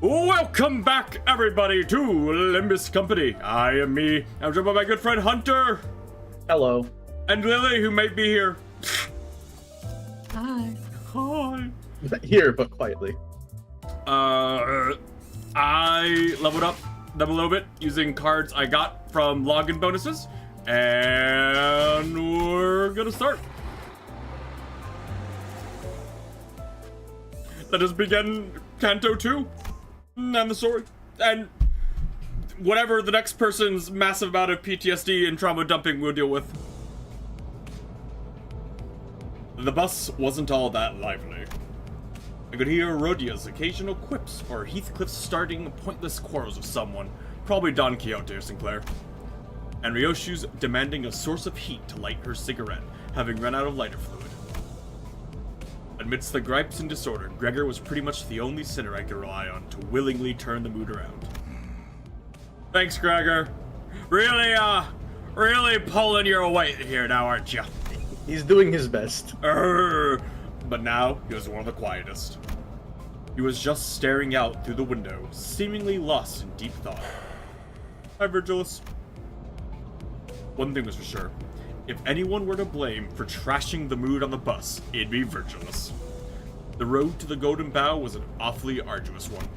Welcome back, everybody, to Limbus Company. I am me. I'm joined by my good friend Hunter. Hello. And Lily, who might be here. Hi. Hi. Here, but quietly. I leveled up them a little bit using cards I got from login bonuses. And we're gonna start. Let us begin Canto 2 and the story. And whatever the next person's massive amount of PTSD and trauma dumping we'll deal with. The bus wasn't all that lively. I could hear Rhodia's occasional quips or Heathcliff's starting pointless quarrels with someone, probably Don Quixote or Sinclair, and Ryoshu's demanding a source of heat to light her cigarette, having run out of lighter fluid. Amidst the gripes and disorder, Gregor was pretty much the only sinner I could rely on to willingly turn the mood around. Thanks, Gregor. Really pulling your weight here now, aren't you? He's doing his best. But now, he was one of the quietest. He was just staring out through the window, seemingly lost in deep thought. Hi, Virgilus. One thing was for sure. If anyone were to blame for trashing the mood on the bus, it'd be Virgilus. The road to the Golden Bough was an awfully arduous one,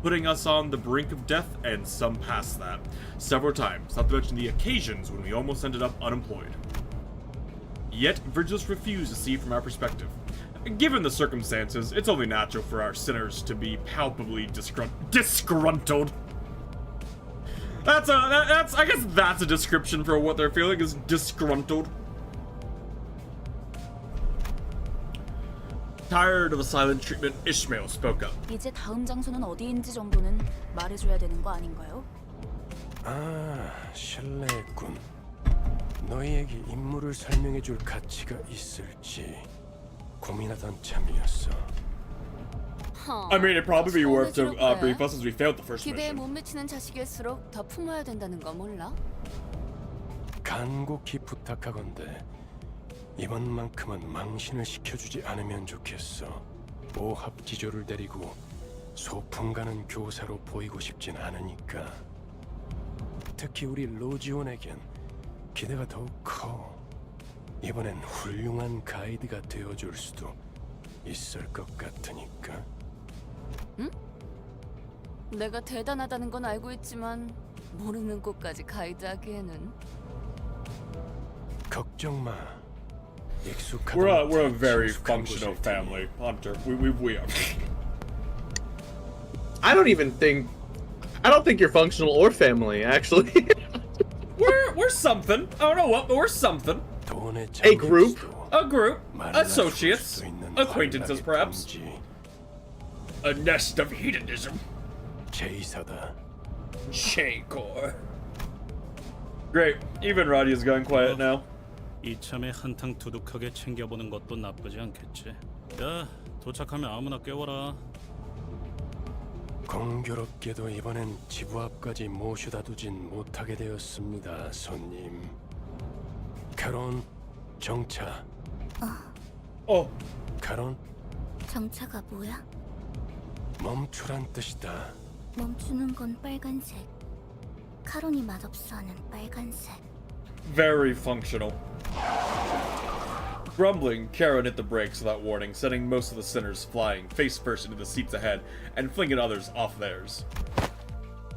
putting us on the brink of death and some past that, several times, not to mention the occasions when we almost ended up unemployed. Yet, Virgilus refused to see from our perspective. Given the circumstances, it's only natural for our sinners to be palpably disgruntled. I guess that's a description for what they're feeling, is disgruntled. Tired of the silent treatment, Ishmael spoke up. 이제 다음 장소는 어디인지 정도는 말해줘야 되는 거 아닌가요? 아, 실례했군. 너희에게 인물을 설명해줄 가치가 있을지 고민하던 참이었어. I mean, it'd probably be worth to brief us as we failed the first 기대에 mission. 못 미치는 자식일수록 더 품어야 된다는 거 몰라? 간곡히 부탁하건대 이번만큼은 망신을 시켜주지 않으면 좋겠어. 오합지졸을 데리고 소풍 가는 교사로 보이고 싶진 않으니까. 특히 우리 로지온에겐 기대가 더욱 커. 이번엔 훌륭한 가이드가 되어줄 수도 있을 것 같으니까. 응? 내가 대단하다는 건 알고 있지만 모르는 곳까지 가이드하기에는. 걱정 마. We're a very functional family, Hunter. We are. I don't think you're functional or family, actually. We're something. I don't know what, but we're something. A group. A group. Associates. Acquaintances, perhaps. A nest of hedonism. 제이사다. Shakor. Great. Even Rhodia's gone quiet now. 이참에 한탕 두둑하게 챙겨보는 것도 나쁘지 않겠지. 야, 도착하면 아무나 깨워라. 공교롭게도 이번엔 지부 앞까지 모셔다 두진 못하게 되었습니다, 손님. 카론, 정차. 카론, 정차가 뭐야? 멈추란 뜻이다. 멈추는 건 빨간색. 카론이 맛없어 하는 빨간색. Very functional. Grumbling, Karen hit the brakes without warning, sending most of the sinners flying face first into the seats ahead and flinging others off theirs.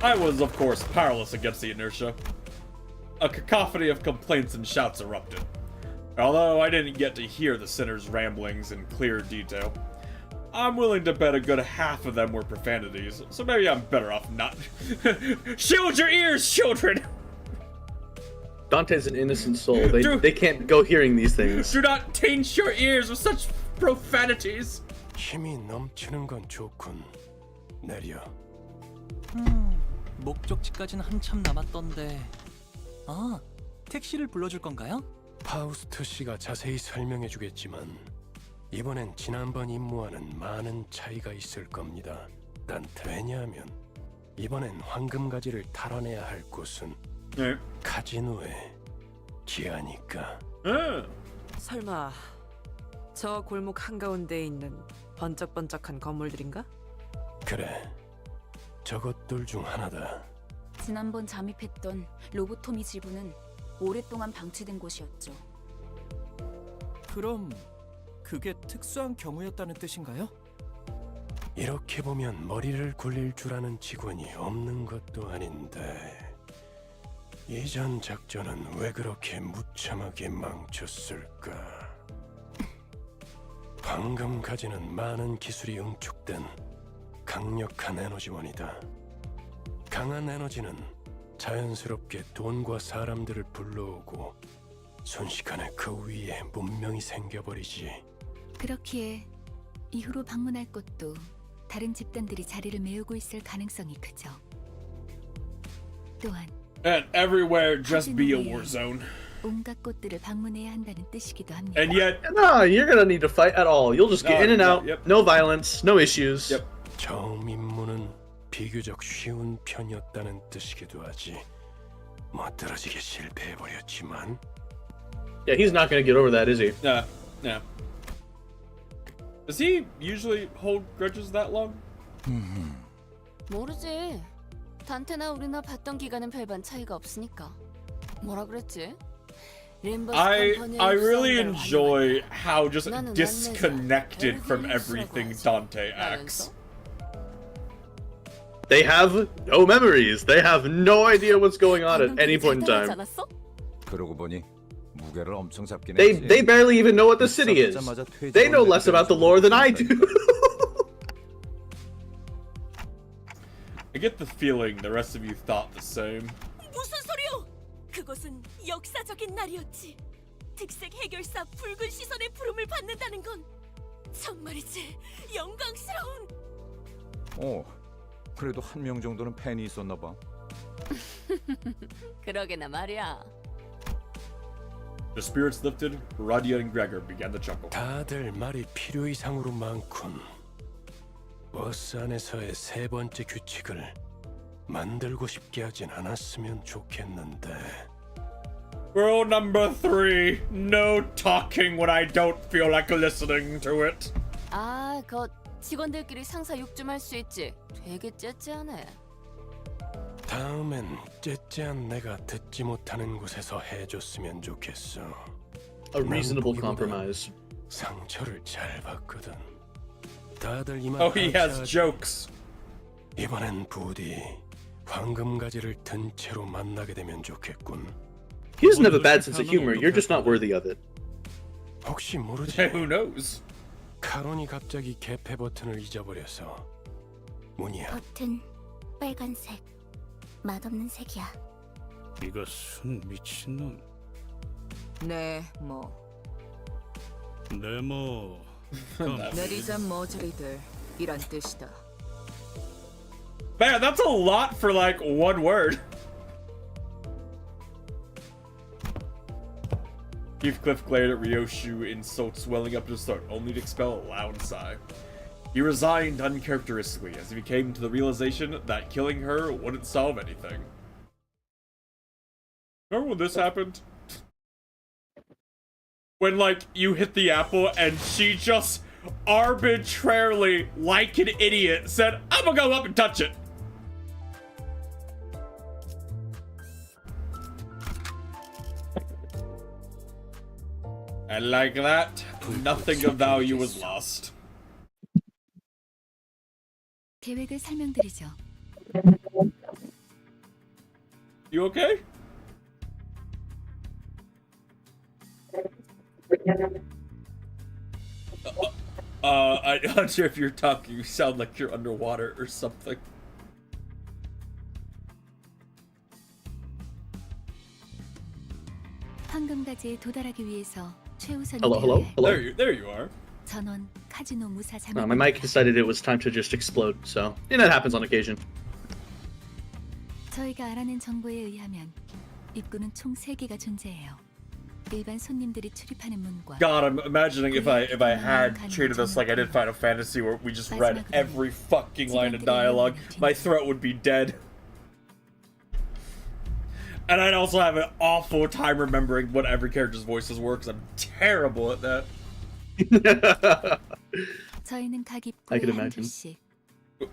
I was, of course, powerless against the inertia. A cacophony of complaints and shouts erupted. Although I didn't get to hear the sinners' ramblings in clear detail, I'm willing to bet a good half of them were profanities, so maybe I'm better off not. Shield your ears, children! Dante's an innocent soul. They can't go hearing these things. Do not taint your ears with such profanities. 힘이 넘치는 건 좋군. 내려. 목적지까지는 한참 남았던데. 아, 택시를 불러줄 건가요? 파우스트 씨가 자세히 설명해 주겠지만 이번엔 지난번 임무와는 많은 차이가 있을 겁니다. 왜냐하면 이번엔 황금가지를 탈환해야 할 곳은 네. 카지노의 기아니까. 설마 저 골목 한가운데에 있는 번쩍번쩍한 건물들인가? 그래, 저것들 중 하나다. 지난번 잠입했던 로보토미 지부는 오랫동안 방치된 곳이었죠. 그럼 그게 특수한 경우였다는 뜻인가요? 이렇게 보면 머리를 굴릴 줄 아는 직원이 없는 것도 아닌데 이전 작전은 왜 그렇게 무참하게 망쳤을까? 방금 가지는 많은 기술이 응축된 강력한 에너지원이다. 강한 에너지는 자연스럽게 돈과 사람들을 불러오고 순식간에 그 위에 문명이 생겨버리지. 그렇기에 이후로 방문할 곳도 다른 집단들이 자리를 메우고 있을 가능성이 크죠. 또한 And everywhere just be a war zone. 온갖 곳들을 방문해야 한다는 뜻이기도 합니다. And yet, No, you're gonna need to fight at all. You'll just get in and out. Yep. No violence, no issues. Yep. 처음 임무는 비교적 쉬운 편이었다는 뜻이기도 하지. 멋들어지게 실패해버렸지만 Yeah, he's not gonna get over that, is he? yeah. Does he usually hold grudges that long? 모르지. 단테나 우리나 봤던 기간은 별반 차이가 없으니까. 뭐라 그랬지? I really enjoy how just disconnected from everything Dante acts. They have no memories. They have no idea what's going on at any point in time. 그러고 보니 무게를 엄청 잡긴 They barely even know what the city is. They know less about the lore than I do. I get the feeling the rest of you thought the same. 무슨 소리요? 그것은 역사적인 날이었지. 특색 해결사 붉은 시선의 부름을 받는다는 건 정말이지 영광스러운. 그래도 한 명 정도는 팬이 있었나 봐. 그러게나 말이야. The spirits lifted, Radia and Gregor began to chuckle. 다들 말이 필요 이상으로 많군. 버스 안에서의 세 번째 규칙을 만들고 싶게 하진 않았으면 좋겠는데. Rule number 3: no talking when I don't feel like listening to it. 아, 그 직원들끼리 상사 욕 좀 할 수 있지. 되게 째째하네. 다음엔 째째한 내가 듣지 못하는 곳에서 해줬으면 좋겠어. A reasonable compromise. 상처를 잘 받거든. 다들 이만 Oh, he has 하차하지. jokes. 이번엔 부디 황금가지를 든 채로 만나게 되면 좋겠군. He doesn't have a bad sense of humor. You're just not worthy of it. 혹시 모르지? Who knows? 카론이 갑자기 개폐 버튼을 잊어버려서 문이야. 버튼 빨간색. 맛없는 색이야. 이거 순 미친놈. 네, 뭐 네모. 내리잔 머저리들 이란 뜻이다. Man, that's a lot for like one word. Heathcliff glared at Ryoshu, insults welling up his throat, only to expel a loud sigh. He resigned uncharacteristically as he came to the realization that killing her wouldn't solve anything. Remember when this happened? When, like, you hit the apple and she just arbitrarily, like an idiot, said, I'm gonna go up and touch it. And like that, nothing of value was lost. 계획을 설명드리죠. You okay? I'm not sure if you're talking. You sound like you're underwater or something. 황금가지에 도달하기 위해서 최우선이 Hello, hello, 되어야 할 hello. There you are. 전원 카지노 무사 잠입. My mic decided it was time to just explode, so that happens on occasion. 저희가 알아낸 정보에 의하면 입구는 총 3개가 존재해요. 일반 손님들이 출입하는 문과 God, I'm imagining if I had treated this like I did Final Fantasy, where we just read every fucking line of dialogue, my throat would be dead. And I'd also have an awful time remembering what every character's voices were, because I'm terrible at that. 저희는 각 I 입구에 can 한 imagine. 줄씩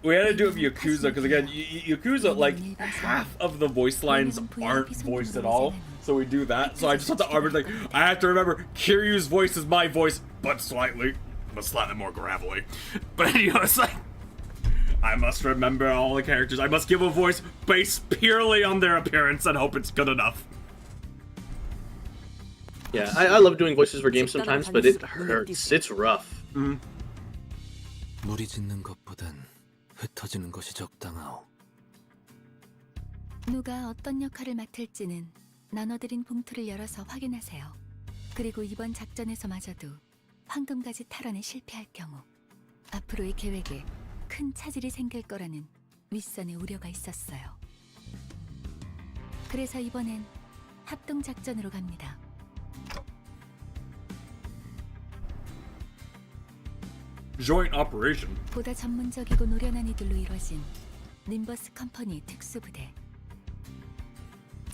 We had to do it with Yakuza because again, Yakuza like half of the voice lines aren't voiced at all. So we do that. So I just have to arbitrate. Like, I have to remember Kiryu's voice is my voice, but slightly more gravelly. But you know, it's like I must remember all the characters. I must give a voice based purely on their appearance and hope it's good enough. Yeah, I love doing voices for games sometimes, but it hurts. It's rough. 무리 짓는 것보단 흩어지는 것이 적당하오. 누가 어떤 역할을 맡을지는 나눠드린 봉투를 열어서 확인하세요. 그리고 이번 작전에서마저도 황금가지 탈환에 실패할 경우 앞으로의 계획에 큰 차질이 생길 거라는 윗선의 우려가 있었어요. 그래서 이번엔 합동 작전으로 갑니다. Joint operation. 보다 전문적이고 노련한 이들로 이루어진 님버스 컴퍼니 특수부대.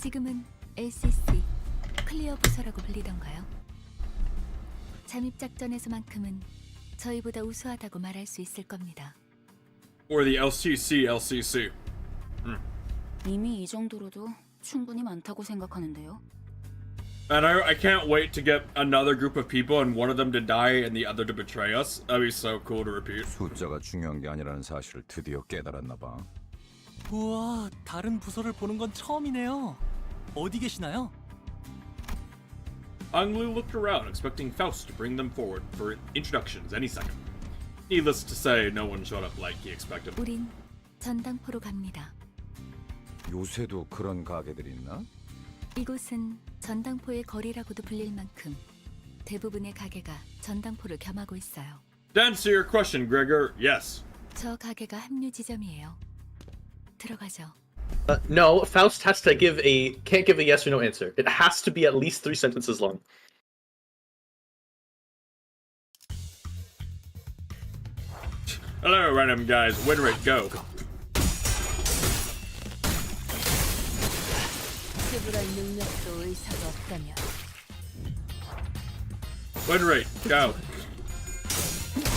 지금은 LCC 클리어 부서라고 불리던가요? 잠입 작전에서만큼은 저희보다 우수하다고 말할 수 있을 겁니다. Or the LCC. 이미 이 정도로도 충분히 많다고 생각하는데요. And I can't wait to get another group of people and one of them to die and the other to betray us. That'd be so cool to repeat. 숫자가 중요한 게 아니라는 사실을 드디어 깨달았나 봐. 우와, 다른 부서를 보는 건 처음이네요. 어디 계시나요? Anglu looked around, expecting Faust to bring them forward for introductions any second. Needless to say, no one showed up like he expected. 우린 전당포로 갑니다. 요새도 그런 가게들이 있나? 이곳은 전당포의 거리라고도 불릴 만큼 대부분의 가게가 전당포를 겸하고 있어요. To answer your question, Gregor, yes. 저 가게가 합류 지점이에요. 들어가죠. No, Faust has to can't give a yes or no answer. It has to be at least 3 sentences long. Hello, random guys. Win rate, go. 지불할 능력도 의사가 없다면 Win rate, go.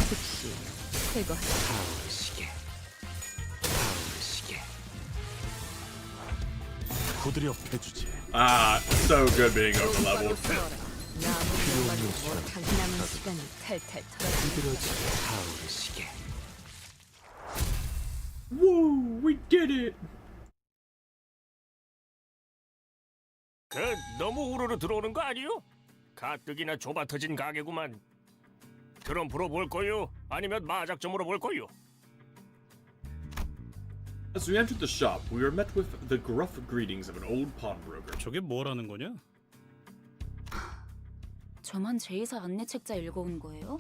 즉시 퇴거하라. 부드려 패주지. Ah, so good being overleveled. 남은 시간이 탈탈 털어. Woo, we did it. 너무 우르르 들어오는 거 아니요? 가뜩이나 좁아터진 가게구만. 트럼프로 볼 거요? 아니면 마작점으로 볼 거요? As we entered the shop, we were met with the gruff greetings of an old pawnbroker. 저게 뭐라는 거냐? 저만 제2사 안내책자 읽어온 거예요?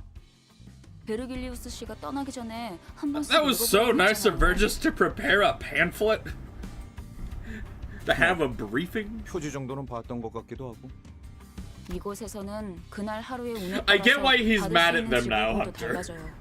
베르길리우스 씨가 떠나기 전에 한 번씩 That was so 읽어보라고 nice of 했잖아요. Burgess to prepare a pamphlet. To have a briefing. 표지 정도는 봤던 것 같기도 하고. 이곳에서는 그날 하루의 운에 I get why he's 받을 mad 수 at 있는 them now, 지불금도 Hunter. 달라져요.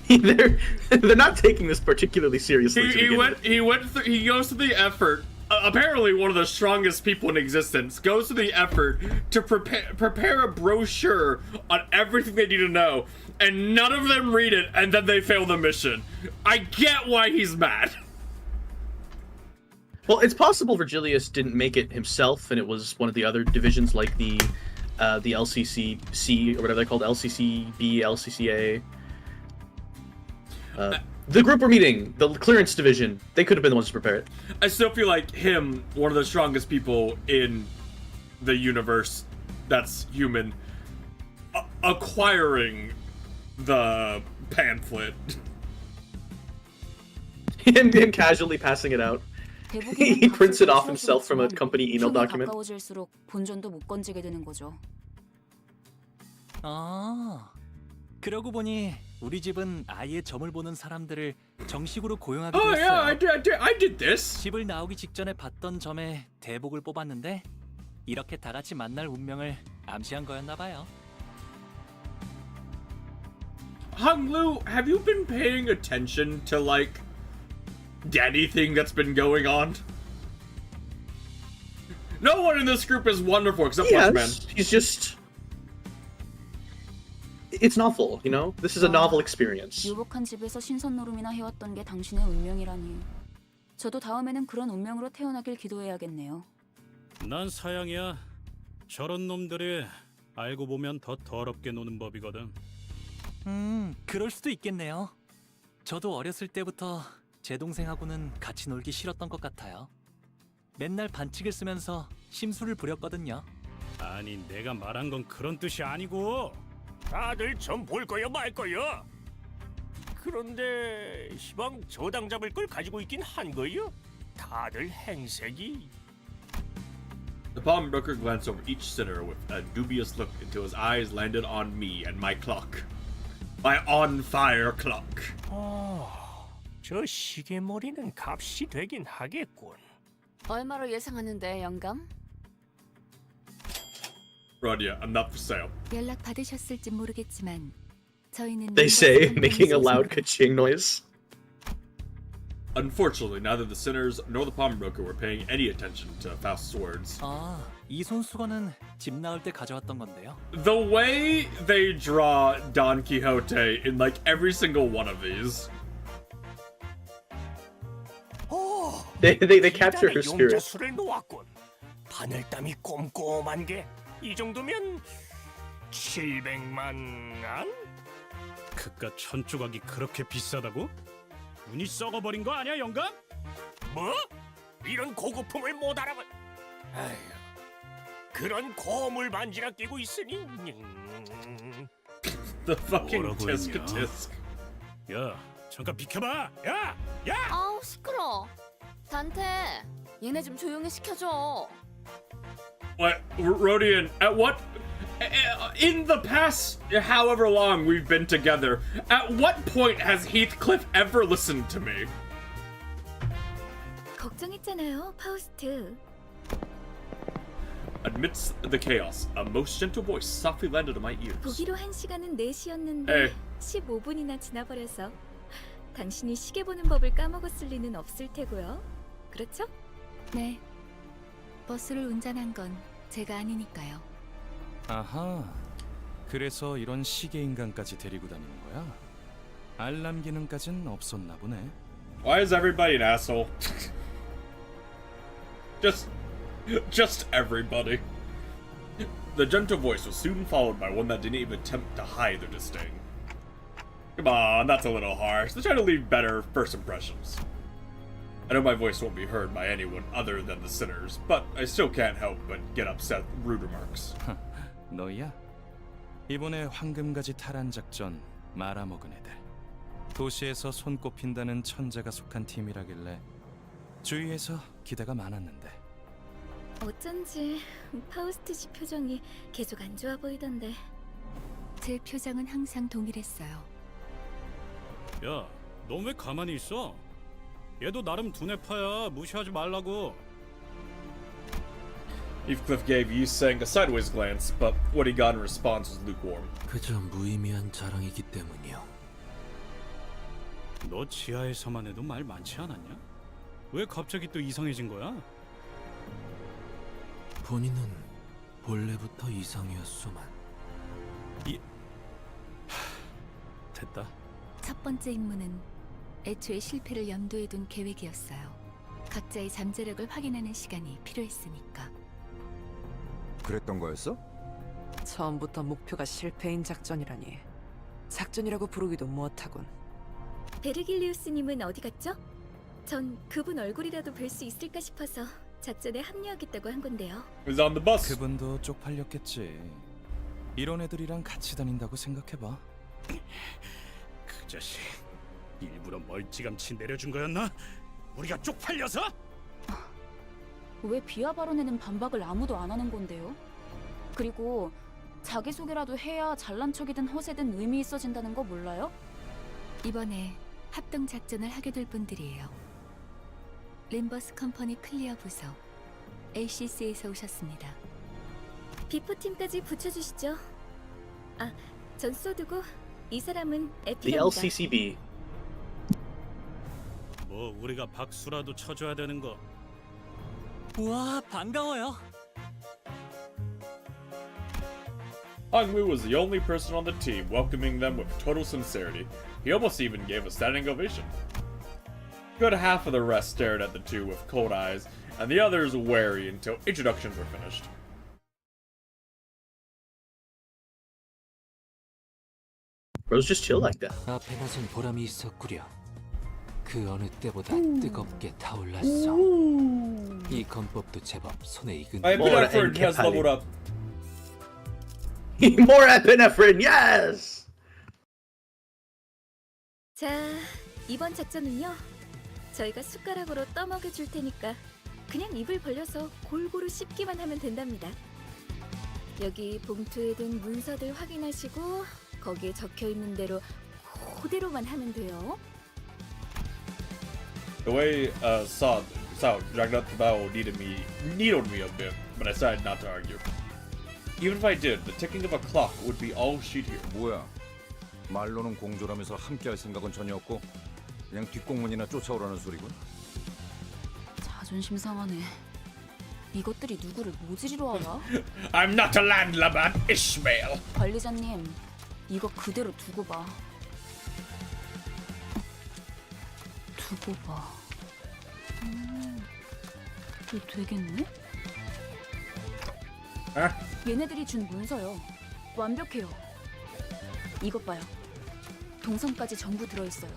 they're not taking this particularly seriously. He goes to the effort. Apparently, one of the strongest people in existence goes to the effort to prepare a brochure on everything they need to know, and none of them read it, and then they fail the mission. I get why he's mad. Well, it's possible Virgilius didn't make it himself, and it was one of the other divisions, like the LCCC or whatever they're called, LCCB, LCCA. The group we're meeting, the clearance division, they could have been the ones to prepare it. I still feel like him, one of the strongest people in the universe that's human, acquiring the pamphlet. Him casually passing it out. He prints it off himself from a company email document. 가까워질수록 본전도 못 건지게 되는 거죠. 아, 그러고 보니 우리 집은 아예 점을 보는 사람들을 정식으로 고용하기로 Oh 했어요. yeah, I did this. 집을 나오기 직전에 봤던 점에 대복을 뽑았는데 이렇게 다 같이 만날 운명을 암시한 거였나 봐요. Hanglu, have you been paying attention to like anything that's been going on? No one in this group is wonderful except Fleshman. He's just... it's novel, you know? This is a novel experience. 유복한 집에서 신선 노름이나 해왔던 게 당신의 운명이라니. 저도 다음에는 그런 운명으로 태어나길 기도해야겠네요. 난 사양이야. 저런 놈들이 알고 보면 더 더럽게 노는 법이거든. 그럴 수도 있겠네요. 저도 어렸을 때부터 제 동생하고는 같이 놀기 싫었던 것 같아요. 맨날 반칙을 쓰면서 심술을 부렸거든요. 아니 내가 말한 건 그런 뜻이 아니고. 다들 좀 볼 거야 말 거야. 그런데 시방 저당 잡을 걸 가지고 있긴 한 거요. 다들 행색이. The pawnbroker glanced over each sinner with a dubious look until his eyes landed on me and my clock. My on-fire clock. 저 시계머리는 값이 되긴 하겠군. 얼마로 예상하는데 영감? Rodia, I'm not for sale. 연락 받으셨을지 모르겠지만 저희는 They say, 멤버 making a loud 상품을 ka-ching noise. Unfortunately, neither the sinners nor the pawnbroker were paying any attention to Faust's words. 이 손수건은 집 나올 때 가져왔던 건데요. The way they draw Don Quixote in like every single one of these. They capture her spirit. 용자수를 놓았군. 바늘땀이 꼼꼼한 게 이 정도면 700만 안? 그깟 천조각이 그렇게 비싸다고? 눈이 썩어버린 거 아니야 영감? 뭐? 이런 고급품을 못 알아봐. 아휴, 그런 고물 반지나 끼고 있으니. The fucking 뭐라고 tisk 했냐? tisk. 야 잠깐 비켜봐. 야! 아우 시끄러. 단테, 얘네 좀 조용히 시켜줘. What, Rodian? At what? In the past, however long we've been together, at what point has Heathcliff ever listened to me? 걱정했잖아요, 파우스트. Amidst the chaos, a most gentle voice softly landed on my ears. 보기로 한 시간은 4시였는데 에이. 15분이나 지나버려서 당신이 시계 보는 법을 까먹었을 리는 없을 테고요. 그렇죠? 네. 버스를 운전한 건 제가 아니니까요. 아하, 그래서 이런 시계 인간까지 데리고 다니는 거야? 알람 기능까진 없었나 보네. Why is everybody an asshole? just everybody. The gentle voice was soon followed by one that didn't even attempt to hide their disdain. Come on, that's a little harsh. They're trying to leave better first impressions. I know my voice won't be heard by anyone other than the sinners, but I still can't help but get upset at rude remarks. 너야? 이번에 황금가지 탈환 작전 말아먹은 애들. 도시에서 손꼽힌다는 천재가 속한 팀이라길래 주위에서 기대가 많았는데. 어쩐지 파우스트 씨 표정이 계속 안 좋아 보이던데. 제 표정은 항상 동일했어요. 야, 넌 왜 가만히 있어? 얘도 나름 두뇌파야. 무시하지 말라고. Heathcliff gave Yu Sang a sideways glance, but what he got in response was lukewarm. 그저 무의미한 자랑이기 때문이요. 너 지하에서만 해도 말 많지 않았냐? 왜 갑자기 또 이상해진 거야? 본인은 본래부터 이상이었소만. 됐다. 첫 번째 임무는 애초에 실패를 염두에 둔 계획이었어요. 각자의 잠재력을 확인하는 시간이 필요했으니까. 그랬던 거였어? 처음부터 목표가 실패인 작전이라니. 작전이라고 부르기도 못하군. 베르길리우스님은 어디 갔죠? 전 그분 얼굴이라도 뵐 수 있을까 싶어서 작전에 합류하겠다고 한 건데요. He was on the bus. 그분도 쪽팔렸겠지. 이런 애들이랑 같이 다닌다고 생각해봐. 그 자식 일부러 멀찌감치 내려준 거였나? 우리가 쪽팔려서? 왜 비하 발언에는 반박을 아무도 안 하는 건데요? 그리고 자기소개라도 해야 잘난 척이든 허세든 의미 있어진다는 거 몰라요? 이번에 합동 작전을 하게 될 분들이에요. 림버스 컴퍼니 클리어 부서 ACC에서 오셨습니다. 비포팀까지 붙여주시죠. 아, 전 소드고 이 사람은 The 에피입니다. LCCB. 뭐 우리가 박수라도 쳐줘야 되는 거. 우와, 반가워요. Hongmu was the only person on the team welcoming them with total sincerity. He almost even gave a standing ovation. Good half of the rest stared at the two with cold eyes, and the others wary until introductions were finished. Bros just chill like that. 앞에 나선 보람이 있었구려. 그 어느 때보다 뜨겁게 타올랐어. 이 건법도 제법 손에 익은. My epinephrine has leveled up. More epinephrine, yes! 자, 이번 작전은요. 저희가 숟가락으로 떠먹여 줄 테니까 그냥 입을 벌려서 골고루 씹기만 하면 된답니다. 여기 봉투에 든 문서들 확인하시고 거기에 적혀 있는 대로 그대로만 하면 돼요. The way Sao dragged out the bow needled me a bit, but I decided not to argue. Even if I did, the ticking of a clock would be all she'd hear. 뭐야? 말로는 공조라면서 함께할 생각은 전혀 없고 그냥 뒷공문이나 쫓아오라는 소리군. 자존심 상하네. 이것들이 누구를 모지리로 알아? I'm not a landlubber, Ishmael. 관리자님, 이거 그대로 두고 봐. 두고 봐. 이거 되겠네? 얘네들이 준 문서요. 완벽해요. 이것 봐요. 동선까지 전부 들어있어요.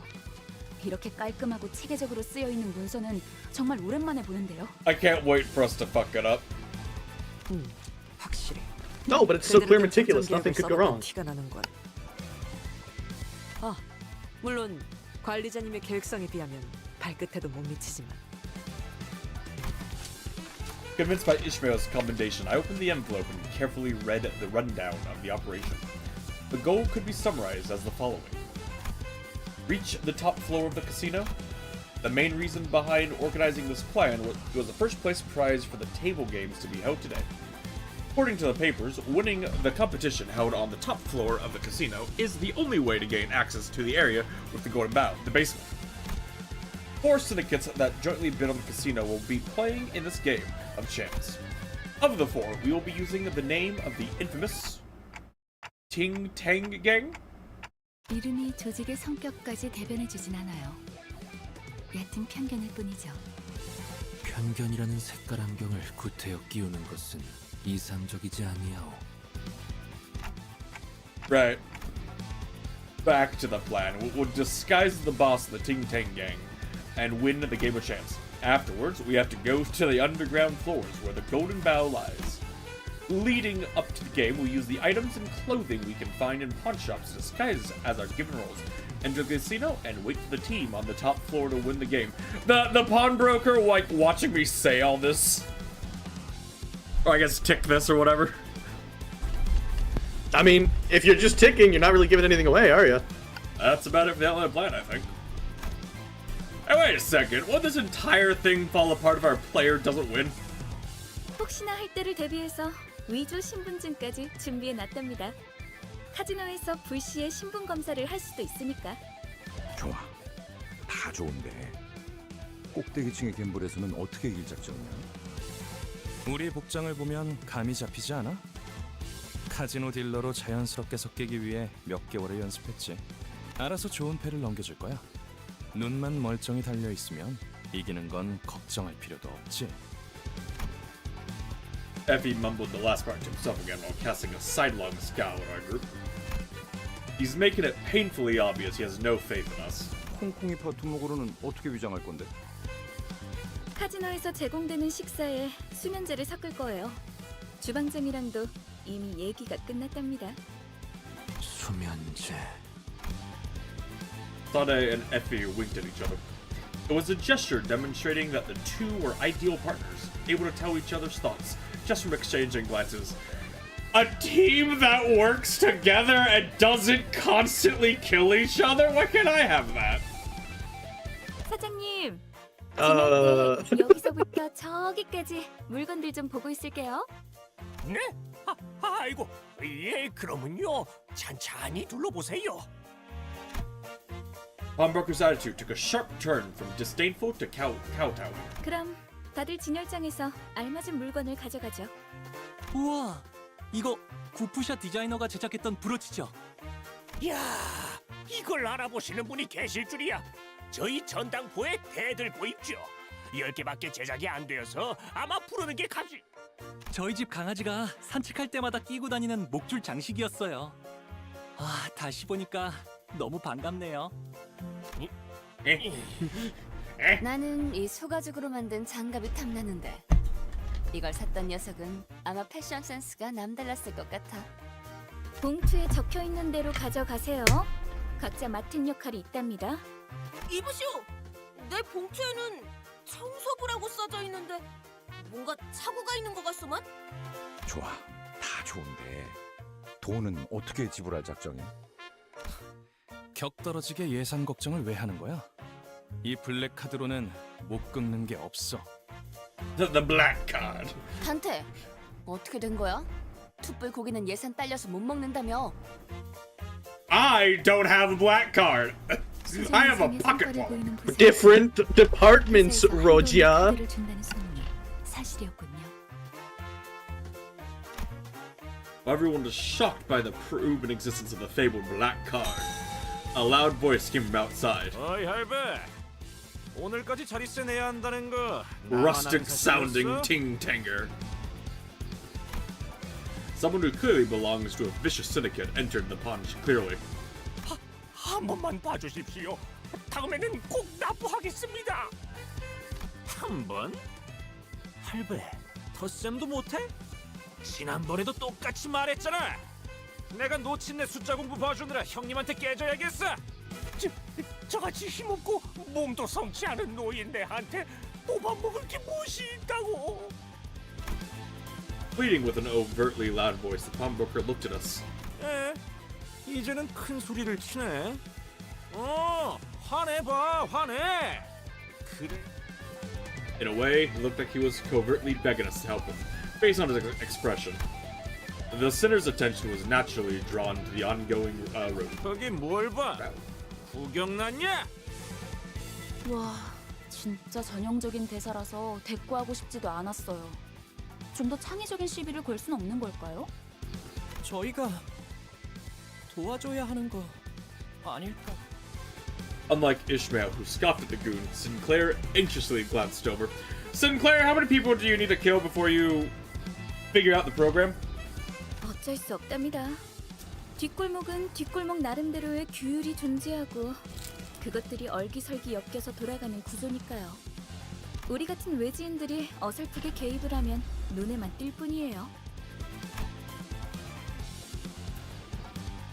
이렇게 깔끔하고 체계적으로 쓰여있는 문서는 정말 오랜만에 보는데요. I can't wait for us to fuck it up. 확실히. No, but it's so clear and meticulous. Nothing could go wrong. 티가 나는 건. 아, 물론 관리자님의 계획성에 비하면 발끝에도 못 미치지만. Convinced by Ishmael's commendation, I opened the envelope and carefully read the rundown of the operation. The goal could be summarized as the following. Reach the top floor of the casino. The main reason behind organizing this plan was the first place prize for the table games to be held today. According to the papers, winning the competition held on the top floor of the casino is the only way to gain access to the area with the golden bow, the basement. 4 syndicates that jointly bid on the casino will be playing in this game of chance. Of the 4, we will be using the name of the infamous Ting Tang Gang. 이름이 조직의 성격까지 대변해주진 않아요. 얕은 편견일 뿐이죠. 편견이라는 색깔 안경을 구태여 끼우는 것은 이상적이지 아니하오. Right. Back to the plan. We'll disguise the boss of the Ting Tang Gang and win the game of chance. Afterwards, we have to go to the underground floors where the golden bow lies. Leading up to the game, we'll use the items and clothing we can find in pawn shops disguised as our given roles. Enter the casino and wait for the team on the top floor to win the game. The pawnbroker, like, watching me say all this. Or I guess tick this or whatever. I mean, if you're just ticking, you're not really giving anything away, are you? That's about it for the outline plan, I think. Hey, wait a second. Won't this entire thing fall apart if our player doesn't win? 혹시나 할 때를 대비해서 위조 신분증까지 준비해 놨답니다. 카지노에서 불시에 신분 검사를 할 수도 있으니까. 좋아. 다 좋은데. 꼭대기층의 갬블에서는 어떻게 이길 작전이야? 우리 복장을 보면 감이 잡히지 않아? 카지노 딜러로 자연스럽게 섞이기 위해 몇 개월을 연습했지. 알아서 좋은 패를 넘겨줄 거야. 눈만 멀쩡히 달려 있으면 이기는 건 걱정할 필요도 없지. Effie mumbled the last part to himself again while casting a sidelong scowl at our group. He's making it painfully obvious he has no faith in us. 콩콩이 파투목으로는 어떻게 위장할 건데? 카지노에서 제공되는 식사에 수면제를 섞을 거예요. 주방장이랑도 이미 얘기가 끝났답니다. 수면제. Sade and Effie winked at each other. It was a gesture demonstrating that the two were ideal partners, able to tell each other's thoughts just from exchanging glances. A team that works together and doesn't constantly kill each other? Why can't I have that? 사장님, 지날 때 여기서부터 저기까지 물건들 좀 보고 있을게요. 네? 아이고, 예, 그러면요. 찬찬히 둘러보세요. Pawnbroker's attitude took a sharp turn from disdainful to kowtowing. 그럼 다들 진열장에서 알맞은 물건을 가져가죠. 우와, 이거 구프샷 디자이너가 제작했던 브로치죠. 야, 이걸 알아보시는 분이 계실 줄이야. 저희 전당포의 대들보 있죠. 10개밖에 제작이 안 되어서 아마 부르는 게 값이. 저희 집 강아지가 산책할 때마다 끼고 다니는 목줄 장식이었어요. 아, 다시 보니까 너무 반갑네요. 나는 이 소가죽으로 만든 장갑이 탐나는데 이걸 샀던 녀석은 아마 패션 센스가 남달랐을 것 같아. 봉투에 적혀 있는 대로 가져가세요. 각자 맡은 역할이 있답니다. 이보시오! 내 봉투에는 청소부라고 써져 있는데 뭔가 착오가 있는 것 같소만? 좋아, 다 좋은데 돈은 어떻게 지불할 작정이야? 격떨어지게 예산 걱정을 왜 하는 거야? 이 블랙 카드로는 못 긁는 게 없어. The black card. 단테, 어떻게 된 거야? 툭불 고기는 예산 딸려서 못 먹는다며. I don't have a black card. I have a pocket wall. Different departments, 로지야. 를 준다는 소문이 사실이었군요. Everyone was shocked by the proven existence of the fabled black card. A loud voice came from outside. 어이 할배, 오늘까지 자리세 내야 한다는 거. Rustic sounding ting-tanger. Someone who clearly belongs to a vicious syndicate entered the punch clearly. 한 번만 봐주십시오. 다음에는 꼭 납부하겠습니다. 한 번? 할배, 덧셈도 못해? 지난번에도 똑같이 말했잖아. 내가 놓친 내 숫자 공부 봐주느라 형님한테 깨져야겠어. 저같이 힘없고 몸도 성치 않은 노인네한테 뽑아먹을 게 무엇이 있다고. Pleading with an overtly loud voice, the pawnbroker looked at us. 에? 이제는 큰 소리를 치네. 화내봐, 화내. 그래. In a way, it looked like he was covertly begging us to help him, based on his expression. The sinner's attention was naturally drawn to the ongoing road. 거기 뭘 봐? 구경 났냐? 와, 진짜 전형적인 대사라서 대꾸하고 싶지도 않았어요. 좀 더 창의적인 시비를 걸 순 없는 걸까요? 저희가 도와줘야 하는 거 아닐까? Unlike Ishmael, who scoffed at the goon, Sinclair anxiously glanced over. Sinclair, how many people do you need to kill before you figure out the program? 어쩔 수 없답니다. 뒷골목은 뒷골목 나름대로의 규율이 존재하고 그것들이 얼기설기 엮여서 돌아가는 구조니까요. 우리 같은 외지인들이 어설프게 개입을 하면 눈에만 띌 뿐이에요.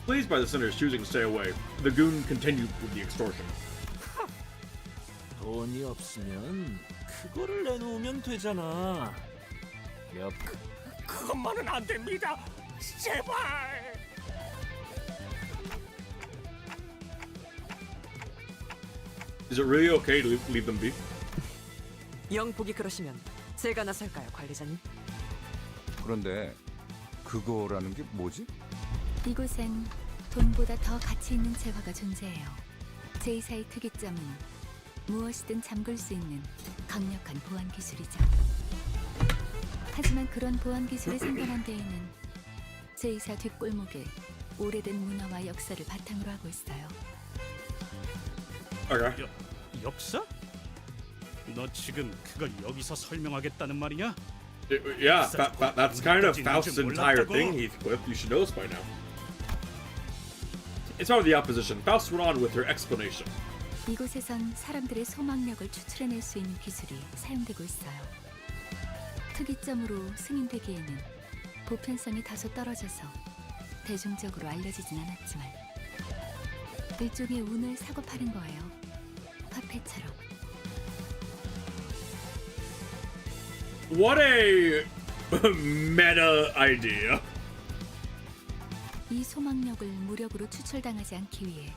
Pleased by the sinner's choosing to stay away, the goon continued with the extortion. 돈이 없으면 그거를 내놓으면 되잖아. 그것만은 안 됩니다. 제발. Is it really okay to leave them be? 영복이 그러시면 제가 나설까요, 관리자님? 그런데 그거라는 게 뭐지? 이곳엔 돈보다 더 가치 있는 재화가 존재해요. 제2사의 특이점은 무엇이든 잠글 수 있는 강력한 보안 기술이죠. 하지만 그런 보안 기술이 생겨난 데에는 제2사 뒷골목에 오래된 문화와 역사를 바탕으로 하고 있어요. Okay. 역사? 너 지금 그걸 여기서 설명하겠다는 말이냐? Yeah, that's kind of Faust's entire thing, Heathcliff. You should know this by now. It's part of the opposition. Faust went on with her explanation. 이곳에선 사람들의 소망력을 추출해낼 수 있는 기술이 사용되고 있어요. 특이점으로 승인되기에는 보편성이 다소 떨어져서 대중적으로 알려지진 않았지만 일종의 운을 사고 파는 거예요. 화폐처럼. What a meta idea. 이 소망력을 무력으로 추출당하지 않기 위해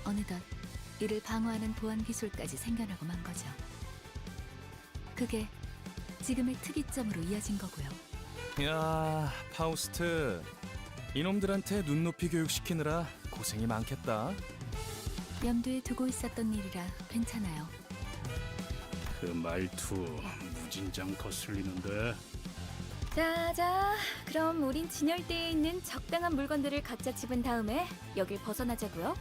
어느덧 이를 방어하는 보안 기술까지 생겨나고 만 거죠. 그게 지금의 특이점으로 이어진 거고요. 야, 파우스트. 이놈들한테 눈높이 교육시키느라 고생이 많겠다. 염두에 두고 있었던 일이라 괜찮아요. 그 말투 무진장 거슬리는데. 자, 그럼 우린 진열대에 있는 적당한 물건들을 각자 집은 다음에 여길 벗어나자고요.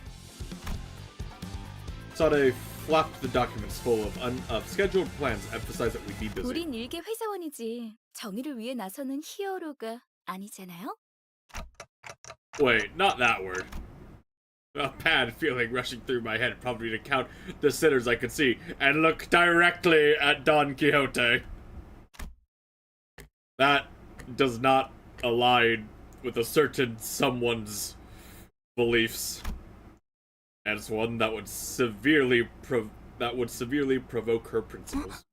Sade flapped the documents full of scheduled plans, emphasized that we'd be busy. 우린 일개 회사원이지 정의를 위해 나서는 히어로가 아니잖아요. Wait, not that word. A bad feeling rushing through my head prompted me to count the sinners I could see and look directly at Don Quixote. That does not align with a certain someone's beliefs, as one that would severely provoke her principles.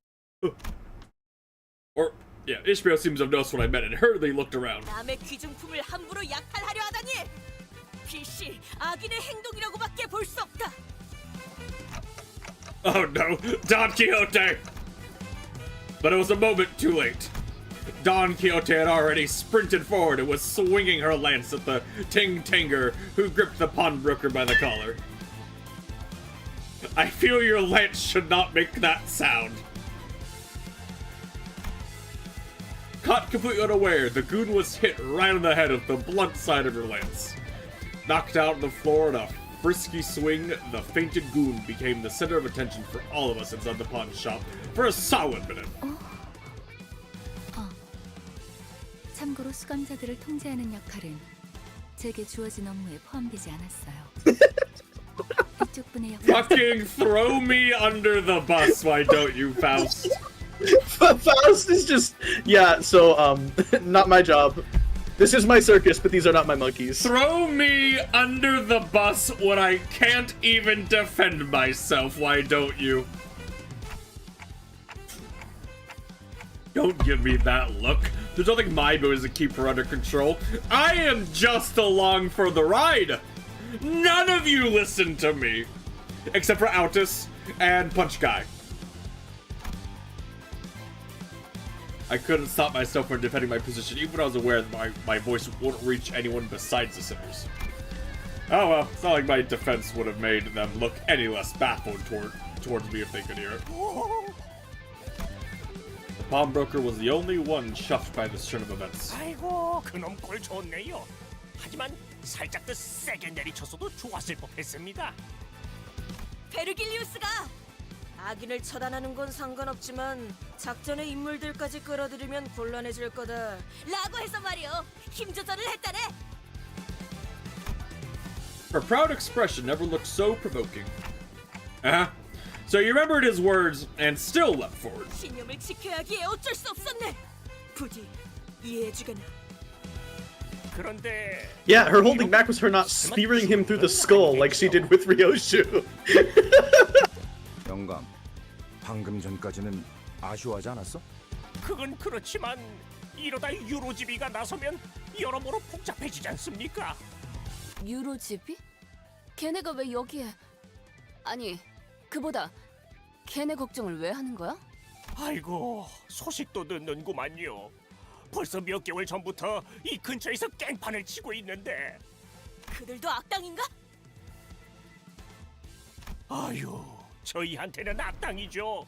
Or yeah, Ishmael seems to have noticed what I meant and hurriedly looked around. 남의 귀중품을 함부로 약탈하려 하다니. 필시 악인의 행동이라고밖에 볼 수 없다. Oh no, Don Quixote! But it was a moment too late. Don Quixote had already sprinted forward and was swinging her lance at the ting-tanger who gripped the pawnbroker by the collar. I feel your lance should not make that sound. Caught completely unaware, the goon was hit right on the head with the blunt side of her lance. Knocked out on the floor in a frisky swing, the fainted goon became the center of attention for all of us inside the pawn shop for a solid minute. 참고로 수감자들을 통제하는 역할은 제게 주어진 업무에 포함되지 않았어요. 이쪽 분의 역할. Fucking throw me under the bus, why don't you, Faust? Faust is just so not my job. This is my circus, but these are not my monkeys. Throw me under the bus when I can't even defend myself, why don't you? Don't give me that look. There's nothing my business to keep her under control. I am just along for the ride. None of you listen to me. Except for Altus and Punch Guy. I couldn't stop myself from defending my position, even when I was aware that my voice wouldn't reach anyone besides the sinners. Oh well, it's not like my defense would have made them look any less baffled towards me if they could hear it. The pawnbroker was the only one chuffed by this turn of events. 아이고, 그놈 꼴 좋네요. 하지만 살짝 더 세게 내리쳤어도 좋았을 법했습니다. 베르길리우스가 악인을 처단하는 건 상관없지만 작전의 인물들까지 끌어들이면 곤란해질 거다 라고 해서 말이요. 힘 조절을 했다네. Her proud expression never looked so provoking. Uh-huh. So you remembered his words and still leapt forward. 신념을 지켜야 하기에 어쩔 수 없었네. 부디 이해해주게나. 그런데 Yeah, her holding back was her not spearing him through the skull like she did with Ryoshu. 영감, 방금 전까지는 아쉬워하지 않았어? 그건 그렇지만 이러다 유로지비가 나서면 여러모로 복잡해지지 않습니까? 유로집이? 걔네가 왜 여기에? 아니, 그보다 걔네 걱정을 왜 하는 거야? 아이고, 소식도 듣는구만요. 벌써 몇 개월 전부터 이 근처에서 깽판을 치고 있는데. 그들도 악당인가? 아유, 저희한테는 악당이죠.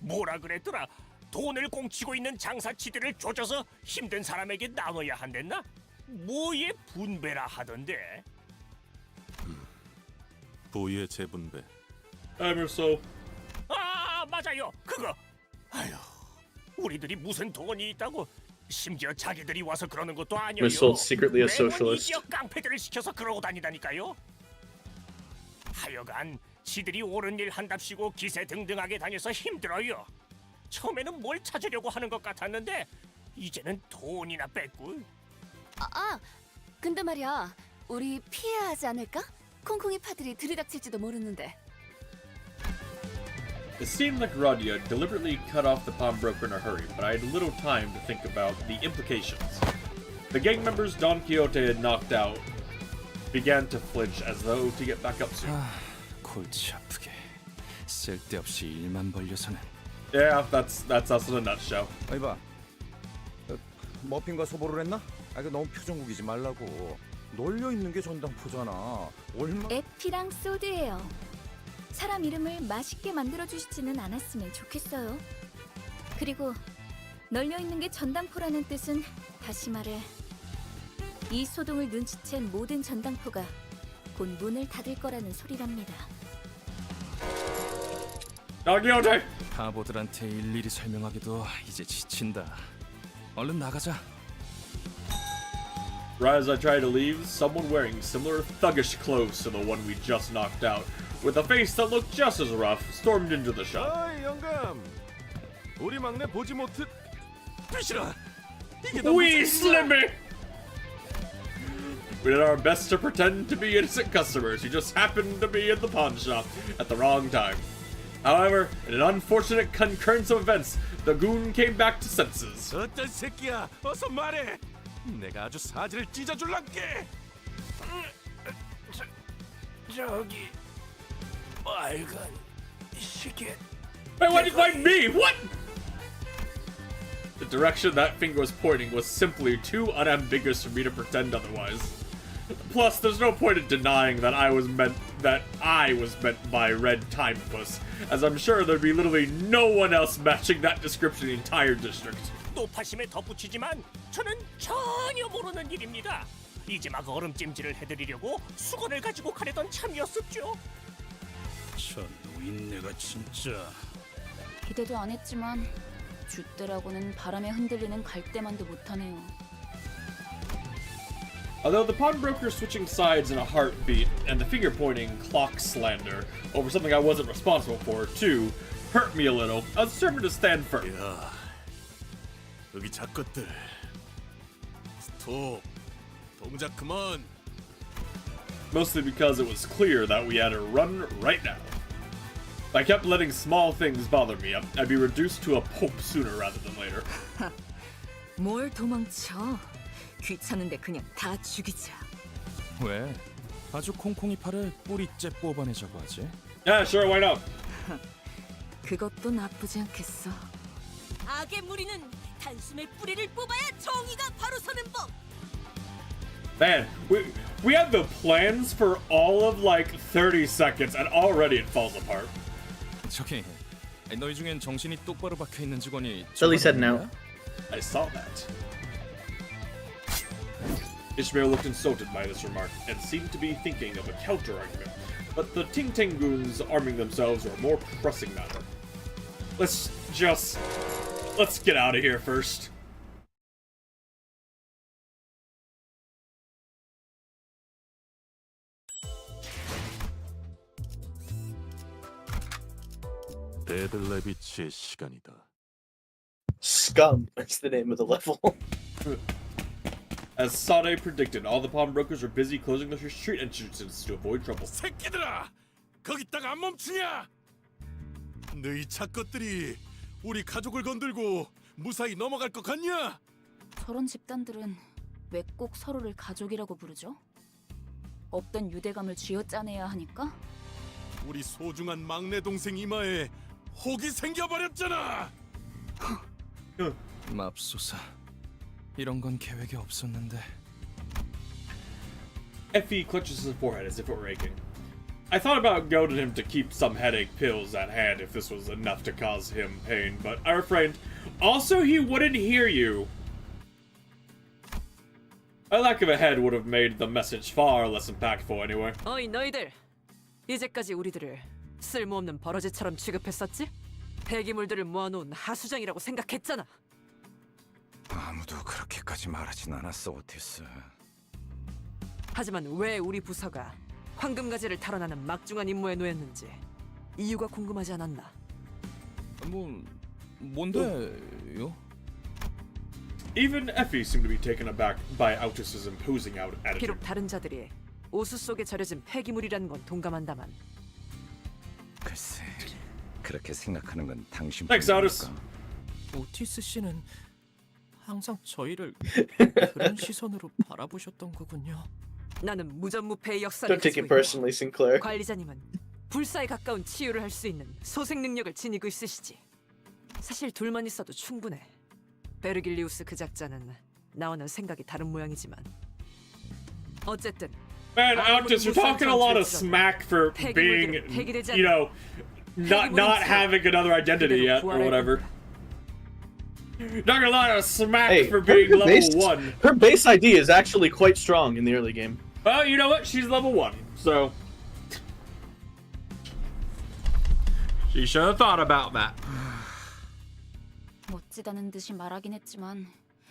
뭐라 그랬더라? 돈을 공치고 있는 장사치들을 조져서 힘든 사람에게 나눠야 한댔나? 뭐에 분배라 하던데. 부의 재분배. Emerso. 아, 맞아요. 그거. 아유, 우리들이 무슨 돈이 있다고 심지어 자기들이 와서 그러는 것도 아니에요. Was sold secretly a 매번 socialist. 이 지역 깡패들을 시켜서 그러고 다니다니까요. 하여간 지들이 옳은 일 한답시고 기세등등하게 다녀서 힘들어요. 처음에는 뭘 찾으려고 하는 것 같았는데 이제는 돈이나 뺏고. 근데 말이야, 우리 피해야 하지 않을까? 콩콩이 파들이 들이닥칠지도 모르는데. It seemed like Radia deliberately cut off the pawnbroker in a hurry, but I had little time to think about the implications. The gang members Don Quixote had knocked out began to flinch as though to get back up soon. 골치 아프게 쓸데없이 일만 벌려서는. Yeah, that's us in a nutshell. 아니 봐, 머핀과 소보를 했나? 그 너무 표정국이지 말라고. 놀려 있는 게 전당포잖아. 얼마? 에피랑 소드예요. 사람 이름을 맛있게 만들어 주시지는 않았으면 좋겠어요. 그리고 널려 있는 게 전당포라는 뜻은 다시 말해 이 소동을 눈치챈 모든 전당포가 곧 문을 닫을 거라는 소리랍니다. 바보들한테 일일이 설명하기도 이제 지친다. 얼른 나가자. Right as I try to leave, someone wearing similar thuggish clothes to the one we just knocked out, with a face that looked just as rough, stormed into the shop. 어이 영감, 우리 막내 보지 못해. 비시라. We Slimmy! We did our best to pretend to be innocent customers who just happened to be in the pawn shop at the wrong time. However, in an unfortunate concurrence of events, the goon came back to senses. 어떤 새끼야? 어서 말해. 내가 아주 사지를 찢어줄란게. 저기 빨간 시계. Wait, why did you find me? What? The direction that finger was pointing was simply too unambiguous for me to pretend otherwise. Plus, there's no point in denying that I was meant by Red Timepuss, as I'm sure there'd be literally no one else matching that description in the entire district. 노파심에 덧붙이지만 저는 전혀 모르는 일입니다. 이제 막 얼음찜질을 해드리려고 수건을 가지고 가려던 참이었었죠. 저 노인네가 진짜. 기대도 안 했지만 줏대라고는 바람에 흔들리는 갈대만도 못하네요. Although the pawnbroker switching sides in a heartbeat and the finger pointing clock slander over something I wasn't responsible for, too, hurt me a little, I was determined to stand firm. 야, 여기 작것들. 스톱. 동작 그만. Mostly because it was clear that we had to run right now. If I kept letting small things bother me, I'd be reduced to a pulp sooner rather than later. 뭘 도망쳐? 귀찮은데 그냥 다 죽이자. 왜? 아주 콩콩이 팔을 뿌리째 뽑아내자고 하지? Yeah, sure, why not? 그것도 나쁘지 않겠어. 악의 무리는 단숨에 뿌리를 뽑아야 정의가 바로 서는 법. Man, we had the plans for all of like 30 seconds and already it falls apart. 저기, 너희 중엔 정신이 똑바로 박혀 있는 직원이 Billy said no. I saw that. Ishmael looked insulted by this remark and seemed to be thinking of a counter-argument, but the Ting Ting goons arming themselves were a more pressing matter. Let's get out of here first. 데들레비치의 시간이다. Scum. That's the name of the level. As Sade predicted, all the pawnbrokers were busy closing their street entrances to avoid trouble. 새끼들아, 거기다가 안 멈추냐? 너희 작것들이 우리 가족을 건들고 무사히 넘어갈 것 같냐? 저런 집단들은 왜 꼭 서로를 가족이라고 부르죠? 없던 유대감을 쥐어짜내야 하니까? 우리 소중한 막내 동생 이마에 혹이 생겨버렸잖아. 맙소사. 이런 건 계획에 없었는데. Effie clutches his forehead as if it were aching. I thought about goading him to keep some headache pills at hand if this was enough to cause him pain, but I refrained. Also, he wouldn't hear you. A lack of a head would have made the message far less impactful anyway. 어이 너희들, 이제까지 우리들을 쓸모없는 버러지처럼 취급했었지? 폐기물들을 모아놓은 하수장이라고 생각했잖아. 아무도 그렇게까지 말하진 않았어, 오티스. 하지만 왜 우리 부서가 황금가지를 탈환하는 막중한 임무에 놓였는지 이유가 궁금하지 않았나? 뭔데요? Even Effie seemed to be taken aback by Altus's imposing out attitude. 비록 다른 자들이 오수 속에 절여진 폐기물이라는 건 동감한다만 글쎄, 그렇게 생각하는 건 Thanks, Altus. 당신뿐이니까. 오티스 씨는 항상 저희를 그런 시선으로 바라보셨던 거군요. 나는 무전무패의 역사를 Don't take 가지고 it personally, Sinclair. 관리자님은 불사에 가까운 치유를 할 수 있는 소생 능력을 지니고 있으시지. 사실 둘만 있어도 충분해. 베르길리우스 그 작자는 나와는 생각이 다른 모양이지만 어쨌든 Man, Altus, you're talking a lot of smack for being, you know, not having another identity yet or whatever. Not gonna lie, I was smacked Hey, for being her level base, 1. Her base ID is actually quite strong in the early game. Well, you know what? She's level 1, so she should have thought about that. 멋지다는 듯이 말하긴 했지만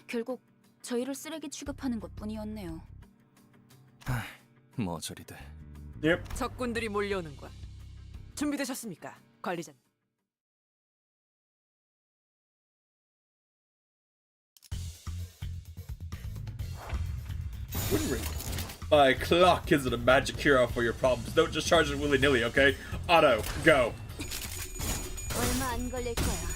결국 저희를 쓰레기 취급하는 것뿐이었네요. 뭐 저리들. Yep. 적군들이 몰려오는군. 준비되셨습니까, 관리자님? Win rate. My clock isn't a magic cure for your problems. Don't just charge it willy-nilly, okay? Auto, go. 얼마 안 걸릴 거야.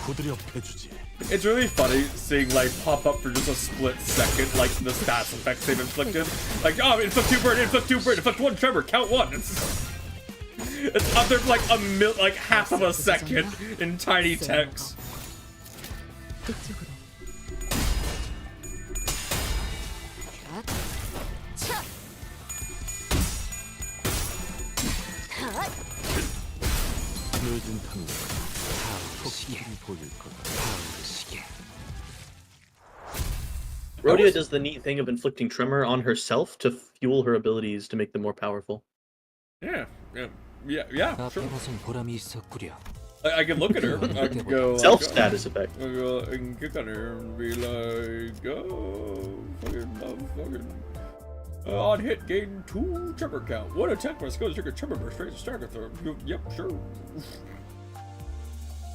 부드럽 해주지. It's really funny seeing like pop up for just a split second, like the stats effects they've inflicted. Like, oh, inflict 2 burn, inflict 2 burn, inflict 1 tremor, count 1. It's up there for like half of a second in tiny text. 늦은 탐욕. 토끼들이 보일 거다. Rhodia does the neat thing of inflicting tremor on herself to fuel her abilities to make them more powerful. Yeah, sure. 보람이 있었구려. I can look at her. I can go. Self-status effect. I can kick on her and be like, oh, fucking. On hit, gain 2 tremor count. One attack my skills trigger tremor burst straight to stagger throw. Yep, sure.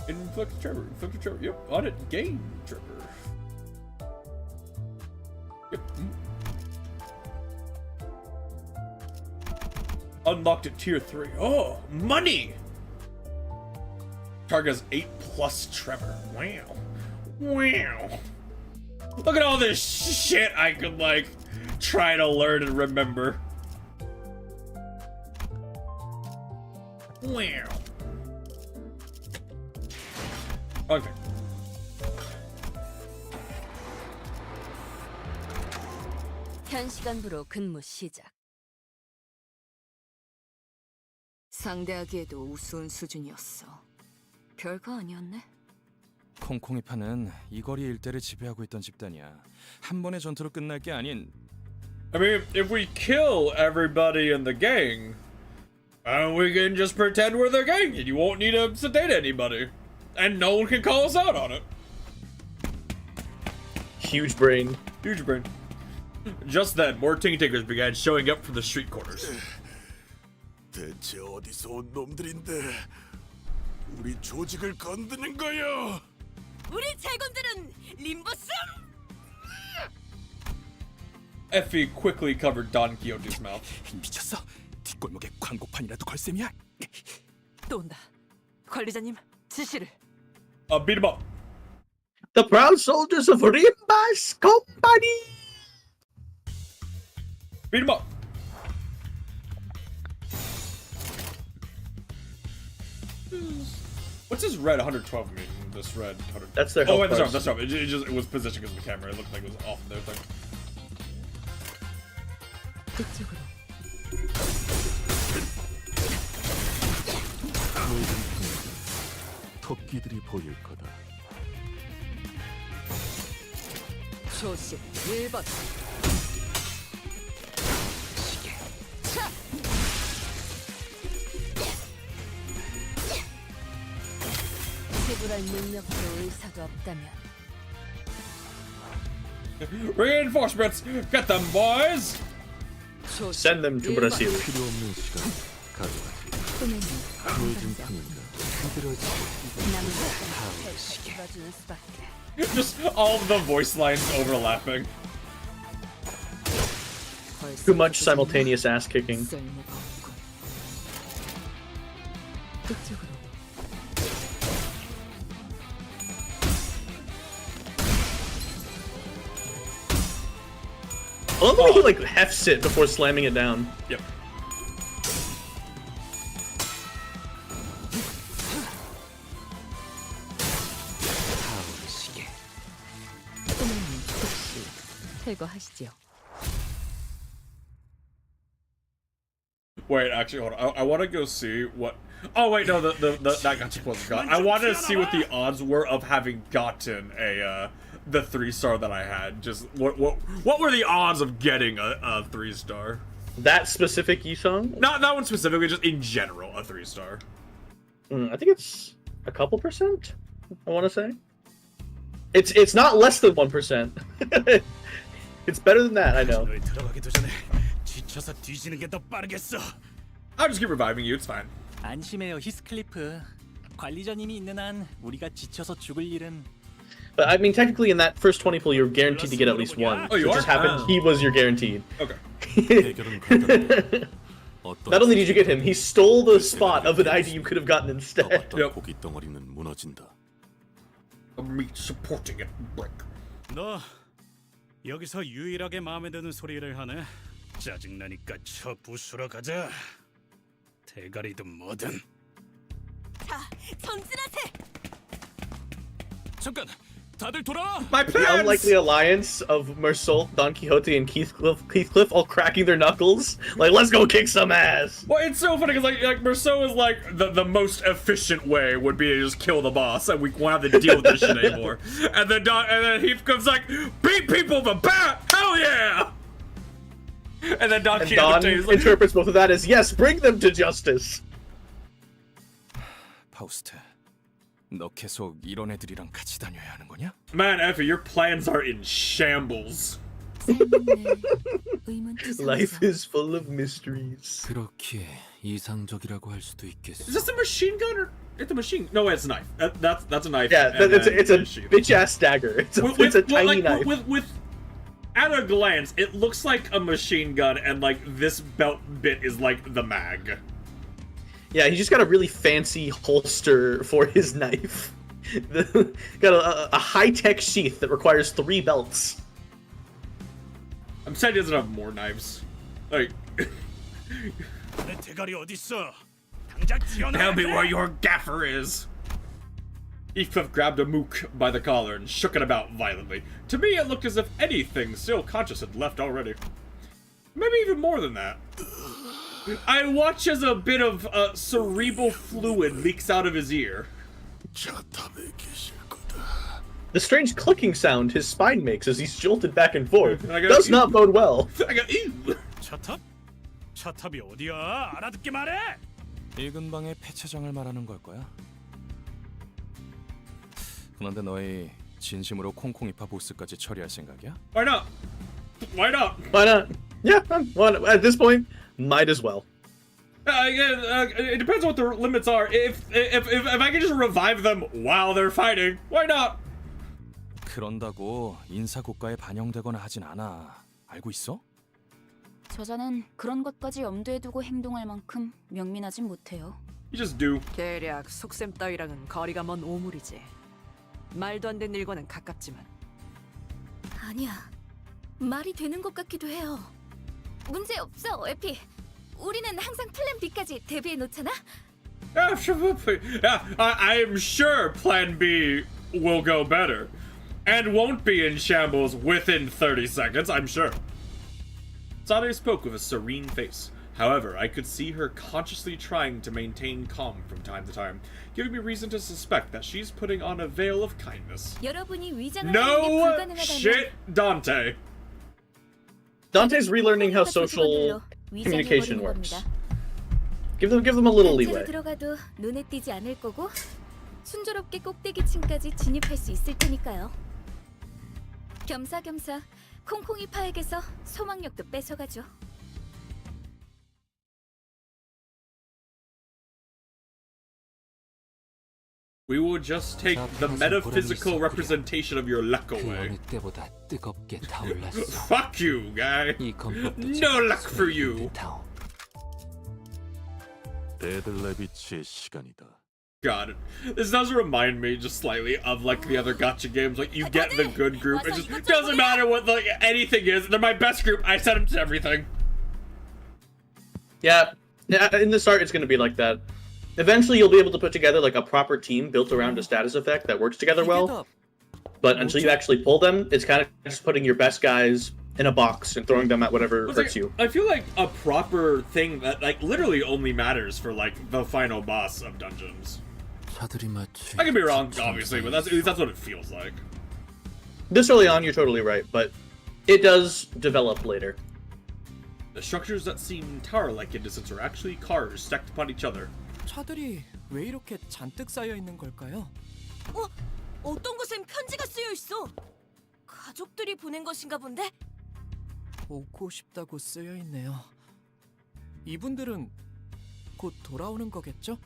Inflict tremor. Yep, on it, gain tremor. Yep. Unlocked at tier 3. Oh, money! Target has 8+ tremor. Wow. Look at all this shit I could, like, try to learn and remember. Wow. Okay. 현 시간부로 근무 시작. 상대하기에도 우스운 수준이었어. 별거 아니었네. 콩콩이파는 이 거리 일대를 지배하고 있던 집단이야. 한 번의 전투로 끝날 게 아닌. I mean, if we kill everybody in the gang, we can just pretend we're the gang and you won't need to sedate anybody. And no one can call us out on it. Huge brain. Huge brain. Just then, more ting-tingers began showing up from the street corners. 대체 어디서 온 놈들인데 우리 조직을 건드는 거요? 우리 제군들은 림보스! Effie quickly covered Don Quixote's mouth. 미쳤어? 뒷골목에 광고판이라도 걸 셈이야? 또 온다. 관리자님, 지시를. Beat him up. The proud soldiers of Rimba's company. Beat him up. What's this red 112 mean? This red 100. That's their Oh health wait, bars. that's right. It was positioned because of the camera. It looked like it was off their thing. 토끼들이 보일 거다. 조심, 1번. 지불할 능력도 의사도 없다면 Reinforcements! Get them, boys! Send them to Brazil. 필요 없는 시간 가져가지. 늦은 탐인가. 들어주는 수밖에. Just all of the voice lines overlapping. Too much simultaneous ass kicking. I love the way he like hefts it before slamming it down. Yep. 퇴거하시지요. Wait, actually, hold on. I want to go see what. Oh wait, no, that gacha wasn't got. I wanted to see what the odds were of having gotten a the 3-star that I had. Just what were the odds of getting a 3-star? That specific Yisung? Not that one specifically, just in general, a 3-star. I think it's a couple percent. I want to say. It's not less than 1%. It's better than that, I know. I'll just keep reviving you. It's fine. 안심해요, 히스클리프. 관리자님이 있는 한 우리가 지쳐서 죽을 일은. But I mean, technically, in that first 20 pool, you're guaranteed to get at least one. Oh, you it are? just happened. He was your guaranteed. Okay. Not only did you get him, he stole the spot of an ID you could have gotten instead. Yep. 고기 덩어리는 무너진다. Meat supporting it, brick. 너 여기서 유일하게 마음에 드는 소리를 하네. 짜증나니까 저 부수러 가자. 대가리든 뭐든. 자, 전진하세. 잠깐, 다들 돌아와. My The plans. unlikely alliance of Mersault, Don Quixote, and Heathcliff all cracking their knuckles. Like, let's go kick some ass. Well, it's so funny because like Merceau is like the most efficient way would be to just kill the boss, and we won't have to deal with this shit anymore. And then Heathcliff's like, beat people with a bat, hell yeah! And then Don And Quixote Don is like, interprets both of that as, yes, bring them to justice. 파우스트, 너 계속 이런 애들이랑 같이 다녀야 하는 거냐? man, Effie, your plans are in shambles. Life is full of mysteries. 그렇게 이상적이라고 할 수도 있겠어. Is this a machine gun or it's a machine? No, it's a knife. That's a knife. Yeah, and it's a sheath. bitch ass dagger. It's a tiny knife. With at a glance, it looks like a machine gun, and like this belt bit is like the mag. Yeah, he just got a really fancy holster for his knife. Got a high-tech sheath that requires 3 belts. I'm sad he doesn't have more knives. Like, 내 대가리 어디 있어? 당장 튀어나와. tell me where your gaffer is. Heathcliff grabbed a mook by the collar and shook it about violently. To me, it looked as if anything still conscious had left already. Maybe even more than that. I watch as a bit of cerebral fluid leaks out of his ear. The strange clicking sound his spine makes as he's jolted back and forth I got does ew. not bode well. I got ew. 차탑? 차탑이 어디야? 알아듣게 말해. 이 근방의 폐차장을 말하는 걸 거야. 그런데 너희 진심으로 콩콩이파 보스까지 처리할 생각이야? Why not? Why not? Why not? Yeah, well, at this point, might as well. It depends on what the limits are. If I can just revive them while they're fighting, why not? 그런다고 인사고과에 반영되거나 하진 않아. 알고 있어? 저자는 그런 것까지 염두에 두고 행동할 만큼 명민하진 못해요. You just do. 대략 속셈 따위랑은 거리가 먼 오물이지. 말도 안 되는 일과는 가깝지만. 아니야. 말이 되는 것 같기도 해요. 문제 없어, 에피. 우리는 항상 플랜 B까지 대비해 놓잖아. I am sure Plan B will go better, and won't be in shambles within 30 seconds. I'm sure. Sade spoke with a serene face. However, I could see her consciously trying to maintain calm from time to time, giving me reason to suspect that she's putting on a veil of kindness. 여러분이 위장을 하는 게 No 불가능하다면 shit, Dante. Dante's relearning how social communication works. Give them a little leeway. 들어가도 눈에 띄지 않을 거고 순조롭게 꼭대기층까지 진입할 수 있을 테니까요. 겸사겸사 콩콩이 파에게서 소망력도 뺏어가죠. We will just take the metaphysical representation of your luck 그 away. 어느 때보다 뜨겁게 타올랐어. Fuck you, guy. 이 건법도 No luck for you. 데들레비치의 시간이다. God, this does remind me just slightly of like the other gacha games. Like you get the good group, it just doesn't matter what like anything is. They're my best group. I set them to everything. Yeah, in the start it's going to be like that. Eventually you'll be able to put together like a proper team built around a status effect that works together well. But until you actually pull them, it's kind of just putting your best guys in a box and throwing them at whatever It's hurts like, you. I feel like a proper thing that like literally only matters for like the final boss of dungeons. 차들이 마치 I can be wrong, obviously, but at least that's what it feels like. This early on, you're totally right, but it does develop later. The structures that seem tower-like in distance are actually cars stacked upon each other. 차들이 왜 이렇게 잔뜩 쌓여 있는 걸까요? 어떤 곳엔 편지가 쓰여 있어. 가족들이 보낸 것인가 본데? 보고 싶다고 쓰여 있네요. 이분들은 곧 돌아오는 거겠죠?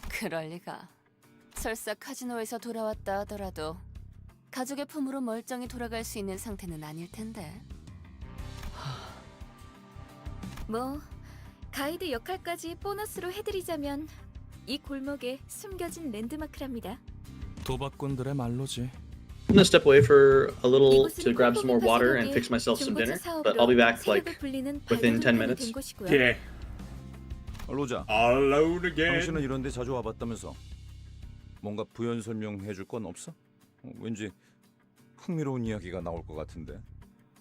그럴 리가. 설사 카지노에서 돌아왔다 하더라도 가족의 품으로 멀쩡히 돌아갈 수 있는 상태는 아닐 텐데. 뭐 가이드 역할까지 보너스로 해드리자면 이 골목에 숨겨진 랜드마크랍니다. 도박꾼들의 말로지. I'm gonna step away for a little to grab some more water and fix myself some dinner, but I'll be back like within 10 minutes. Yeah. 로자. Alone again. 당신은 이런데 자주 와봤다면서 뭔가 부연 설명해줄 건 없어? 왠지 흥미로운 이야기가 나올 것 같은데.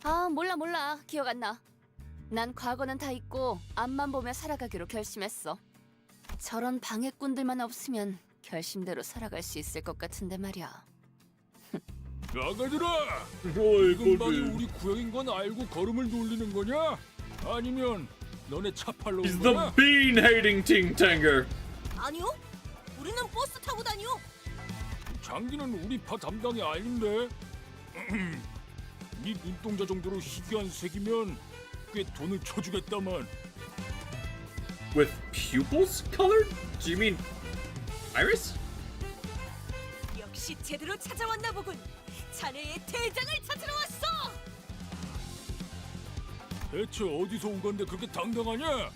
아, 몰라. 기억 안 나. 난 과거는 다 잊고 앞만 보며 살아가기로 결심했어. 저런 방해꾼들만 없으면 결심대로 살아갈 수 있을 것 같은데 말이야. 나가들아! 이 근방이 우리 구역인 건 알고 걸음을 돌리는 거냐? 아니면 너네 차팔로 He's 온 the 거야? bean-hating ting-tanger. 아니요. 우리는 버스 타고 다녀. 장기는 우리 파 담당이 아닌데. 네 눈동자 정도로 희귀한 색이면 꽤 돈을 쳐주겠다만. With pupils colored? Do you mean iris? 역시 제대로 찾아왔나 보군. 자네의 대장을 찾으러 왔어. 대체 어디서 온 건데 그렇게 당당하냐?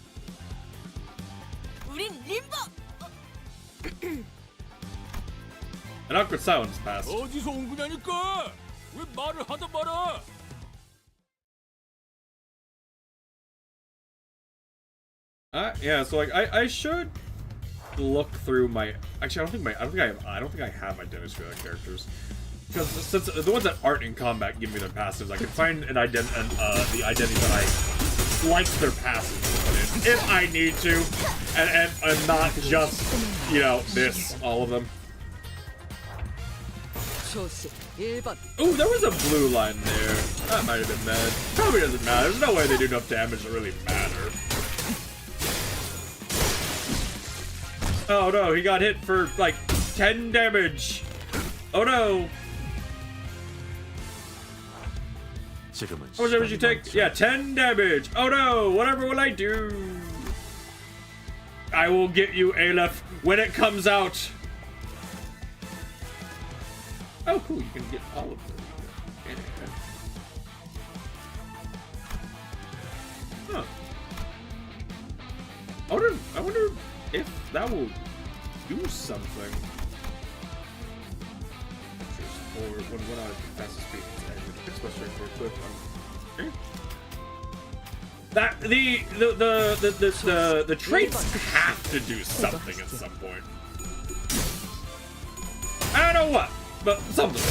우린 림보. An awkward silence passed. 어디서 온 거냐니까? 왜 말을 하다 말아? Yeah, so like I should look through my. Actually, I don't think I have my Dennis Field characters, because since the ones that aren't in combat give me their passives, I can find the identity that I like their passives if I need to, and not just miss all of them. 조심 1번. Oh, there was a blue line there. That might have been bad. Probably doesn't matter. There's no way they do enough damage to really matter. Oh no, he got hit for like 10 damage. Oh no. How much damage you take? Yeah, 10 damage. Oh no, whatever will I do? I will get you, Aleph, when it comes out. Oh cool, you can get all of them. Huh. I wonder if that will do something. Or when I fastest speed, it's my strength for quick. Okay. That the traits have to do something at some point. I don't know what, but something.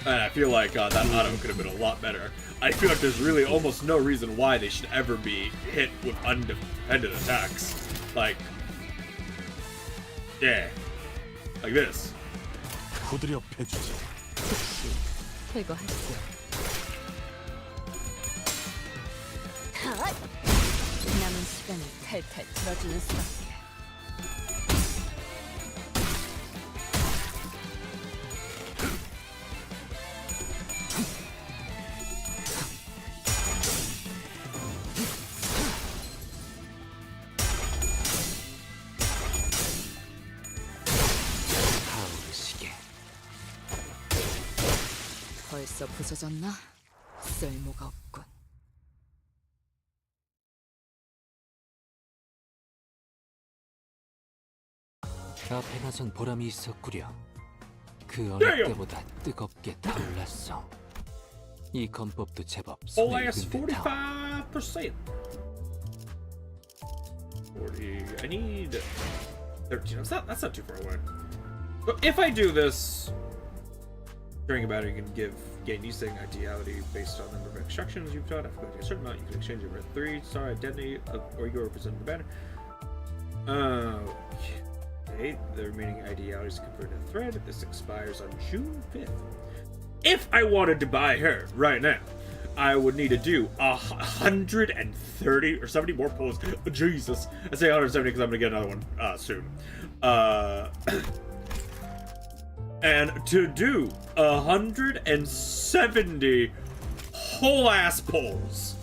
And I feel like that auto could have been a lot better. I feel like there's really almost no reason why they should ever be hit with undefended attacks. Like, yeah, like this. 부드려 패주지. 제거하시죠. 남은 시간을 탈탈 틀어주는 수밖에. 벌써 부서졌나? 쓸모가 없군. 앞에 나선 보람이 있었구려. 그 어느 때보다 뜨겁게 타올랐어. 이 건법도 제법 Whole 손에 ass 익은 듯하오. 45%. 40. I need 13. That's not too far away. But if I do this, during a battle, you can gain using ideality based on the number of extractions you've done. After a certain amount, you can exchange it for a 3-star identity or you represent the banner. Okay. The remaining ideality is converted to thread. This expires on June 5th. If I wanted to buy her right now, I would need to do 130 or 70 more pulls. Jesus. I say 170 because I'm going to get another one soon. And to do 170 whole ass pulls.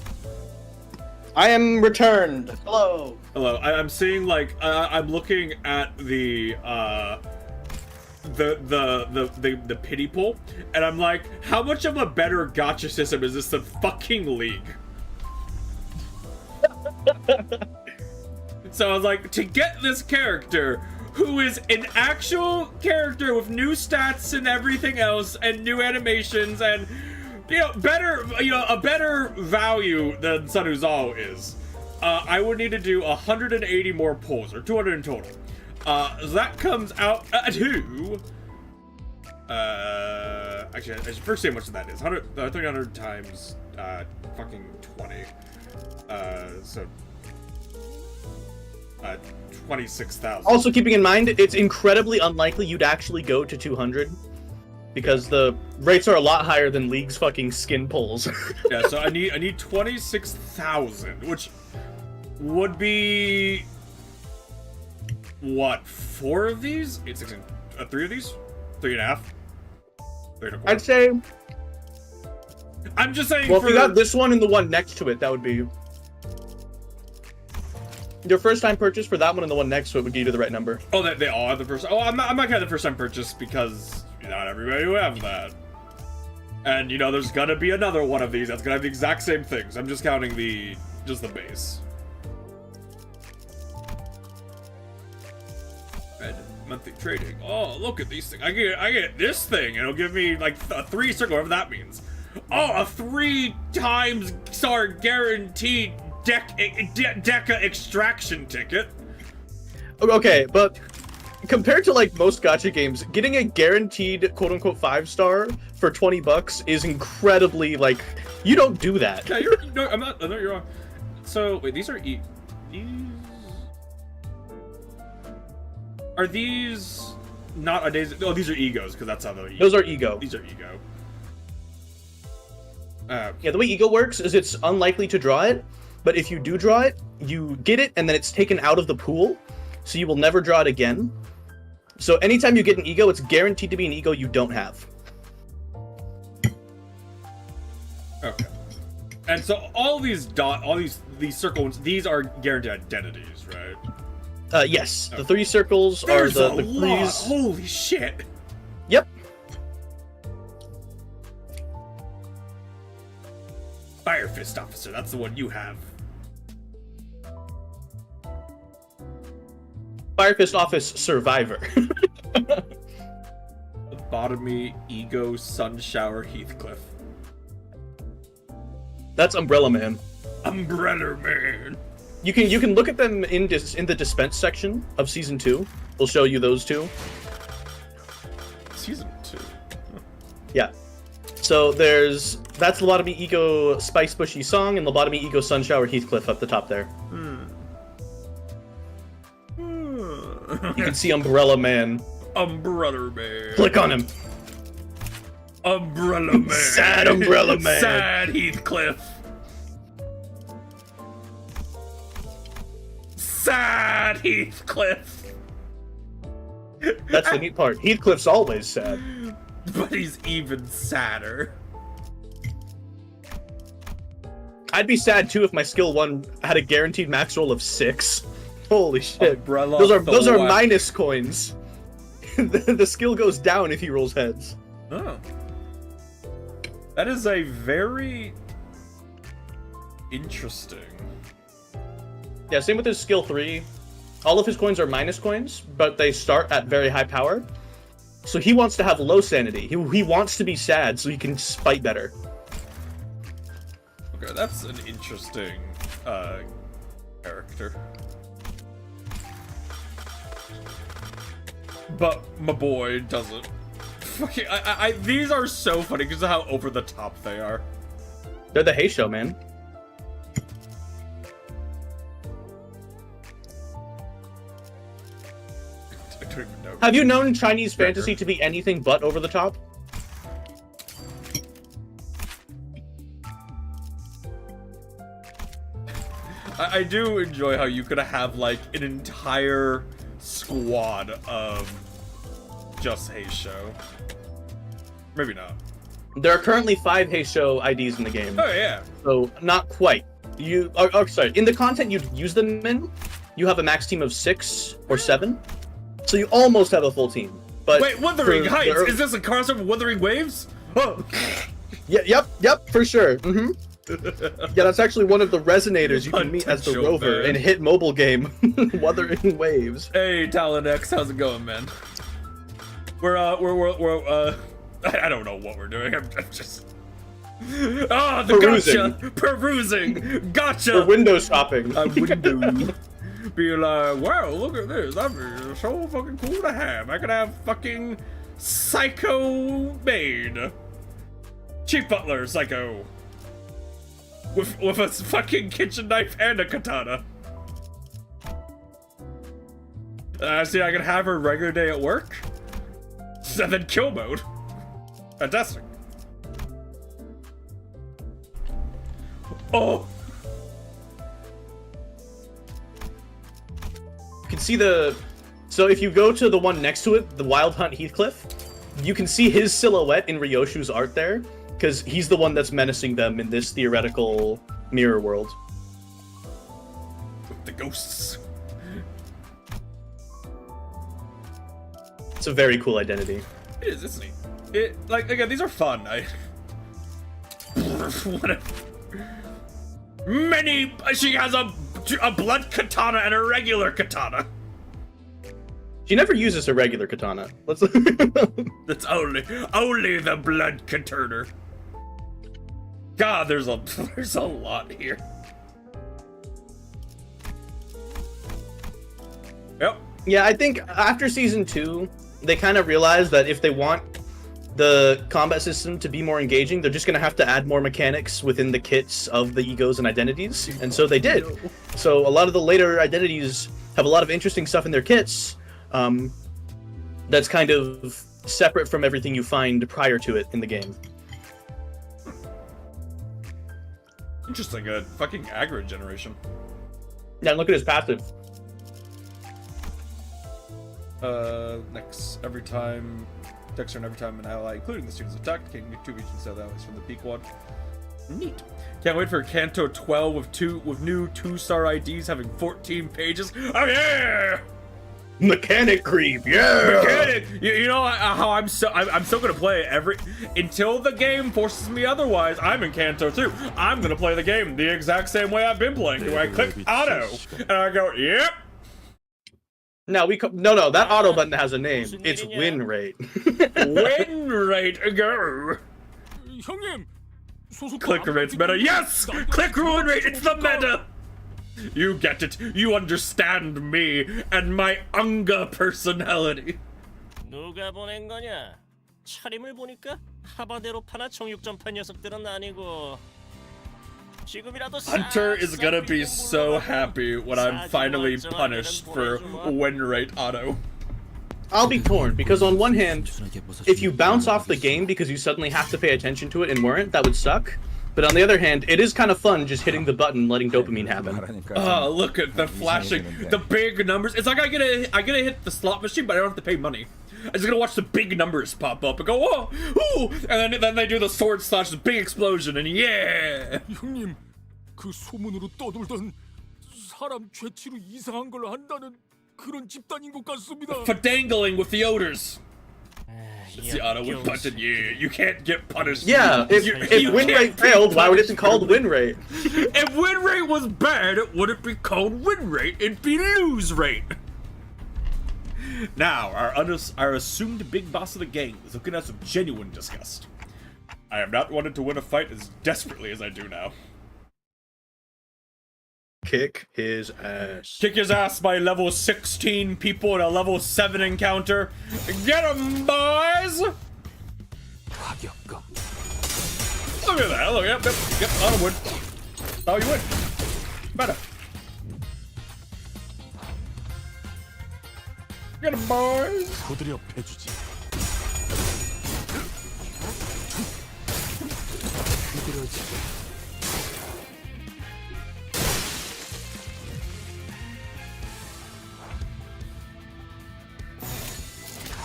I am returned. Hello. Hello. I'm seeing like I'm looking at the pity pool, and I'm like, how much of a better gotcha system is this than fucking League? So I was like, to get this character, who is an actual character with new stats and everything else, and new animations, and a better value than Sun Uzal is, I would need to do 180 more pulls, or 200 in total. So that comes out to actually, I should first say how much that is. 300 times fucking 20. So 26,000. Also, keeping in mind, it's incredibly unlikely you'd actually go to 200 because the rates are a lot higher than League's fucking skin pulls. Yeah, so I need 26,000, which would be what, 4 of these? 8, 16, 3 of these? 3.5? 3.25. I'd say. I'm just saying. Well, if you got this one and the one next to it, that would be your first time purchase for that one, and the one next to it would get you to the right number. Oh, they all have the first. Oh, I'm not counting the first time purchase because not everybody will have that. And there's gonna be another one of these that's gonna have the exact same things. I'm just counting just the base. And monthly trading. Oh, look at these things. I get this thing, and it'll give me like a 3 circle, whatever that means. Oh, a 3 times star guaranteed Deca extraction ticket. Okay, but compared to like most gacha games, getting a guaranteed quote-unquote 5-star for $20 is incredibly like you don't do that. Yeah, no, I'm not. No, you're wrong. So wait, these are these are these not a days? Oh, these are egos because that's how those are ego. These are ego. Yeah, the way ego works is it's unlikely to draw it, but if you do draw it, you get it and then it's taken out of the pool, so you will never draw it again. So anytime you get an ego, it's guaranteed to be an ego you don't have. Okay. And so all these circle ones, these are guaranteed identities, right? Yes. Okay. The 3 circles are the lot. Holy shit. Yep. Fire Fist Officer, that's the one you have. Fire Fist Office Survivor. Lobotomy, Ego, Sun Shower, Heathcliff. That's Umbrella Man. Umbrella Man. You can look at them in the dispense section of season 2. We'll show you those two. Season 2. Yeah. So that's Lobotomy Ego Spice Bushy Song and Lobotomy Ego Sun Shower Heathcliff up the top there. You can see Umbrella Man. Umbrella Man. Click on him. Umbrella Man. Sad Umbrella Man. Sad Heathcliff. Sad Heathcliff. That's the neat part. Heathcliff's always sad. But he's even sadder. I'd be sad too if my skill 1 had a guaranteed max roll of 6. Holy shit. Umbrella those are minus coins. The skill goes down if he rolls heads. Oh. That is a very interesting. Yeah, same with his skill 3. All of his coins are minus coins, but they start at very high power. So he wants to have low sanity. He wants to be sad so he can fight better. That's an interesting character. But my boy doesn't. Fucking, these are so funny because of how over the top they are. They're the Hey Show, man. I don't even know. Have you known Chinese fantasy to be anything but over the top? I do enjoy how you could have like an entire squad of just Hey Show. Maybe not. There are currently 5 Hey Show IDs in the game. Oh yeah. So not quite. Sorry. In the content you'd use them in, you have a max team of 6 or 7. So you almost have a full team. But wait, Wuthering Heights? Is this a crossover with Wuthering Waves? Oh. Yeah, yep, for sure. Mm-hmm. Yeah, that's actually one of the resonators you can meet as the rover in a hit mobile game, Wuthering Waves. Hey, Talon X, how's it going, man? We're I don't know what we're doing. I'm just. Oh, the Perusing. gotcha! Perusing! Gotcha! For window shopping. Window. Be like, wow, look at this. That'd be so fucking cool to have. I could have fucking Psycho maid. Chief Butler, Psycho. With a fucking kitchen knife and a katana. See, I can have her regular day at work. And then kill mode. Fantastic. Oh! You can see the... So if you go to the one next to it, the Wild Hunt Heathcliff, you can see his silhouette in Ryoshu's art there, because he's the one that's menacing them in this theoretical mirror world. The ghosts. It's a very cool identity. It is, isn't it? Like, again, these are fun. She has a blood katana and a regular katana. She never uses a regular katana. That's only the blood katana. God, there's a lot here. Yep. Yeah, I think after season 2, they kind of realized that if they want the combat system to be more engaging, they're just going to have to add more mechanics within the kits of the egos and identities, and so they did. So a lot of the later identities have a lot of interesting stuff in their kits that's kind of separate from everything you find prior to it in the game. Interesting, fucking aggro generation. Yeah, look at his passive. Next, every time Dexter and every time an ally, including the students attacked, can get 2 each instead of allies from the peak one. Neat. Can't wait for Kanto 12 with new 2-star IDs having 14 pages. Oh yeah! Mechanic creep, yeah! Mechanic! You know how I'm still gonna play it until the game forces me otherwise. I'm in Kanto 2. I'm gonna play the game the exact same way I've been playing, where I click auto and I go, yep. No, that auto button has a name. It's win rate. Win rate, go. Click rate's meta. Yes! Click win rate, it's the meta! You get it. You understand me and my Unga personality. 누가 보낸 거냐? 차림을 보니까 하바대로 파나 정육점파 녀석들은 아니고. Hunter is gonna be so happy when I'm finally punished for win rate auto. I'll be torn, because on one hand, if you bounce off the game because you suddenly have to pay attention to it and weren't, that would suck. But on the other hand, it is kind of fun just hitting the button and letting dopamine happen. Oh, look at the flashing, the big numbers. It's like I get to hit the slot machine, but I don't have to pay money. I'm just gonna watch the big numbers pop up and go, oh, ooh, and then they do the sword slash, the big explosion, and yeah. 형님, 그 소문으로 떠돌던 사람 죄치로 이상한 걸 한다는 그런 집단인 것 같습니다. Fadangling with the odors. It's the auto win button. Yeah, you can't get punished. Yeah, if win rate failed, why would it be called win rate? If win rate was bad, it wouldn't be called win rate. It'd be lose rate. Now, our assumed big boss of the gang is looking at some genuine disgust. I have not wanted to win a fight as desperately as I do now. kick his ass. Kick his ass by level 16 people in a level 7 encounter. Get 'em, boys! Look at that. Look, yep, that'll win. Oh, you win. Better. Get 'em, boys! 부드려 패주지.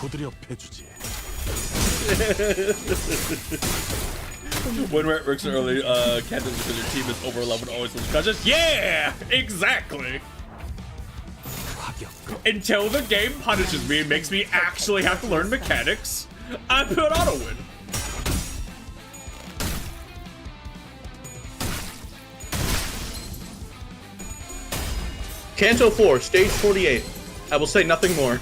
부드려 패주지. When Rick's early, Candace because your team is over 11 always wins catches. Yeah! Exactly! Until the game punishes me and makes me actually have to learn mechanics, I put auto win. Kanto 4, stage 48. I will say nothing more.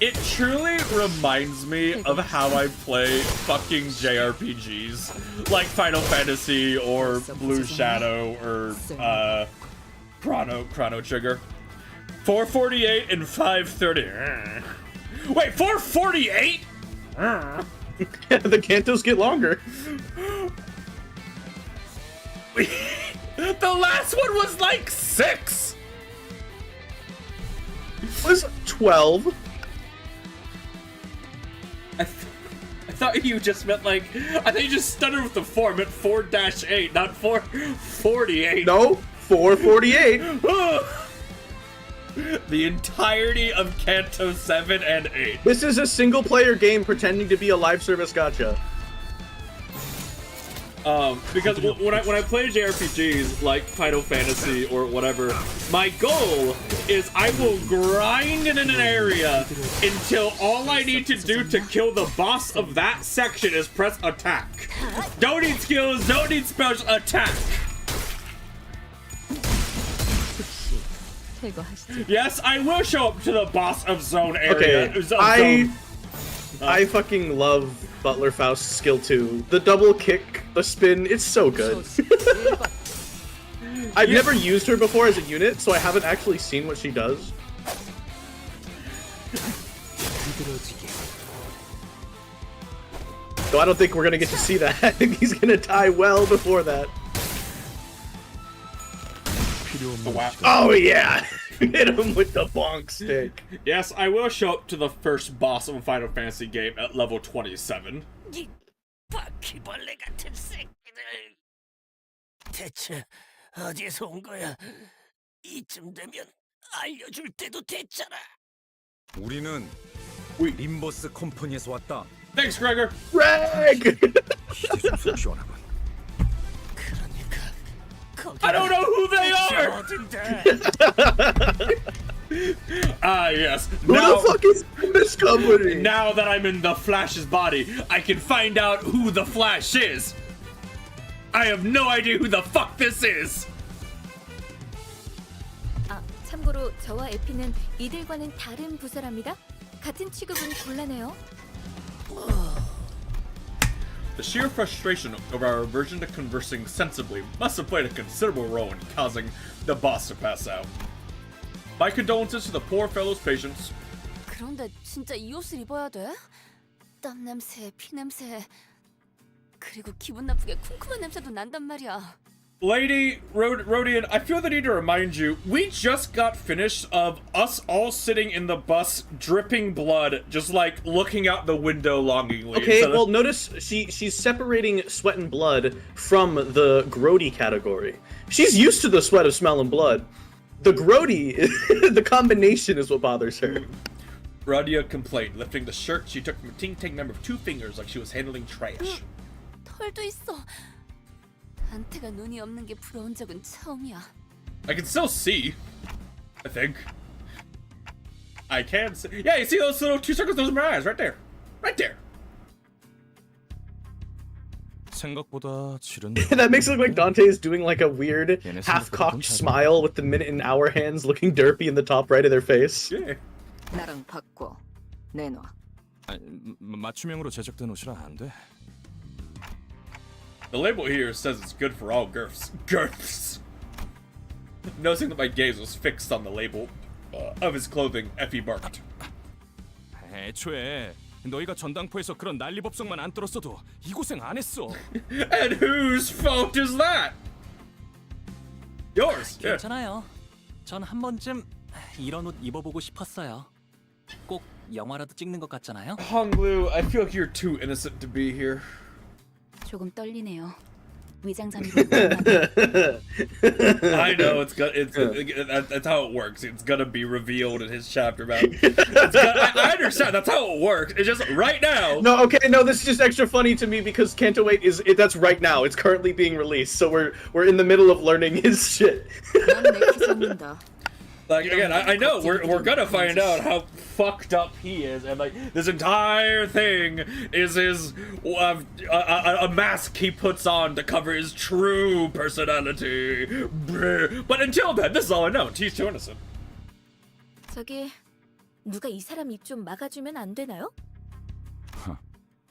It truly reminds me of how I play fucking JRPGs, like Final Fantasy or Blue Shadow or Chrono Trigger. 448 and 530. Wait, 448? The Kantos get longer. The last one was like 6. It was 12. I thought you just meant like, I thought you just stuttered with the 4, I meant 4-8, not 448. No, 448. The entirety of Kanto 7 and 8. This is a single player game pretending to be a live service gacha. Because when I play JRPGs like Final Fantasy or whatever, my goal is I will grind in an area until all I need to do to kill the boss of that section is press attack. Don't need skills, don't need spells, attack. Yes, I will show up to the boss of zone area. Okay, I fucking love Butler Faust's skill 2. The double kick, the spin, it's so good. I've never used her before as a unit, so I haven't actually seen what she does. So I don't think we're gonna get to see that. I think he's gonna die well before that. Oh yeah! Hit him with the bonk stick. Yes, I will show up to the first boss of a Final Fantasy game at level 27. 이 바퀴벌레 같은 새끼들. 대체 어디에서 온 거야? 이쯤 되면 알려줄 때도 됐잖아. 우리는 림버스 컴퍼니에서 왔다. Thanks, Gregor. Greg! 기대 좀 시원하군. I don't know who they are! Ah, yes. Who the fuck is this company? Now that I'm in the Flash's body, I can find out who the Flash is. I have no idea who the fuck this is. 아, 참고로 저와 에피는 이들과는 다른 부서랍니다. 같은 취급은 곤란해요. The sheer frustration of our aversion to conversing sensibly must have played a considerable role in causing the boss to pass out. My condolences to the poor fellow's patients. 그런데 진짜 이 옷을 입어야 돼? 땀 냄새, 피 냄새, 그리고 기분 나쁘게 쿰쿰한 냄새도 난단 말이야. Lady Rodian, I feel the need to remind you, we just got finished of us all sitting in the bus, dripping blood, just like looking out the window longingly. Okay, well notice she's separating sweat and blood from the grody category. She's used to the sweat of smell and blood. The grody, the combination is what bothers her. Rodia complained, lifting the shirt she took from a Ting Tang member of 2 fingers like she was handling trash. 털도 있어. 한테가 눈이 없는 게 부러운 적은 처음이야. I can still see, I think. I can see. Yeah, you see those little 2 circles? Those are my eyes, right there. Right there. 생각보다 지른. That makes it look like Dante is doing like a weird half-cocked smile with the minute and hour hands looking derpy in the top right of their face. Yeah. 나랑 바꿔 내놔. 맞춤형으로 제작된 옷이라 안 돼. The label here says it's good for all girths. Girths! Noticing that my gaze was fixed on the label of his clothing, Effie barked. 애초에 너희가 전당포에서 그런 난리법석만 안 떨었어도 이 고생 안 했어. And whose fault is that? Yours. 괜찮아요. 전 한 번쯤 이런 옷 입어보고 싶었어요. 꼭 영화라도 찍는 것 같잖아요. Honglu, I feel like you're too innocent to be here. 조금 떨리네요. 위장장비. I know that's how it works. It's gonna be revealed in his chapter about. I understand that's how it works. It's just right now. No, okay, no, this is just extra funny to me because Canto 8 that's right now. It's currently being released, so we're in the middle of learning his shit. Like again, I know we're gonna find out how fucked up he is, and like this entire thing is his a mask he puts on to cover his true personality. But until then, this is all I know. He's too innocent. 저기 누가 이 사람 입 좀 막아주면 안 되나요?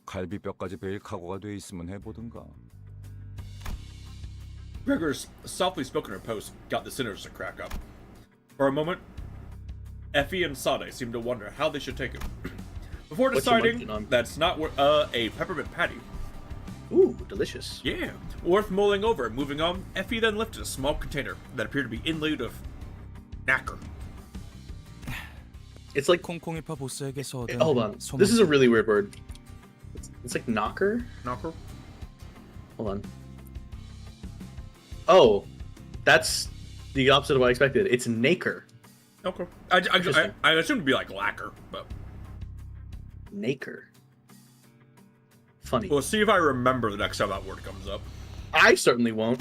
갈비뼈까지 베일 각오가 돼 있으면 해보든가. Gregor's softly spoken riposte got the sinners to crack up. For a moment, Effie and Sade seemed to wonder how they should take it. Before deciding that's not a peppermint patty. Ooh, delicious. Yeah, worth mulling over. Moving on, Effie then lifted a small container that appeared to be inlaid with nacre. It's like 콩콩이파 보스에게서 얻은 hold on. This is a really weird word. It's like knocker. Knocker. Hold on. Oh, that's the opposite of what I expected. It's nacre. Okay. I assumed it'd be like lacquer, but nacre. Funny. We'll see if I remember the next time that word comes up. I certainly won't.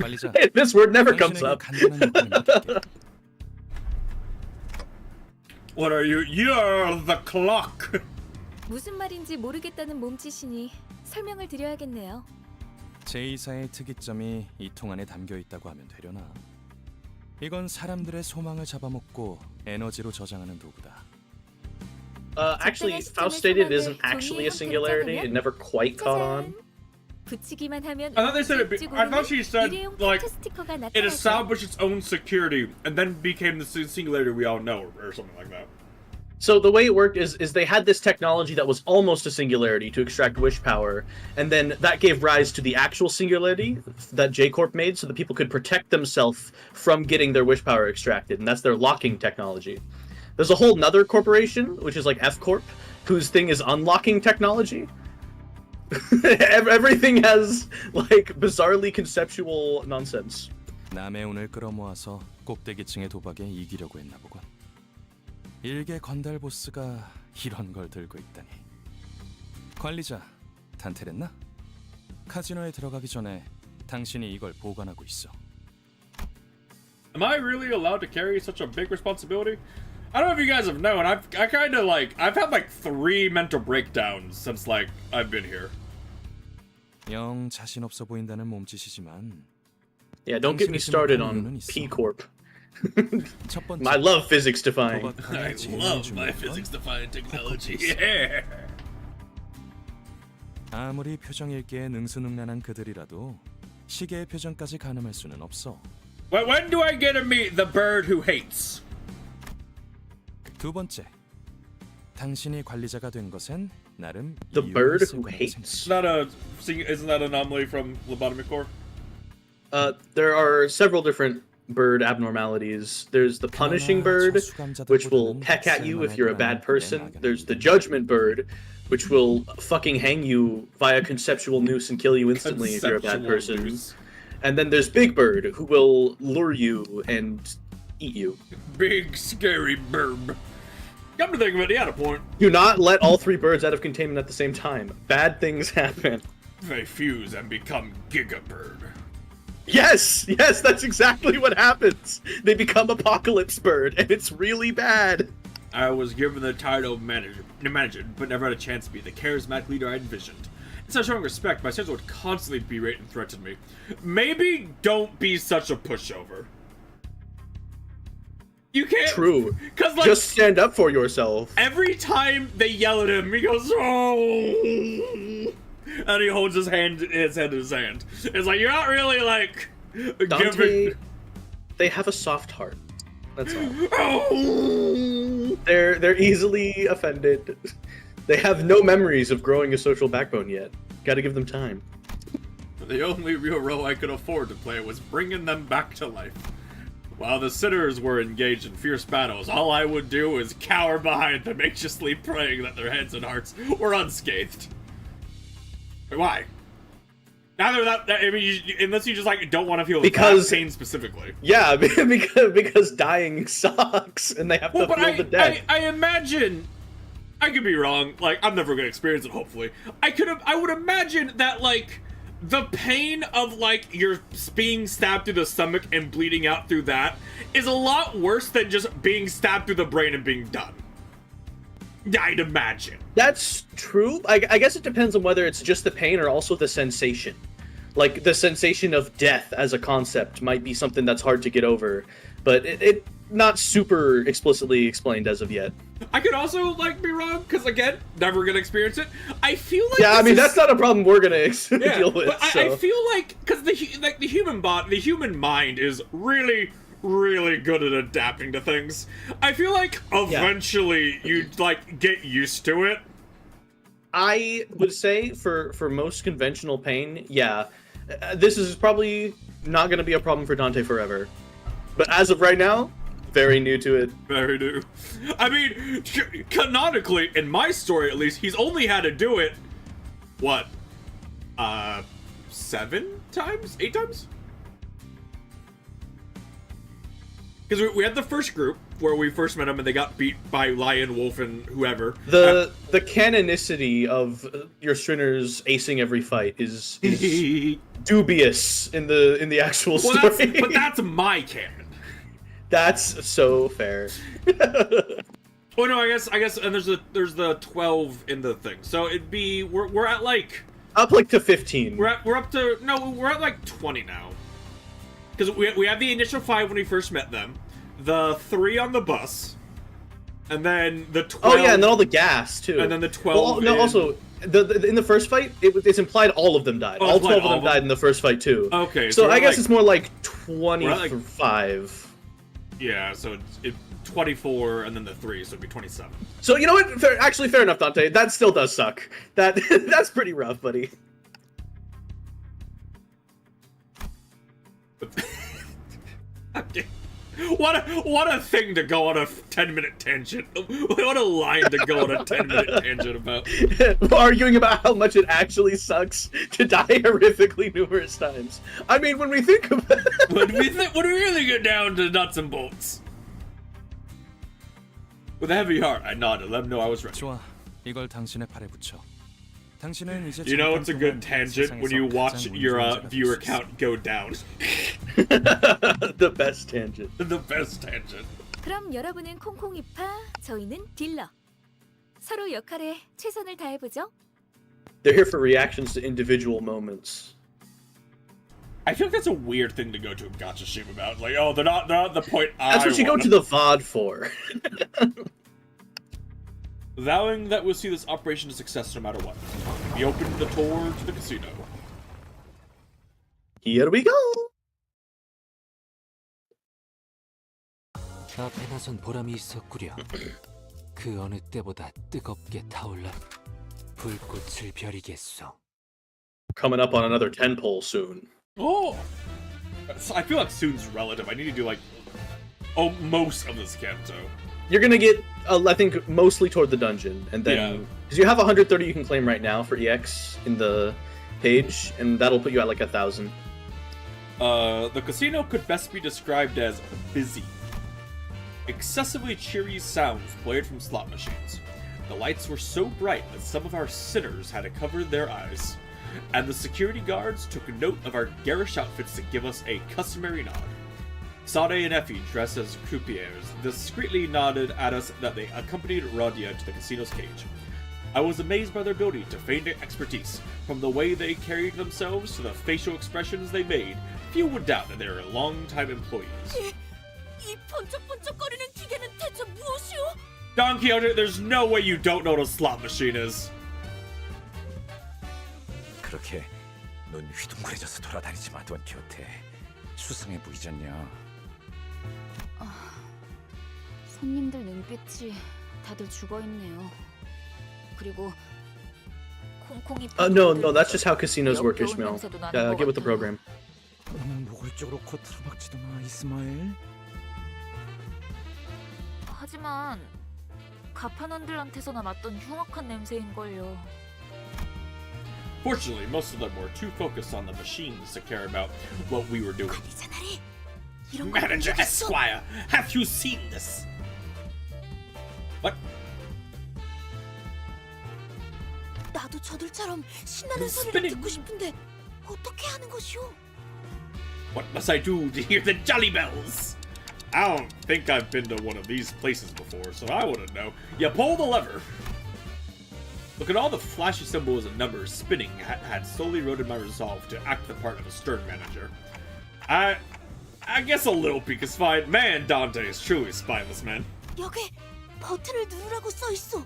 This word never comes up. What are you? You're the clock. 무슨 말인지 모르겠다는 몸짓이니 설명을 드려야겠네요. 제2사의 특이점이 이 통 안에 담겨 있다고 하면 되려나? 이건 사람들의 소망을 잡아먹고 에너지로 저장하는 도구다. Actually, Faust stated it isn't actually a singularity. It never quite caught on. 붙이기만 하면 I thought they said I thought she said like it established its own security and then became the singularity we all know, or something like that. So the way it worked is they had this technology that was almost a singularity to extract wish power, and then that gave rise to the actual singularity that J-Corp made so that people could protect themselves from getting their wish power extracted, and that's their locking technology. There's a whole nother corporation, which is like F-Corp, whose thing is unlocking technology. Everything has like bizarrely conceptual nonsense. 남의 운을 끌어모아서 꼭대기층의 도박에 이기려고 했나 보군. 일개 건달 보스가 이런 걸 들고 있다니. 관리자, 단테랬나? 카지노에 들어가기 전에 당신이 이걸 보관하고 있어. Am I really allowed to carry such a big responsibility? I don't know if you guys have known. I've had like 3 mental breakdowns since like I've been here. 영 자신 없어 보인다는 몸짓이지만. Yeah, don't get me started on P Corp. I love physics defying. I love my physics defying technology. Yeah. 아무리 표정 읽기에 능수능란한 그들이라도 시계의 표정까지 가늠할 수는 없어. When do I get to meet the bird who hates? 두 번째, 당신이 관리자가 된 것엔 나름 The bird who hates. Isn't that an anomaly from Lobotomy Corps? There are several different bird abnormalities. There's the punishing bird, which will peck at you if you're a bad person. There's the judgment bird, which will fucking hang you via conceptual noose and kill you instantly if you're a bad person. Noose. And then there's Big Bird, who will lure you and eat you. Big scary bird. Come to think of it, he had a point. Do not let all 3 birds out of containment at the same time. Bad things happen. They fuse and become Gigabird. Yes, that's exactly what happens. They become Apocalypse Bird, and it's really bad. I was given the title of manager, but never had a chance to be the charismatic leader I envisioned. Instead of showing respect, my schedule would constantly berate and threaten me. Maybe don't be such a pushover. You can't. True. Cause like, just stand up for yourself. Every time they yell at him, he goes, "Oh." And he holds his head in his hand. It's like, you're not really, like, Dante, giving... they have a soft heart. That's all. Oh! They're easily offended. They have no memories of growing a social backbone yet. Gotta give them time. The only real role I could afford to play was bringing them back to life. While the sinners were engaged in fierce battles, all I would do was cower behind them, anxiously praying that their heads and hearts were unscathed. Why? Neither that, I mean, unless you just, like, don't want to feel that pain specifically. Yeah, because dying sucks, and they have to feel the death. I imagine... I could be wrong. Like, I'm never gonna experience it, hopefully. I would imagine that, like, the pain of, like, you're being stabbed through the stomach and bleeding out through that is a lot worse than just being stabbed through the brain and being done. I'd imagine. That's true. I guess it depends on whether it's just the pain or also the sensation. Like, the sensation of death as a concept might be something that's hard to get over, but it not super explicitly explained as of yet. I could also, like, be wrong, because, again, never gonna experience it. I feel like... Yeah, I mean, that's not a problem we're gonna deal with, but I feel like, because the human mind is really, really good at adapting to things. I feel like eventually you'd, like, get used to it. I would say for most conventional pain, yeah, this is probably not going to be a problem for Dante forever. But as of right now, very new to it. Very new. I mean, canonically, in my story at least, he's only had to do it, what, 7 times? 8 times? Because we had the first group where we first met him and they got beat by Lion, Wolf, and whoever. The canonicity of your Strinners acing every fight is dubious in the actual story. But that's my canon. That's so fair. Oh no, I guess, and there's the 12 in the thing. So it'd be we're at like up like to 15. We're up to we're at like 20 now. Because we have the initial 5 when we first met them, the 3 on the bus, and then the 12. Oh yeah, and then all the gas too. And then the 12. Well, also in the first fight, it's implied all of them died. Oh, all 12 of them died in the first fight too. Okay. So I guess it's more like 25. Like, yeah, so it's 24 and then the 3, so it'd be 27. So you know what? Fair enough, Dante. That still does suck. That's pretty rough, buddy. What a thing to go on a 10-minute tangent. What a line to go on a 10-minute tangent about. Arguing about how much it actually sucks to die horrifically numerous times. I mean, when we think about it... when we really get down to nuts and bolts. With a heavy heart, I nodded, let him know I was ready. 좋아, 이걸 당신의 팔에 붙여. 당신은 이제 You know it's a good tangent when you watch your viewer count go down. The best tangent. The best tangent. 그럼 여러분은 콩콩이파, 저희는 딜러. 서로 역할에 최선을 다해보죠. They're here for reactions to individual moments. I feel like that's a weird thing to go to a gacha stream about. Like, oh, they're not the point I That's what you go to the VOD for. Vowing that we'll see this operation a success no matter what. We opened the door to the casino. Here we go! 앞에 나선 보람이 있었구려. 그 어느 때보다 뜨겁게 타올라 불꽃을 벼리겠소. Coming up on another 10-pole soon. Oh! I feel like soon's relative. I need to do, like, most of this canto. You're gonna get, I think, mostly toward the dungeon, and then... Because you have 130 you can claim right now for EX in the page, and that'll put you at like 1,000. The casino could best be described as busy. Excessively cheery sounds blared from slot machines. The lights were so bright that some of our sinners had to cover their eyes. And the security guards took note of our garish outfits to give us a customary nod. Sade and Effie, dressed as croupiers, discreetly nodded at us that they accompanied Radia to the casino's cage. I was amazed by their ability to feign their expertise. From the way they carried themselves to the facial expressions they made, few would doubt that they were long-time employees. 이 번쩍번쩍거리는 기계는 대체 무엇이오? Don Quixote, there's no way you don't know what a slot machine is. 그렇게 눈 휘둥그레져서 돌아다니지 마, 돈키호테. 수상해 보이지 않냐? 손님들 눈빛이 다들 죽어 있네요. 그리고 콩콩이 No, that's just how casinos work, Ishmael. Get with the program. 너무 노골적으로 코 틀어막지도 마, 이스마엘. 하지만 가판원들한테서나 맡던 흉악한 냄새인걸요. Fortunately, most of them were too focused on the machines to care about what we were doing. Manager Esquire, have you seen this? What? 나도 저들처럼 신나는 소리를 Spinning. 듣고 싶은데 어떻게 하는 것이오? What must I do to hear the jolly bells? I don't think I've been to one of these places before, so I wouldn't know. You pull the lever. Look at all the flashy symbols and numbers spinning had slowly eroded my resolve to act the part of a stern manager. I guess a little peek is fine. Man, Dante is truly a spineless man. 여기 버튼을 누르라고 써 있어.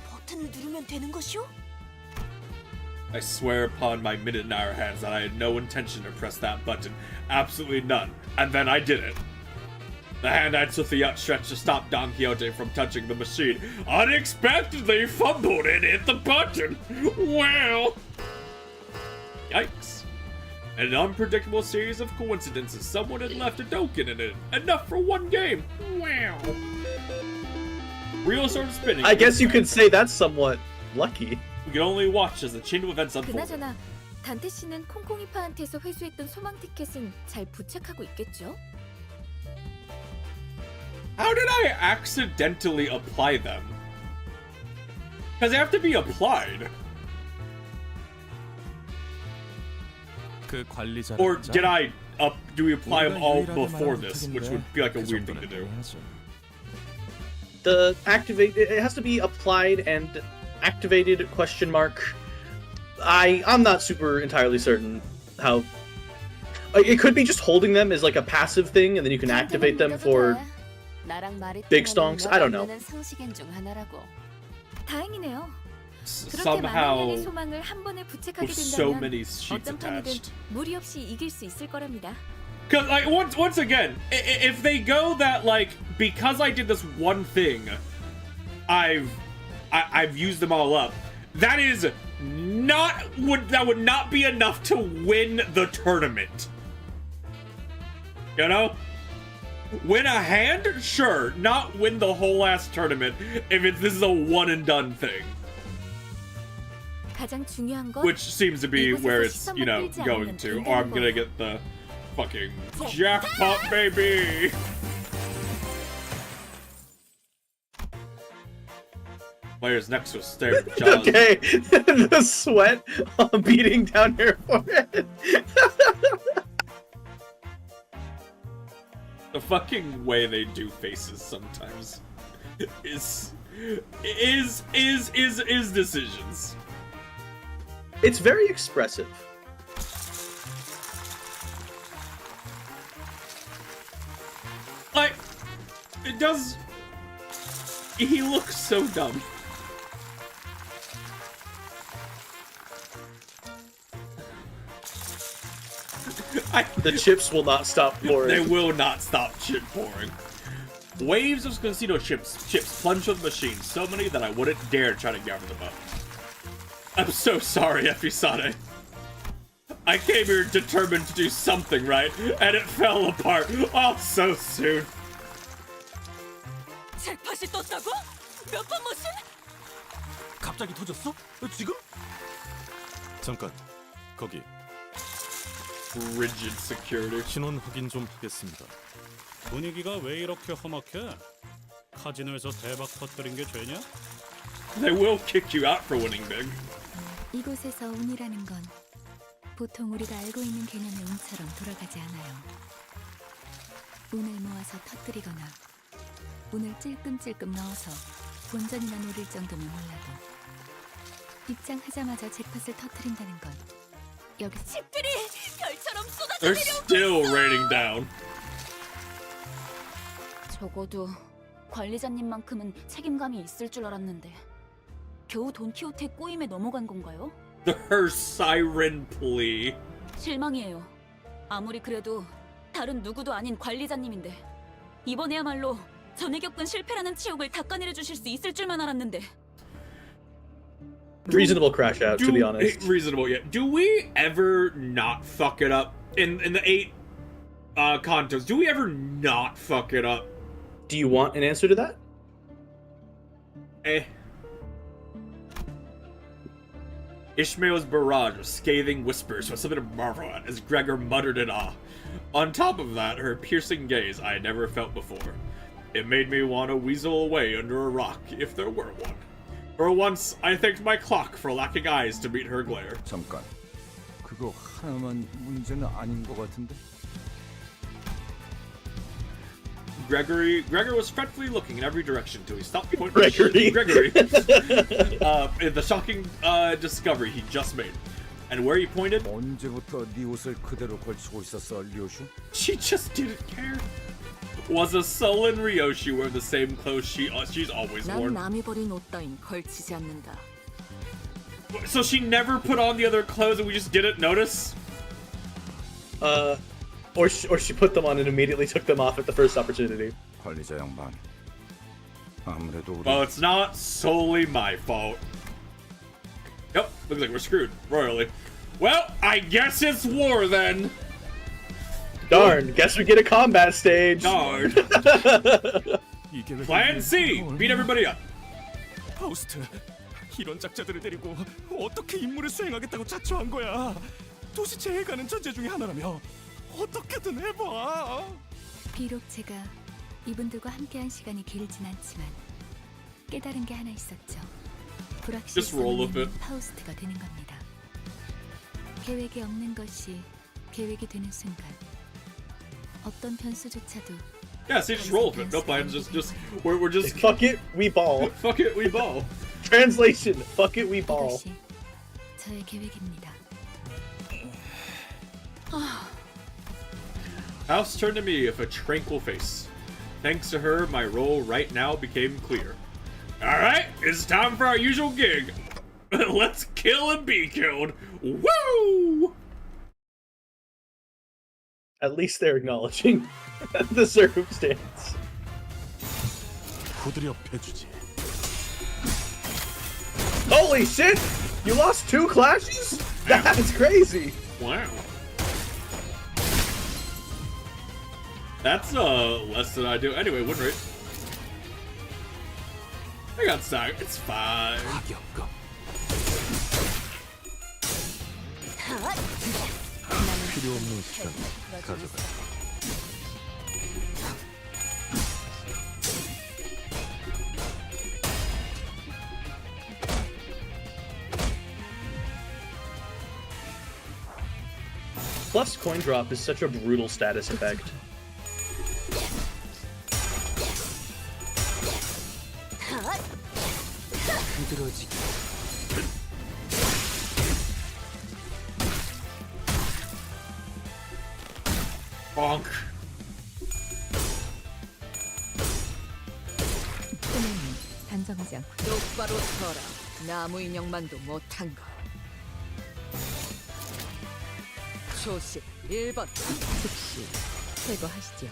버튼을 누르면 되는 것이오? I swear upon my midnight hour hands that I had no intention to press that button. Absolutely none. And then I did it. The hand I'd swiftly outstretched to stop Don Quixote from touching the machine unexpectedly fumbled and hit the button. Well, yikes. An unpredictable series of coincidences. Someone had left a token in it. Enough for one game. Wow. Wheel started spinning. I guess you could say that's somewhat lucky. We could only watch as the chain of events unfolded. 그나저나 단테 씨는 콩콩이파한테서 회수했던 소망 티켓은 잘 부착하고 있겠죠? How did I accidentally apply them? Because they have to be applied. 그 관리자. Or did I do we apply them all before this, which would be like a weird thing to do. The activate it has to be applied and activated question mark. I'm not super entirely certain how it could be just holding them as like a passive thing and then you can activate them for big stonks. I don't know. 다행이네요. 그렇게 Somehow, 많은 양의 소망을 한 번에 부착하게 with so 된다면 many sheets 어떤 판이든 attached. 무리 없이 이길 수 있을 거랍니다. Because like once again, if they go that like because I did this one thing, I've used them all up. That is that would not be enough to win the tournament. You know? Win a hand? Sure. Not win the whole ass tournament if this is a one and done thing. 가장 중요한 건 Which seems to be where it's, you know, going to. Or I'm gonna get the fucking jackpot, baby! Players next to us stare at John. Okay, the sweat beating down your forehead. The fucking way they do faces sometimes is decisions. It's very expressive. Like, it does. He looks so dumb. The chips will not stop pouring. They will not stop chip pouring. Waves of casino chips plunge from the machine, so many that I wouldn't dare try to gather them up. I'm so sorry, Efisade. I came here determined to do something right, and it fell apart all so soon. 잭팟이 떴다고? 몇 번 머신? 갑자기 터졌어? 지금? 잠깐, 거기. Rigid security. 신원 확인 좀 하겠습니다. 분위기가 왜 이렇게 험악해? 카지노에서 대박 터뜨린 게 죄냐? They will kick you out for winning big. 이곳에서 운이라는 건 보통 우리가 알고 있는 개념의 운처럼 돌아가지 않아요. 운을 모아서 터뜨리거나 운을 찔끔찔끔 넣어서 본전이나 노릴 정도면 몰라도 입장하자마자 잭팟을 터뜨린다는 건 여기 집들이 별처럼 쏟아져 They're 내려오고 still 있어. raining down. 적어도 관리자님만큼은 책임감이 있을 줄 알았는데 겨우 돈키호테 꼬임에 넘어간 건가요? Her siren plea. 실망이에요. 아무리 그래도 다른 누구도 아닌 관리자님인데 이번에야말로 전에 겪은 실패라는 치욕을 닦아내려 주실 수 있을 줄만 알았는데. Reasonable crash out, to be honest. Reasonable, yeah. Do we ever not fuck it up in the 8 contos? Do we ever not fuck it up? Do you want an answer to that? Ishmael's barrage of scathing whispers was something to marvel at as Gregor muttered in awe. On top of that, her piercing gaze I had never felt before. It made me want to weasel away under a rock if there were one. For once, I thanked my clock for lacking eyes to meet her glare. 잠깐. 그거 하나만 문제는 아닌 것 같은데. Gregor was fretfully looking in every direction till he stopped pointing Gregory. in the shocking discovery he just made. And where he pointed, 언제부터 네 옷을 그대로 걸치고 있었어, 류슈? she just didn't care. Was a sullen Ryoshi wearing the same clothes she's always 난 worn. 남이 버린 옷 따윈 걸치지 않는다. So she never put on the other clothes and we just didn't notice? Or she put them on and immediately took them off at the first opportunity. 관리자 양반. 아무래도 우리 Well, it's not solely my fault. Yep, looks like we're screwed royally. Well, I guess it's war then. Darn, guess we get a combat stage. Darn. Plan C, beat everybody up. 파우스트, 이런 작자들을 데리고 어떻게 임무를 수행하겠다고 자처한 거야? 도시 제일 가는 전제 중에 하나라며. 어떻게든 해봐. 비록 제가 이분들과 함께한 시간이 길진 않지만 깨달은 게 하나 있었죠. Just roll with it. 불확실성은 파우스트가 되는 겁니다. 계획이 없는 것이 계획이 되는 순간 어떤 변수조차도 Yeah, see, just roll with it. No plans, we're just Fuck it, we ball. fuck it, we ball. Translation, fuck it, we ball. 이것이 저의 계획입니다. House turned to me with a tranquil face. Thanks to her, my role right now became clear. Alright, it's time for our usual gig. Let's kill and be killed. Woo! At least they're acknowledging the circumstance. 후드려 패주지. Holy shit! You lost 2 clashes? That's crazy! Wow. That's less than I do. Anyway, win rate. I got Sire. It's fine. 필요 없는 시간 가져가. Plus, coin drop is such a brutal status effect. 부드러지게. Bonk. 단정하지 않고 똑바로 서라. 나무 인형만도 못한 거. 초식 1번. 즉시 제거하시죠.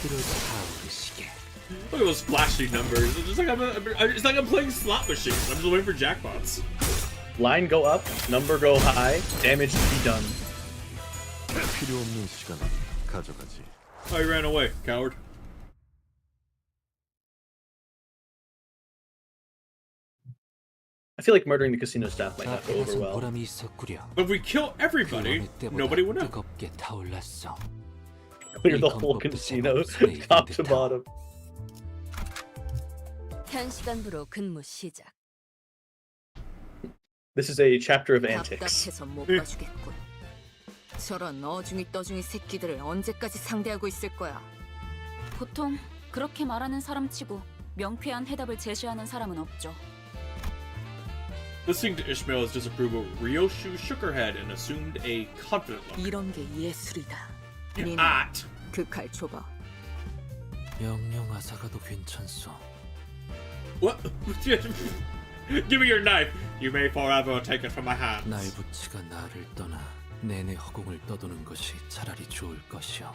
타오르시게. Look at those flashy numbers. It's like I'm playing slot machines. I'm just waiting for jackpots. Line go up, number go high, damage to be done. 필요 없는 시간 가져가지. Oh, he ran away, coward. I feel like murdering the casino staff might not go over well. 보람이 있었구려. But if we kill everybody, nobody would know. 뜨겁게 타올랐어. Clear the whole casino, top to bottom. 현 시간부로 근무 시작. This is a chapter of antics. 답답해서 못 봐주겠군. 저런 어중이 떠중이 새끼들을 언제까지 상대하고 있을 거야? 보통 그렇게 말하는 사람치고 명쾌한 해답을 제시하는 사람은 없죠. Listening to Ishmael's disapproval, Ryoshu shook her head and assumed a confident look. 이런 게 예술이다. 니네 Hot. 그 칼 줘봐. 명령 아사가도 괜찮소. What? Give me your knife. You may forever take it from my hands. 날부치가 나를 떠나 내내 허공을 떠도는 것이 차라리 좋을 것이오.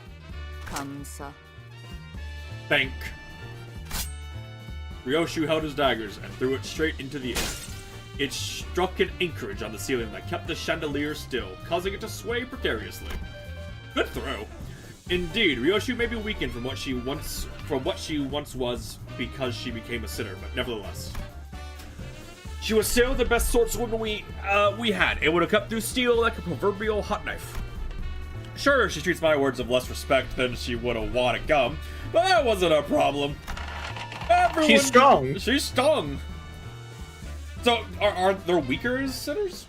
감사. Thank. Ryoshu held his daggers and threw it straight into the air. It struck an anchorage on the ceiling that kept the chandelier still, causing it to sway precariously. Good throw. Indeed, Ryoshu may be weakened from what she once was because she became a sinner, but nevertheless, she was still the best swordswoman we had. It would have cut through steel like a proverbial hot knife. Sure, she treats my words of less respect than she would a wad of gum, but that wasn't a problem. She's strong. She's strong. So, are there weaker as sinners?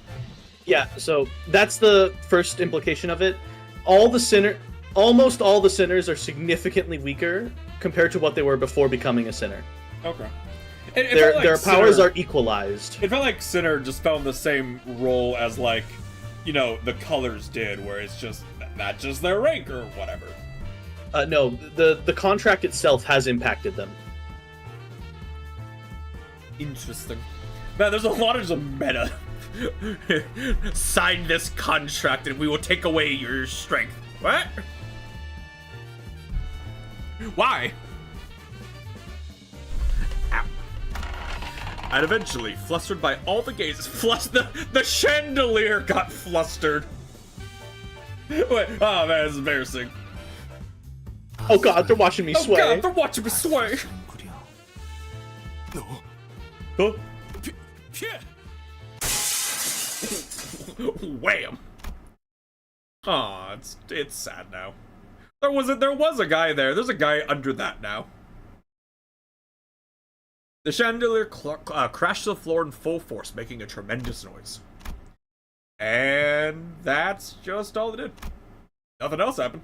Yeah, so that's the first implication of it. Almost all the sinners are significantly weaker compared to what they were before becoming a sinner. Okay. Their powers are equalized. It felt like Sinner just fell in the same role as, like, you know, the Colors did, where it's just not just their rank or whatever. No, the contract itself has impacted them. Interesting. Man, there's a lot of just meta. Sign this contract and we will take away your strength. What? Why? Ow. And eventually, flustered by all the gazes, the chandelier got flustered. Wait, oh man, it's embarrassing. Oh god, they're watching me sway. Oh god, they're watching me sway. 너 Huh? 피해. Wham! Aw, it's sad now. There was a guy there. There's a guy under that now. The chandelier crashed to the floor in full force, making a tremendous noise. And that's just all it did. Nothing else happened.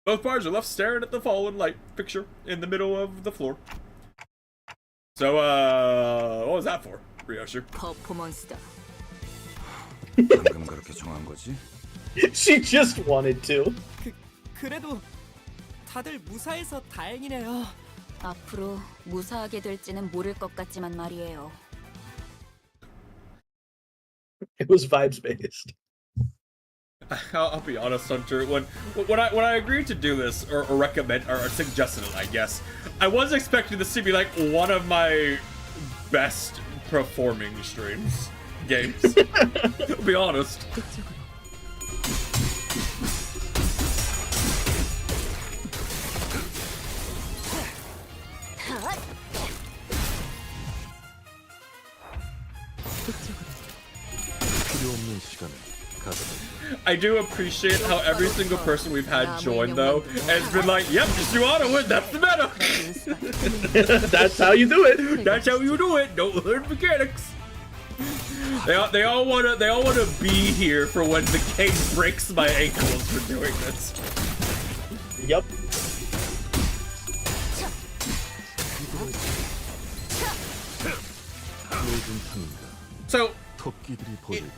Both parties are left staring at the fallen light fixture in the middle of the floor. So, what was that for, Ryoshu? 퍼포먼스다. 방금 그렇게 정한 거지? She just wanted to. 그래도 다들 무사해서 다행이네요. 앞으로 무사하게 될지는 모를 것 같지만 말이에요. It was vibes based. I'll be honest, Hunter. When I agreed to do this, or recommend, or suggested it, I guess, I was expecting this to be like one of my best performing games. I'll be honest. I do appreciate how every single person we've had join, though, has been like, yep, you ought to win, that's the meta! That's how you do it! That's how you do it, don't learn mechanics! They all wanna be here for when the game breaks my ankles for doing this. Yep. So,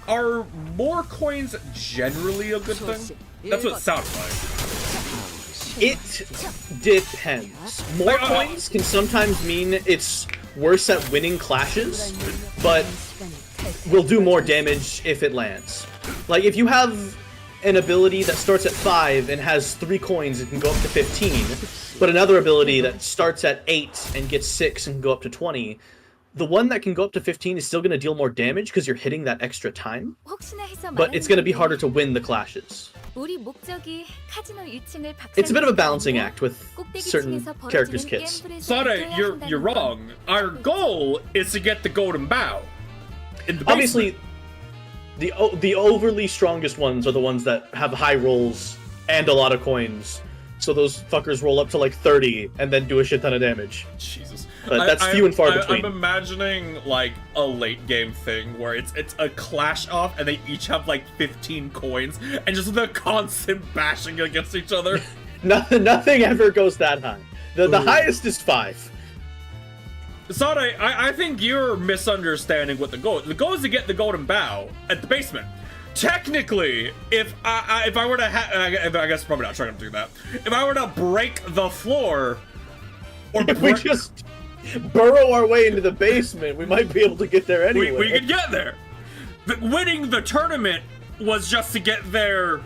are more coins generally a good thing? That's what it sounds like. It depends. More coins can sometimes mean it's worse at winning clashes, but will do more damage if it lands. Like, if you have an ability that starts at 5 and has 3 coins and can go up to 15, but another ability that starts at 8 and gets 6 and can go up to 20, the one that can go up to 15 is still going to deal more damage because you're hitting that extra time, but it's going to be harder to win the clashes. It's a bit of a balancing act with certain characters' kits. Sade, you're wrong. Our goal is to get the golden bow. In the Obviously, the overly strongest ones are the ones that have high rolls and a lot of coins. So those fuckers roll up to like 30 and then do a shit ton of damage. Jesus. But that's few and far between. I'm imagining like a late game thing where it's a clash off and they each have like 15 coins and just the constant bashing against each other. Nothing ever goes that high. The highest is 5. Sade, I think you're misunderstanding what the goal is. The goal is to get the golden bow at the basement. Technically, if I were to I guess probably not trying to do that. If I were to break the floor, or burrow our way into the basement, we might be able to get there anyway. We could get there. Winning the tournament was just to get there.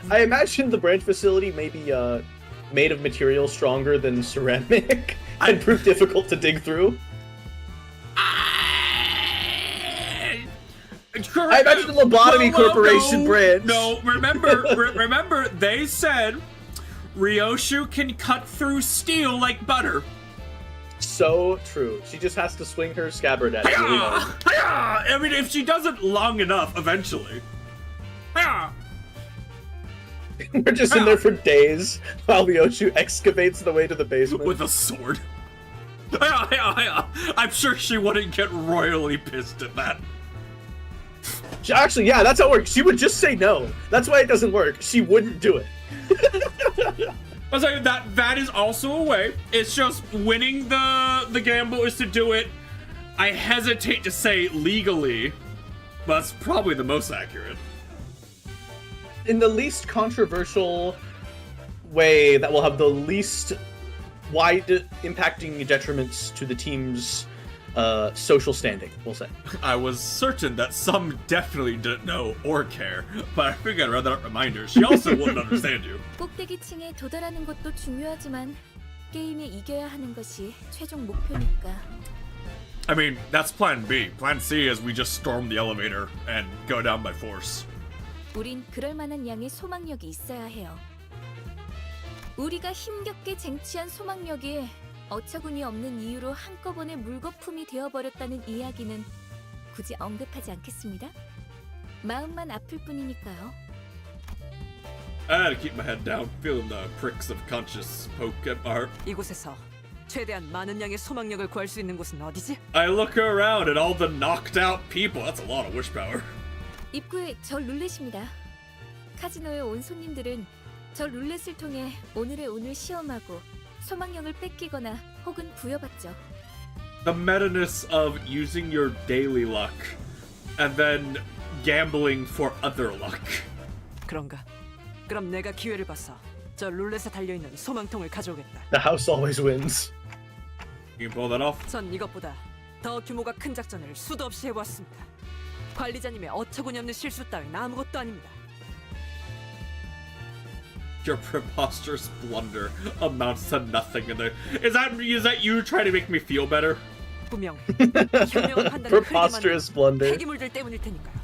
I imagine the branch facility may be made of material stronger than ceramic and prove difficult to dig through. I imagine the Lobotomy Corporation branch. No, remember, they said Ryoshu can cut through steel like butter. So true. She just has to swing her scabbard at it really hard. I mean, if she does it long enough, eventually. We're just in there for days while Ryoshu excavates the way to the basement. With a sword. I'm sure she wouldn't get royally pissed at that. Actually, yeah, that's how it works. She would just say no. That's why it doesn't work. She wouldn't do it. I was like, that is also a way. It's just winning the gamble is to do it. I hesitate to say legally, but that's probably the most accurate. In the least controversial way that will have the least wide impacting detriments to the team's social standing, we'll say. I was certain that some definitely didn't know or care, but I figured I'd rather not remind her. She also wouldn't understand you. 꼭대기층에 도달하는 것도 중요하지만 게임에 이겨야 하는 것이 최종 목표니까. I mean, that's plan B. Plan C is we just storm the elevator and go down by force. 우린 그럴 만한 양의 소망력이 있어야 해요. 우리가 힘겹게 쟁취한 소망력이 어처구니 없는 이유로 한꺼번에 물거품이 되어버렸다는 이야기는 굳이 언급하지 않겠습니다. 마음만 아플 뿐이니까요. I had to keep my head down, feeling the pricks of conscience poke at my heart. 이곳에서 최대한 많은 양의 소망력을 구할 수 있는 곳은 어디지? I look around at all the knocked out people. That's a lot of wish power. 입구에 저 룰렛입니다. 카지노에 온 손님들은 저 룰렛을 통해 오늘의 운을 시험하고 소망력을 뺏기거나 혹은 부여받죠. The meta-ness of using your daily luck and then gambling for other luck. 그런가? 그럼 내가 기회를 봐서 저 룰렛에 달려있는 소망통을 가져오겠다. The house always wins. You can pull that off? 전 이것보다 더 규모가 큰 작전을 수도 없이 해보았습니다. 관리자님의 어처구니 없는 실수 따윈 아무것도 아닙니다. Your preposterous blunder amounts to nothing in there. Is that you trying to make me feel better? 분명 현명한 판단을 Preposterous blunder. 폐기물들 때문일 테니까요.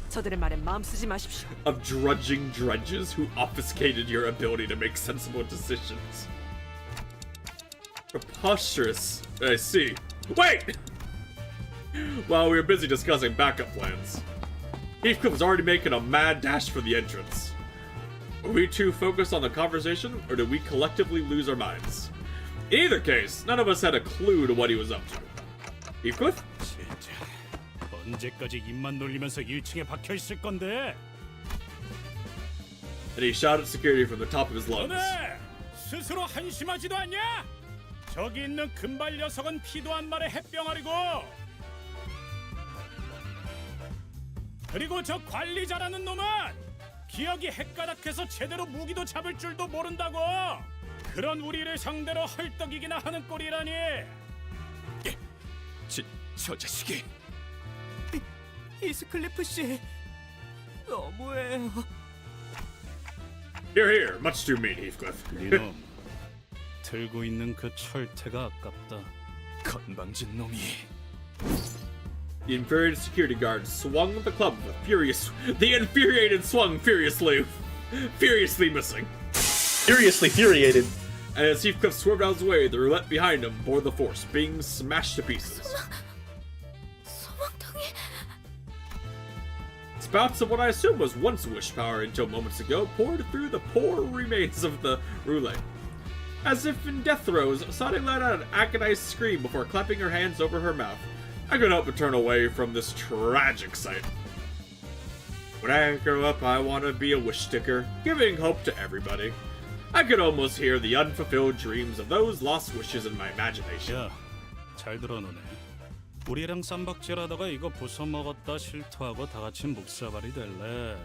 저들의 말에 마음 쓰지 마십시오. Of drudging drudges who obfuscated your ability to make sensible decisions. Preposterous. I see. Wait! While we were busy discussing backup plans, Heathcliff was already making a mad dash for the entrance. Were we too focused on the conversation, or did we collectively lose our minds? In either case, none of us had a clue to what he was up to. Heathcliff? 진짜 언제까지 입만 놀리면서 1층에 박혀 있을 건데? And he shouted security from the top of his lungs. 너네 스스로 한심하지도 않냐? 저기 있는 금발 녀석은 피도 안 말의 햇병아리고, 그리고 저 관리자라는 놈은 기억이 헷가닥해서 제대로 무기도 잡을 줄도 모른다고. 그런 우리를 상대로 헐떡이기나 하는 꼴이라니. 저 자식이. 이스클리프 씨, 너무해요. Here, much too mean, Heathcliff. 이놈, 들고 있는 그 철퇴가 아깝다. 건방진 놈이. The infuriated security guard swung the club with a furious. The infuriated swung furiously missing. Furiously furiated. And as Heathcliff swerved out of his way, the roulette behind him bore the force, being smashed to pieces. 소망통이 Spouts of what I assume was once wish power until moments ago poured through the poor remains of the roulette. As if in death throes, Sonic let out an agonized scream before clapping her hands over her mouth. I couldn't help but turn away from this tragic sight. When I grow up, I want to be a wish sticker, giving hope to everybody. I could almost hear the unfulfilled dreams of those lost wishes in my imagination. 야, 잘 들어놓네. 우리랑 쌈박질하다가 이거 부숴먹었다 실토하고 다 같이 묵사발이 될래?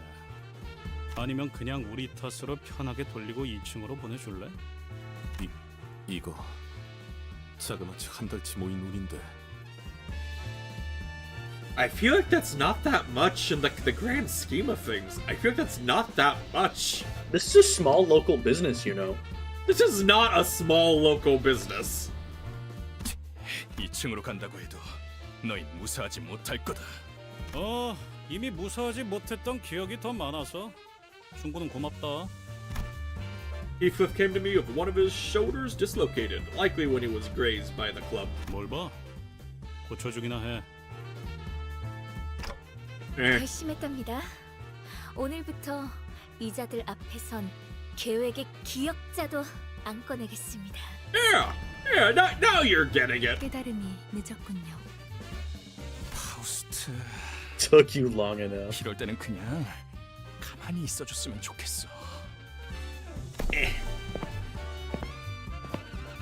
아니면 그냥 우리 탓으로 편하게 돌리고 2층으로 보내줄래? 이거 자그마치 한 달치 모인 운인데. I feel like that's not that much in the grand scheme of things. I feel like that's not that much. This is a small local business, you know. This is not a small local business. 2층으로 간다고 해도 너희 무사하지 못할 거다. 이미 무사하지 못했던 기억이 더 많아서 충고는 고맙다. Heathcliff came to me with one of his shoulders dislocated, likely when he was grazed by the club. 뭘 봐? 고쳐주기나 해. 결심했답니다. 오늘부터 이자들 앞에선 계획의 기억자도 안 꺼내겠습니다. Yeah, now you're getting it. 깨달음이 늦었군요. 파우스트. Took you long enough. 이럴 때는 그냥 가만히 있어줬으면 좋겠어.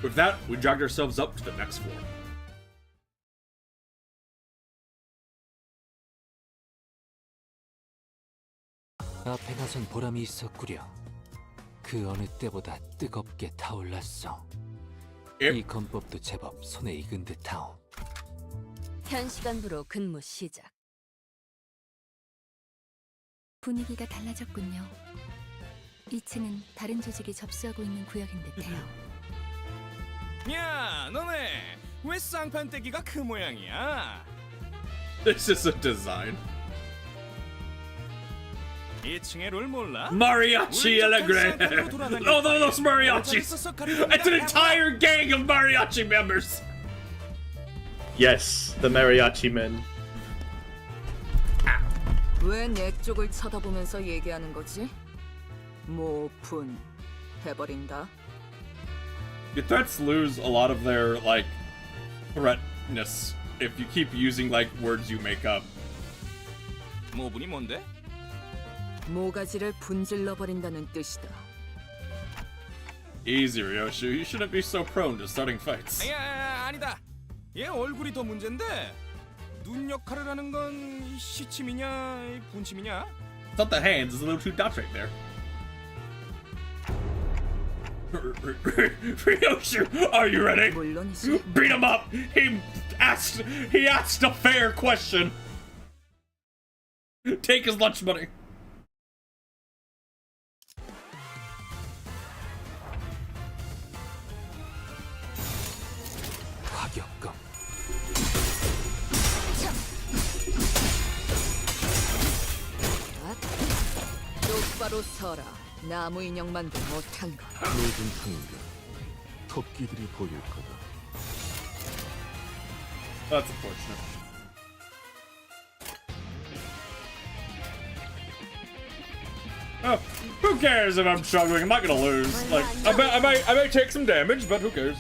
With that, we dragged ourselves up to the next floor. 앞에 나선 보람이 있었구려. 그 어느 때보다 뜨겁게 타올랐어. 이 건법도 제법 손에 익은 듯하오. 현 시간부로 근무 시작. 분위기가 달라졌군요. 2층은 다른 조직이 접수하고 있는 구역인 듯해요. 야, 너네 왜 쌍판떼기가 그 모양이야? This is a design. 2층의 룰 몰라? Mariachi Allegre! Oh, those mariachis! It's an entire gang of mariachi members! Yes, the mariachi men. 왜 내 쪽을 쳐다보면서 얘기하는 거지? 뭐 오픈 해버린다. Your threats lose a lot of their, like, threatness if you keep using, like, words you make up. 모분이 뭔데? 모가지를 분질러 버린다는 뜻이다. Easy, Ryoshu. You shouldn't be so prone to starting fights. 야, 아니다. 얘 얼굴이 더 문제인데 눈 역할을 하는 건 시침이냐 분침이냐? Thought the hands is a little too dots right there. Ryoshu, are you ready? 물론이지. Beat him up. He asked a fair question. Take his lunch money. 화격검. 똑바로 서라. 나무 인형만도 못한 거. 늙은 탕인가 토끼들이 보일 거다. That's unfortunate. Oh, who cares if I'm struggling? I'm not gonna lose. Like, I might take some damage, but who cares?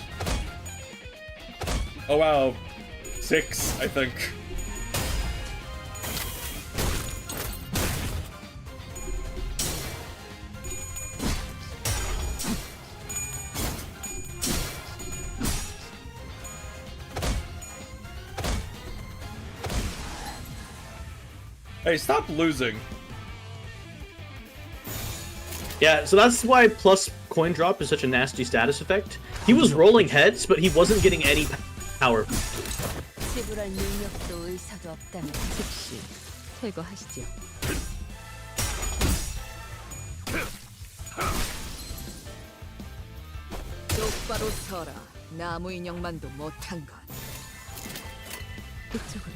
Oh wow, 6, I think. Hey, stop losing. Yeah, so that's why plus coin drop is such a nasty status effect. He was rolling heads, but he wasn't getting any power. 지불할 능력도 의사도 없다면 즉시 퇴거하시죠. 똑바로 서라. 나무 인형만도 못한 것. 이쪽으로.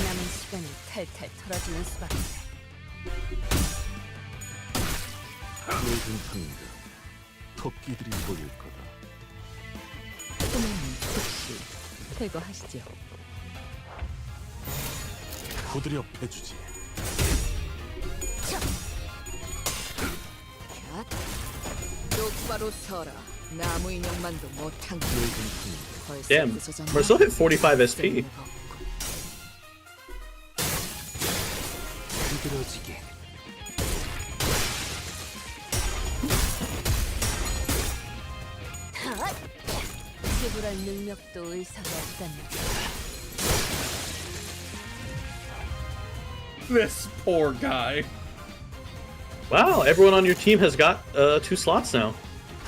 남은 시간을 탈탈 털어주는 수밖에. 늙은 탕인가 토끼들이 보일 거다. 소매는 즉시 퇴거하시죠. 부드려 패주지. 똑바로 서라. 나무 인형만도 못한 것. Damn, Marcel hit 45 SP. 비들어지게. 지불할 능력도 의사도 없다면. This poor guy. Wow, everyone on your team has got 2 slots now.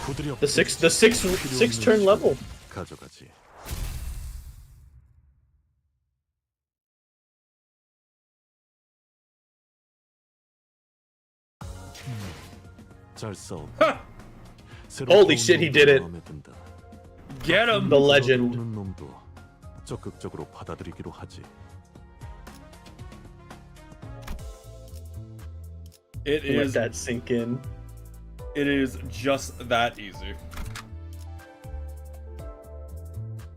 The six turn level. 가져가지. 잘 싸웠다. Holy shit, he did it. Get him. The legend. 놈도 적극적으로 받아들이기로 하지. It Let is. that sink in. It is just that easy.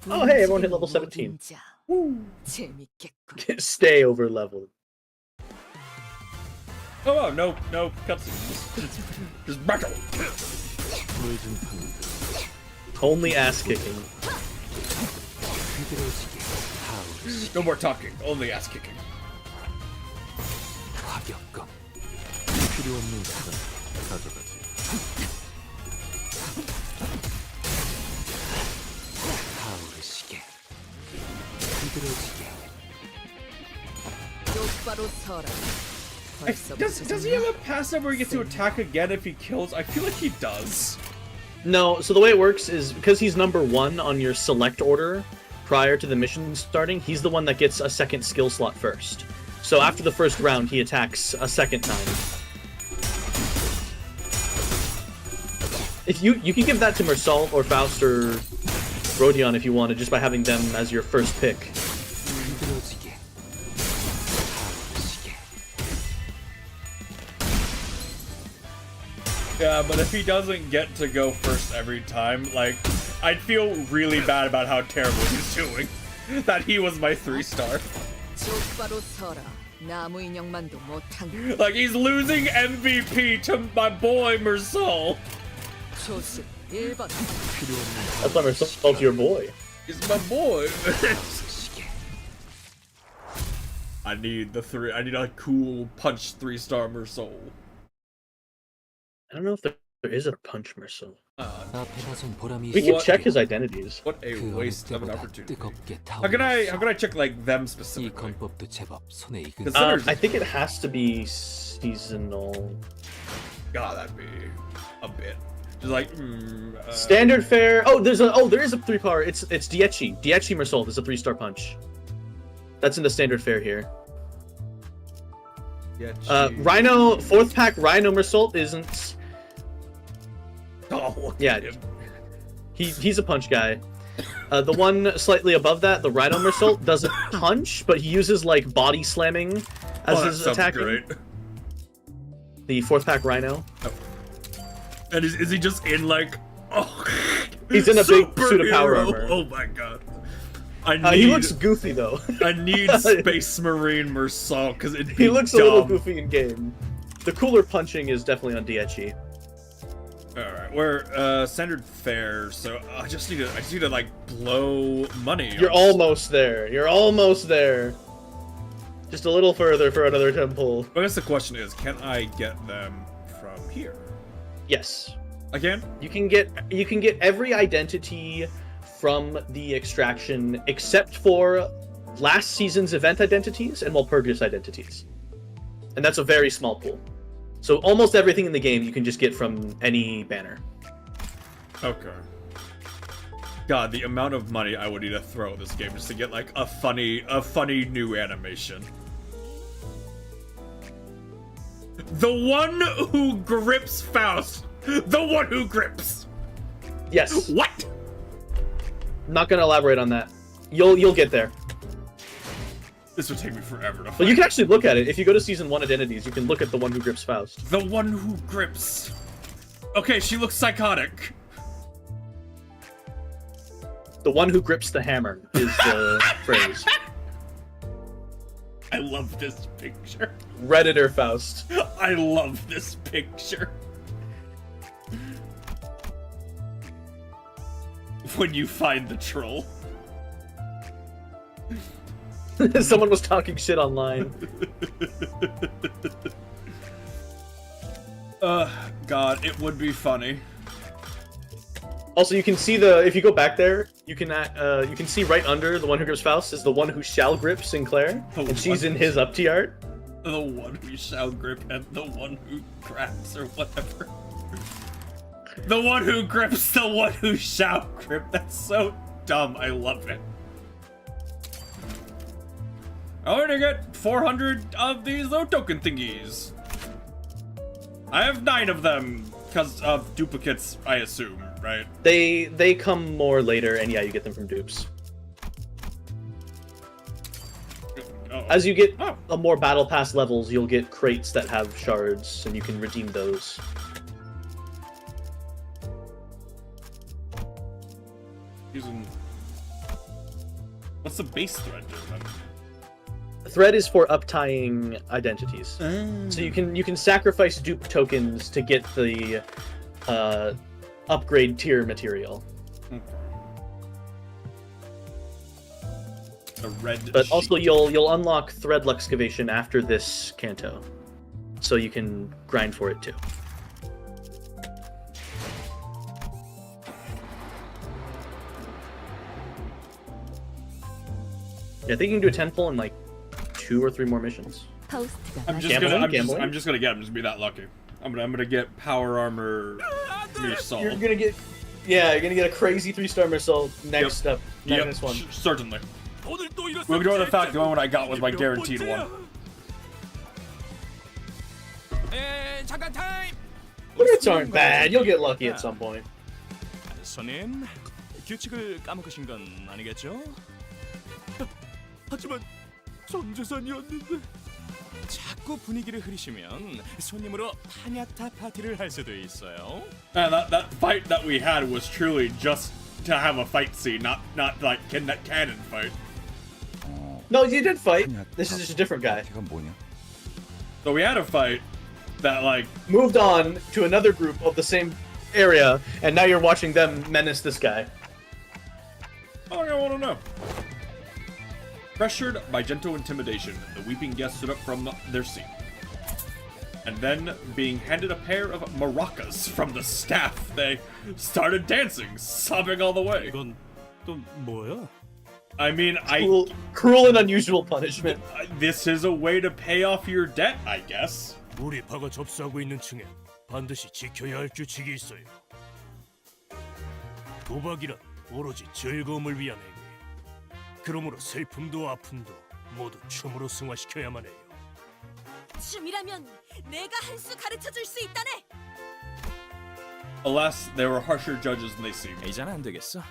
Oh, hey, everyone hit level 17. 재밌겠군. Stay over leveled. Oh, wow, no cutscenes. Just battle. Only ass kicking. No more talking. Only ass kicking. 필요 없는 시간 가져가지. 타오르시게 비들어지게 똑바로 서라. Does he have a passive where he gets to attack again if he kills? I feel like he does. No, so the way it works is because he's number 1 on your select order prior to the mission starting, he's the one that gets a second skill slot first. So after the first round, he attacks a second time. If you can give that to Mersal or Faust or Rodion if you wanted, just by having them as your first pick. 비들어지게 타오르시게 Yeah, but if he doesn't get to go first every time, like, I'd feel really bad about how terrible he's doing. That he was my 3-star. 똑바로 서라. 나무 인형만도 못한. Like, he's losing MVP to my boy Mersal. 조수 1번. That's why Mersal's your boy. He's my boy. I need a cool punch 3-star Mersal. I don't know if there is a punch Mersal. 앞에 나선 보람이 We can 있어. check his identities. What a 그 waste of an 어느 opportunity. 때보다 뜨겁게 How can I check like them 이 specifically? 건법도 제법 손에 익은. I think it has to be seasonal. God, that'd be a bit. Just like Standard fare. There is a 3-star. It's Diechi. Diechi Mersal is a 3-star punch. That's in the standard fare here. Rhino 4th pack Rhino Mersal isn't. Oh yeah, he's a punch guy. The one slightly above that, the Rhino Mersal, doesn't punch, but he uses like body slamming as his attacking. Great. The 4th pack Rhino. Oh. And is he just in like? Oh, he's in a big suit of power armor. Oh my god. He looks goofy though. I need Space Marine Mersal because he looks a little goofy in game. The cooler punching is definitely on Diechi. Alright, we're standard fare, so I just need to like blow money. You're almost there. You're almost there. Just a little further for another temple. I guess the question is, can I get them from here? Yes. I can? You can get every identity from the extraction except for last season's event identities and Walpurgis identities. And that's a very small pool. So almost everything in the game you can just get from any banner. Okay. God, the amount of money I would need to throw at this game just to get like a funny new animation. The one who grips Faust. The one who grips. Yes. What? Not gonna elaborate on that. You'll get there. This would take me forever to find. But you can actually look at it. If you go to Season 1 Identities, you can look at the one who grips Faust. The one who grips. Okay, she looks psychotic. The one who grips the hammer is the phrase. I love this picture. Redditor Faust. I love this picture. When you find the troll. Someone was talking shit online. God, it would be funny. Also, you can see if you go back there, you can see right under the one who grips Faust is the one who shall grip Sinclair, and she's in his up T art. The one who shall grip and the one who grabs or whatever. The one who grips, the one who shall grip. That's so dumb. I love it. I'm gonna get 400 of these little token thingies. I have 9 of them because of duplicates, I assume, right? They come more later, and yeah, you get them from dupes. As you get more battle pass levels, you'll get crates that have shards, and you can redeem those. Using what's the base thread do then? Thread is for uptying identities. So you can sacrifice dupe tokens to get the upgrade tier material. The red. But also you'll unlock thread excavation after this canto, so you can grind for it too. Yeah, I think you can do a 10 pull in like 2 or 3 more missions. I'm just gonna be that lucky. I'm gonna get power armor Mearsault. You're gonna get a crazy 3-star Mearsault next up. Next one. Certainly. We'll ignore the fact the one I got was my guaranteed one. Limits aren't bad. You'll get lucky at some point. 손님, 규칙을 까먹으신 건 아니겠죠? 하지만 전 재산이었는데. 자꾸 분위기를 흐리시면 손님으로 파냐타 파티를 할 수도 있어요. That fight that we had was truly just to have a fight scene, not like cannon fight. No, you did fight. This is just a different guy. So we had a fight that like moved on to another group of the same area, and now you're watching them menace this guy. Oh, I want to know. Pressured by gentle intimidation, the weeping guests stood up from their seat. And then, being handed a pair of maracas from the staff, they started dancing, sobbing all the way. 이건 또 뭐야? I mean, cruel and unusual punishment. This is a way to pay off your debt, I guess. 우리 파가 접수하고 있는 층엔 반드시 지켜야 할 규칙이 있어요. 도박이란 오로지 즐거움을 위한 행위. 그러므로 슬픔도 아픔도 모두 춤으로 승화시켜야만 해요. 춤이라면 내가 한 수 가르쳐 줄 수 있다네. Alas, they were harsher judges than they seemed. 이제는 안 되겠어.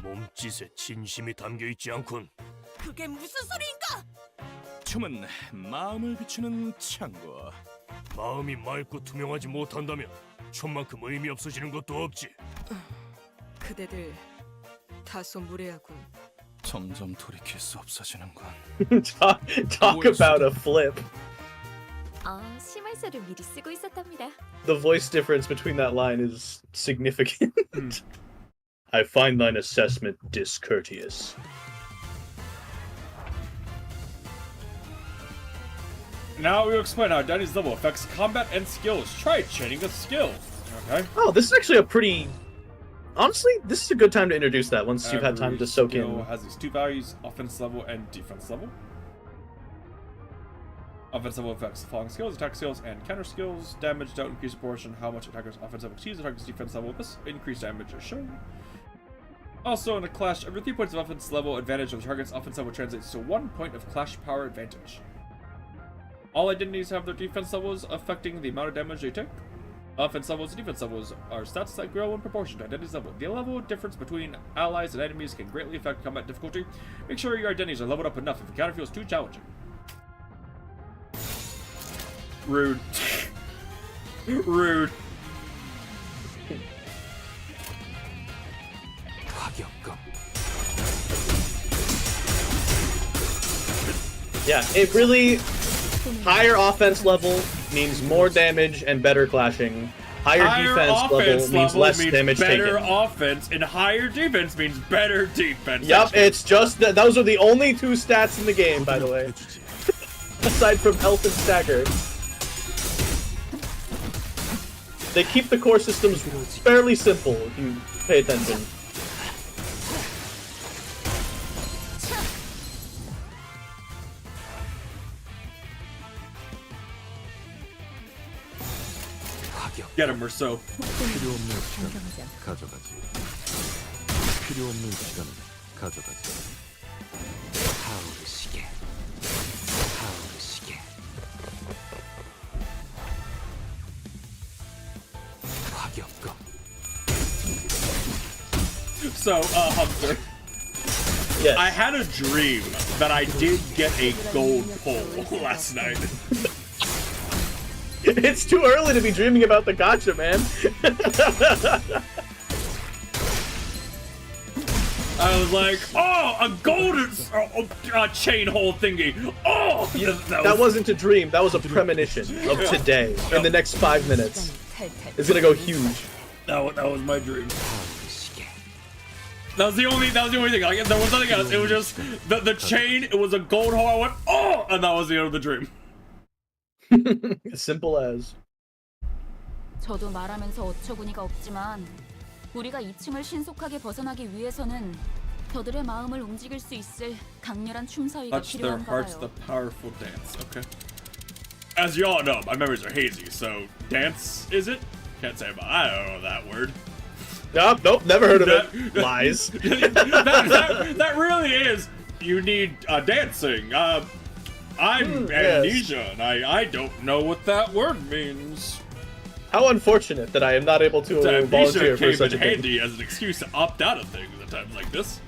몸짓에 진심이 담겨 있지 않군. 그게 무슨 소리인가? 춤은 마음을 비추는 창고. 마음이 맑고 투명하지 못한다면 춤만큼 의미 없어지는 것도 없지. 그대들 다소 무례하군. 점점 돌이킬 수 없어지는군. Talk about a flip. 심할서를 미리 쓰고 있었답니다. The voice difference between that line is significant. I find thine assessment discourteous. Now we'll explain how Danny's level affects combat and skills. Try chaining a skill. Okay. Oh, this is actually a pretty... Honestly, this is a good time to introduce that once you've had time to soak skill in. Has these 2 values, offense level and defense level. Offense level affects the following skills: attack skills and counter skills. Damage don't increase in proportion how much attackers' offense level exceeds attackers' defense level. This increased damage is shown. Also, in a clash, every 3 points of offense level advantage of the target's offense level translates to 1 point of clash power advantage. All identities have their defense levels affecting the amount of damage they take. Offense levels and defense levels are stats that grow in proportion to identity's level. The level difference between allies and enemies can greatly affect combat difficulty. Make sure your identities are leveled up enough if the counter feels too challenging. Rude. Rude. Yeah, it really... Higher offense level means more damage and better clashing. Higher defense level means less damage better taken. offense, and higher defense means better defense. Yup, it's just that those are the only 2 stats in the game, by the way. Aside from health and stagger. They keep the core systems fairly simple if you pay attention. Get him, Merceau. 필요 없는 시간은 가져가지. 필요 없는 시간은 가져가지. 타오르시게. 타오르시게. 화격검. So, Hunter. Yes. I had a dream that I did get a gold pole last night. It's too early to be dreaming about the gacha, man. I was like, oh, a golden chain hole thingy. Oh, that wasn't a dream. That was a premonition of today. In the next 5 minutes, it's gonna go huge. That was my dream. That was the only thing. Like, there was nothing else. It was just the chain. It was a gold hole. I went, oh, and that was the end of the dream. As simple as. 저도 말하면서 어처구니가 없지만 우리가 2층을 신속하게 벗어나기 위해서는 저들의 마음을 움직일 수 있을 강렬한 춤사위가 Touch their 필요한가 hearts, 봐요. the powerful dance. Okay. As you all know, my memories are hazy. So dance is it? Can't say. I don't know that word. Nope, never heard of it. Lies. that really is. You need dancing. I'm amnesia, and I don't know what that word means. How unfortunate that I am not able to volunteer for came such in a thing. handy as an excuse to opt out of things at times like this.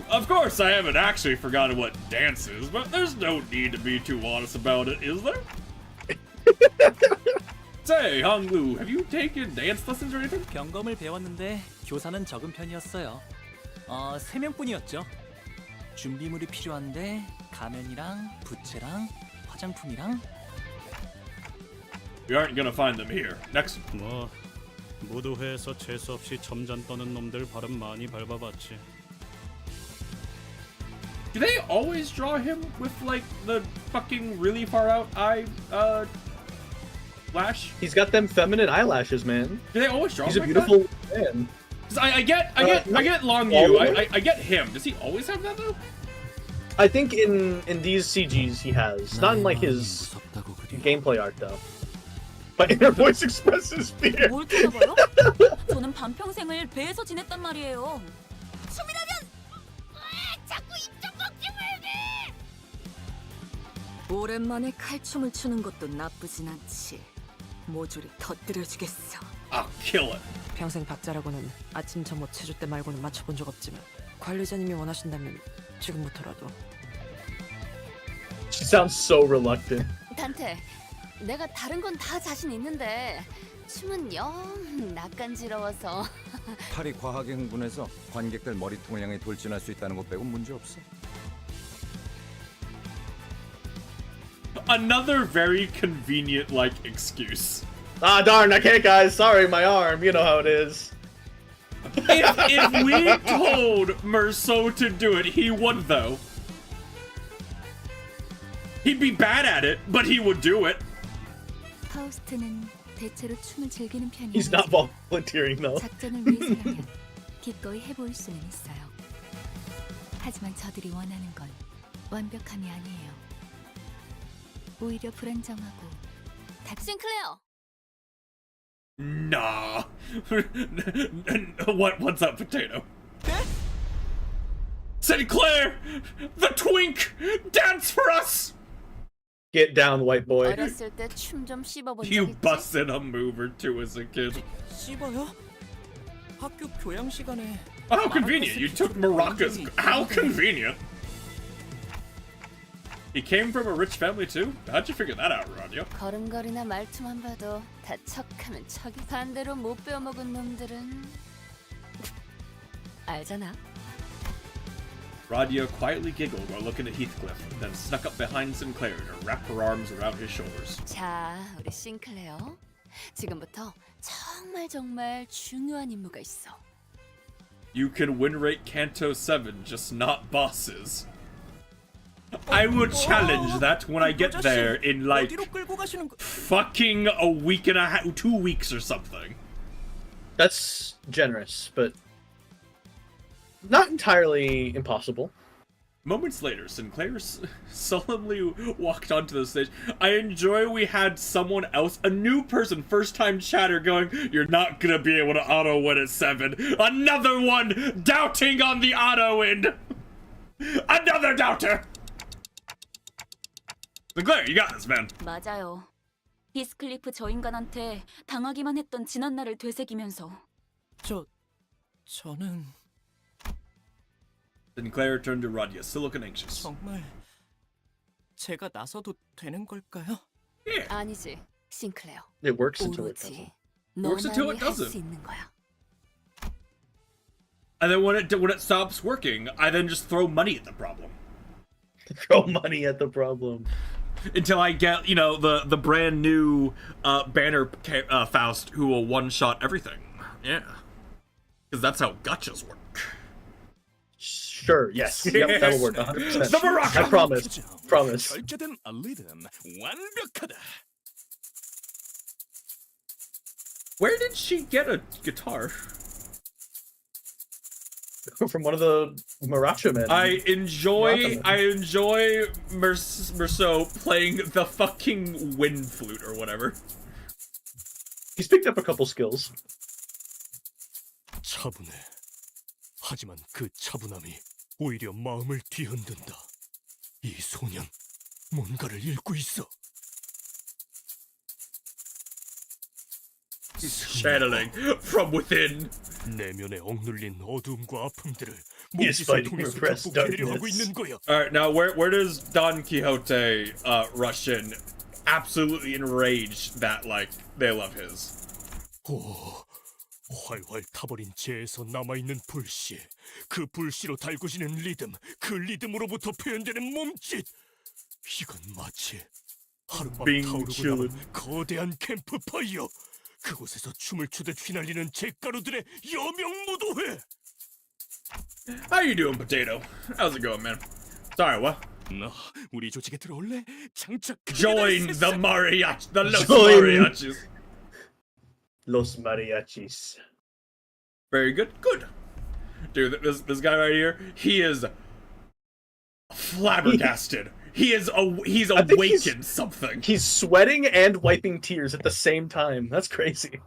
Of course, I haven't actually forgotten what dance is, but there's no need to be too honest about it, is there? Say, Honglu, have you taken dance lessons or anything? 경검을 배웠는데 교사는 적은 편이었어요. 3명뿐이었죠. 준비물이 필요한데 가면이랑 부채랑 화장품이랑. We aren't gonna find them here. Next. 뭐 무도회에서 재수 없이 점잔 떠는 놈들 발음 많이 밟아봤지. Do they always draw him with like the fucking really far out eye lash? He's got them feminine eyelashes, man. Do they always draw He's a him like beautiful man. 'Cause I get Long Yu. I get him. Does he always have that though? I think in these CGs he has. Not in like his gameplay art though. My inner voice expresses fear. 뭘 찾아봐요? 저는 반평생을 배에서 지냈단 말이에요. 춤이라면 자꾸 입좀 먹지 말게. 오랜만에 칼춤을 추는 것도 나쁘진 않지. 모조리 터뜨려주겠어. I'll kill it. 평생 박자라고는 아침 점호 체조 때 말고는 맞춰본 적 없지만 관리자님이 원하신다면 지금부터라도. She sounds so reluctant. 단테, 내가 다른 건 다 자신 있는데 춤은 영 낯간지러워서. 팔이 과하게 흥분해서 관객들 머리통을 향해 돌진할 수 있다는 것 빼고 문제 없어. Another very convenient like excuse. Ah, darn, I can't, guys. Sorry, my arm. You know how it is. If we told Merceau to do it, he would though. He'd be bad at it, but he would do it. 파우스트는 대체로 춤을 즐기는 편이에요. He's not volunteering though. 작전을 위해서라면 기꺼이 해보일 수는 있어요. 하지만 저들이 원하는 건 완벽함이 아니에요. 오히려 불안정하고 싱클레어. Nah. What's up, potato? Sinclair, the twink, dance for us. Get down, white boy. 어렸을 때 춤 좀 씹어본 적 You 있지? busted a move or two as a kid. 씹어요? 학교 교양 시간에. How convenient! You took maracas. How convenient! He came from a rich family too? How'd you figure that out, Rania? 걸음걸이나 말투만 봐도 다 척하면 척이. 반대로 못 배워먹은 놈들은 알잖아. Radia quietly giggled while looking at Heathcliff, then snuck up behind Sinclair to wrap her arms around his shoulders. 자, 우리 싱클레어. 지금부터 정말 중요한 임무가 있어. You can win rate Canto 7, just not bosses. I will challenge that when I get there in like fucking a week and a half, 2 weeks or something. That's generous, but not entirely impossible. Moments later, Sinclair solemnly walked onto the stage. I enjoy we had someone else, a new person, first-time chatter going, "You're not gonna be able to auto-win at 7. Another one doubting on the auto-win! Another doubter! Sinclair, you got this, man. 맞아요. 히스클리프 저 인간한테 당하기만 했던 지난날을 되새기면서. 저는 Sinclair turned to Radia, still looking anxious. 정말 제가 나서도 되는 걸까요? 아니지, 싱클레어. It works until it doesn't. 오로지 Works until 너만이 it 할 doesn't. 수 있는 거야. And then when it stops working, I then just throw money at the problem. Throw money at the problem. Until I get, you know, the brand new Banner Faust who will one-shot everything. Yeah. Because that's how gotchas work. Sure, yes. Yep, that'll work 100%. The Baraka! I promise. Promise. 절제된 리듬 완벽하다. Where did she get a guitar? From one of the Maracha men. I enjoy Merceau playing the fucking wind flute or whatever. He's picked up a couple skills. 차분해. 하지만 그 차분함이 오히려 마음을 뒤흔든다. 이 소년 뭔가를 읽고 있어. Channeling from within. 내면에 억눌린 어둠과 아픔들을 He is 몸짓을 fighting 통해서 repressed 극복하려고 darkness. 있는 거야. Alright, now where does Don Quixote rush in? Absolutely enraged that, like, they love his. 오, 활활 타버린 재에서 남아있는 불씨, 그 불씨로 달구지는 리듬, 그 리듬으로부터 표현되는 몸짓. 이건 마치 하룻밤 Being 타오르고 chilled. 남은 거대한 캠프파이어. 그곳에서 춤을 추듯 휘날리는 잿가루들의 여명무도회. How you doing, Potato? How's it going, man? Sorry, what? 너 우리 조직에 들어올래? 장착. Join the mariachi, the Los Join. Mariachis. Los Mariachis. Very good, good. Dude, this guy right here, he is flabbergasted. He's I think awakened something. He's sweating and wiping tears at the same time. That's crazy.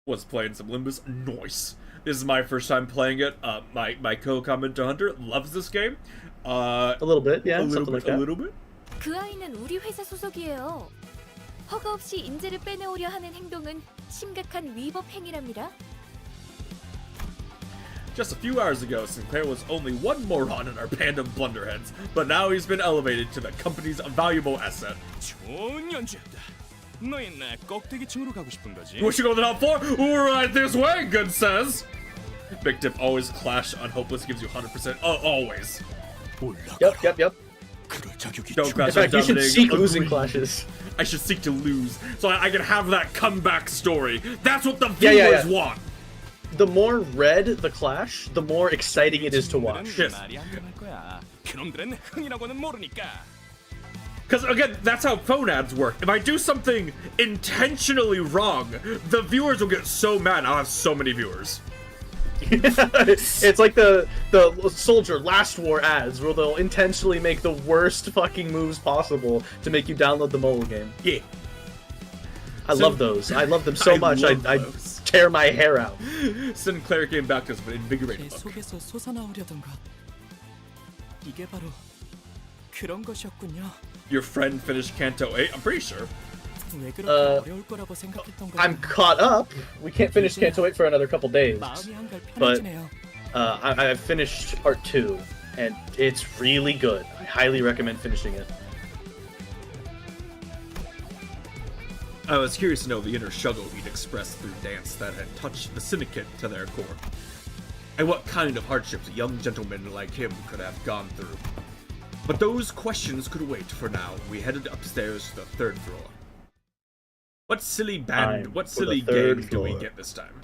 Was playing some Limbus. Nice. This is my first time playing it. My co-commenter Hunter loves this game. A little bit, yeah, something like that. A little bit. 그 아이는 우리 회사 소속이에요. 허가 없이 인재를 빼내오려 하는 행동은 심각한 위법 행위랍니다. Just a few hours ago, Sinclair was only one moron in our band of blunderheads, but now he's been elevated to the company's valuable asset. 좋은 연주였다. 너희 나 꼭대기층으로 가고 싶은 거지? You wish to go to the top floor? Right this way, good says. Big Tip always clash on Hopeless gives you 100%. Oh, always. Yep. Don't In clash fact, on you should dominating. seek losing Agreed. clashes. I should seek to lose, so I can have that comeback story. That's what the Yeah, viewers yeah. want. The more red the clash, the more exciting it is to watch. Yes. 말이 안 통할 거야. 그놈들은 흥이라고는 모르니까. Because again, that's how phone ads work. If I do something intentionally wrong, the viewers will get so mad. I'll have so many viewers. It's like the Soldier Last War ads, where they'll intentionally make the worst fucking moves possible to make you download the mobile game. Yeah. I love those. I love them so much. love I those. tear my hair out. Sinclair came back to us with an invigorating 제 look. 속에서 솟아나오려던 것. 이게 바로 그런 것이었군요. Your friend finished Canto 8? I'm pretty sure. 왜 그렇게 어려울 거라고 생각했던 거야? I'm caught up. We can't finish Canto 8 for another couple days. 마음이 한결 But 편해지네요. I've finished part 2, and it's really good. I highly recommend finishing it. I was curious to know the inner struggle he'd expressed through dance that had touched the syndicate to their core. And what kind of hardships a young gentleman like him could have gone through. But those questions could wait for now. We headed upstairs to the 3rd floor. What silly Time what for the silly 3rd game do we floor. get this time?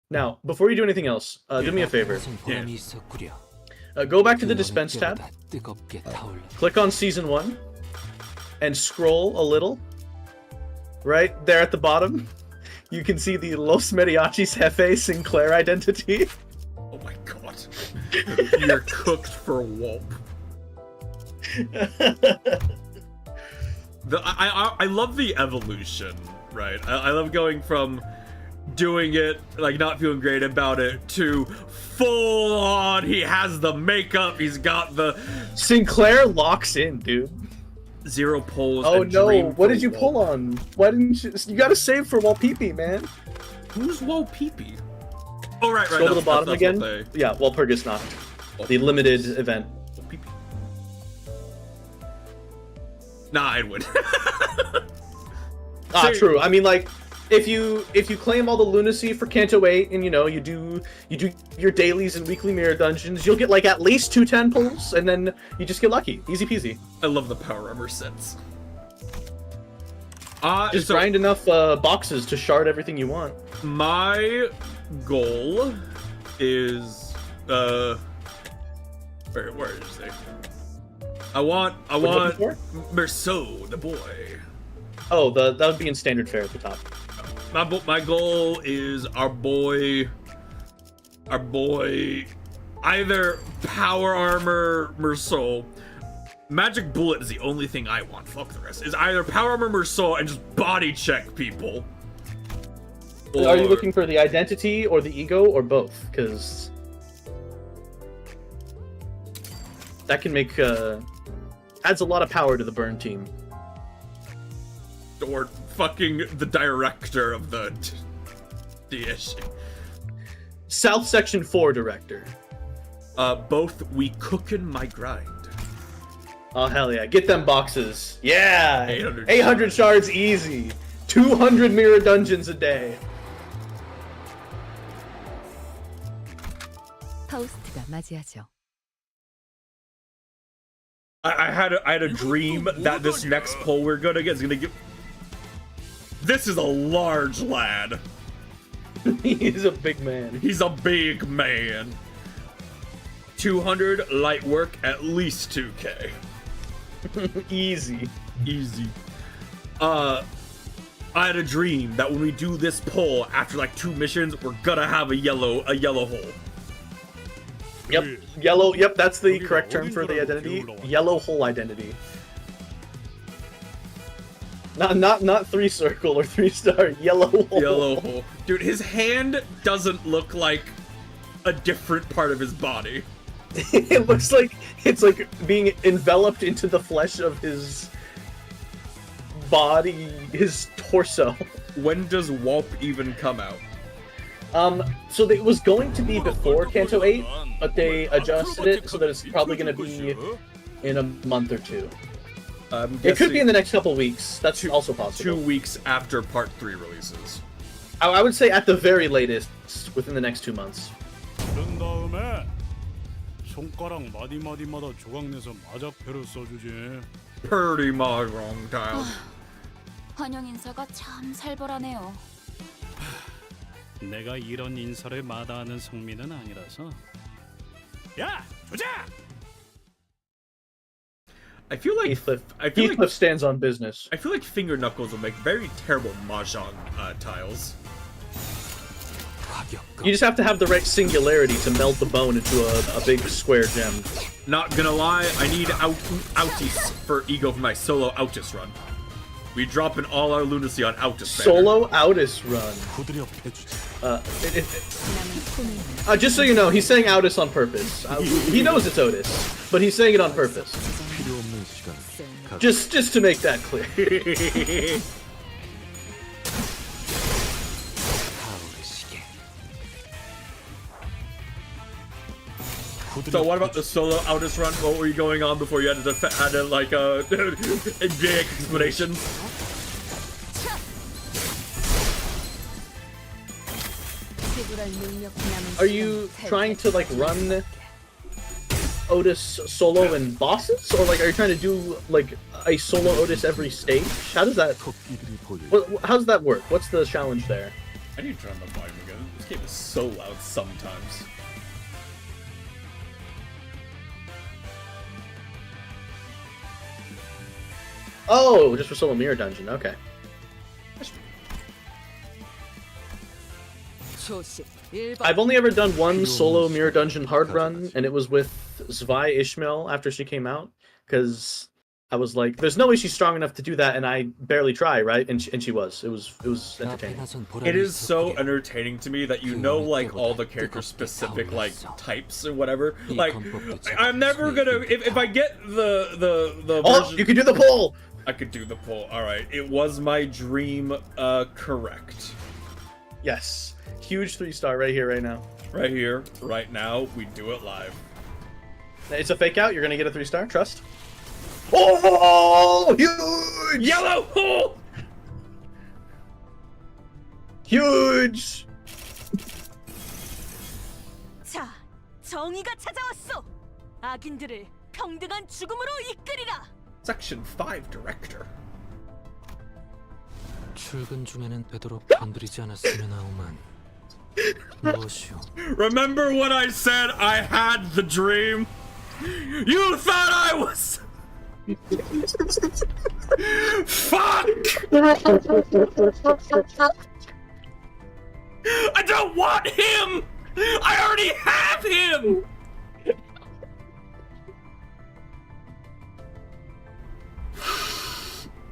Now, before you do anything else, do me a favor. 보람이 있었구려. Go back to the 그 dispense 어느 tab, 때보다 뜨겁게 타올라. click on Season 1, and scroll a little. Right there at the bottom, you can see the Los Mariachis Jefe Sinclair identity. Oh my god. You're cooked for whoop. I love the evolution, right? I love going from doing it, like not feeling great about it, to full on, he has the makeup, he's got the... Sinclair locks in, dude. 0 pulls. Oh and no, dream what for did you Whoop. pull on? Why didn't you gotta save for Walpeepee, man. Who's Walpeepee? Oh right, Scroll to the bottom that's again. what they- Yeah, Walpurgis Nacht. The limited event. Walpeepee. Nah, I'd win. Ah, true. I mean, like, if you claim all the lunacy for Canto 8 and you do your dailies and weekly mirror dungeons, you'll get like at least 2 10 pulls, and then you just get lucky. Easy peasy. I love the power armor sets. Just grind enough boxes to shard everything you want. My goal is where is it? I want Merceau, the boy. Oh, that would be in standard fare at the top. My goal is our boy, either power armor Merceau. Magic bullet is the only thing I want. Fuck the rest. Is either power armor Merceau and just body check people. Are you looking for the identity or the ego or both? Because that can make adds a lot of power to the burn team. Or fucking the director of the dish. South Section 4 director. Both we cookin' my grind. Oh hell yeah! Get them boxes. Yeah. 800 shards easy. 200 mirror dungeons a day. 파우스트가 맞이하죠. I had a dream that this next poll we're gonna get is gonna give. This is a large lad. He's a big man. He's a big man. 200 light work, at least 2k. Easy. I had a dream that when we do this poll after like 2 missions, we're gonna have a yellow hole. Yep, yellow. Yep, that's the correct term for the identity. Yellow hole identity. Not 3 circle or 3 star. Yellow hole. Yellow hole. Dude, his hand doesn't look like a different part of his body. It looks like it's like being enveloped into the flesh of his body, his torso. When does Wulp even come out? So it was going to be before Canto 8, but they adjusted it so that it's probably going to be in a month or 2. It could be in the next couple weeks. That's also possible. 2 weeks after Part 3 releases. I would say at the very latest, within the next 2 months. 그런 다음에 손가락 마디마디마다 조각내서 마자표를 써주지. Pretty much wrong time. 환영 인사가 참 살벌하네요. 내가 이런 인사를 마다하는 성민은 아니라서. 야, 조자! I feel like Heathcliff stands on business. I feel like finger knuckles will make very terrible mahjong tiles. You just have to have the right singularity to meld the bone into a big square gem. Not gonna lie, I need outies for ego for my solo Outis run. We dropping all our lunacy on Outis. Solo Outis run. Just so you know, he's saying Outis on purpose. He knows it's Otis, but he's saying it on purpose. Just to make that clear. So what about the solo Outis run? What were you going on before you had to like a big explanation? Are you trying to like run Otis solo and bosses, or like are you trying to do like a solo Otis every stage? How does that? How does that work? What's the challenge there? I need to turn on the volume again. This game is so loud sometimes. Oh, just for solo mirror dungeon. Okay. 초심 1번. I've only ever done one solo Mirror Dungeon hard run, and it was with Zwei Ishmael after she came out, because I was like, there's no way she's strong enough to do that, and I barely try, right? And she was. It was entertaining. It is so entertaining to me that you know like all the character specific like types or whatever. Like I'm never gonna if I get the Oh, version, you can do the pull. I could do the pull. All right, it was my dream. Correct. Yes, huge 3-star right here, right now. Right here, right now. We do it live. It's a fake out. You're gonna get a 3-star. Trust. Oh, huge yellow hole. Huge. 자, 정의가 찾아왔어. 악인들을 평등한 죽음으로 이끌이라. Section 5 Director. 출근 중에는 되도록 건드리지 않았으면 하오만. 무엇이오? Remember when I said I had the dream? You thought I was. Fuck! I don't want him! I already have him!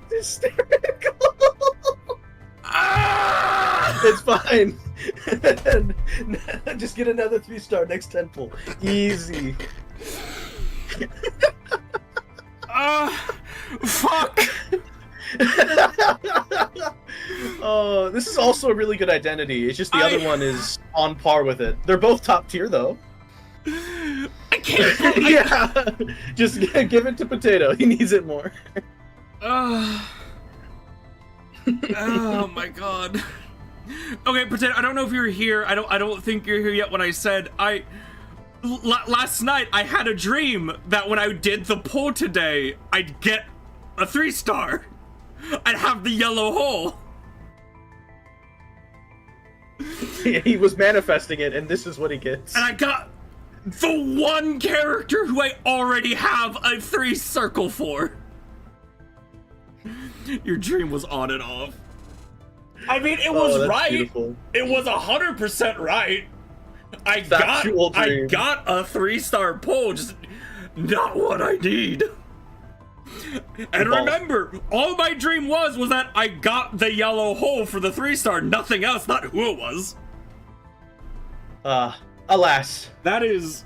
Hysterical. It's fine. Just get another 3-star next 10 pull. Easy. Fuck! Oh, this is also a really good identity. It's just the other one is on par with it. They're both top tier though. I can't. Yeah, just give it to Potato. He needs it more. Oh my god. Okay, Potato. I don't know if you're here. I don't think you're here yet. When I said last night I had a dream that when I did the pull today, I'd get a 3-star. I'd have the yellow hole. He was manifesting it, and this is what he gets. And I got the one character who I already have a 3 circle for. Your dream was on and off. I mean, it was right. Beautiful. It was 100% right. I Factual dream. got a 3-star pull, just not what I need. And remember, all my dream was that I got the yellow hole for the 3-star, nothing else, not who it was. Alas. That is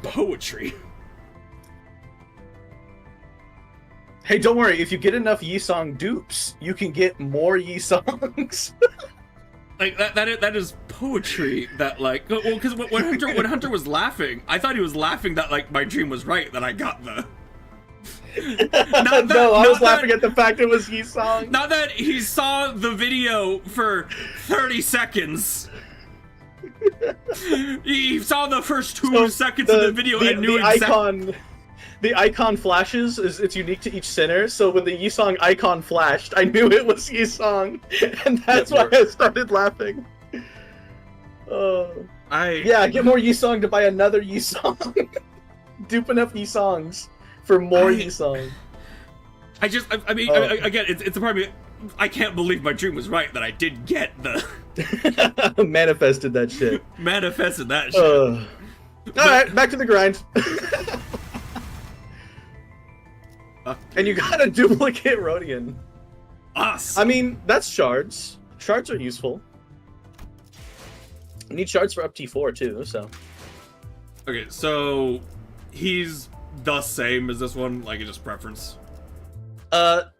poetry. Hey, don't worry. If you get enough Yi-Song dupes, you can get more Yi-Songs. Like that is poetry. That like, well, because when Hunter was laughing, I thought he was laughing that like my dream was right, that I got the. No, I was laughing at the fact it was Yi-Song. Not that he saw the video for 30 seconds. He saw the first 2 seconds of the video and knew exactly. The icon flashes, it's unique to each center, so when the Yi-Song icon flashed, I knew it was Yi-Song, and that's why I started laughing. Yeah, get more Yi-Song to buy another Yi-Song. Dupe enough Yi-Songs for more Yi-Song. I mean, again, it's a part of me. I can't believe my dream was right that I did get the... Manifested that shit. Manifested that shit. Alright, back to the grind. And you got a duplicate Rhodian. Us. I mean, that's shards. Shards are useful. You need shards for up T4 too, so. Okay, so he's the same as this one, like it's just preference. The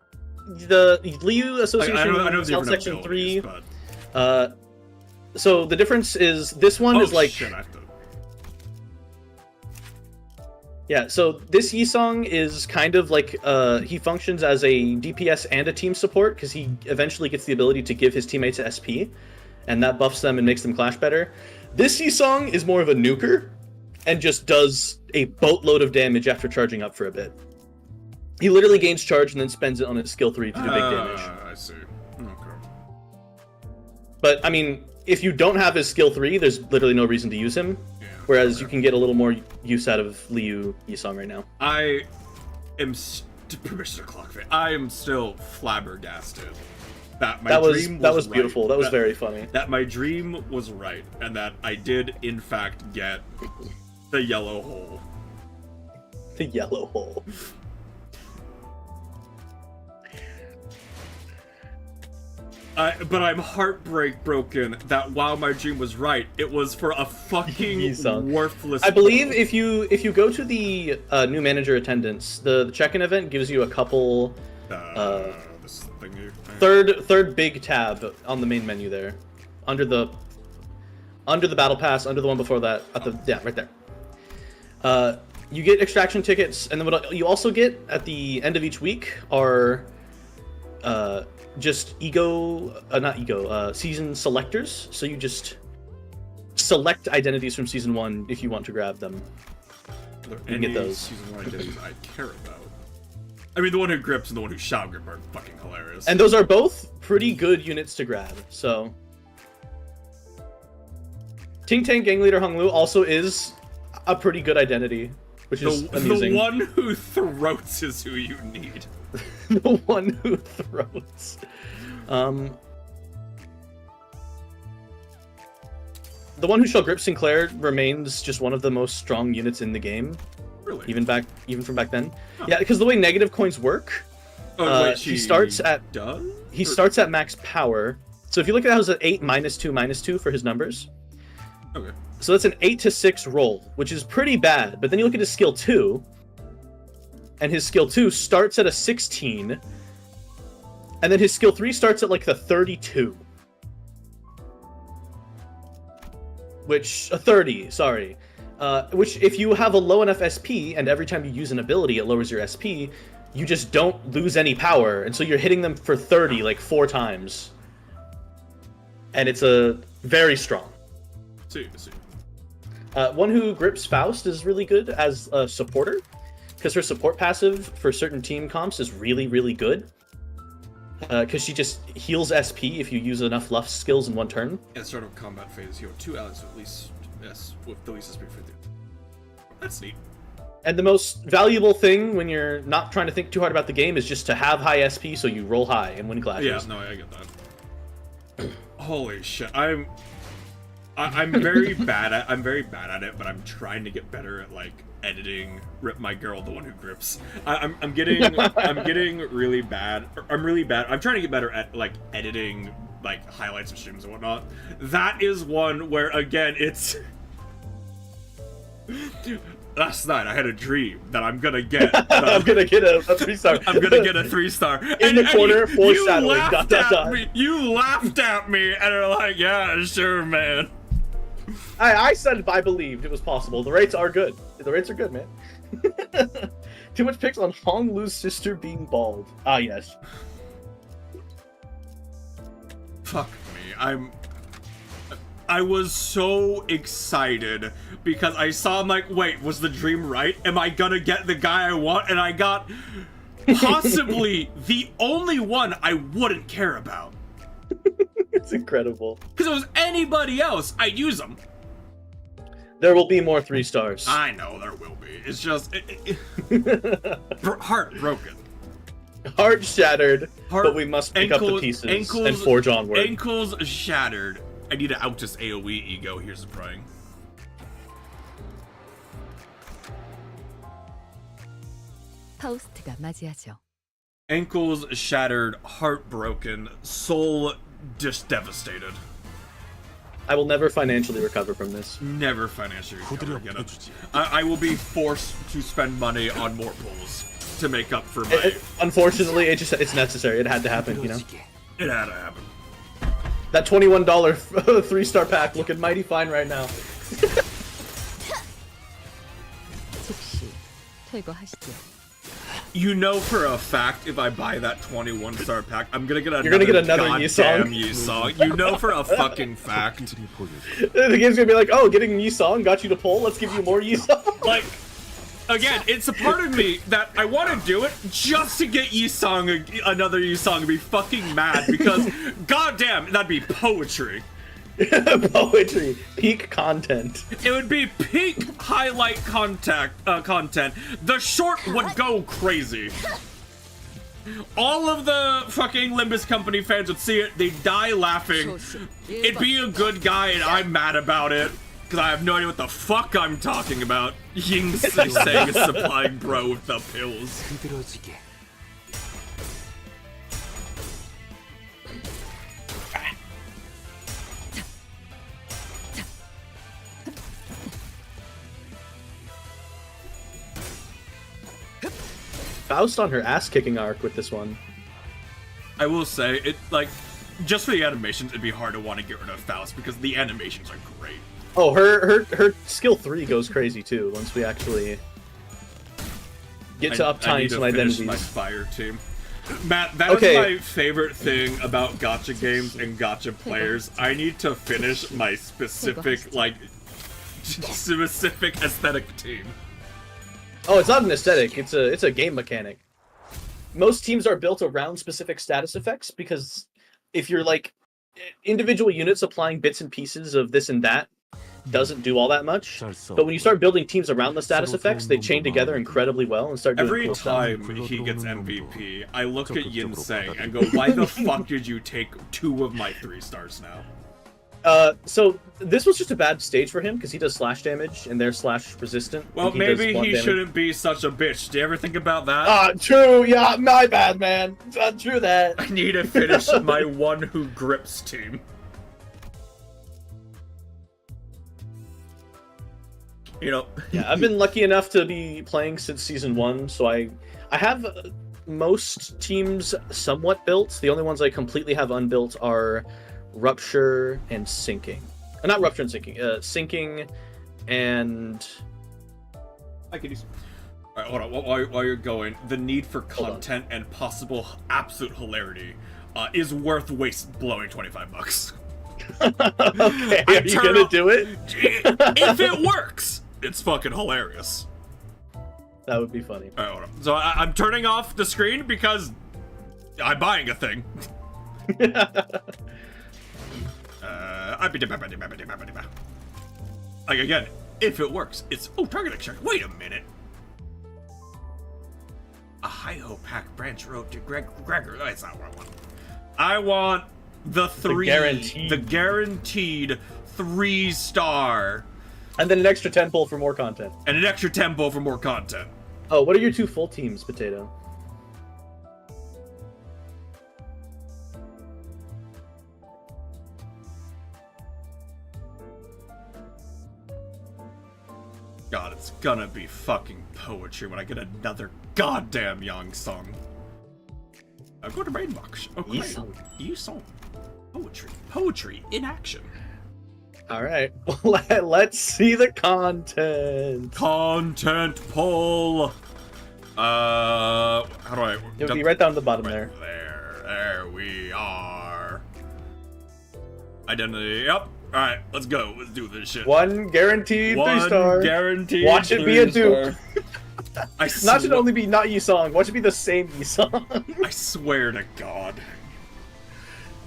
Liu Association I know South Section 3. But... so the difference is this one is like. Shit, I have to... Yeah, so this Yi-Song is kind of like, he functions as a DPS and a team support, because he eventually gets the ability to give his teammates SP, and that buffs them and makes them clash better. This Yi-Song is more of a nuker, and just does a boatload of damage after charging up for a bit. He literally gains charge and then spends it on his skill 3 to do big damage. I see. Okay. But, I mean, if you don't have his skill 3, there's literally no reason to use him. Whereas you can get a little more use out of Liu Yi-Song right now. I am permission to clock fit. I am still flabbergasted That my That was dream was right. beautiful. That was very funny. That my dream was right, and that I did in fact get the yellow hole. The yellow hole. But I'm broken that while my dream was right, it was for a fucking worthless. I believe if you go to the new manager attendance, the check-in event gives you a couple. This thing here. Third big tab on the main menu there, under the battle pass, under the one before that, yeah, right there. You get extraction tickets, and then what you also get at the end of each week are just season selectors. So you just select identities from season 1 if you want to grab them. You can get those. Season 1 identities I care about. I mean, the one who grips and the one who shall grip are fucking hilarious. And those are both pretty good units to grab, so... Ting Tang Gang Leader Hung Lu also is a pretty good identity, which is amusing. The one who throats is who you need. The one who throats. The one who shall grip Sinclair remains just one of the most strong units in the game. Really? Even from back then. Huh. Yeah, because the way negative coins work, he starts at max power. So if you look at how it's an 8 -2 for his numbers. Okay. So that's an 8 to 6 roll, which is pretty bad. But then you look at his skill 2, and his skill 2 starts at a 16, and then his skill 3 starts at like the 32. Which 30, sorry. Which, if you have a low enough SP, and every time you use an ability it lowers your SP, you just don't lose any power, and so you're hitting them for 30 like 4 times. And it's a very strong. See. One who grips Faust is really good as a supporter, because her support passive for certain team comps is really, really good. Because she just heals SP if you use enough Luff skills in one turn. At the start of combat phase, you have 2 allies with the least SP for you. That's neat. And the most valuable thing when you're not trying to think too hard about the game is just to have high SP so you roll high and win clashes. Yeah, no, I get that. Holy shit, I'm very bad at it, but I'm trying to get better at like editing Rip My Girl, the one who grips. I'm getting really bad. I'm really bad. I'm trying to get better at like editing like highlights of streams and whatnot. That is one where again it's last night I had a dream that I'm gonna get I'm gonna get a 3-star. I'm gonna get a 3-star. In the corner, foreshadowing. You laughed at me and are like, yeah, sure, man. I said I believed it was possible. The rates are good. The rates are good, man. Too much picks on Hong Lu's sister being bald. Ah, yes. Fuck me. I was so excited because I saw him like, wait, was the dream right? Am I gonna get the guy I want? And I got possibly the only one I wouldn't care about. It's incredible. Because if it was anybody else, I'd use them. There will be more 3-stars. I know there will be. It's just heartbroken. Heart shattered, but we must pick up the pieces and forge onward. Ankles shattered. I need to out this AoE ego. Here's the praying. 파우스트가 맞이하죠. Ankles shattered, heartbroken, soul just devastated. I will never financially recover from this. Never financially recover again. I will be forced to spend money on more pulls to make up for my... Unfortunately, it's necessary. It had to happen, you know? It had to happen. That $21 3-star pack looking mighty fine right now. 즉시 퇴거하시죠. You know for a fact if I buy that 21-star pack, I'm gonna get another, You're gonna get another goddamn Yi-Song. Yi-Song. You know for a fucking fact. The game's gonna be like, oh, getting Yi-Song got you to pull, let's give you more Yi-Song. Like, again, it's a part of me that I want to do it just to get Yi-Song, another Yi-Song, and be fucking mad because, goddamn, that'd be poetry. Poetry. Peak content. It would be peak highlight content. The short would go crazy. All of the fucking Limbus Company fans would see it, they'd die laughing. It'd be a good guy, and I'm mad about it. Because I have no idea what the fuck I'm talking about. Ying saying is supplying bro with the pills. 흐드러지게. Faust on her ass-kicking arc with this one. I will say, it like, just for the animations, it'd be hard to want to get rid of Faust because the animations are great. Oh, her skill 3 goes crazy too once we actually get to uptime some identities. My fire team. Matt, that is my favorite thing about gacha games and gacha players. I need to finish my specific, like, specific aesthetic team. Oh, it's not an aesthetic. It's a game mechanic. Most teams are built around specific status effects because if you're like individual units applying bits and pieces of this and that doesn't do all that much. But when you start building teams around the status effects, they chain together incredibly well and start doing Every cool time stuff. he gets MVP, I look at Yinsei and go, why the fuck did you take 2 of my 3 stars now? So this was just a bad stage for him because he does slash damage and they're slash resistant. Well, maybe he shouldn't be such a bitch. Do you ever think about that? True. Yeah, my bad, man. True that. I need to finish my one who grips team. You know. Yeah, I've been lucky enough to be playing since season 1, so I have most teams somewhat built. The only ones I completely have unbuilt are Rupture and Sinking. Not Rupture and Sinking. Sinking and... I can use... Alright, hold on. While you're going, the need for content and possible absolute hilarity is worth blowing $25. Okay, are you gonna do it? If it works, it's fucking hilarious. That would be funny. Alright, hold on. So I'm turning off the screen because I'm buying a thing. Like, again, if it works, it's... Oh, target extract. Wait a minute. A Hi-Ho Pack branch road to Gregor. That's not what I want. I want the guaranteed 3-star. And then an extra 10 pull for more content. And an extra 10 pull for more content. Oh, what are your 2 full teams, Potato? God, it's gonna be fucking poetry when I get another goddamn Yang song. I'll go to Rainbox. Okay. Yisong. Poetry. Poetry in action. Alright, let's see the content. Content pull. How do I... It'll be right down the bottom there. There we are. Identity, yep. Alright, let's go. Let's do this shit. 1 guaranteed 3-star. Guaranteed. Watch it be a dupe. Not should only be not Yisong. Watch it be the same Yisong. I swear to God.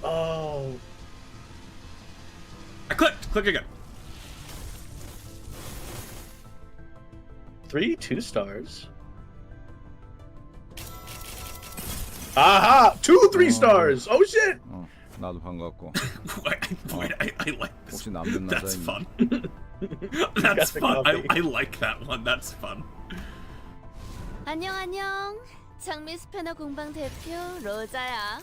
Oh. I clicked. Click again. 3 2-stars. Aha! 2 3-stars. Oh shit. 나도 반갑고. Wait, I like this. 혹시 남는 That's 남자입니다. fun. That's fun. I like that one. That's fun. 안녕. 장미 스패너 공방 대표 로자야.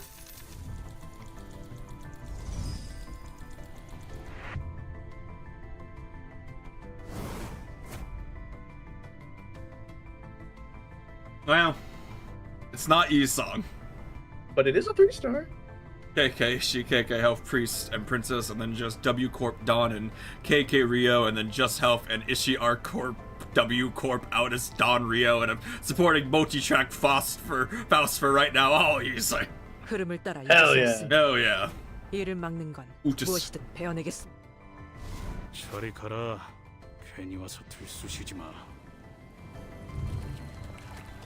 Well, it's not Yisong. But it is a 3-star. KK, KK Health Priest and Princess, and then just W Corp Dawn and KK Rio, and then Just Health and Ishii R Corp W Corp out as Dawn Rio, and I'm supporting multi-track Faust for right now. Oh, he's like, 흐름을 따라 Hell yeah. Hell yeah. 이를 막는 건 우쭈스. 무엇이든 베어내겠습니다. 저리 가라. 괜히 와서 들쑤시지 마.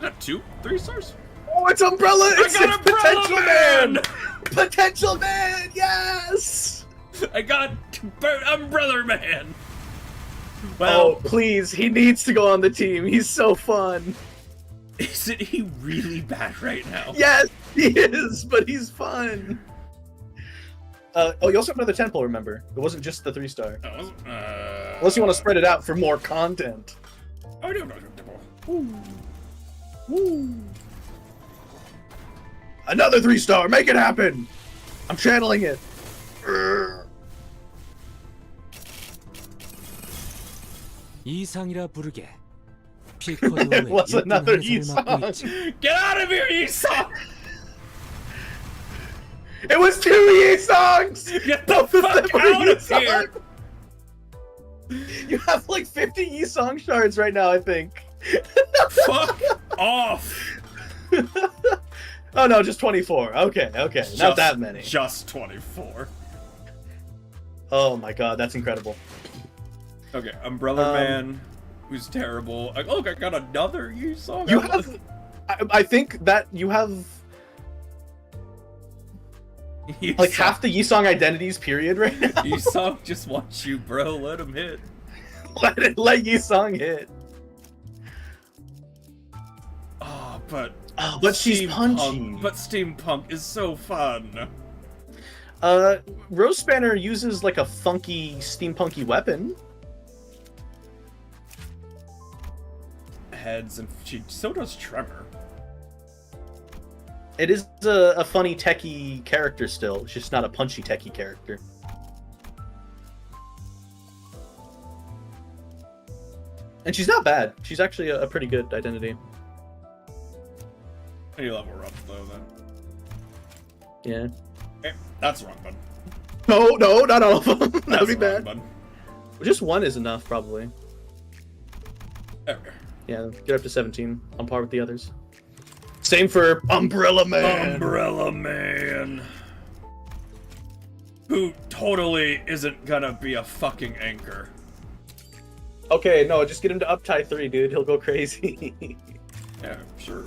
Got 2 3-stars? Oh, it's Umbrella! It's got Umbrella Potential Man! Potential Man! Yes! I got Umbrella Man! Well, oh, please, he needs to go on the team. He's so fun. Isn't he really bad right now? Yes, he is, but he's fun. Oh, you also have another temple, remember? It wasn't just the 3-star. Unless you want to spread it out for more content. I don't know. Woo. Another 3-star, make it happen! I'm channeling it. 이상이라 부르게. It was another Yi-song. Get out of here, Yi-song! It was 2 Yi-songs! Get the fuck out of here! You have like 50 Yi-song shards right now, I think. Fuck off! Oh no, just 24. Okay, not that many. Just 24. Oh my god, that's incredible. Okay, Umbrella Man, who's terrible. Oh, I got another Yi-song. You have... I think that you have... like half the Yi-song identities, period, right now. Yi-song just wants you, bro. Let him hit. Let Yi-song hit. Oh, but she's punchy. But steampunk is so fun. Rose Spanner uses like a funky steampunky weapon. Heads, and so does Tremor. It is a funny techie character still. It's just not a punchy techie character. And she's not bad. She's actually a pretty good identity. Any level we're up though, then. Yeah. That's the wrong button. No, not all of them. That would be the wrong bad. button. Just one is enough, probably. Okay. Yeah, get up to 17, on par with the others. Same for Umbrella Man. Umbrella Man. Who totally isn't gonna be a fucking anchor. Okay, no, just get him to uptie 3, dude. He'll go crazy. Yeah, sure.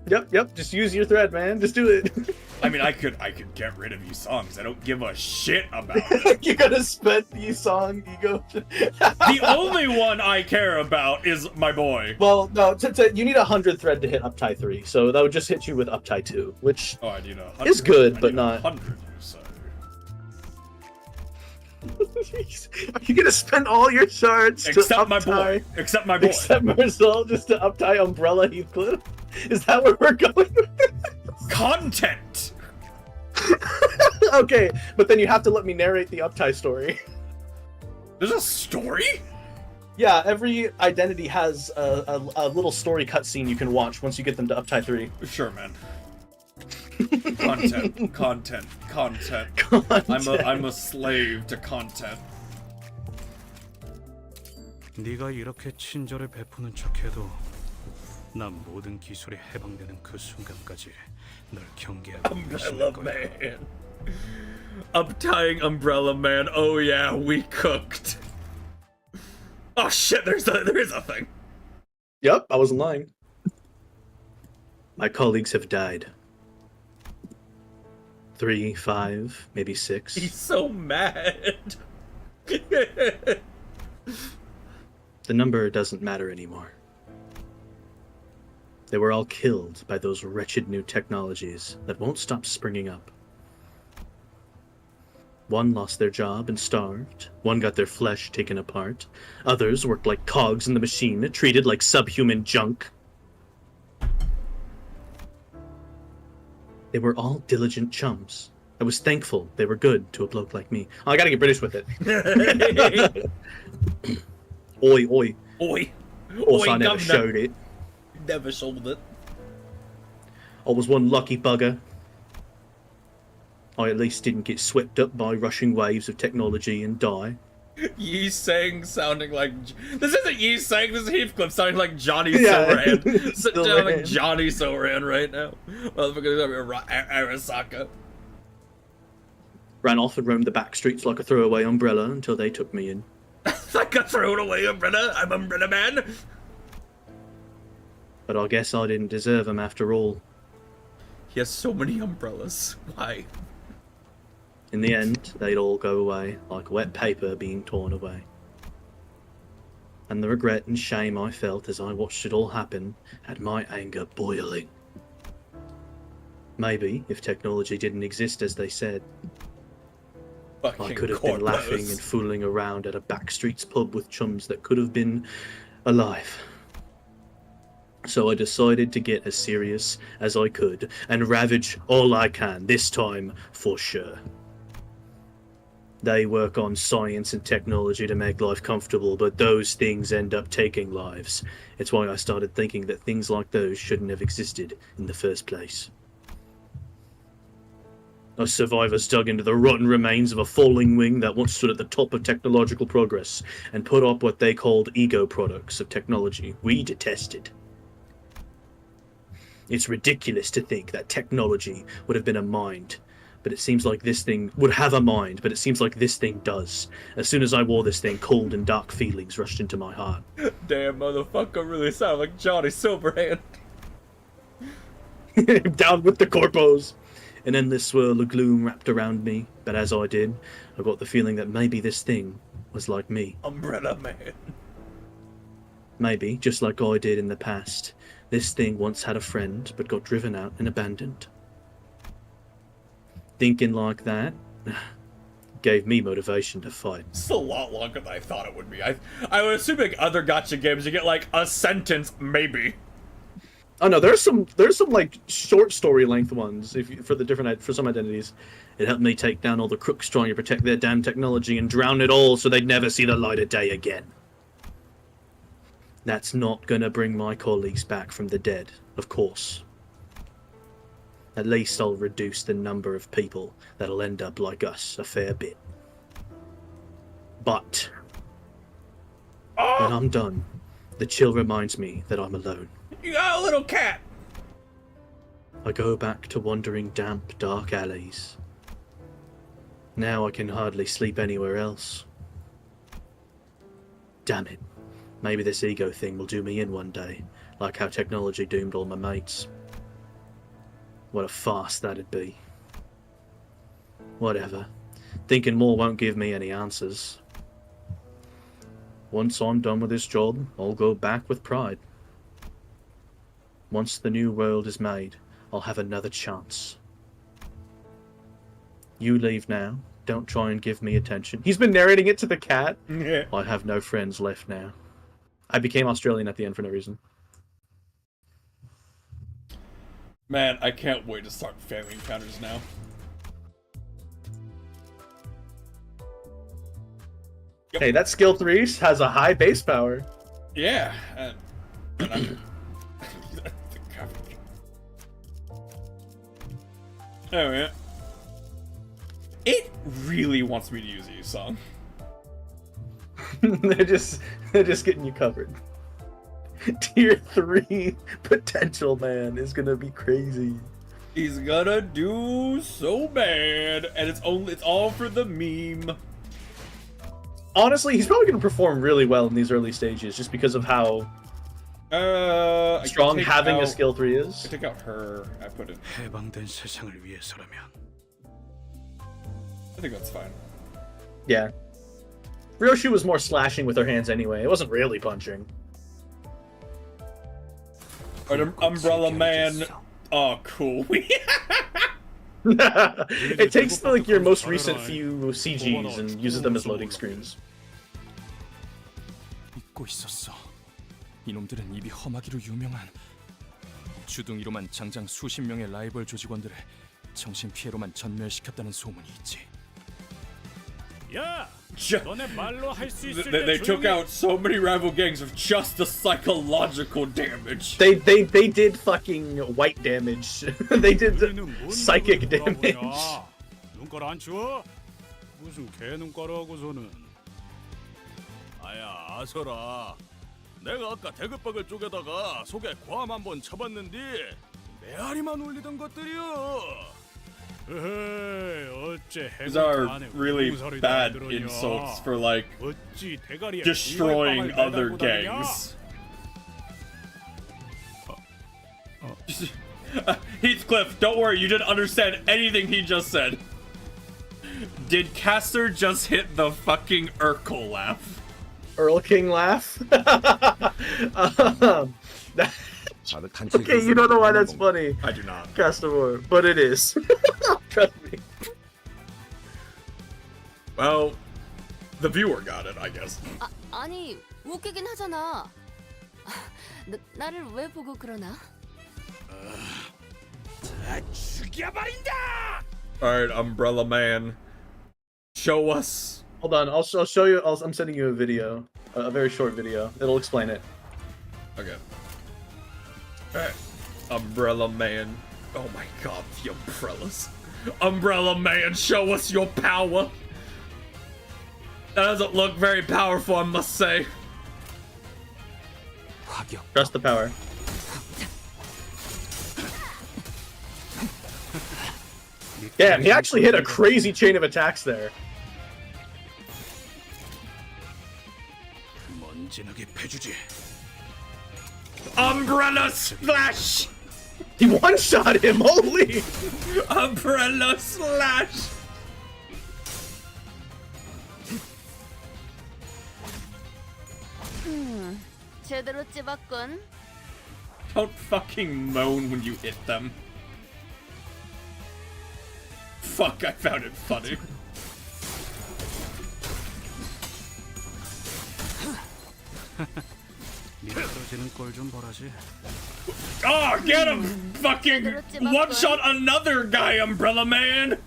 Yep. Just use your thread, man. Just do it. I mean, I could get rid of you songs. I don't give a shit about it. You gotta spend the song ego. The only one I care about is my boy. Well, no, you need 100 thread to hit uptie 3, so that would just hit you with uptie 2, which I need 100. is good, but not. 100, so. Are you gonna spend all your shards Except to my boy. Except my boy. Except Marcel, just to uptie Umbrella Heathcliff? Is that where we're going with this? Content! Okay, but then you have to let me narrate the uptie story. There's a story? Yeah, every identity has a little story cutscene you can watch once you get them to uptie 3. Sure, man. Content. I'm a slave to content. 네가 이렇게 친절을 베푸는 척해도 난 모든 기술이 해방되는 그 순간까지 널 경계하고 Umbrella Man. Uptying Umbrella Man. Oh yeah, we cooked. Oh shit, there is a thing. Yep, I wasn't lying. My colleagues have died. 3, 5, maybe 6. He's so mad. The number doesn't matter anymore. They were all killed by those wretched new technologies that won't stop springing up. One lost their job and starved. One got their flesh taken apart. Others worked like cogs in the machine, treated like subhuman junk. They were all diligent chums. I was thankful they were good to a bloke like me. Oh, I gotta get British with it. Oi, oi. Oi. Also, Oi, I never governor. showed it. Never sold it. I was one lucky bugger. I at least didn't get swept up by rushing waves of technology and die. Yi Sang sounding like... This isn't Yi Sang, this is Heathcliff sounding like Johnny Yeah. Silverhand. Sitting down like Silverhand. Johnny Silverhand right now. Motherfucker's over Arasaka. Ran off and roamed the back streets like a throwaway umbrella until they took me in. Like a thrown away umbrella. I'm Umbrella Man. But I guess I didn't deserve them after all. He has so many umbrellas. Why? In the end, they'd all go away like wet paper being torn away. and the regret and shame I felt as I watched it all happen had my anger boiling. Maybe if technology didn't exist as they said, I could have been laughing and fooling around at a backstreets pub with chums that could have been alive. So I decided to get as serious as I could and ravage all I can, this time for sure. They work on science and technology to make life comfortable, but those things end up taking lives. It's why I started thinking that things like those shouldn't have existed in the first place. Us survivors dug into the rotten remains of a falling wing that once stood at the top of technological progress and put up what they called ego products of technology we detested. It's ridiculous to think that technology would have been a mind, but it seems like this thing would have a mind, but it seems like this thing does. As soon as I wore this thing, cold and dark feelings rushed into my heart. Damn, motherfucker really sounded like Johnny Silverhand. Down with the corpos! An endless swirl of gloom wrapped around me, but as I did, I got the feeling that maybe this thing was like me. Umbrella Man. Maybe, just like I did in the past, this thing once had a friend, but got driven out and abandoned. Thinking like that gave me motivation to fight. It's a lot longer than I thought it would be. I would assume like other gacha games you get like a sentence, maybe. Oh no, there's some like short story length ones for some identities. It helped me take down all the crooks trying to protect their damn technology and drown it all so they'd never see the light of day again. That's not gonna bring my colleagues back from the dead, of course. At least I'll reduce the number of people that'll end up like us a fair bit. But when I'm done, the chill reminds me that I'm alone. You got a little cat! I go back to wandering damp, dark alleys. Now I can hardly sleep anywhere else. Damn it. Maybe this ego thing will do me in one day, like how technology doomed all my mates. What a farce that'd be. Whatever. Thinking more won't give me any answers. Once I'm done with this job, I'll go back with pride. Once the new world is made, I'll have another chance. You leave now. Don't try and give me attention. He's been narrating it to the cat. Yeah. I have no friends left now. I became Australian at the end for no reason. Man, I can't wait to start family encounters now. Yep. Hey, that skill 3 has a high base power. Yeah, and I'm... Oh yeah. It really wants me to use a use song. they're just getting you covered. Tier 3 potential man is gonna be crazy. He's gonna do so bad, and it's all for the meme. Honestly, he's probably gonna perform really well in these early stages, just because of how strong having a skill 3 is. I took out her. I put it. 해방된 세상을 위해서라면. I think that's fine. Yeah. Ryoshi was more slashing with her hands anyway. It wasn't really punching. Umbrella Man. Oh, cool. It takes like your most recent few CGs and uses them as loading screens. 잊고 있었어. 이놈들은 입이 험하기로 유명한 주둥이로만 장장 수십 명의 라이벌 조직원들을 정신 피해로만 전멸시켰다는 소문이 있지. 야, 너네 말로 할 수 있을 They 때 took out so many rival gangs of just the psychological damage. They did fucking white damage. They did psychic damage. 눈깔 안 치워? 무슨 개 눈깔하고서는. 아야 아서라. 내가 아까 대급박을 쪼개다가 속에 괌 한번 쳐봤는데 메아리만 울리던 것들이여. These are really bad insults for like destroying other gangs. Heathcliff, don't worry, you didn't understand anything he just said. Did Caster just hit the fucking Urkel laugh? Earl King laugh. That- 다들 간첩. okay, you don't know why that's funny, I do not. Castamore, but it is. Trust me. Well, the viewer got it, I guess. 아니 웃기긴 하잖아. 나를 왜 보고 그러나? 다 죽여버린다! Alright, Umbrella Man. Show us. Hold on, I'll show you. I'm sending you a video, a very short video. It'll explain it. Okay. Alright. Umbrella Man. Oh my god, the umbrellas. Umbrella Man, show us your power. That doesn't look very powerful, I must say. Trust the power. Damn, he actually hit a crazy chain of attacks there. 먼지나게 패주지. Umbrella Slash! He one-shot him, holy! Umbrella Slash! 제대로 찝었군. Don't fucking moan when you hit them. Fuck, I found it funny. 미끄러지는 꼴 좀 보라지. Oh, get him! Fucking one-shot another guy, Umbrella Man!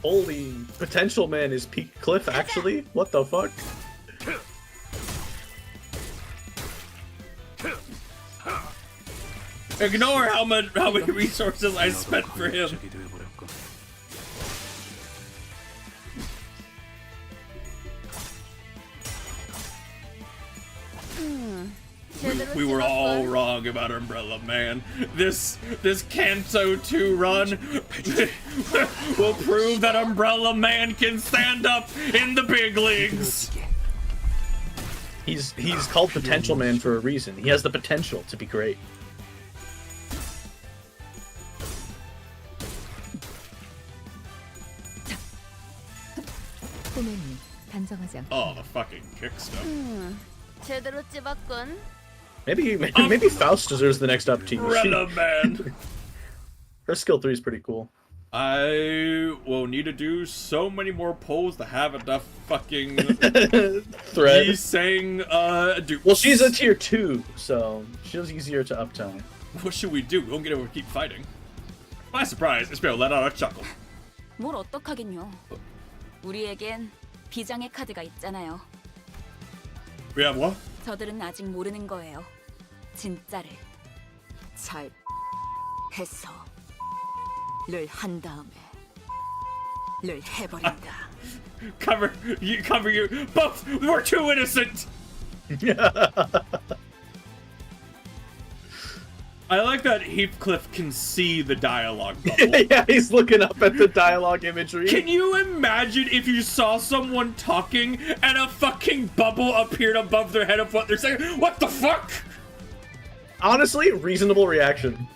Holy, Potential Man is peak Cliff, actually? What the fuck? Ignore how many resources I spent for him. We were all wrong about Umbrella Man. This Kanto 2 run will prove that Umbrella Man can stand up in the big leagues. He's called Potential Man for a reason. He has the potential to be great. Oh, the fucking kick stuff. 제대로 찝었군. Maybe Faust deserves the next up team. Umbrella Man. Her skill 3 is pretty cool. I will need to do so many more polls to have enough fucking Thread. me saying dude. Well, she's a tier 2, so she's easier to uptime. What should we do? We won't get able to keep fighting. My surprise, Isabel let out a chuckle. 뭘 어떡하긴요. 우리에겐 비장의 카드가 있잖아요. We have what? 저들은 아직 모르는 거예요. 진짜를. 잘 해서 를 한 다음에 를 해버린다. Cover you both. We're too innocent. I like that Heathcliff can see the dialogue bubble. Yeah, he's looking up at the dialogue imagery. Can you imagine if you saw someone talking and a fucking bubble appeared above their head of what they're saying? What the fuck? Honestly, reasonable reaction.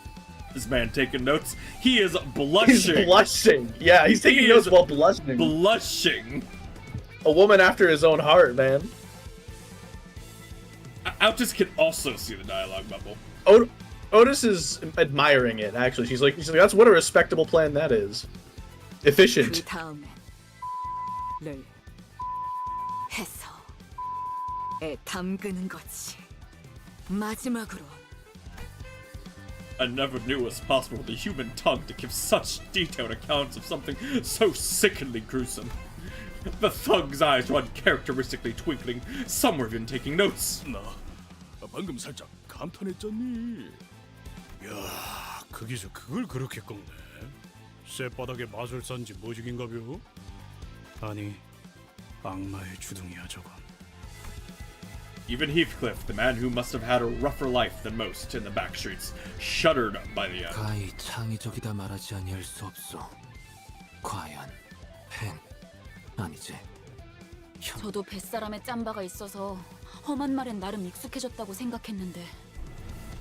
This man taking notes. He is blushing. He's blushing. Yeah, he's taking notes while blushing. Blushing. A woman after his own heart, man. Altus can also see the dialogue bubble. Otis is admiring it, actually. She's like, that's what a respectable plan that is. Efficient. 그 다음엔 를 해서 에 담그는 거지. 마지막으로 I never knew it was possible for the human tongue to give such detailed accounts of something so sickeningly gruesome. The thug's eyes were uncharacteristically twinkling. Some were even taking notes. 나 방금 살짝 감탄했잖니. 야, 거기서 그걸 그렇게 꺾네. 쇳바닥에 마술사인지 뭐지긴가벼? 아니, 악마의 주둥이야 저건. Even Heathcliff, the man who must have had a rougher life than most in the back streets, shuddered by the end. 가히 창의적이다 말하지 아니할 수 없어. 과연 펜 아니지. 저도 뱃사람에 짬바가 있어서 험한 말엔 나름 익숙해졌다고 생각했는데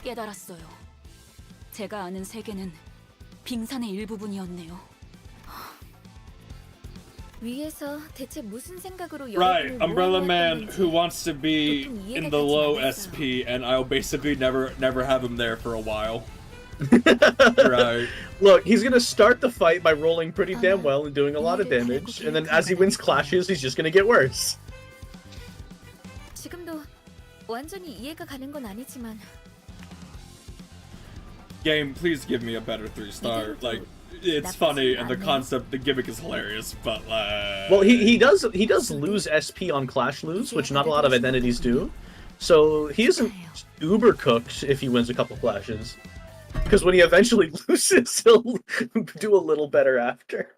깨달았어요. 제가 아는 세계는 빙산의 일부분이었네요. 위에서 대체 무슨 생각으로 Right, 여러분을 Umbrella 모아놓았던 Man 건지 who wants to be 도통 in 이해가 the 가진 low 않았어요. SP, and I'll basically never have him there for a while. Right. Look, he's gonna start the fight by rolling pretty damn well and doing a lot of damage, and then as he wins clashes, he's just gonna get worse. 지금도 완전히 이해가 가는 건 아니지만 Game, please give me a better 3-star. Like, it's funny and the concept, the gimmick is hilarious, but Well, he does lose SP on Clash Lose, which not a lot of identities do. So he isn't uber cooked if he wins a couple clashes. Because when he eventually loses, he'll do a little better after.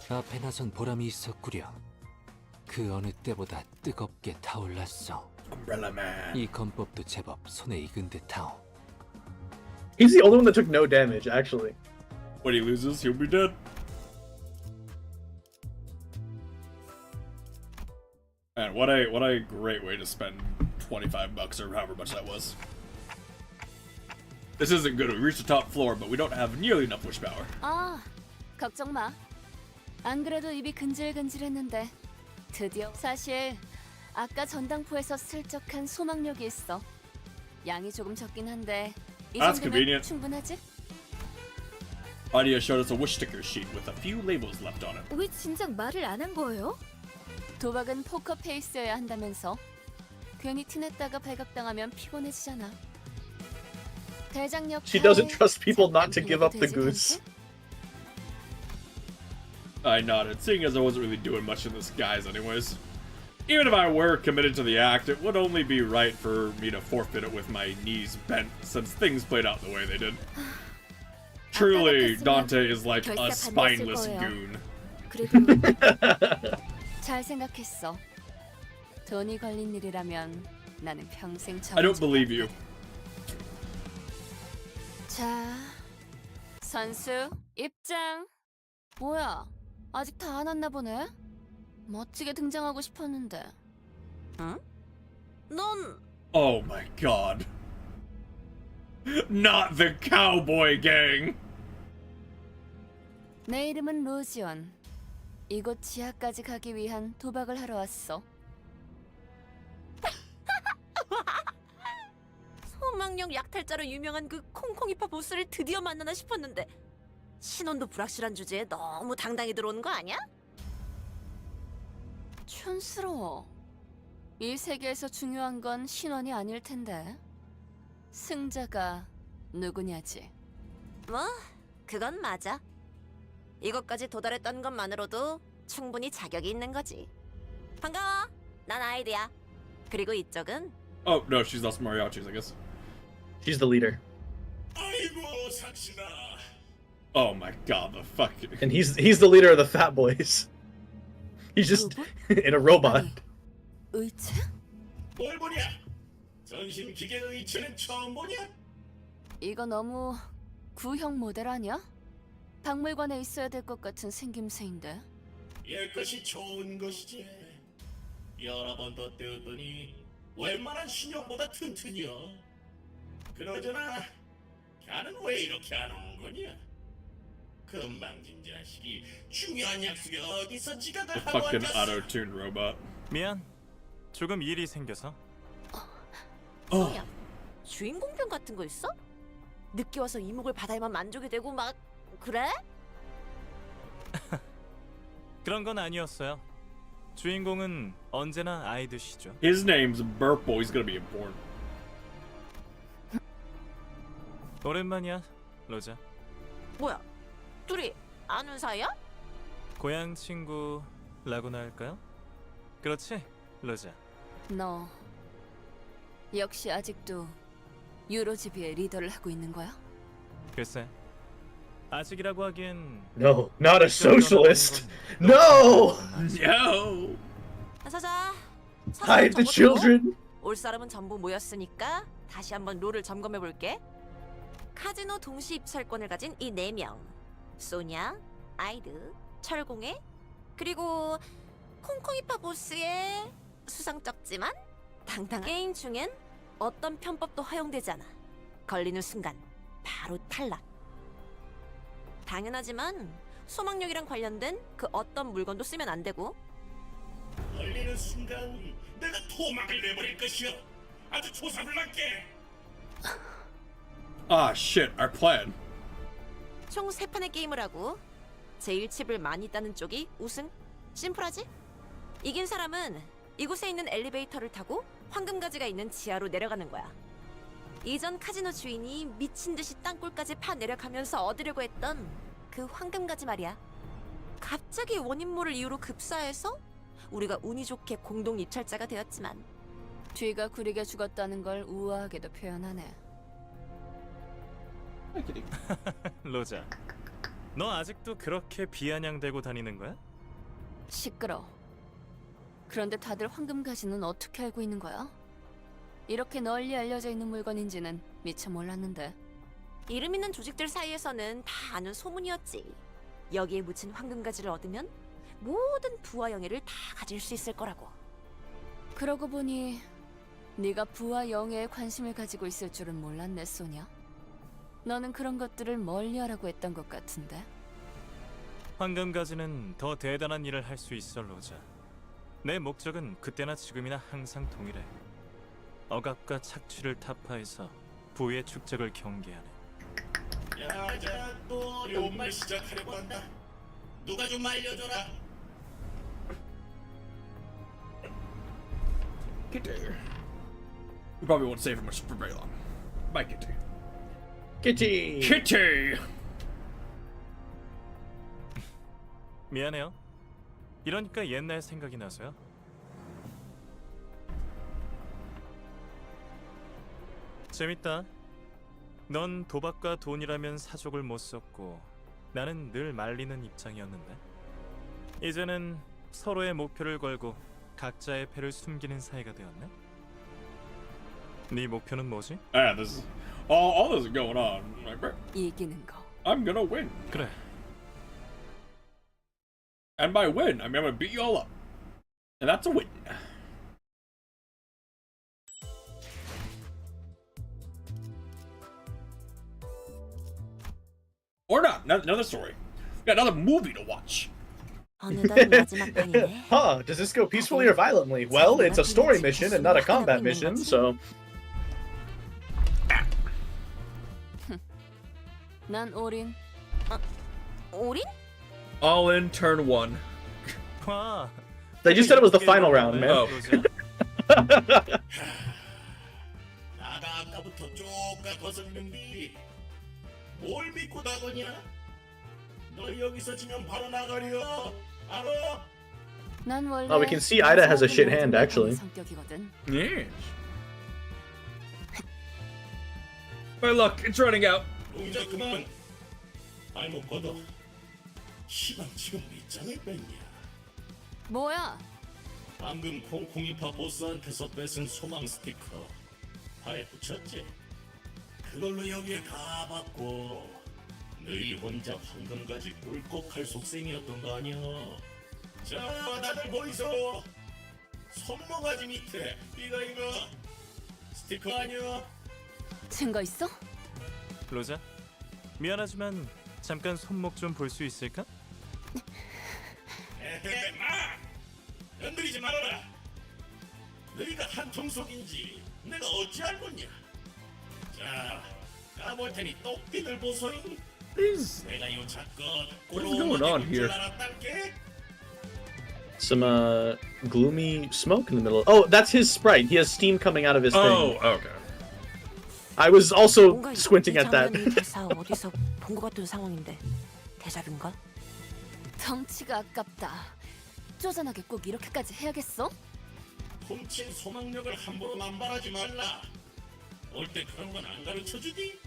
앞에 나선 보람이 있었구려. 그 어느 때보다 뜨겁게 타올랐어. Umbrella Man. 이 건법도 제법 손에 익은 듯하오. He's the only one that took no damage, actually. When he loses, he'll be dead. Man, what a great way to spend $25 or however much that was. This isn't good. We reached the top floor, but we don't have nearly enough wish power. 아, 걱정 마. 안 그래도 입이 근질근질했는데 드디어 사실 아까 전당포에서 슬쩍한 소망력이 있어. 양이 조금 적긴 한데 이 That's 정도면 convenient. 충분하지? Audia showed us a wish sticker sheet with a few labels left on it. 왜 진작 말을 안 한 거예요? 도박은 포커 페이스여야 한다면서. 괜히 티냈다가 발각당하면 피곤해지잖아. 대장 역할. She doesn't trust people not to give up the goose. I nodded, seeing as I wasn't really doing much in this guise anyways. Even if I were committed to the act, it would only be right for me to forfeit it with my knees bent, since things played out the way they did. Truly, Dante is like a spineless goon. 그래도 잘 생각했어. 돈이 걸린 일이라면 나는 평생 I don't believe you. 자, 선수 입장. 뭐야? 아직 다 안 왔나 보네. 멋지게 등장하고 싶었는데. 응? 넌 Oh my god. Not the cowboy gang. 내 이름은 로지온. 이곳 지하까지 가기 위한 도박을 하러 왔어. 소망력 약탈자로 유명한 그 콩콩이파 보스를 드디어 만나나 싶었는데 신원도 불확실한 주제에 너무 당당히 들어오는 거 아니야? 촌스러워. 이 세계에서 중요한 건 신원이 아닐 텐데. 승자가 누구냐지. 뭐, 그건 맞아. 이것까지 도달했다는 것만으로도 충분히 자격이 있는 거지. 반가워. 난 아이드야. 그리고 이쪽은 Oh no, she's lost mariachis, I guess. She's the leader. 아이고 상신아. Oh my god, the fuck. And he's the leader of the Fat Boys. He's just in a robot. 의체? 뭘 보냐? 전신 기계 의체는 처음 보냐? 이거 너무 구형 모델 아니야? 박물관에 있어야 될 것 같은 생김새인데. 옛 것이 좋은 것이지. 여러 번 더 떼었더니 웬만한 신형보다 튼튼이여. 그러잖아. 걔는 왜 이렇게 안 오는 거냐? 금방진 자식이 중요한 약속에 어디서 지각을 The 하고 fucking 앉았어. auto-tuned robot. 미안. 조금 일이 생겨서. 뭐야? 주인공병 같은 거 있어? 늦게 와서 이목을 받아야만 만족이 되고 막 그래? 그런 건 아니었어요. 주인공은 언제나 아이드시죠. His name's Burple. He's gonna be important. 오랜만이야, 로자. 뭐야? 둘이 아는 사이야? 고향 친구라고나 할까요? 그렇지, 로자. 너 역시 아직도 유로지비의 리더를 하고 있는 거야? 글쎄, 아직이라고 하기엔 No, not a socialist. No! No! 자자자. Hide the children. 올 사람은 전부 모였으니까 다시 한번 룰을 점검해 볼게. 카지노 동시 입찰권을 가진 이 4명. 소냐, 아이드, 철공애, 그리고 콩콩이파 보스의 수상쩍지만 당당한 게임 중엔 어떤 편법도 허용되지 않아. 걸리는 순간 바로 탈락. 당연하지만 소망력이랑 관련된 그 어떤 물건도 쓰면 안 되고. 걸리는 순간 내가 토막을 내버릴 것이여. 아주 조사불납게. Ah, shit, our plan. 총 3판의 게임을 하고 제일 칩을 많이 따는 쪽이 우승. 심플하지? 이긴 사람은 이곳에 있는 엘리베이터를 타고 황금가지가 있는 지하로 내려가는 거야. 이전 카지노 주인이 미친 듯이 땅굴까지 파 내려가면서 얻으려고 했던 그 황금가지 말이야. 갑자기 원인 모를 이유로 급사해서 우리가 운이 좋게 공동 입찰자가 되었지만 뒤가 구리게 죽었다는 걸 우아하게도 표현하네. 로자, 너 아직도 그렇게 비아냥대고 다니는 거야? 시끄러. 그런데 다들 황금가지는 어떻게 알고 있는 거야? 이렇게 널리 알려져 있는 물건인지는 미처 몰랐는데. 이름 있는 조직들 사이에서는 다 아는 소문이었지. 여기에 묻힌 황금가지를 얻으면 모든 부와 영예를 다 가질 수 있을 거라고. 그러고 보니 네가 부와 영예에 관심을 가지고 있을 줄은 몰랐네, 소냐. 너는 그런 것들을 멀리하라고 했던 것 같은데. 황금가지는 더 대단한 일을 할 수 있어, 로자. 내 목적은 그때나 지금이나 항상 동일해. 억압과 착취를 타파해서 부의 축적을 경계하네. 자, 또 어려운 말 시작하려고 한다. 누가 좀 알려줘라. Kitty. We probably won't save her much for very long. Bye, Kitty. Kitty. Kitty. 미안해요. 이러니까 옛날 생각이 나서요. 재밌다. 넌 도박과 돈이라면 사족을 못 썼고 나는 늘 말리는 입장이었는데 이제는 서로의 목표를 걸고 각자의 패를 숨기는 사이가 되었네. 네 목표는 뭐지? Ah, this is all this is going on. Like, 이기는 거. I'm gonna win. 그래. And by win, I mean I'm gonna beat you all up. And that's a win. Or not. Another story. We got another movie to watch. 어느덧 마지막 판이네. Huh, does this go peacefully or violently? Well, it's a story mission and not a combat mission, so... 난 올인. 올인? All in turn one. 와. They just said it was the final round, man. Oh. 나가 아까부터 쪼까 거슬리는데 뭘 믿고 나거냐? 너 여기서 지면 바로 나가려. 알아? 난 원래 Oh, we can see Ida has a shit hand, actually. 성격이거든. Yes. My luck, it's running out. 동작 그만. 발목 걷어. 시방 지금 몇 장을 뺐냐? 뭐야? 방금 콩콩이파 보스한테서 뺏은 소망 스티커 발에 붙였지? 그걸로 여기에 다 받고 너희 혼자 황금가지 꿀꺽할 속셈이었던 거 아니야? 자, 다들 보이소? 손모가지 밑에 이거 스티커 아니야? 증거 있어? 로자, 미안하지만 잠깐 손목 좀 볼 수 있을까? 에헤, 마! 건드리지 말아라. 너희가 한통 속인지 내가 어찌 알겠냐? 자, 까볼 테니 똑띠들 보소잉. 내가 요 작것 What is going on here? Some, gloomy smoke in the middle. Oh, that's his sprite. He has steam coming out of his thing. Oh, okay. I was also 뭔가 squinting 이 at that. 장면이 대사 어디서 본 것 같은 상황인데 대자뷰인가? 덩치가 아깝다. 쪼잔하게 꼭 이렇게까지 해야겠어? 훔친 소망력을 함부로 남발하지 말라. 올 때 그런 건 안 가르쳐주니?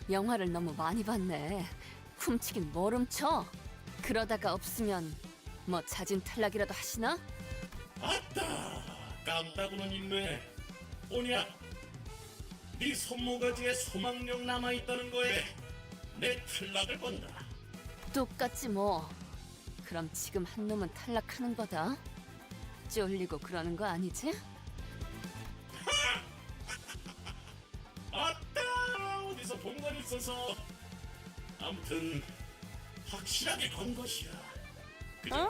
영화를 너무 많이 봤네. 훔치긴 뭘 훔쳐? 그러다가 없으면 뭐 자진 탈락이라도 하시나? 아따, 깜다구는 있네. 오냐? 네 손모가지에 소망력 남아있다는 거에 내 탈락을 건다. 똑같지 뭐. 그럼 지금 한 놈은 탈락하는 거다. 쫄리고 그러는 거 아니지? 아따, 어디서 본 건 있어서. 아무튼 확실하게 건 것이야. 응?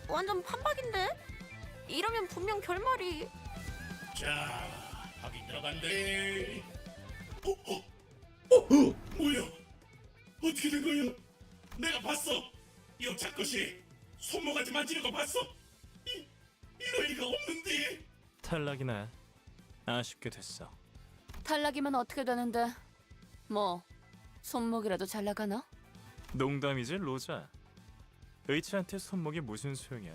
완전 판박인데? 이러면 분명 결말이... 자, 확인 들어간대. 뭐야? 어떻게 된 거야? 내가 봤어. 여자 것이 손모가지 만지는 거 봤어? 이럴 리가 없는데. 탈락이네. 아쉽게 됐어. 탈락이면 어떻게 되는데? 뭐 손목이라도 잘 나가나? 농담이지, 로자. 의치한테 손목이 무슨 소용이야?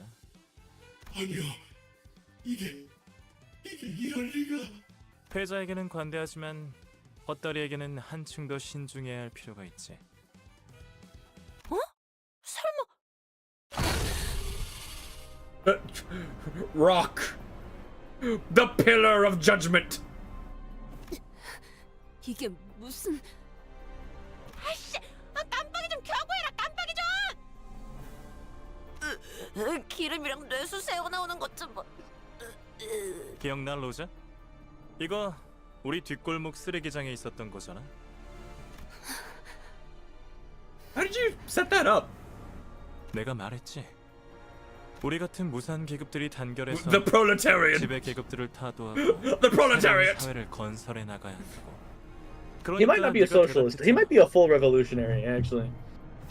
아니요. 이게 이럴 리가. 패자에게는 관대하지만 헛다리에게는 한층 더 신중해야 할 필요가 있지. 어? 설마... Rock, the pillar of judgment. 이게 무슨... 아이씨! 깜빡이 좀 켜고 해라! 깜빡이 좀! 기름이랑 뇌수 새어나오는 것 좀 봐. 기억나, 로자? 이거 우리 뒷골목 쓰레기장에 있었던 거잖아. How did you set that up? 내가 말했지. 우리 같은 무산 계급들이 단결해서 The proletariat. 지배 계급들을 타도하고 The proletariat. 새로운 사회를 건설해 나가야 한다고. He might not be a socialist. He might be a full revolutionary, actually.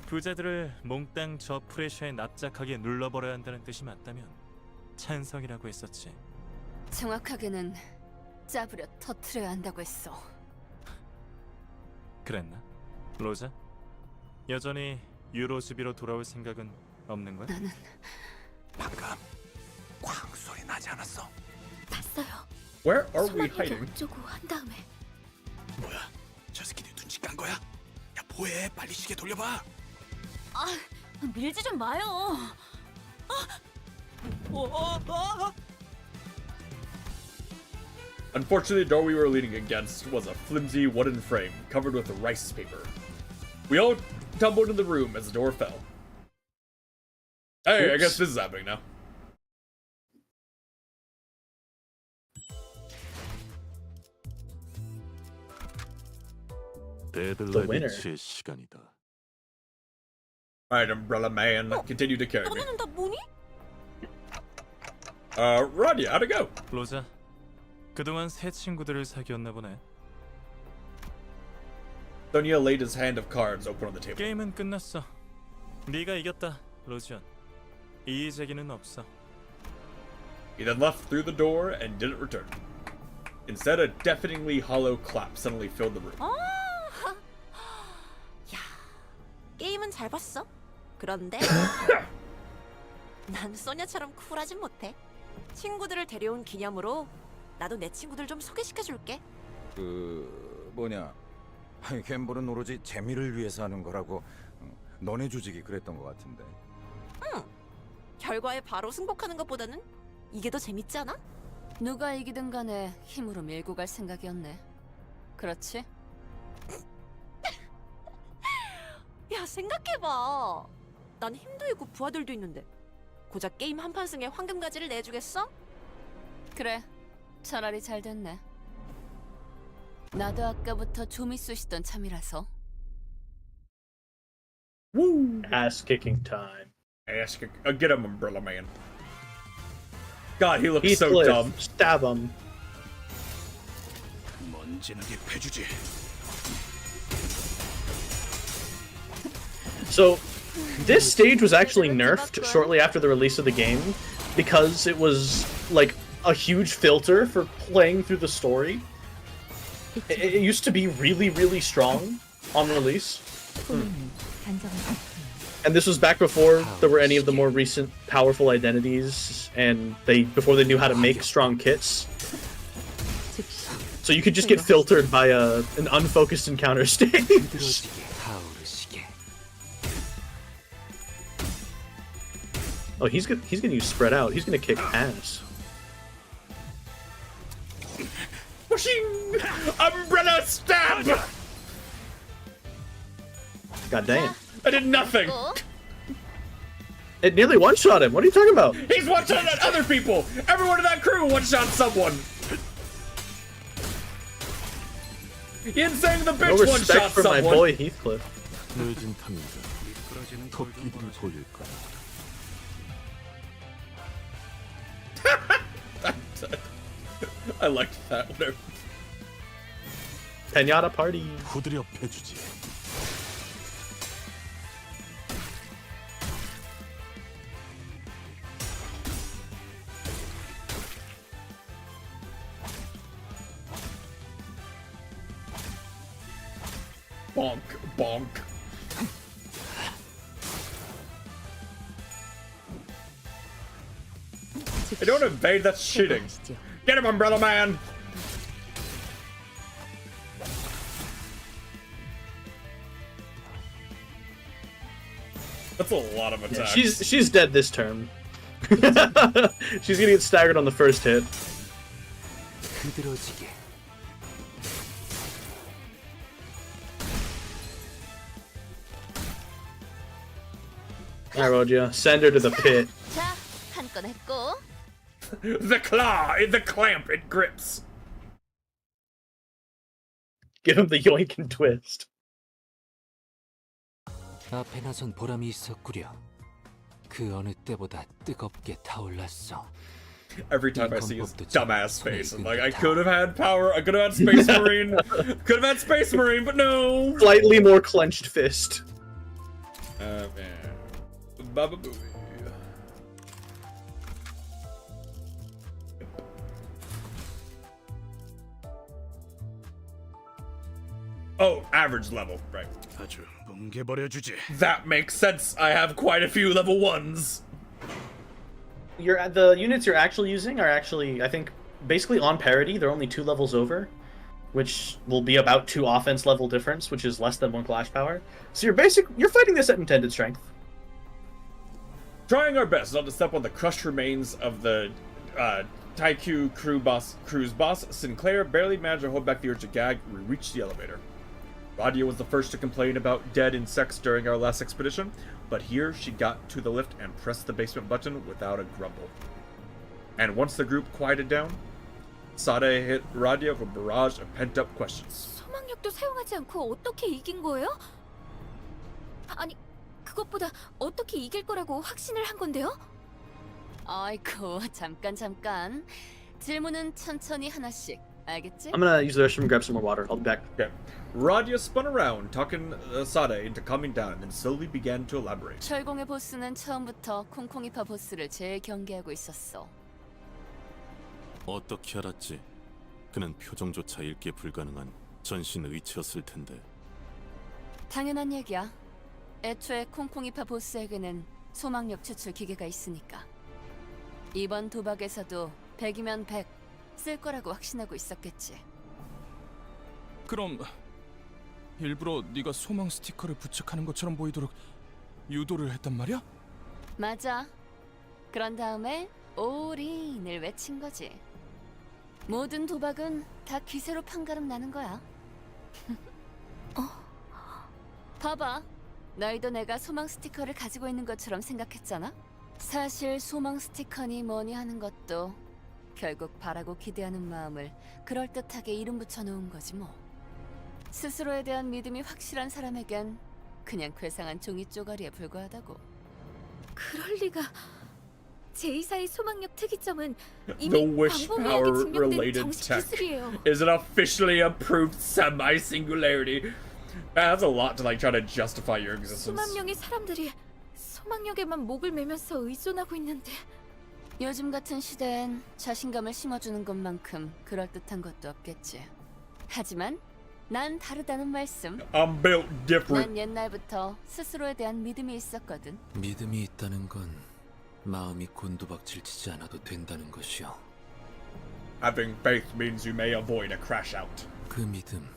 부자들을 몽땅 저 프레셔에 납작하게 눌러버려야 한다는 뜻이 맞다면 찬성이라고 했었지. 정확하게는 짜부려 터트려야 한다고 했어. 그랬나? 로자? 여전히 유로즈비로 돌아올 생각은 없는 거야? 나는 방금 쾅 소리 나지 않았어? 봤어요. Where are we 소나기가 hiding? 어쩌고 한 다음에 뭐야? 저 새끼들 눈치 깐 거야? 야 뭐해? 빨리 시계 돌려봐. 아, 밀지 좀 마요. Unfortunately, the door we were leaning against was a flimsy wooden frame covered with rice paper. We all tumbled into the room as the door fell. Hey, I guess this is happening now. The winner. 시간이다. Alright, Umbrella Man, continue to carry me. 너는 다 뭐니? Roddy, how'd it go? 로자, 그동안 새 친구들을 사귀었나 보네. Sonia laid his hand of cards open on the table. 게임은 끝났어. 네가 이겼다, 로지언. 이의 제기는 없어. He then left through the door and didn't return. Instead, a deafeningly hollow clap suddenly filled the room. 야, 게임은 잘 봤어. 그런데 난 소냐처럼 쿨하진 못해. 친구들을 데려온 기념으로 나도 내 친구들 좀 소개시켜줄게. 뭐냐? 아니, 갬블은 오로지 재미를 위해서 하는 거라고 너네 조직이 그랬던 것 같은데. 응. 결과에 바로 승복하는 것보다는 이게 더 재밌지 않아? 누가 이기든 간에 힘으로 밀고 갈 생각이었네. 그렇지? 야, 생각해봐. 난 힘도 있고 부하들도 있는데 고작 게임 한판 승에 황금가지를 내주겠어? 그래, 차라리 잘 됐네. 나도 아까부터 좀이 쑤시던 참이라서. Woo! Ass kicking time. Get him, Umbrella Man. God, he looks so Heathcliff, dumb. stab him. 먼지나게 패주지. So, this stage was actually nerfed shortly after the release of the game because it was like a huge filter for playing through the story. It used to be really, really strong on release. And this was back before there were any of the more recent powerful identities, and before they knew how to make strong kits. So you could just get filtered by an unfocused encounter stage. Oh, he's gonna use spread out. He's gonna kick ass. Pushing! Umbrella stab! God damn. I did nothing! It nearly one-shot him. What are you talking about? He's one-shotting at other people! Everyone in that crew one-shot someone! Yin saying the bitch No respect one-shot for someone! my boy Heathcliff. 늦은 탐이다. 토끼를 보일 거야. I liked that. Whatever. Pinata party. 후드려 패주지. Bonk, bonk. I don't invade, that's cheating. Get him, Umbrella Man! That's a lot of attacks. Yeah, she's dead this turn. She's gonna get staggered on the first hit. 흐드러지게. I rolled you. Send her to the pit. 자, 한 건 했고. The claw, the clamp, it grips. Give him the yoink and twist. 앞에 나선 보람이 있었구려. 그 어느 때보다 뜨겁게 타올랐어. Every time I see his dumbass face, I'm like, I could have had power, I could have had Space Marine, could have had Space Marine, but no! Slightly more clenched fist. Man. Baba Booey. Oh, average level, right. 아주 뭉개버려주지. That makes sense. I have quite a few level 1s. The units you're actually using are actually, I think, basically on parity. They're only 2 levels over, which will be about 2 offense level difference, which is less than 1 clash power. So you're fighting this at intended strength. Trying our best not to step on the crushed remains of the Taiku crew's boss, Sinclair barely managed to hold back the urge to gag. We reached the elevator. Radia was the first to complain about dead insects during our last expedition, but here she got to the lift and pressed the basement button without a grumble. And once the group quieted down, Sade hit Radia with a barrage of pent-up questions. 소망력도 사용하지 않고 어떻게 이긴 거예요? 아니, 그것보다 어떻게 이길 거라고 확신을 한 건데요? 아이고, 잠깐. 질문은 천천히 하나씩. 알겠지? I'm gonna use the restroom and grab some more water. I'll be back. Okay. Radia spun around, talking Sade into calming down, and then slowly began to elaborate. 철공의 보스는 처음부터 콩콩이파 보스를 제일 경계하고 있었어. 어떻게 알았지? 그는 표정조차 읽기 불가능한 전신 의치였을 텐데. 당연한 얘기야. 애초에 콩콩이파 보스에게는 소망력 추출 기계가 있으니까. 이번 도박에서도 100이면 100 쓸 거라고 확신하고 있었겠지. 그럼 일부러 네가 소망 스티커를 부착하는 것처럼 보이도록 유도를 했단 말이야? 맞아. 그런 다음에 올인을 외친 거지. 모든 도박은 다 기세로 판가름 나는 거야. 봐봐. 너희도 내가 소망 스티커를 가지고 있는 것처럼 생각했잖아? 사실 소망 스티커니 뭐니 하는 것도 결국 바라고 기대하는 마음을 그럴듯하게 이름 붙여놓은 거지 뭐. 스스로에 대한 믿음이 확실한 사람에겐 그냥 괴상한 종이 쪼가리에 불과하다고. 그럴 리가. 제2사의 소망력 특이점은 The 이미 wish 광범위하게 power 증명된 related 정식 tech 기술이에요. is an officially approved semi-singularity. That's a lot to like try to justify your existence. 수만 명의 사람들이 소망력에만 목을 매면서 의존하고 있는데 요즘 같은 시대엔 자신감을 심어주는 것만큼 그럴듯한 것도 없겠지. 하지만 난 다르다는 말씀. I'm built different. 난 옛날부터 스스로에 대한 믿음이 있었거든. 믿음이 있다는 건 마음이 곤두박질 치지 않아도 된다는 것이요. Having faith means you may avoid a crash out. 그 믿음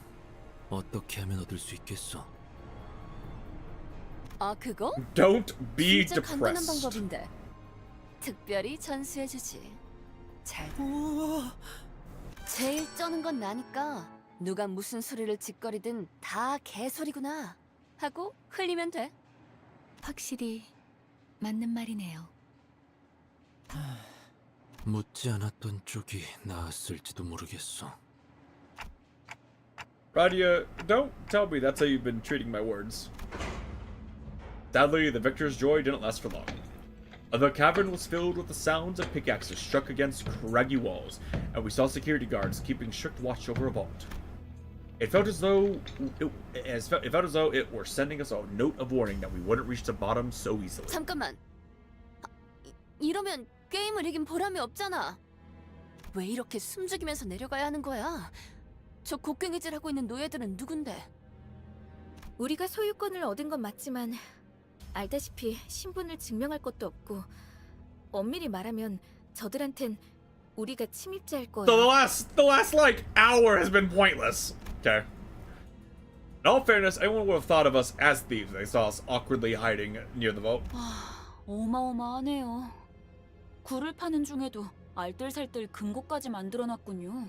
어떻게 하면 얻을 수 있겠어? 아, 그거? Don't be 진짜 간단한 depressed. 방법인데. 특별히 전수해주지. 잘. 제일 쩌는 건 나니까 누가 무슨 소리를 짓거리든 다 개소리구나 하고 흘리면 돼. 확실히 맞는 말이네요. 묻지 않았던 쪽이 나았을지도 모르겠어. Radia, don't tell me that's how you've been treating my words. Sadly, the victor's joy didn't last for long. The cavern was filled with the sounds of pickaxes struck against craggy walls, and we saw security guards keeping strict watch over a vault. It felt as though it were sending us a note of warning that we wouldn't reach the bottom so easily. 잠깐만. 이러면 게임을 이긴 보람이 없잖아. 왜 이렇게 숨죽이면서 내려가야 하는 거야? 저 곡괭이질하고 있는 노예들은 누군데? 우리가 소유권을 얻은 건 맞지만 알다시피 신분을 증명할 것도 없고 엄밀히 말하면 저들한텐 우리가 침입자일 거야. The last like hour has been pointless. Okay. In all fairness, anyone would have thought of us as thieves. They saw us awkwardly hiding near the vault. 어마어마하네요. 굴을 파는 중에도 알뜰살뜰 금고까지 만들어놨군요.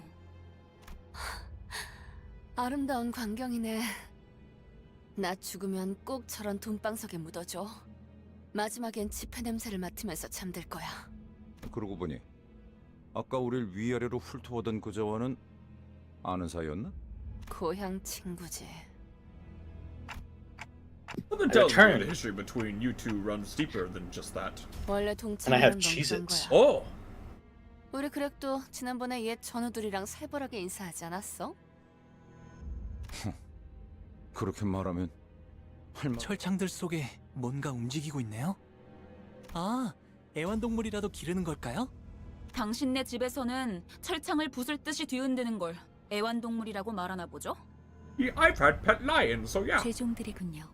아름다운 광경이네. 나 죽으면 꼭 저런 돈방석에 묻어줘. 마지막엔 지폐 냄새를 맡으면서 잠들 거야. 그러고 보니 아까 우릴 위아래로 훑어오던 그자와는 아는 사이였나? 고향 친구지. Something tells me the history between you two runs deeper than just that. 원래 And I 동창이란 have 건 그런 Cheez-Its. 거야. Oh. 우리 그렉도 지난번에 옛 전우들이랑 살벌하게 인사하지 않았어? 그렇게 말하면 철창들 속에 뭔가 움직이고 있네요. 아, 애완동물이라도 기르는 걸까요? 당신네 집에서는 철창을 부술 듯이 뒤흔드는 걸 애완동물이라고 말하나 보죠? Yeah, I've had pet lions, so yeah. 죄종들이군요.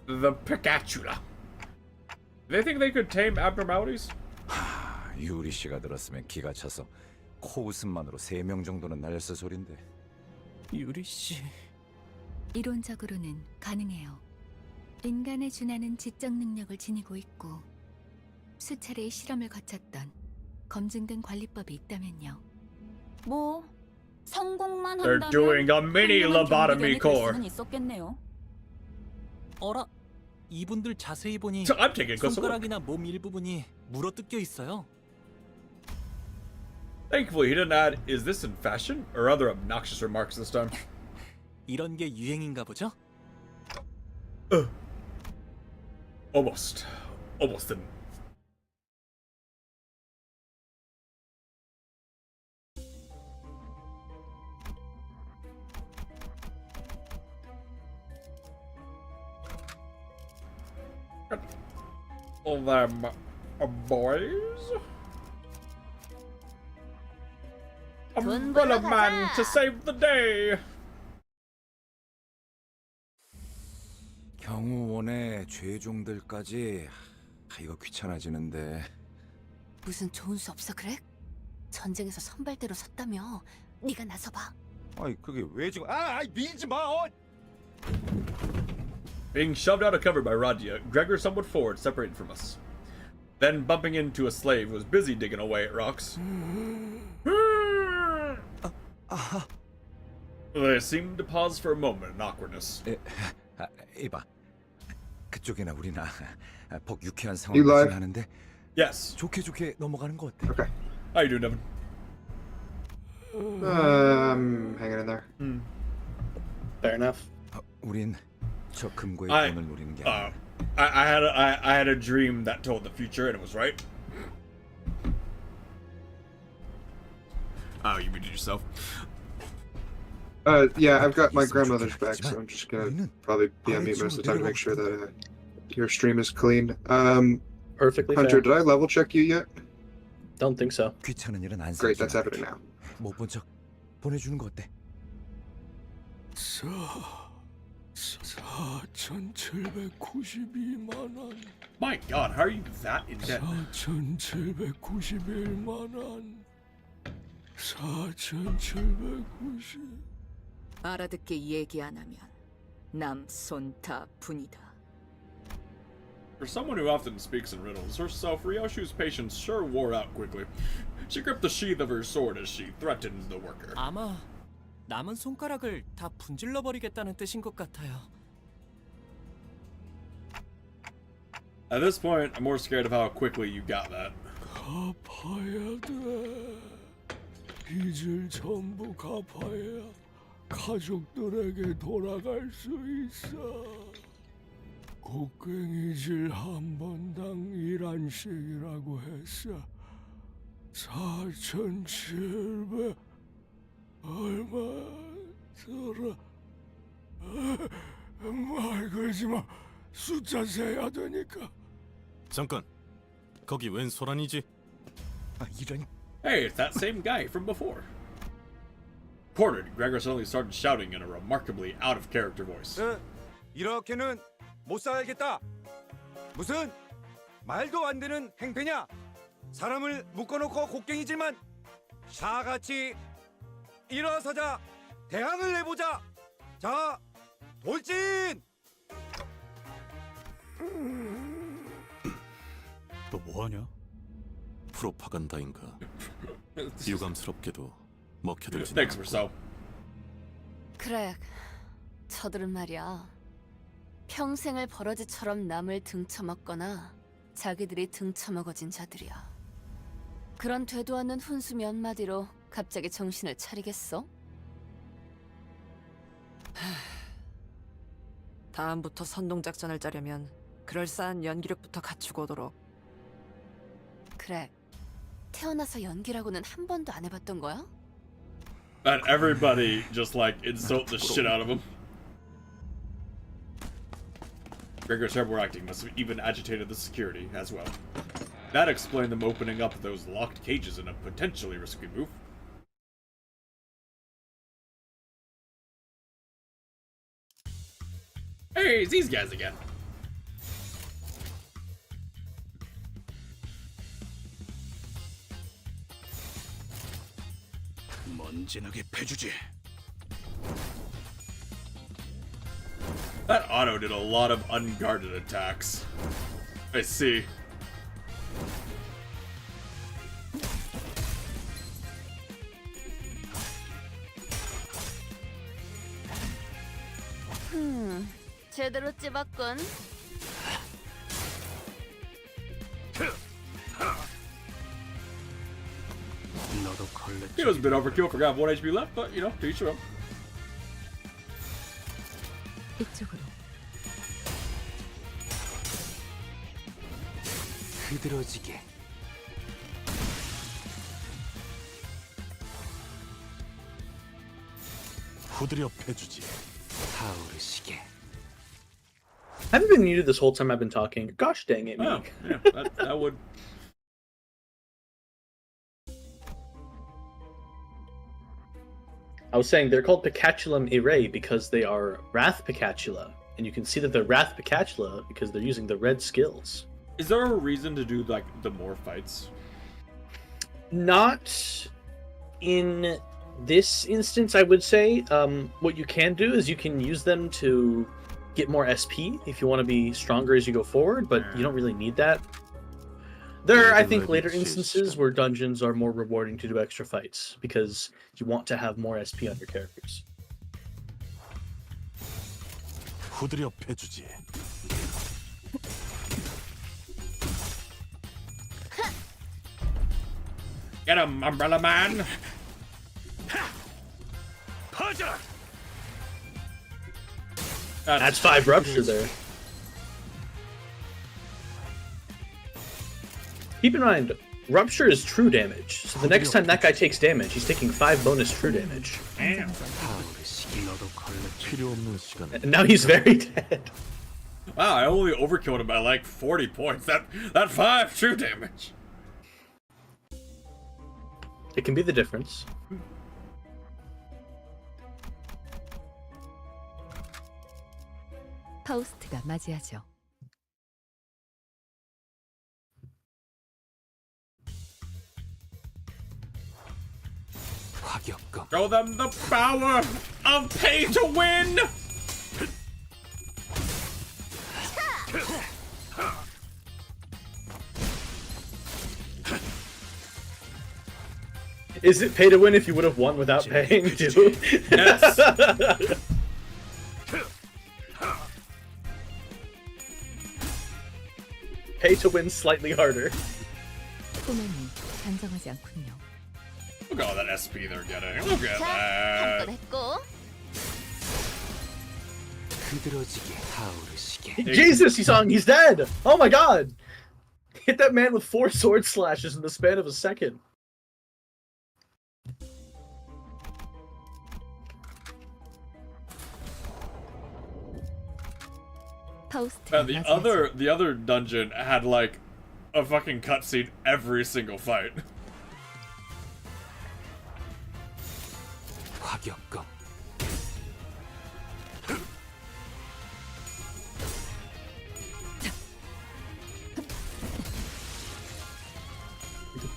The Picatula. They think they could tame abnormalities? 유리 씨가 들었으면 기가 차서 코웃음만으로 3명 정도는 날렸을 소린데. 유리 씨. 이론적으로는 가능해요. 인간에 준하는 지적 능력을 지니고 있고 수차례의 실험을 거쳤던 검증된 관리법이 있다면요. 뭐 성공만 They're 한다면 doing a mini lobotomy core. 수는 있었겠네요. 어라, 이분들 자세히 보니 So I'm taking a closer look. 손가락이나 몸 일부분이 물어뜯겨 있어요. Thankfully, he didn't add, "Is this in fashion?" or other obnoxious remarks this time. 이런 게 유행인가 보죠? Almost didn't. All them boys. Umbrella man to save the day. 경호원의 죄종들까지 이거 귀찮아지는데. 무슨 좋은 수 없어, 그렉? 전쟁에서 선발대로 섰다며. 네가 나서봐. 아이 그게 왜 지금 밀지 마. Being shoved out of cover by Radia, Gregor stumbled forward, separated from us. Then, bumping into a slave who was busy digging away at rocks. They seemed to pause for a moment in awkwardness. 이봐, 그쪽이나 우리나 복 유쾌한 You live? 상황이긴 하는데. Yes. 좋게 넘어가는 거 어때? Okay. How you doing, Devin? Hanging in there. Fair enough. 우린 저 금고의 I- 돈을 노리는 게 아니야. I had a dream that told the future, and it was right. Oh, you muted yourself. Yeah, I've got my grandmother's back, so I'm just gonna probably be on mute most of the time to make sure that your stream is clean. Perfectly Hunter, fair. did I level check you yet? Don't think so. 귀찮은 일은 안 Great, 생기지 that's happening now. 못본 척 보내주는 거 어때? 4,792만 원. My God, how are you that in debt? 4,791만 원. 4,790. 알아듣게 얘기 안 하면 남손 다 분이다. For someone who often speaks in riddles, herself, Ryoshu's patience sure wore out quickly. She gripped the sheath of her sword as she threatened the worker. 아마 남은 손가락을 다 분질러 버리겠다는 뜻인 것 같아요. At this point, I'm more scared of how quickly you got that. 갚아야 돼. 빚을 전부 갚아야 가족들에게 돌아갈 수 있어. 곡괭이질 한 번당 1안씩이라고 했어. 4,700 얼마 들어. 말 걸지 마. 숫자 세야 되니까. 잠깐. 거기 웬 소란이지? 이런. Hey, it's that same guy from before. Porter, Gregor suddenly started shouting in a remarkably out-of-character voice. 이렇게는 못 살겠다. 무슨 말도 안 되는 행패냐? 사람을 묶어놓고 곡괭이질만. 다 같이 일어서자. 대항을 해보자. 자, 돌진! 너 뭐하냐? 프로파간다인가? 유감스럽게도 먹혀들지 Thanks, Marcel. 그래, 저들은 말이야. 평생을 버러지처럼 남을 등쳐먹거나 자기들이 등쳐먹어진 자들이야. 그런 되도 않는 훈수 몇 마디로 갑자기 정신을 차리겠어? 다음부터 선동작전을 짜려면 그럴싸한 연기력부터 갖추고 오도록. 그래, 태어나서 연기라고는 한 번도 안 해봤던 거야? And everybody just like insult the shit out of him. Gregor's terrible acting must have even agitated the security as well. That explained them opening up those locked cages in a potentially risky move. Hey, it's these guys again. 먼지나게 패주지. That auto did a lot of unguarded attacks. I see. 제대로 찝었군. It was a bit overkill for having 1 HP left, but you know, to each their own. 이쪽으로. 흐드러지게. 후드려 패주지. 타오르시게. I haven't been muted this whole time I've been talking. Gosh dang it, me. Oh, yeah, that would. I was saying they're called Picatulum Irae because they are Wrath Picatula, and you can see that they're Wrath Picatula because they're using the red skills. Is there a reason to do like the more fights? Not in this instance, I would say. What you can do is you can use them to get more SP if you want to be stronger as you go forward, but you don't really need that. There are, I think, later instances where dungeons are more rewarding to do extra fights because you want to have more SP on your characters. 후드려 패주지. Get him, Umbrella Man! 퍼져라! That's 5 rupture there. Keep in mind, rupture is true damage, so the next time that guy takes damage, he's taking 5 bonus true damage. Damn. And now he's very dead. Wow, I only overkilled him by like 40 points. That 5 true damage. It can be the difference. 파우스트가 맞이하죠. 화격검. Show them the power of pay to win! Is it pay to win if you would have won without paying too? Yes. Pay to win slightly harder. 꼬맨이 단정하지 않군요. Look at all that SP they're getting. Look at 자, 한 that. 건 했고. 두드러지게 타오르시게. Jesus, he's dead! Oh my god! Hit that man with 4 sword slashes in the span of a second. And the other dungeon had like a fucking cutscene every single fight. 화격검.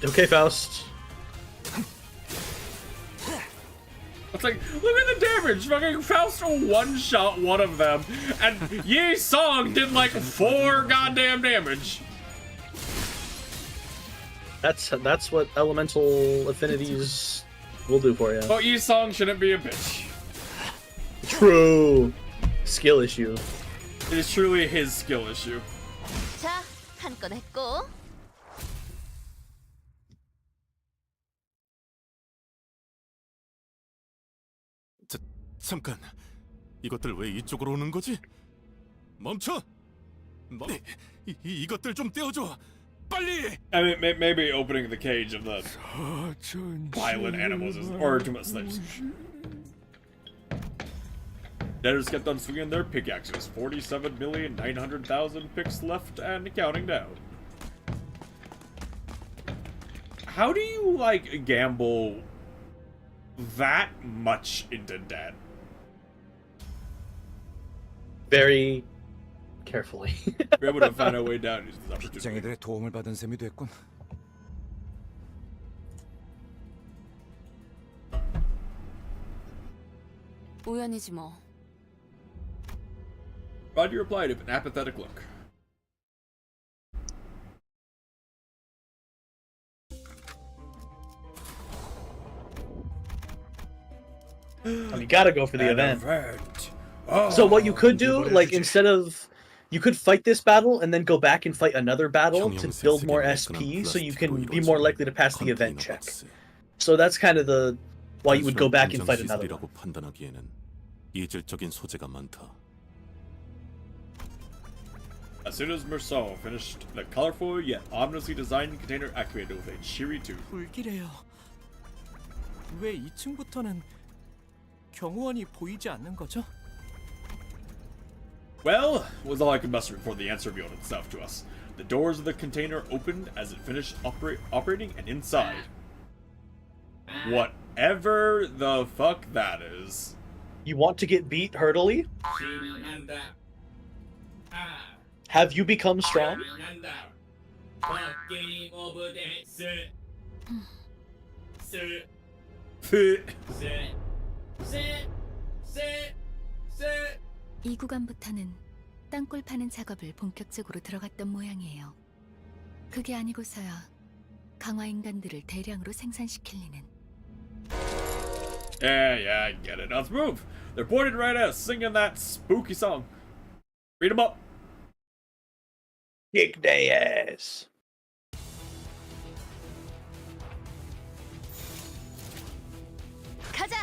Okay, Faust. It's like, look at the damage! Fucking Faust one-shot one of them, and Yi Song did like 4 goddamn damage. That's what elemental affinities will do for you. Oh, Yi Song shouldn't be a bitch. True. Skill issue. It is truly his skill issue. 자, 한 건 했고. 잠깐, 이것들 왜 이쪽으로 오는 거지? 멈춰! 이것들 좀 떼어줘! 빨리! I mean, maybe opening the cage of the violent animals is, or too much slaves. Debtors kept on swinging their pickaxes. 47,900,000 picks left and counting down. How do you, like, gamble that much into debt? Very carefully. We're able to find our way down. 빚쟁이들의 도움을 받은 셈이 됐군. 우연이지 뭐. Roger replied with an apathetic look. You gotta go for the event. Oh, So what you could do, like, instead of... You could fight this battle and then go back and fight another battle to build more SP so you can be more likely to pass the event check. So that's kind of the... why you would go back and fight another one. 판단하기에는 이질적인 소재가 많다. As soon as Mersault finished, the colorful yet ominously designed container activated with a cheery tune. 불길해요. 왜 2층부터는 경호원이 보이지 않는 거죠? Well, was all I could muster before the answer revealed itself to us. The doors of the container opened as it finished operating, and inside, whatever the fuck that is. You want to get beat hurdily? Have you become strong? 이 구간부터는 땅굴 파는 작업을 본격적으로 들어갔던 모양이에요. 그게 아니고서야 강화 인간들을 대량으로 생산시킬 리는. Yeah, I get it. Now let's move. They're pointed right at us, singing that spooky song. Read them up. Kick their ass. 가자.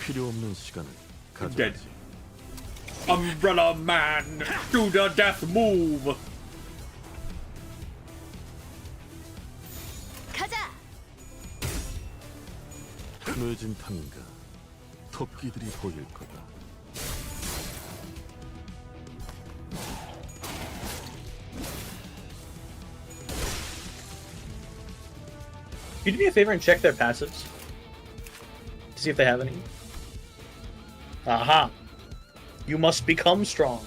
필요 없는 시간을 Dead. 가져야지. Umbrella Man, do the death move. 가자. 늦은 탐인가 토끼들이 보일 거다. Could you do me a favor and check their passives? To see if they have any. Aha. You must become strong.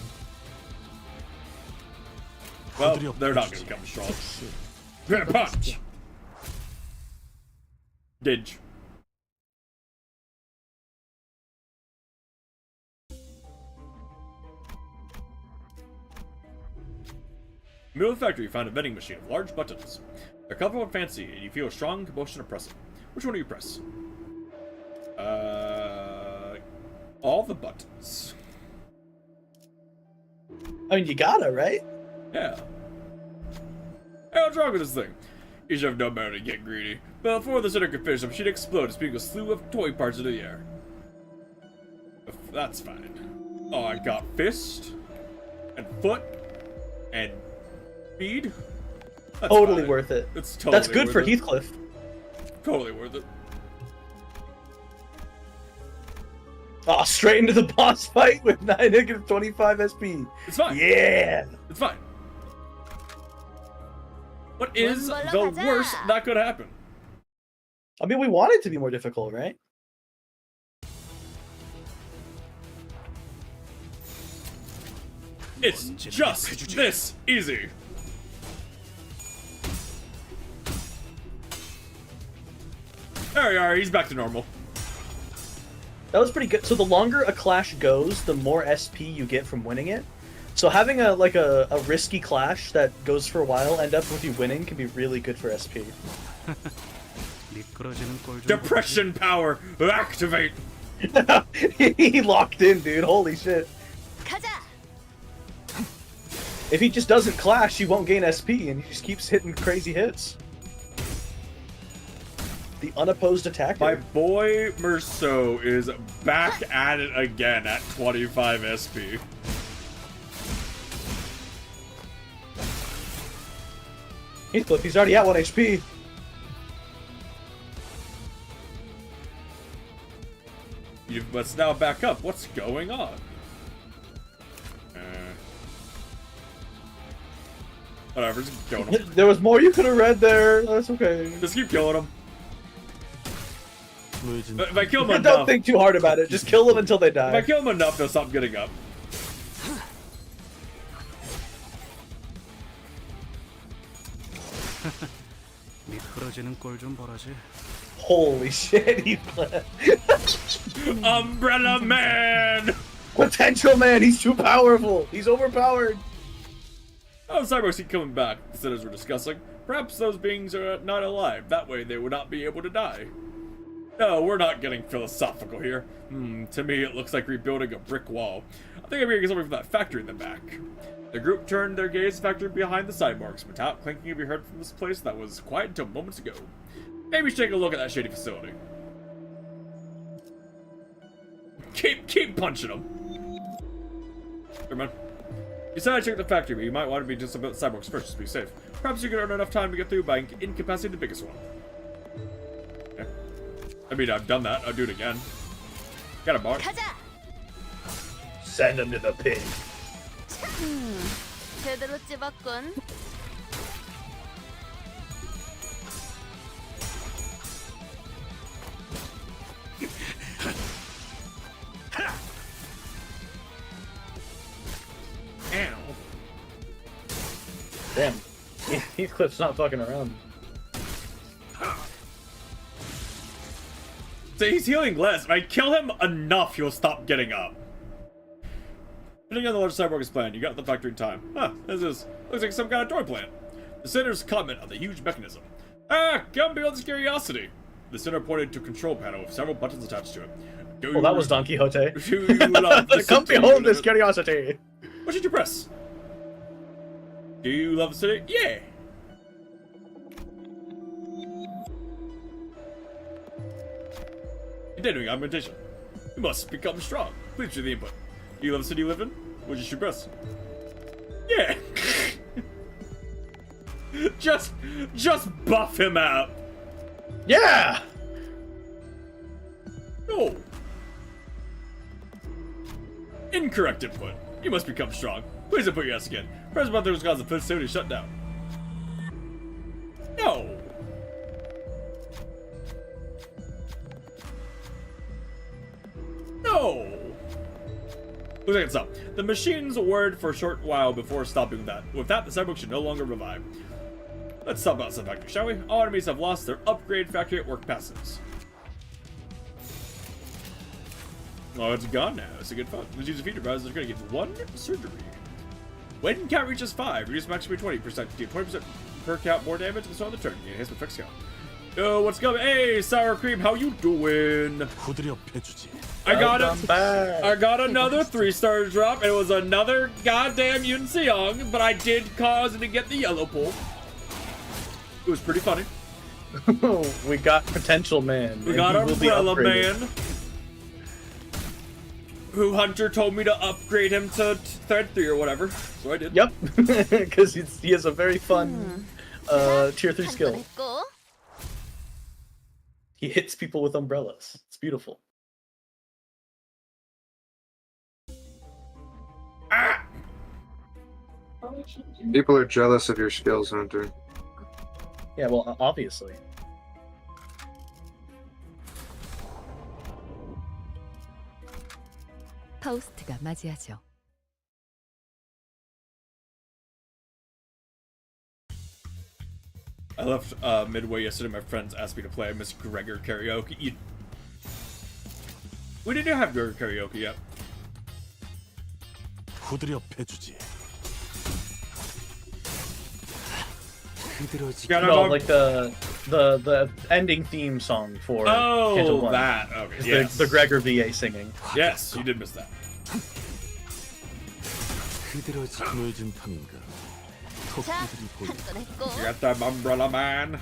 Well, they're not gonna become strong. Punch. Didge. Middle of the factory, you found a vending machine of large buttons. They're colorful and fancy, and you feel a strong compulsion to press them. Which one do you press? All the buttons. I mean, you gotta, right? Yeah. Hey, what's wrong with this thing? You should have known better to get greedy. But before the center could finish up, she'd explode, spewing a slew of toy parts into the air. That's fine. Oh, I got fist, and foot, and speed. That's Totally fine. worth it. It's totally That's good worth for it. Heathcliff. Totally worth it. Oh, straight into the boss fight with -25 SP. It's fine. Yeah. It's fine. What is the worst that could happen? I mean, we want it to be more difficult, right? It's just this easy. There we are, he's back to normal. That was pretty good. So the longer a clash goes, the more SP you get from winning it. So having a risky clash that goes for a while, end up with you winning, can be really good for SP. Depression power, activate. He locked in, dude. Holy shit. If he just doesn't clash, he won't gain SP, and he just keeps hitting crazy hits. The unopposed attacker. My boy Merceau is back at it again at 25 SP. Heathcliff, he's already at 1 HP. You must now back up. What's going on? Whatever, just kill him. There was more you could have read there. That's okay. Just keep killing him. If I kill them Don't enough, think too hard about it. Just kill them until they die. if I kill them enough, they'll stop getting up. 미끄러지는 꼴 좀 보라지. Holy shit, Heathcliff. Umbrella Man! Potential man, he's too powerful. He's overpowered. Oh, Cyborgs keep coming back, the sinners were discussing. Perhaps those beings are not alive. That way they would not be able to die. No, we're not getting philosophical here. To me it looks like rebuilding a brick wall. I think I'm hearing something from that factory in the back. The group turned their gaze to the factory behind the cyborgs. Metallic clinking could be heard from this place that was quiet until moments ago. Maybe we should take a look at that shady facility. Keep punching them. Come on. You said I checked the factory, but you might want to be just about the cyborgs first, just to be safe. Perhaps you can earn enough time to get through by incapacitating the biggest one. Okay. I mean, I've done that. I'll do it again. Got a bar. Send him to the pig. 제대로 찝었군. Ow. Damn. Heathcliff's not fucking around. So he's healing less. If I kill him enough, he'll stop getting up. Depending on the large cyborg's plan, you got the factory in time. Huh, looks like some kind of toy plant. The center's comment on the huge mechanism. Ah, come build this curiosity. The center pointed to a control panel with several buttons attached to it. Well, that was Don Quixote. Do you love the Come city? behold this curiosity. What should you press? Do you love the city? Yeah. Continuing augmentation. You must become strong. Please do the input. Do you love the city you live in? What should you press? Yeah. just buff him out. Yeah. No. Incorrect input. You must become strong. Please input your ass again. Press the button which causes the facility to shut down. No. No. Looks like it's up. The machine's word for a short while before stopping that. With that, the cyborg should no longer revive. Let's talk about some factory, shall we? All enemies have lost their upgrade factory at work passes. Oh, it's gone now. It's a good fun. Let's use a feature browser. They're going to get 1 surgery. When count reaches 5, reduce max to 20%. Deal 20% per count more damage and so on the turn. The enhancement effects count. Yo, what's going? Hey, sour cream, how you doing? 후드려 패주지. I got another 3-star drop. It was another goddamn Yun Seong, but I did cause it to get the yellow pull. It was pretty funny. We got Potential Man. We got Umbrella Man. Who Hunter told me to upgrade him to thread 3 or whatever, so I did. Yep, because he has a very fun tier 3 skill. He hits people with umbrellas. It's beautiful. People are jealous of your skills, Hunter. Yeah, well, obviously. 파우스트가 맞이하죠. I left midway yesterday. My friends asked me to play Miss Gregor karaoke. We didn't have Gregor karaoke yet. 후드려 패주지. No, like the ending theme song for Canto 1. That. Okay, yes. The Gregor VA singing. Yes, you did miss that. 흐드러진 탐인가. 토끼들이 보이. You got that umbrella man.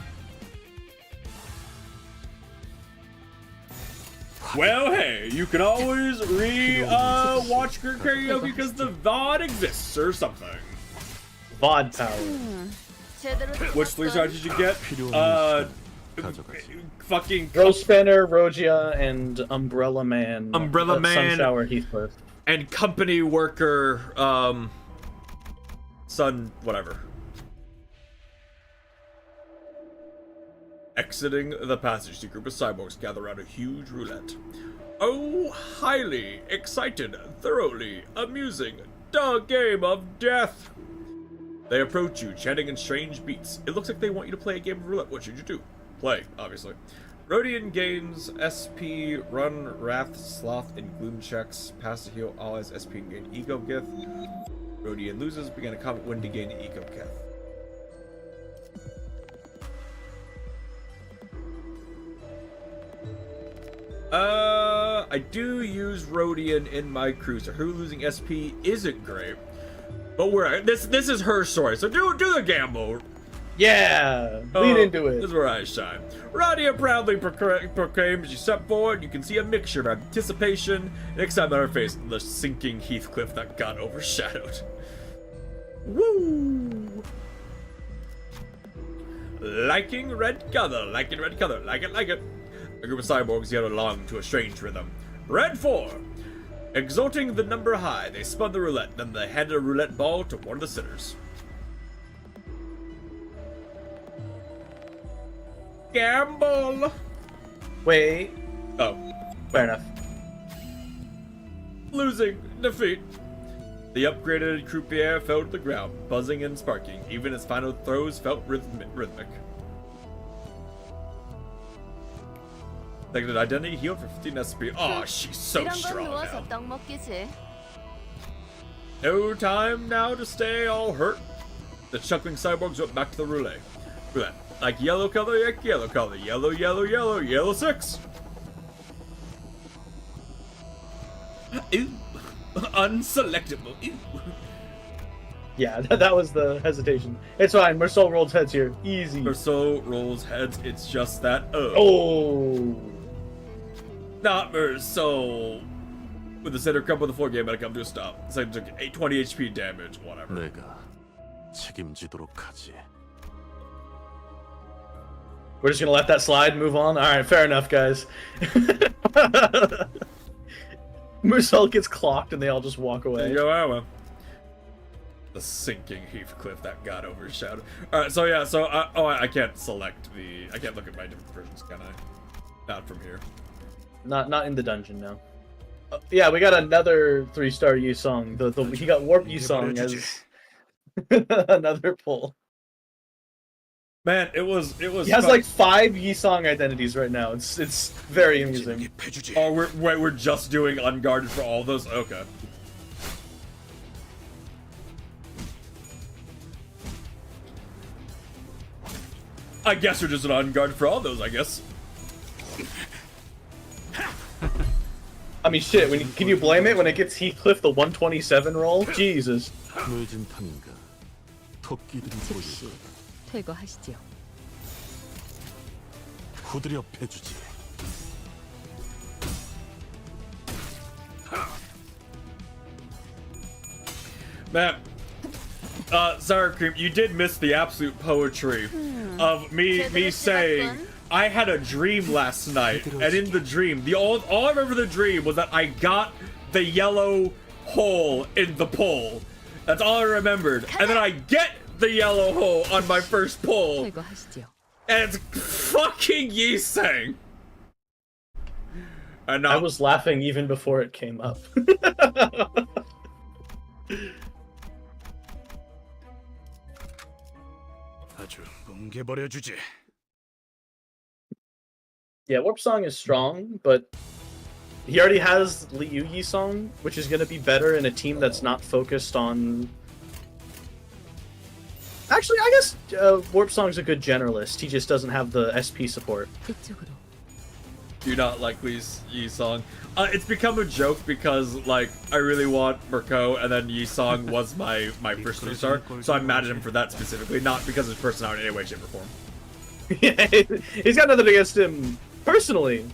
Well, hey, you can always watch your karaoke because the VOD exists or something. VOD power. Which 3-star did you get? Fucking Ghost Spinner, Rogia, and Umbrella Man. Umbrella Man. Sunshower Heathcliff. And company worker, son, whatever. Exiting the passage, the group of cyborgs gather around a huge roulette. Oh, highly excited, thoroughly amusing, the game of death. They approach you, chanting in strange beats. It looks like they want you to play a game of roulette. What should you do? Play, obviously. Rodian gains SP, Run, Wrath, Sloth, and Gloom checks. Pass to heal allies SP and gain Eco Gith. Rodian loses, begin a combat win to gain Eco Gith. I do use Rodian in my cruiser. Her losing SP isn't great. But this is her story, so do the gamble. Yeah, lean into it. This is where I shine. Radia proudly proclaims as you step forward. You can see a mixture of anticipation and excitement on her face, and the sinking Heathcliff that got overshadowed. Woo! Liking red color, like it. A group of cyborgs yelled along to a strange rhythm. Red 4! Exalting the number high, they spun the roulette, then they handed a roulette ball to one of the sitters. Gamble! Wait. Oh. Fair enough. Losing. Defeat. The upgraded croupier fell to the ground, buzzing and sparking. Even his final throws felt rhythmic. Negative identity healed for 15 SP. Oh, she's so strong now. No time now to stay all hurt. The chuckling cyborgs went back to the roulette. Like yellow color, yellow color. Yellow 6. Ew. Unselectable. Ew. Yeah, that was the hesitation. It's fine. Merceau rolls heads here. Easy. Merceau rolls heads. It's just that. Oh. Not Merceau. With the center cup of the floor game, but I come to a stop. It's like took 20 HP damage, whatever. 내가 책임지도록 하지. We're just gonna let that slide, move on? Alright, fair enough, guys. Marcel gets clocked and they all just walk away. There you go, well. The sinking Heathcliff that got overshadowed. Alright, so yeah, so I can't select I can't look at my different versions, can I? Not from here. Not in the dungeon, no. Yeah, we got another 3-star Yu song. He got Warp Yu song as another pull. Man, it was. He has like 5 Yi Song identities right now. It's very amusing. Oh, we're just doing unguarded for all those. Okay. I guess we're just on guard for all those, I guess. I mean, shit, can you blame it when it gets Heathcliff the 127 roll? Jesus. 늦은 탐인가 토끼들이 즉시 퇴거하시지요. 후드려 패주지. Man, Sour Cream, you did miss the absolute poetry of me saying I had a dream last night, and in the dream, all I remember the dream was that I got the yellow hole in the pull. That's all I remembered. And then I get the yellow hole on my first pull, 퇴거하시지요. and it's fucking Yi-Sang. And I was laughing even before it came up. 아주 뭉개버려주지. Yeah, Warp Song is strong, but he already has Liu Yi Song, which is going to be better in a team that's not focused on... Actually, I guess Warp Song's a good generalist. He just doesn't have the SP support. 이쪽으로. Do you not like Yi-Song? It's become a joke because, like, I really want Mirko, and then Yi-Song was my first 3-star, so I'm mad at him for that specifically, not because of his personality in any way, shape, or form. He's got nothing against him personally.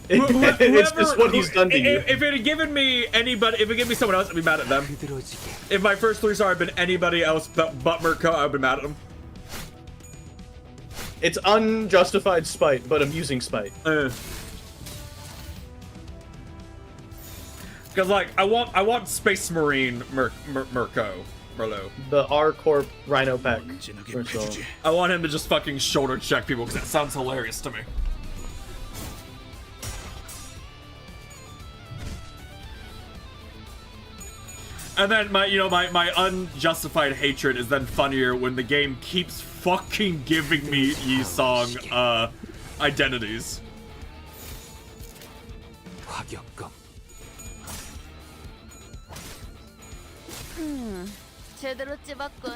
It's just what he's done to you. If it had given me anybody, if it gave me someone else, I'd be mad at them. If my first 3-star had been anybody else but Mirko, I would be mad at him. It's unjustified spite, but amusing spite. Because, like, I want Space Marine Mirko. The R-Corp Rhino Pack. I want him to just fucking shoulder check people because that sounds hilarious to me. And then my unjustified hatred is then funnier when the game keeps fucking giving me Yi-Song identities. 제대로 찝었군.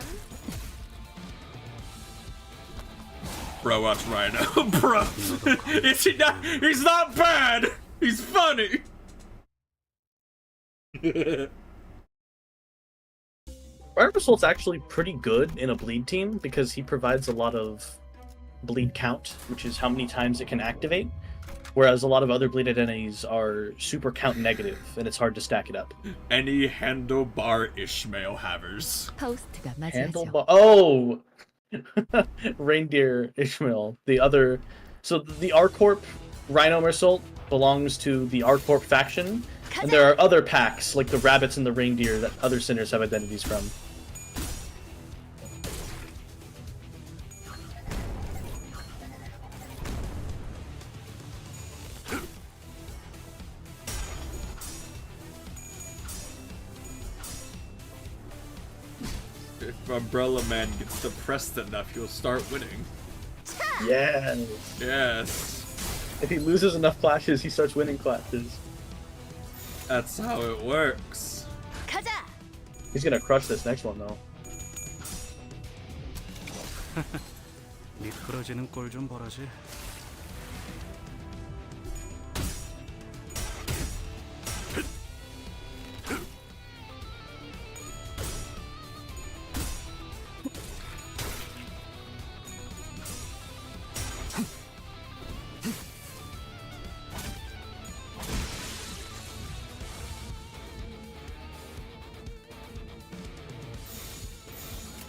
Bro, watch Rhino. Bro, he's not bad. He's funny. Rhino Assault's actually pretty good in a bleed team because he provides a lot of bleed count, which is how many times it can activate. Whereas a lot of other bleed identities are super count negative, and it's hard to stack it up. Any handlebar Ishmael havers. 파우스트가 맞이하죠. Handlebar. Oh, Reindeer Ishmael. The other, so the R-Corp Rhino Mersault belongs to the R-Corp faction, and there are other packs like the rabbits and the reindeer that other sinners have identities from. If Umbrella Man gets depressed enough, he'll start winning. Yes. Yes. If he loses enough clashes, he starts winning clashes. That's how it works. He's gonna crush this next one though. 미끄러지는 꼴 좀 보라지.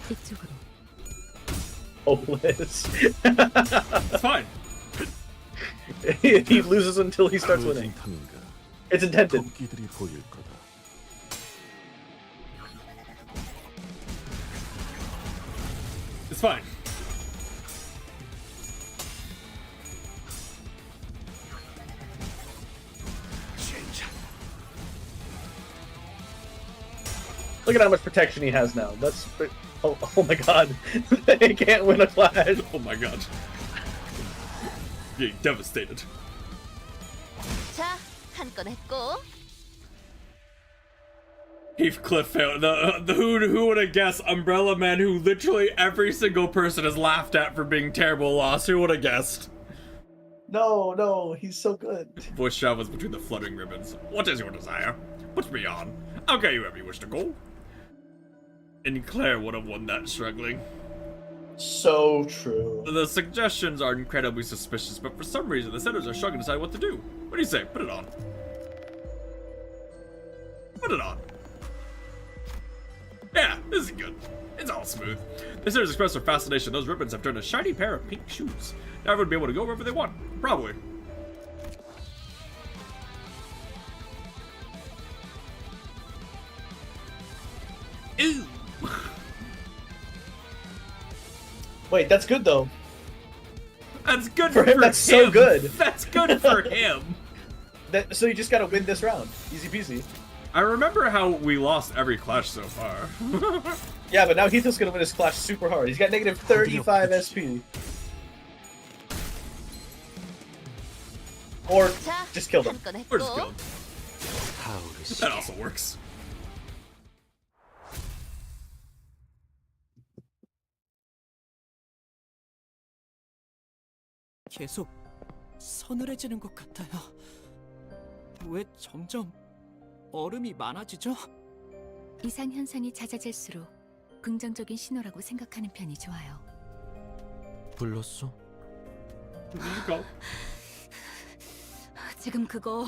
이쪽으로. Hopeless. It's fine. He loses until he starts winning. It's intended. It's fine. Look at how much protection he has now. That's oh my god. He can't win a clash. Oh my god. Being devastated. 자, 한 건 했고. Heathcliff failed. The who would have guessed Umbrella Man, who literally every single person has laughed at for being terrible lost. Who would have guessed? No, he's so good. Voice travels between the fluttering ribbons. What is your desire? Put me on. I'll get you wherever you wish to go. And Claire would have won that struggling. So true. The suggestions are incredibly suspicious, but for some reason the senators are struggling to decide what to do. What do you say? Put it on. Put it on. Yeah, this is good. It's all smooth. The senators express their fascination. Those ribbons have turned a shiny pair of pink shoes. Now everyone would be able to go wherever they want. Probably. Ew. Wait, that's good though. That's good for him. That's so good. That's good for him. So you just gotta win this round. Easy peasy. I remember how we lost every clash so far. Yeah, but now Heathcliff's gonna win his clash super hard. He's got negative 35 SP. Or just kill them. Or just kill them. That also works. 계속 서늘해지는 것 같아요. 왜 점점 얼음이 많아지죠? 이상 현상이 잦아질수록 긍정적인 신호라고 생각하는 편이 좋아요. 불렀어? 지금 그거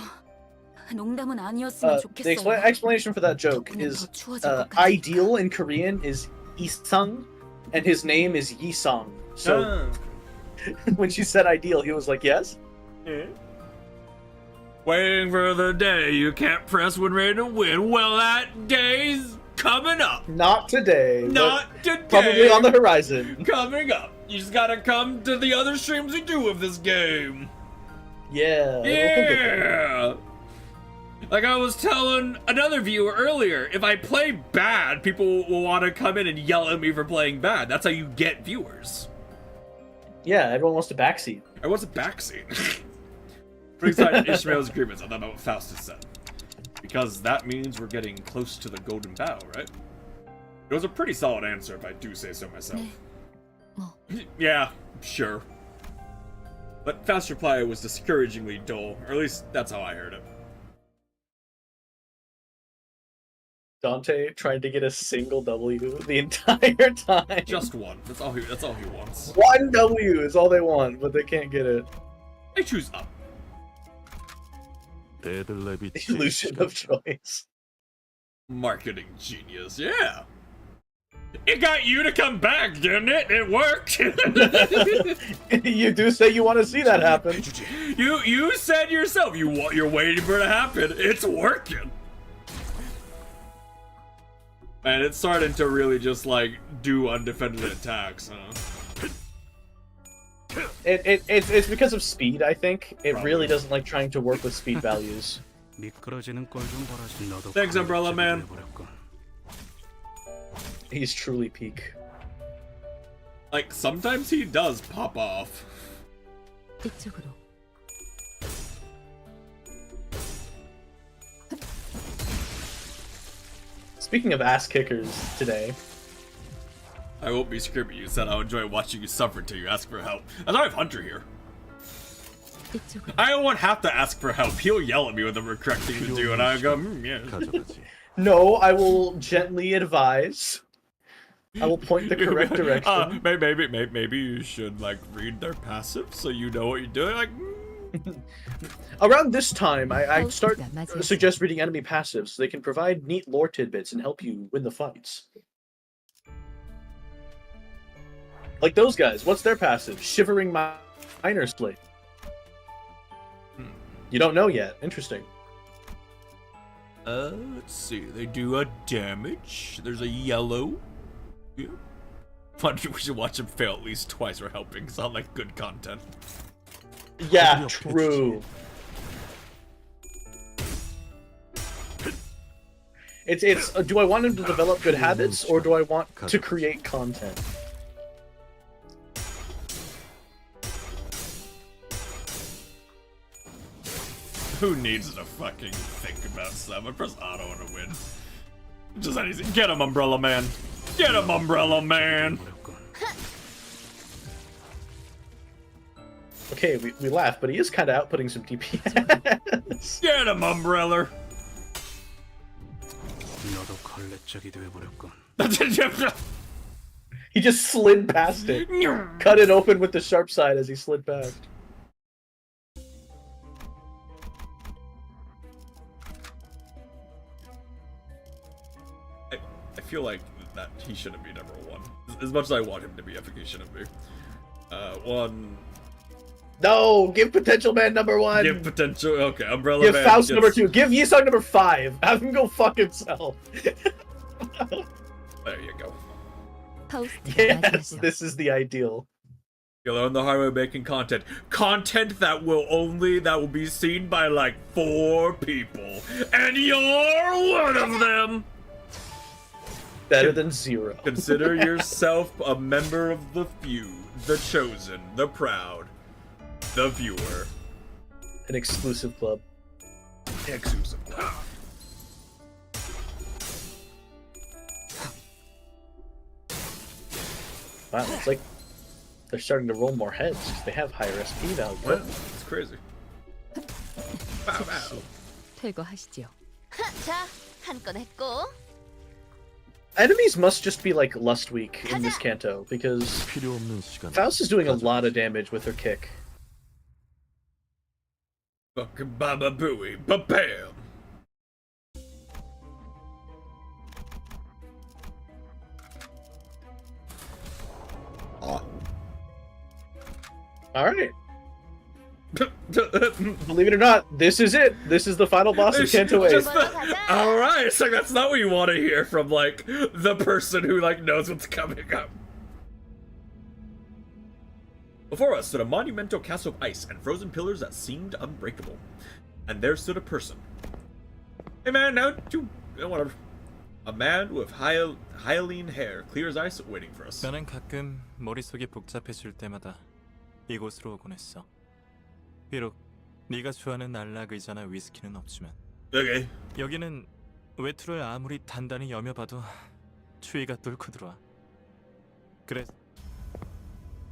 농담은 아니었으면 The 좋겠어. explanation for that joke is ideal in Korean is Isung, and his name is Yisung. So when she said ideal, he was like, yes? Yeah. Waiting for the day you can't press when ready to win. Well, that day's coming up. Not today. Not today. Probably on the horizon. Coming up. You just gotta come to the other streams we do of this game. Yeah. Yeah. Like I was telling another viewer earlier, if I play bad, people will want to come in and yell at me for playing bad. That's how you get viewers. Yeah, everyone wants to backseat. Everyone wants a backseat. Ringside Ishmael's agreements. I don't know what Faustus said. Because that means we're getting close to the golden bough, right? It was a pretty solid answer, if I do say so myself. Yeah, sure. But Faust's reply was discouragingly dull, or at least that's how I heard it. Dante tried to get a single W the entire time. Just one. That's all he wants. One W is all they want, but they can't get it. They choose up. Illusion of choice. Marketing genius, yeah. It got you to come back, didn't it? It worked. You do say you want to see that happen. You said yourself you're waiting for it to happen. It's working. And it's starting to really just like do undefended attacks, huh? It's because of speed, I think. It really doesn't like trying to work with speed values. Thanks, Umbrella Man. He's truly peak. Like, sometimes he does pop off. 이쪽으로. Speaking of ass kickers today. I won't be screaming. You said I'll enjoy watching you suffer until you ask for help. And I have Hunter here. I won't have to ask for help. He'll yell at me with the correct thing to do, and I go, yeah. No, I will gently advise. I will point the correct direction. Maybe you should like read their passive so you know what you're doing. Like. Around this time, I suggest reading enemy passives so they can provide neat lore tidbits and help you win the fights. Like those guys, what's their passive? Shivering Miner's Blade. You don't know yet. Interesting. Let's see. They do a damage. There's a yellow. Yeah. Fun. We should watch him fail at least twice for helping. Sound like good content. Yeah, true. It's do I want him to develop good habits or do I want to create content? Who needs to fucking think about stuff? I press auto and I win. Just anything. Get him, Umbrella Man. Get him, Umbrella Man. Okay, we laugh, but he is kind of outputting some DPS. Get him, Umbrella. 너도 걸레짝이 되어버렸군. He just slid past it. Cut it open with the sharp side as he slid past. I feel like that he shouldn't be number one. As much as I want him to be, I think he shouldn't be. One. No, give Potential Man number 1. Give Potential. Okay, Umbrella Give Man. Faust gets- number 2. Give Yisung number 5. Have him go fuck himself. There you go. Yes, this is the ideal. You'll learn the hard way making content. Content that will be seen by like 4 people, and you're one of them. Better than 0. Consider yourself a member of the few, the chosen, the proud, the viewer. An exclusive club. Exclusive club. Wow, it's like they're starting to roll more heads because they have higher SP value. What? It's crazy. Wow, wow. 퇴거하시죠. 자, 한 건 했고. Enemies must just be like Lust Weak in this Kanto because Faust is doing a lot of damage with her kick. Fucking Baba Booey, ba-bam! Alright. Believe it or not, this is it. This is the final boss of Kanto 8. Alright, so that's not what you want to hear from, like, the person who, like, knows what's coming up. Before us stood a monumental castle of ice and frozen pillars that seemed unbreakable. And there stood a person. Hey man, whatever. A man with hyaline hair, clear as ice, waiting for us. 나는 가끔 머릿속이 복잡해질 때마다 이곳으로 오곤 했어. 비록 네가 좋아하는 안락 의자나 위스키는 없지만 Okay. 여기는 외투를 아무리 단단히 여며봐도 추위가 뚫고 들어와. 그래.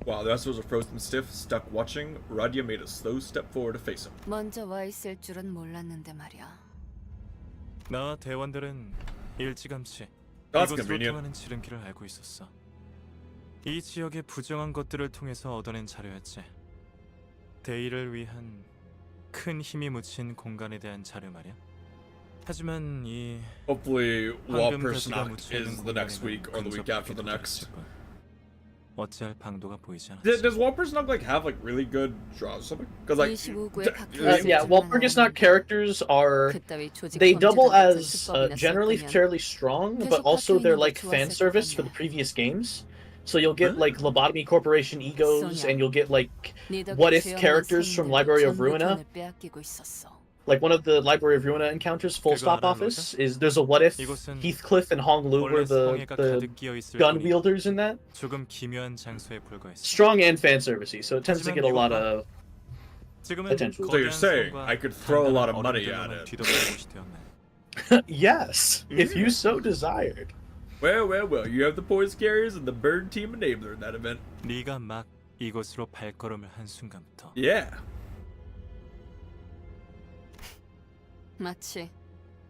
While the rest was frozen stiff, stuck watching, Radia made a slow step forward to face him. 먼저 와 있을 줄은 몰랐는데 말이야. 나와 대원들은 일찌감치 That's 이곳으로 convenient. 통하는 지름길을 알고 있었어. 이 지역의 부정한 것들을 통해서 얻어낸 자료였지. 대의를 위한 큰 힘이 묻힌 공간에 대한 자료 말이야. 하지만 이 Hopefully, Wall 황금 가지가 Persona 묻혀 있는 is the next 공간에는 week or the week after the 근접하게도 next. 어찌할 방도가 보이지 않아. Does Wall Persona like have like really good draws or something? Because like, Yeah, Walpurgis characters are they double as generally fairly strong, but also they're like fan service for the previous games. So you'll get like Lobotomy Corporation egos, and you'll get like what if characters from Library of Ruina. Like one of the Library of Ruina encounters, Full Stop Office, is there's a what if Heathcliff and Hong Lu were the gun wielders in that. 조금 기묘한 장소에 불과했어. Strong and fan servicey, so it tends to get a lot of attention. So you're saying I could throw a lot of money at it? Yes, if you so desired. Well, you have the poise carriers and the bird team enabler in that event. 네가 막 이곳으로 발걸음을 한 순간부터. Yeah. 마치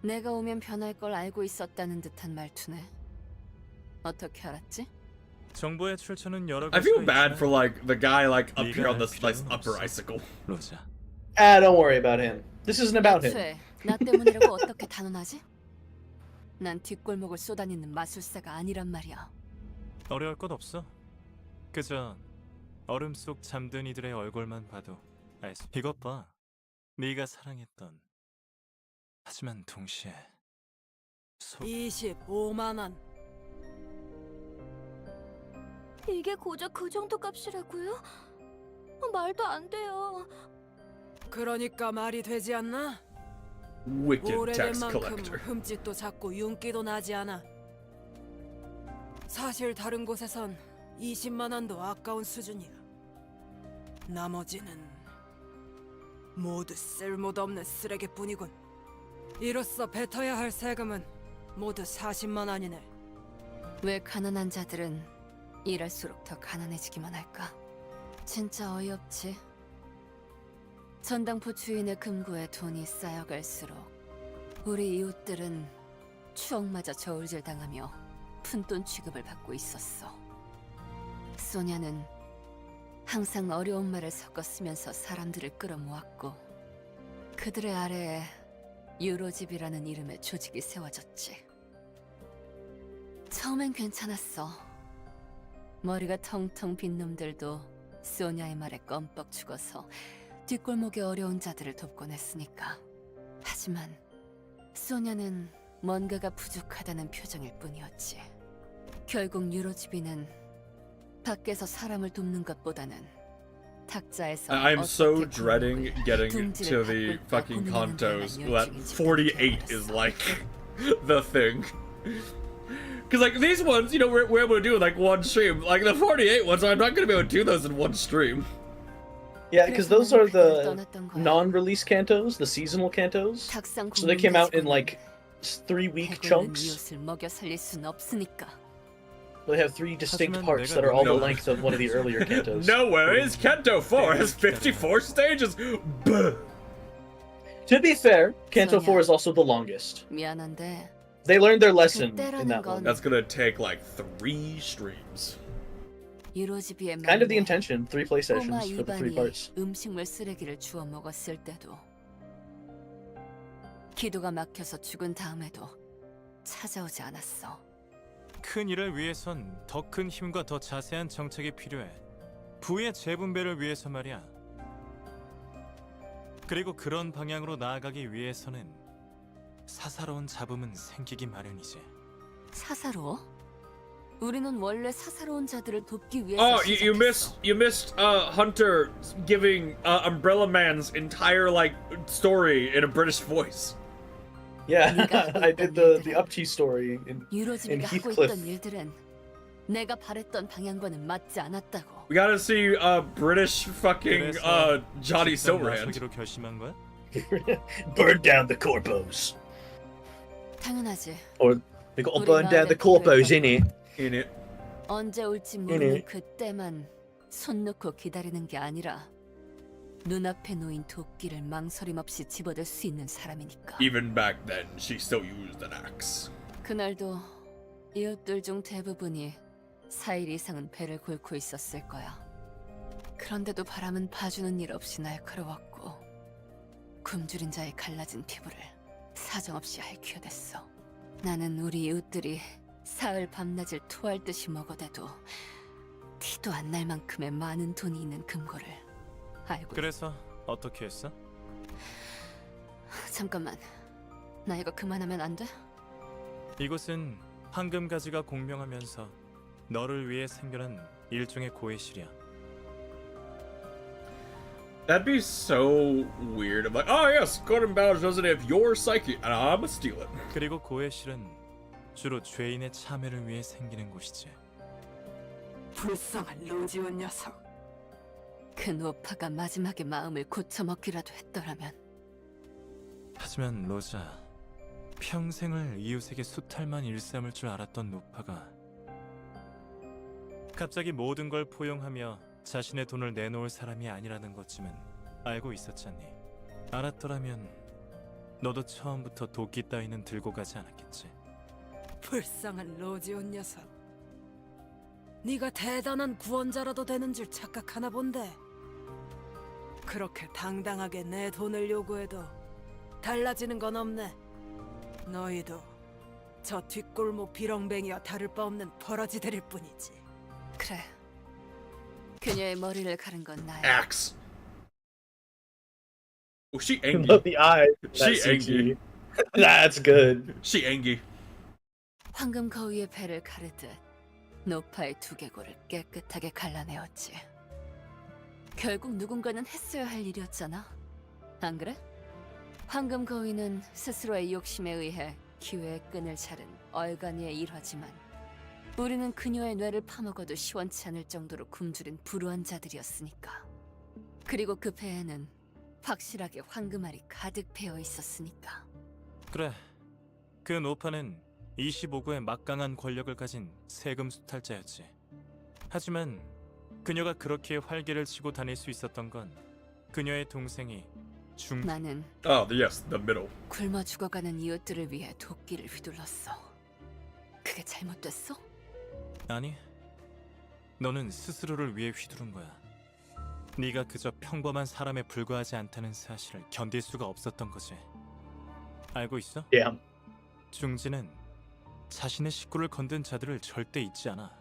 내가 오면 변할 걸 알고 있었다는 듯한 말투네. 어떻게 알았지? 정보의 출처는 여러 I feel bad for like the guy like up here on this like upper icicle. 로자. Ah, don't worry about him. This isn't about him. 애초에 나 때문이라고 어떻게 단언하지? 난 뒷골목을 쏘다니는 마술사가 아니란 말이야. 어려울 것 없어. 그저 얼음 속 잠든 이들의 얼굴만 봐도 알 수. 이것 봐. 네가 사랑했던. 하지만 동시에 25만 원. 이게 고작 그 정도 값이라고요? 말도 안 돼요. 그러니까 말이 되지 않나? Wicked 오래된 tax 만큼 collector. 흠집도 작고 윤기도 나지 않아. 사실 다른 곳에선 20만 원도 아까운 수준이야. 나머지는 모두 쓸모도 없는 쓰레기뿐이군. 이로써 뱉어야 할 세금은 모두 40만 원이네. 왜 가난한 자들은 일할수록 더 가난해지기만 할까? 진짜 어이없지. 전당포 주인의 금고에 돈이 쌓여갈수록 우리 이웃들은 추억마저 저울질당하며 푼돈 취급을 받고 있었어. 소냐는 항상 어려운 말을 섞어 쓰면서 사람들을 끌어모았고 그들의 아래에 유로집이라는 이름의 조직이 세워졌지. 처음엔 괜찮았어. 머리가 텅텅 빈 놈들도 소냐의 말에 껌뻑 죽어서 뒷골목의 어려운 자들을 돕곤 했으니까. 하지만 소냐는 뭔가가 부족하다는 표정일 뿐이었지. 결국 유로집이는 밖에서 사람을 돕는 것보다는 탁자에서 I'm so dreading getting to the fucking contos. That 48 is like the thing. Because like these ones, you know, we're able to do like one stream. Like the 48 ones, I'm not gonna be able to do those in one stream. Yeah, because those are the non-release cantos, the seasonal cantos. So they came out in like 3-week chunks. 이웃을 먹여 살릴 순 없으니까. They have 3 distinct parts that are all the length of one of the earlier cantos. Nowhere is Kanto 4 has 54 stages. Buh. To be fair, Canto 4 is also the longest. 미안한데 They learned their lesson in that one. That's gonna take like 3 streams. 유로집이의 Kind of the intention, 3 play 꼬마 sessions for the 3 이반이 parts. 음식물 쓰레기를 주워 먹었을 때도 기도가 막혀서 죽은 다음에도 찾아오지 않았어. 큰 일을 위해선 더 큰 힘과 더 자세한 정책이 필요해. 부의 재분배를 위해서 말이야. 그리고 그런 방향으로 나아가기 위해서는 사사로운 잡음은 생기기 마련이지. 사사로워? 우리는 원래 사사로운 자들을 돕기 위해서 Oh, you missed Hunter giving Umbrella Man's entire like story in a British voice. Yeah, I did the Upchi story in 유로집이가 하고 Heathcliff. 있던 일들은 내가 바랬던 방향과는 맞지 않았다고. We gotta see British fucking Johnny Silverhand. 나서기로 결심한 거야? Burn down the corpos. 당연하지. Or they got burn down the corpos, innit? Innit. 언제 올지 모르는 그때만 손 놓고 기다리는 게 아니라 눈앞에 놓인 도끼를 망설임 없이 집어들 수 있는 사람이니까. Even back then, she still used an axe. 그날도 이웃들 중 대부분이 4일 이상은 배를 곪고 있었을 거야. 그런데도 바람은 봐주는 일 없이 날카로웠고 굶주린 자의 갈라진 피부를 사정없이 핥혀댔어. 나는 우리 이웃들이 사흘 밤낮을 토할 듯이 먹어대도 티도 안 날 만큼의 많은 돈이 있는 금고를 알고. 그래서 어떻게 했어? 잠깐만, 나 이거 그만하면 안 돼? 이곳은 황금가지가 공명하면서 너를 위해 생겨난 일종의 고해실이야. That'd be so weird. I'm like, oh yes, Golden Badge doesn't have your psyche, and I'm gonna steal it. 그리고 고해실은 주로 죄인의 참회를 위해 생기는 곳이지. 불쌍한 로지온 녀석. 그 노파가 마지막에 마음을 고쳐먹기라도 했더라면. 하지만 로자, 평생을 이웃에게 수탈만 일삼을 줄 알았던 노파가 갑자기 모든 걸 포용하며 자신의 돈을 내놓을 사람이 아니라는 것쯤은 알고 있었잖니. 알았더라면 너도 처음부터 도끼 따위는 들고 가지 않았겠지. 불쌍한 로지온 녀석. 네가 대단한 구원자라도 되는 줄 착각하나 본데. 그렇게 당당하게 내 돈을 요구해도 달라지는 건 없네. 너희도 저 뒷골목 비렁뱅이와 다를 바 없는 버러지들일 뿐이지. 그래. 그녀의 머리를 가른 건 나야. Axe. Oh, she I angry. love the eye. She That's angry. That's good. She angry. 황금 거위의 배를 가르듯 노파의 두개골을 깨끗하게 갈라내었지. 결국 누군가는 했어야 할 일이었잖아. 안 그래? 황금 거위는 스스로의 욕심에 의해 기회의 끈을 자른 얼간이의 일화지만 우리는 그녀의 뇌를 파먹어도 시원치 않을 정도로 굶주린 불우한 자들이었으니까. 그리고 그 배에는 확실하게 황금알이 가득 배어 있었으니까. 그래, 그 노파는 25구의 막강한 권력을 가진 세금 수탈자였지. 하지만 그녀가 그렇게 활개를 치고 다닐 수 있었던 건 그녀의 동생이 나는 yes, the middle. 굶어 죽어가는 이웃들을 위해 도끼를 휘둘렀어. 그게 잘못됐어? 아니, 너는 스스로를 위해 휘두른 거야. 네가 그저 평범한 사람에 불과하지 않다는 사실을 견딜 수가 없었던 거지. 알고 있어? Yeah. 중지는 자신의 식구를 건든 자들을 절대 잊지 않아.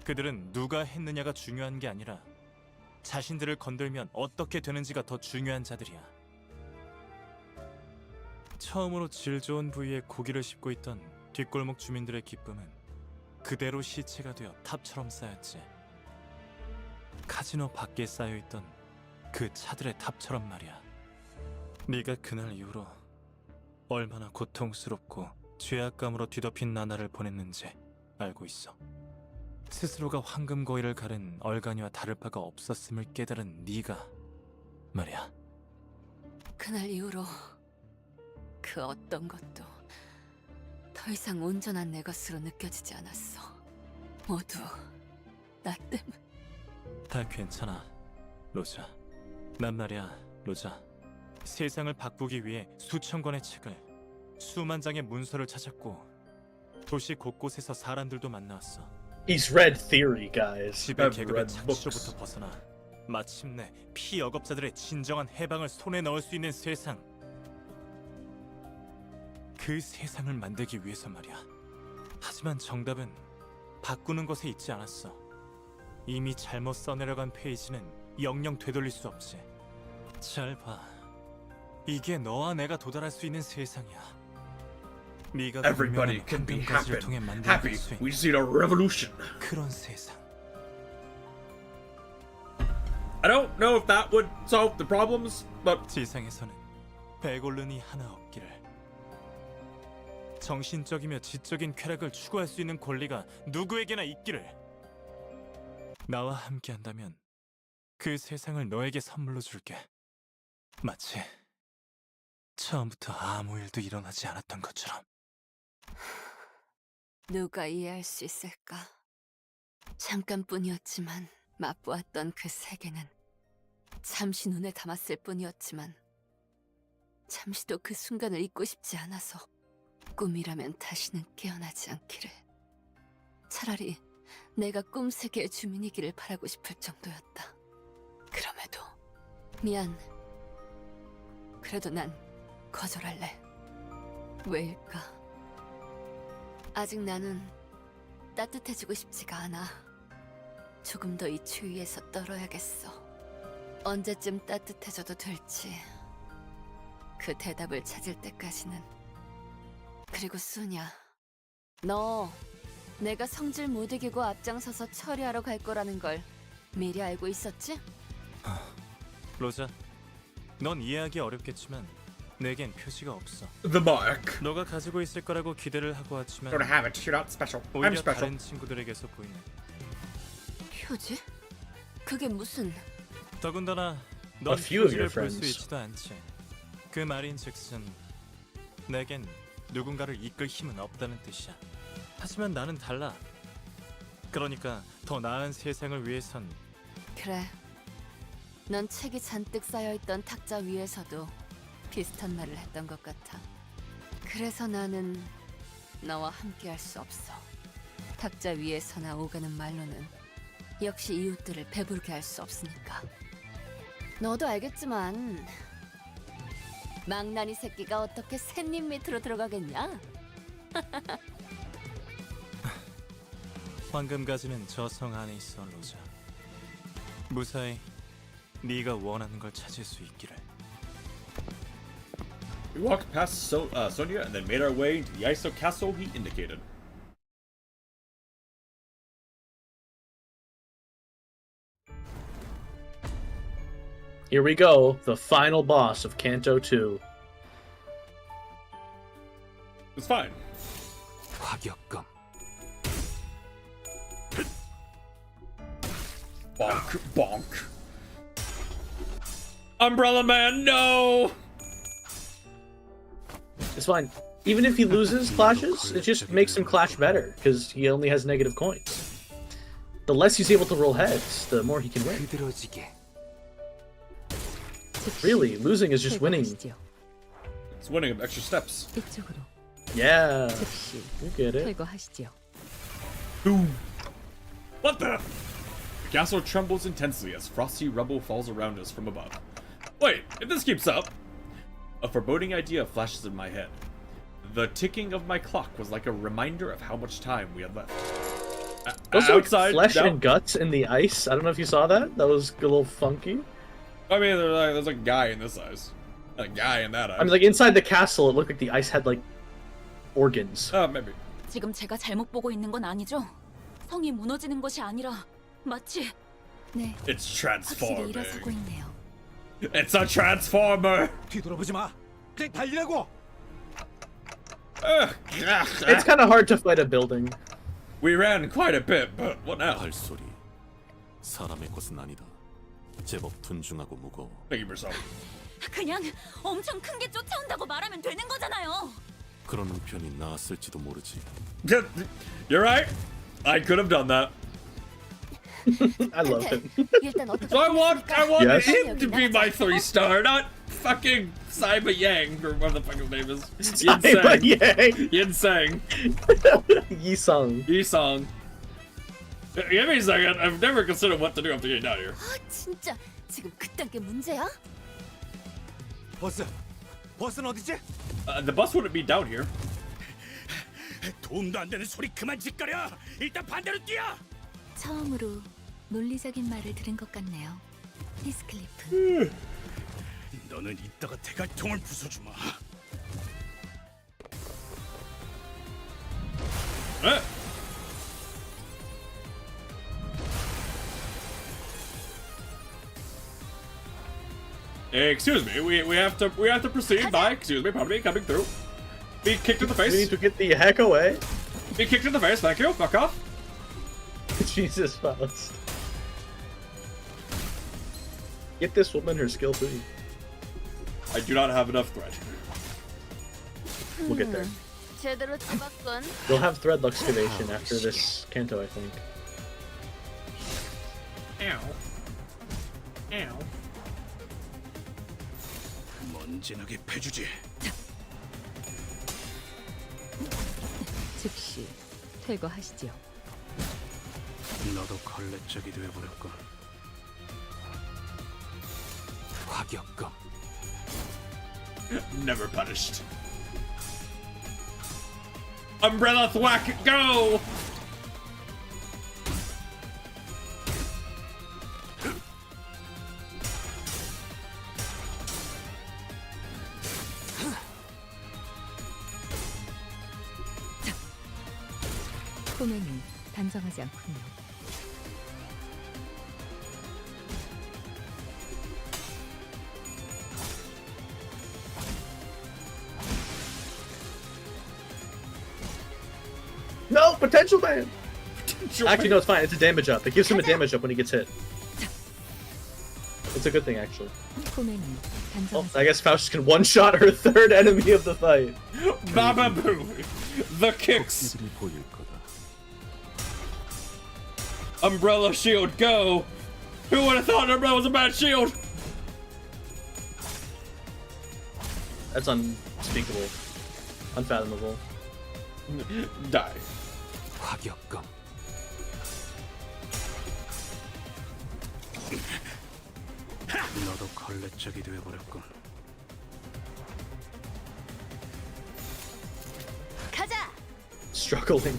그들은 누가 했느냐가 중요한 게 아니라 자신들을 건들면 어떻게 되는지가 더 중요한 자들이야. 처음으로 질 좋은 부위에 고기를 씹고 있던 뒷골목 주민들의 기쁨은 그대로 시체가 되어 탑처럼 쌓였지. 카지노 밖에 쌓여있던 그 차들의 탑처럼 말이야. 네가 그날 이후로 얼마나 고통스럽고 죄악감으로 뒤덮인 나날을 보냈는지 알고 있어. 스스로가 황금 고리를 가른 얼간이와 다를 바가 없었음을 깨달은 네가 말이야. 그날 이후로 그 어떤 것도 더 이상 온전한 내 것으로 느껴지지 않았어. 모두 나 때문. 다 괜찮아, 로자. 난 말이야, 로자. 세상을 바꾸기 위해 수천 권의 책을, 수만 장의 문서를 찾았고 도시 곳곳에서 사람들도 만나왔어. He's read theory, guys. 지배 계급의 착취로부터 벗어나 마침내 피역업자들의 진정한 해방을 손에 넣을 수 있는 세상. 그 세상을 만들기 위해서 말이야. 하지만 정답은 바꾸는 것에 있지 않았어. 이미 잘못 써내려간 페이지는 영영 되돌릴 수 없지. 잘 봐. 이게 너와 내가 도달할 수 있는 세상이야. 네가 Everybody can be happy. We see the revolution. 그런 세상. I don't know if that would solve the problems, but 지상에서는 백올른이 하나 없기를. 정신적이며 지적인 쾌락을 추구할 수 있는 권리가 누구에게나 있기를. 나와 함께한다면 그 세상을 너에게 선물로 줄게. 마치 처음부터 아무 일도 일어나지 않았던 것처럼. 누가 이해할 수 있을까? 잠깐뿐이었지만 맛보았던 그 세계는 잠시 눈에 담았을 뿐이었지만 잠시도 그 순간을 잊고 싶지 않아서 꿈이라면 다시는 깨어나지 않기를. 차라리 내가 꿈세계의 주민이기를 바라고 싶을 정도였다. 그럼에도 미안. 그래도 난 거절할래. 왜일까? 아직 나는 따뜻해지고 싶지가 않아. 조금 더 이 추위에서 떨어야겠어. 언제쯤 따뜻해져도 될지 그 대답을 찾을 때까지는. 그리고 수냐, 너 내가 성질 못 이기고 앞장서서 처리하러 갈 거라는 걸 미리 알고 있었지? 로자, 넌 이해하기 어렵겠지만 내겐 표시가 없어. The mark. 너가 가지고 있을 거라고 기대를 하고 왔지만 Don't have it. You're not special. I'm 오히려 special. 다른 친구들에게서 보이네. 표지? 그게 무슨... 더군다나 넌 A few of 표지를 your 볼 수 friends. 있지도 않지. 그 말인즉슨 내겐 누군가를 이끌 힘은 없다는 뜻이야. 하지만 나는 달라. 그러니까 더 나은 세상을 위해선 그래. 넌 책이 잔뜩 쌓여있던 탁자 위에서도 비슷한 말을 했던 것 같아. 그래서 나는 너와 함께할 수 없어. 탁자 위에서나 오가는 말로는 역시 이웃들을 배부르게 할 수 없으니까. 너도 알겠지만 망나니 새끼가 어떻게 샌잎 밑으로 들어가겠냐? 황금가지는 저 성 안에 있어, 로자. 무사히 네가 원하는 걸 찾을 수 있기를. We walked past Sonia and then made our way into the ISO castle he indicated. Here we go, the final boss of Kanto 2. It's fine. 화격검. Bonk, bonk. Umbrella Man, no! It's fine. Even if he loses clashes, it just makes him clash better because he only has negative coins. The less he's able to roll heads, the more he can win. Really, losing is just winning. It's winning extra steps. Yeah, you get it. Boom. What the? The castle trembles intensely as frosty rubble falls around us from above. Wait, if this keeps up... A foreboding idea flashes in my head. The ticking of my clock was like a reminder of how much time we had left. Also, Outside, flesh down- and guts in the ice. I don't know if you saw that. That was a little funky. I mean, there's like a guy in this eyes. A guy in that eye. I mean, like inside the castle, it looked like the ice had like organs. Maybe. 지금 제가 잘못 보고 있는 건 아니죠? 성이 무너지는 것이 아니라 마치 네, It's 확실히 transforming. 일어서고 있네요. It's a transformer. 뒤돌아보지 마. 그냥 달리라고. It's kind of hard to fight a building. We ran quite a bit, but what now? 발소리. 사람의 것은 아니다. 제법 둔중하고 무거워. Thank you, yourself. 그냥 엄청 큰 게 쫓아온다고 말하면 되는 거잖아요. 그러는 편이 나았을지도 모르지. You're right. I could have done that. I love him. So I want Yes. him to be my 3-star, not fucking Saiba Yang or whatever the fuck his name is. Saiba Yang. Yinsang. Yisung. Yisung. Give me a second. I've never considered what to do after getting down here. 아, 진짜 지금 그딴 게 문제야? 버스는 어디지? The bus wouldn't be down here. 도움도 안 되는 소리 그만 짓거려. 일단 반대로 뛰어. 처음으로 논리적인 말을 들은 것 같네요. 히스클리프. 너는 이따가 대갈통을 부숴주마. Excuse me, we have to proceed by. Excuse me, pardon me, coming through. Be kicked in the face. We need to get the heck away. Be kicked in the face, thank you. Fuck off. Jesus, Faust. Get this woman her skill 3. I do not have enough thread. We'll get there. 제대로 잡았군. We'll have thread excavation after this canto, I think. Ow. Ow. 먼지나게 패주지. 즉시 퇴거하시지요. 너도 걸레짝이 되어버렸군. 화격검. Never punished. Umbrella thwack, go! 소매는 단정하지 않군요. No, potential man. Actually, no, it's fine. It's a damage up. It gives him a damage up when he gets hit. It's a good thing, actually. 소매는 Oh, 단정하지 I guess Faust can one-shot her third enemy of the fight. Baba Boo! The kicks! Umbrella shield, go! Who would have thought Umbrella was a bad shield? That's unspeakable. Unfathomable. Die. 화격검. 너도 걸레짝이 되어버렸군. 가자. Struggling.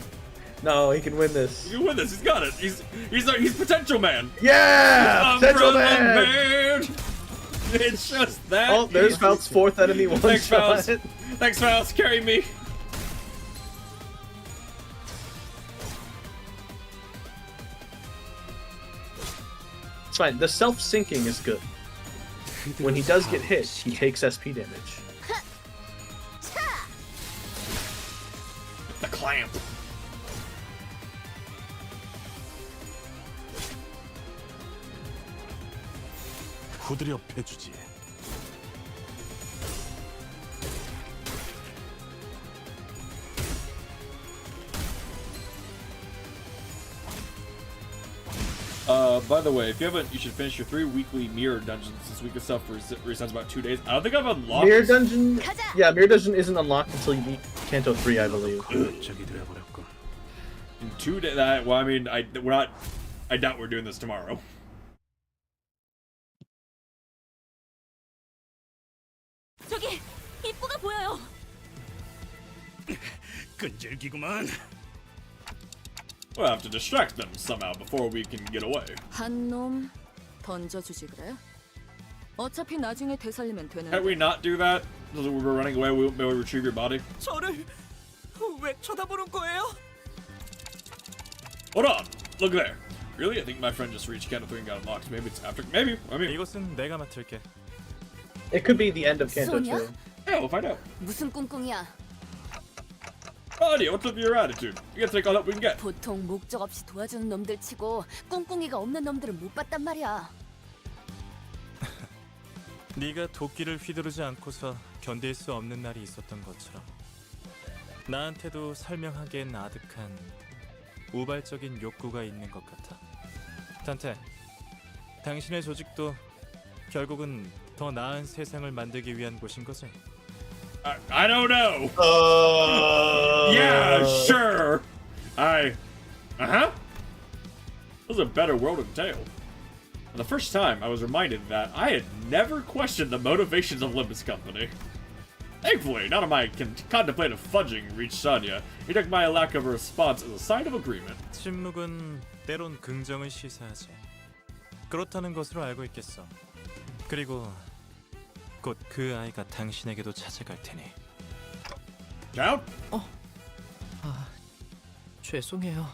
No, he can win this. You can win this. He's got it. He's potential man. Yeah, potential Umbrella man. It's just that. Oh, there's Faust's fourth enemy one Thanks, shot. Faust. Thanks, Faust. Carry me. It's fine. The self-sinking is good. When he does get hit, he takes SP damage. The clamp. 후드려 패주지. By the way, if you haven't, you should finish your 3 weekly mirror dungeons this week of stuff resets about 2 days. I don't think I've unlocked Mirror Dungeon? Yeah, Mirror Dungeon isn't unlocked until you beat Kanto 3, I believe. In 2 days. Well, I mean, I doubt we're doing this tomorrow. 저기 입구가 보여요. 끈질기구만. We'll have to distract them somehow before we can get away. 한 놈 던져주지 그래? 어차피 나중에 되살리면 되는. Can we not do that? So we were running away, we'll be able to retrieve your body. 저를 왜 쳐다보는 거예요? Hold on, look there. Really? I think my friend just reached Kanto 3 and got unlocked. Maybe it's after. Maybe. I mean. 이것은 내가 맡을게. It could be the end of Kanto 2. Yeah, we'll find out. 무슨 꿍꿍이야? Buddy, what's up with your attitude? You gotta take all that we can get. 보통 목적 없이 도와주는 놈들 치고 꿍꿍이가 없는 놈들은 못 봤단 말이야. 네가 도끼를 휘두르지 않고서 견딜 수 없는 날이 있었던 것처럼 나한테도 설명하기엔 아득한 우발적인 욕구가 있는 것 같아. 단테, 당신의 조직도 결국은 더 나은 세상을 만들기 위한 곳인 거지? I don't know. Yeah, sure. Uh-huh. This is a better world entail. For the first time, I was reminded that I had never questioned the motivations of Olympus Company. Thankfully, none of my contemplative fudging reached Sonya. He took my lack of a response as a sign of agreement. 침묵은 때론 긍정을 시사하지. 그렇다는 것으로 알고 있겠어. 그리고 곧 그 아이가 당신에게도 찾아갈 테니. Down? 죄송해요.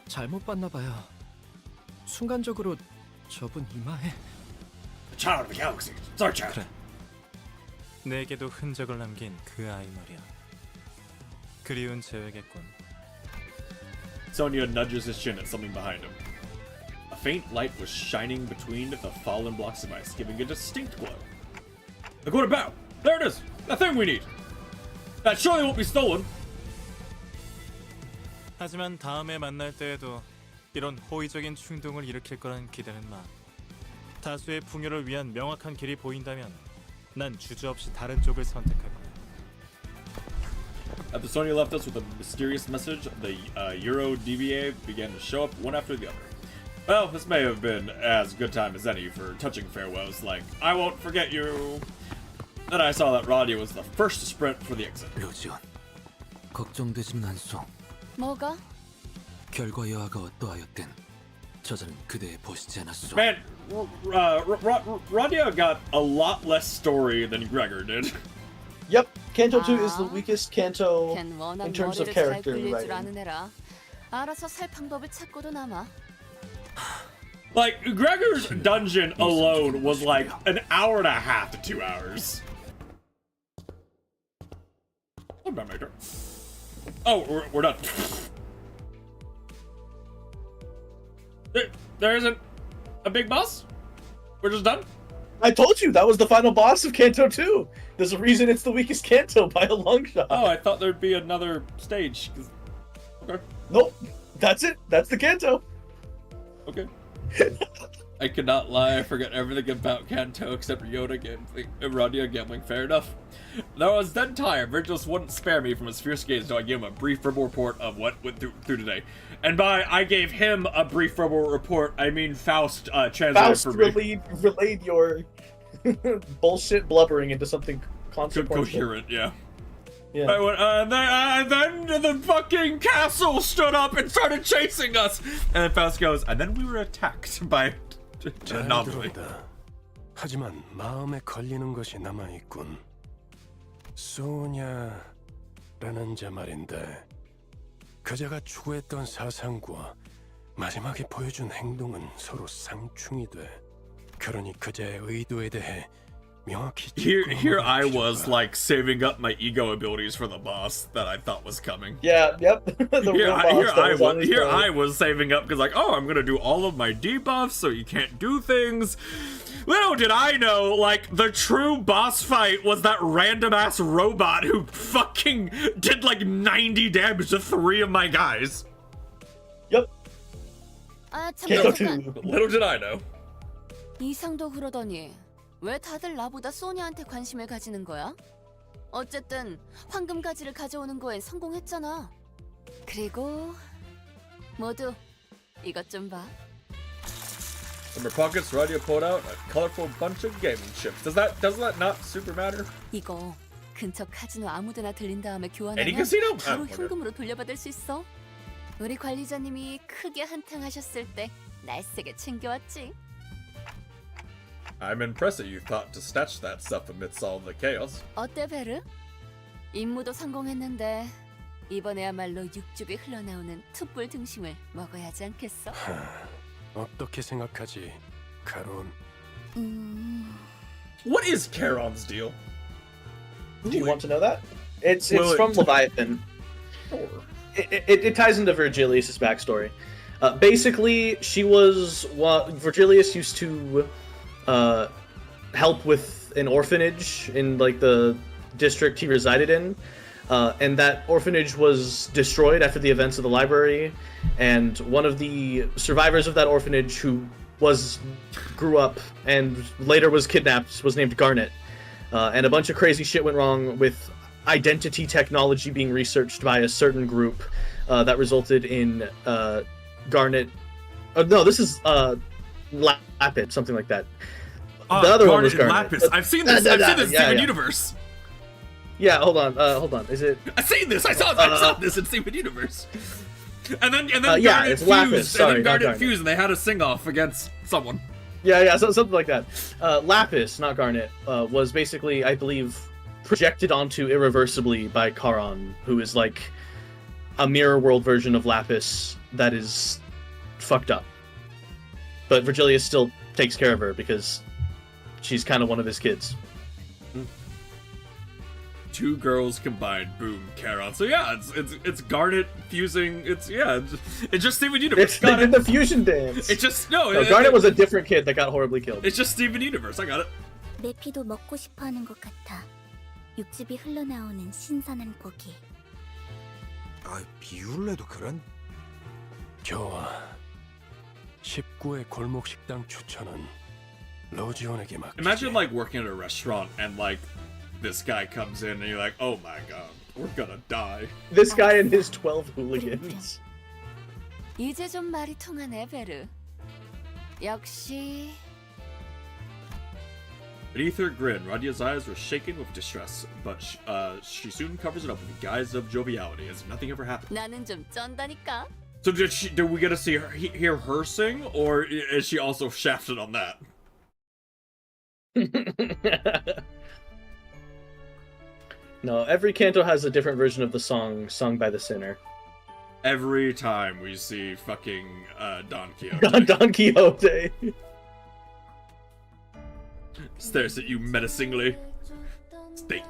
잘못 봤나 봐요. 순간적으로 저분 이마에. Child of the Galaxy, Star Child. 그래. 내게도 흔적을 남긴 그 아이 말이야. 그리운 재회겠군. Sonya nudges his chin at something behind him. A faint light was shining between the fallen blocks of ice, giving a distinct glow. The quarter bow! There it is! The thing we need! That surely won't be stolen! 하지만 다음에 만날 때에도 이런 호의적인 충동을 일으킬 거란 기대는 마. 다수의 풍요를 위한 명확한 길이 보인다면 난 주저없이 다른 쪽을 선택할 거야. After Sonya left us with a mysterious message, the Euro DVA began to show up one after the other. Well, this may have been as good time as any for touching farewells like, I won't forget you. Then I saw that Radia was the first to sprint for the exit. 로지온, 걱정되지는 않소. 뭐가? 결과 여하가 어떠하였든 저자는 그대에 보시지 않았소. Man, Radia got a lot less story than Gregor did. Yep, Kanto 2 is the weakest Kanto 걘 워낙 in terms of 머리를 잘 character 굴릴 줄 writing. 아는 애라. 알아서 살 방법을 찾고도 남아. Like, Gregor's dungeon alone was like an hour and a half to 2 hours. What about my turn? Oh, we're done. There isn't a big boss? We're just done? I told you that was the final boss of Kanto 2. There's a reason it's the weakest Kanto by a long shot. Oh, I thought there'd be another stage. Okay. Nope. That's it. That's the Kanto. Okay. I could not lie. I forgot everything about Kanto except Yoda gambling, Radia gambling. Fair enough. Though I was then tired, Virgilus wouldn't spare me from his fierce gaze, so I gave him a brief verbal report of what went through today. And by I gave him a brief verbal report, I mean Faust translated Faust for me. relayed your bullshit blubbering into something consequential. Coherent, yeah. Yeah. Then the fucking castle stood up and started chasing us. And then Faust goes, and then we were attacked by an anomaly. 하지만 마음에 걸리는 것이 남아 있군. 소냐라는 자 말인데 그자가 추구했던 사상과 마지막에 보여준 행동은 서로 상충이 돼. 그러니 그자의 의도에 대해 명확히 Here I was like saving up my ego abilities for the boss that I thought was coming. Yeah, yep. Here I was saving up because like, oh, I'm gonna do all of my debuffs so you can't do things. Little did I know, like, the true boss fight was that random ass robot who fucking did like 90 damage to 3 of my guys. Yep. 아 Kanto 잠깐. 2. Little did I know. 이상도 그러더니 왜 다들 나보다 소니한테 관심을 가지는 거야? 어쨌든 황금 가지를 가져오는 거엔 성공했잖아. 그리고 모두 이것 좀 봐. From her pockets, Radia pulled out a colorful bunch of gaming chips. Does that not super matter? 이거 근처 카지노 아무데나 들린 다음에 Any 교환하면 casino? 바로 okay. 현금으로 돌려받을 수 있어. 우리 관리자님이 크게 한탕하셨을 때 날쌔게 챙겨왔지. I'm impressed that you thought to snatch that stuff amidst all the chaos. 어때 베르? 임무도 성공했는데 이번에야말로 육즙이 흘러나오는 툭불 등심을 먹어야 하지 않겠어? 어떻게 생각하지, 카론? What is Charon's deal? Do you want to know that? It's Well, from Leviathan. It ties into Virgilius' backstory. Basically, she was Virgilius used to help with an orphanage in like the district he resided in, and that orphanage was destroyed after the events of the library. And one of the survivors of that orphanage, who grew up and later was kidnapped, was named Garnet. And a bunch of crazy shit went wrong with identity technology being researched by a certain group that resulted in Garnet. No, this is Lapis, something like that. The other one was Garnet. Lapis. I've seen this. I've seen this in Steven Universe. Yeah, hold on. Is it? I've seen this. I saw this in Steven Universe. And then Garnet it's fused. Lapis. Sorry, and then Garnet not Garnet. fused, and they had a sing-off against someone. Yeah, something like that. Lapis, not Garnet, was basically, I believe, projected onto irreversibly by Charon, who is like a mirror world version of Lapis that is fucked up. But Virgilius still takes care of her because she's kind of one of his kids. Two girls combined, boom, Charon. So yeah, it's Garnet fusing. It's just Steven Universe. They did the fusion dance. It's just Garnet was a different kid that got horribly killed. It's just Steven Universe. I got it. 내 피도 먹고 싶어하는 것 같아. 육즙이 흘러나오는 신선한 고기. 아, 비울래도 그런? 좋아. 19의 골목 식당 추천은 로지온에게 맡기지. Imagine like working at a restaurant and like this guy comes in and you're like, oh my god, we're gonna die. This guy and his 12 hooligans. 이제 좀 말이 통하네 베르. 역시. Beneath her grin, Radia's eyes were shaking with distress, but she soon covers it up with the guise of joviality, as if nothing ever happened. 나는 좀 쩐다니까. So did we get to see her hear her sing, or is she also shafted on that? No, every canto has a different version of the song sung by the sinner. Every time we see fucking Don Quixote. Don Quixote. Stares at you menacingly. Steak.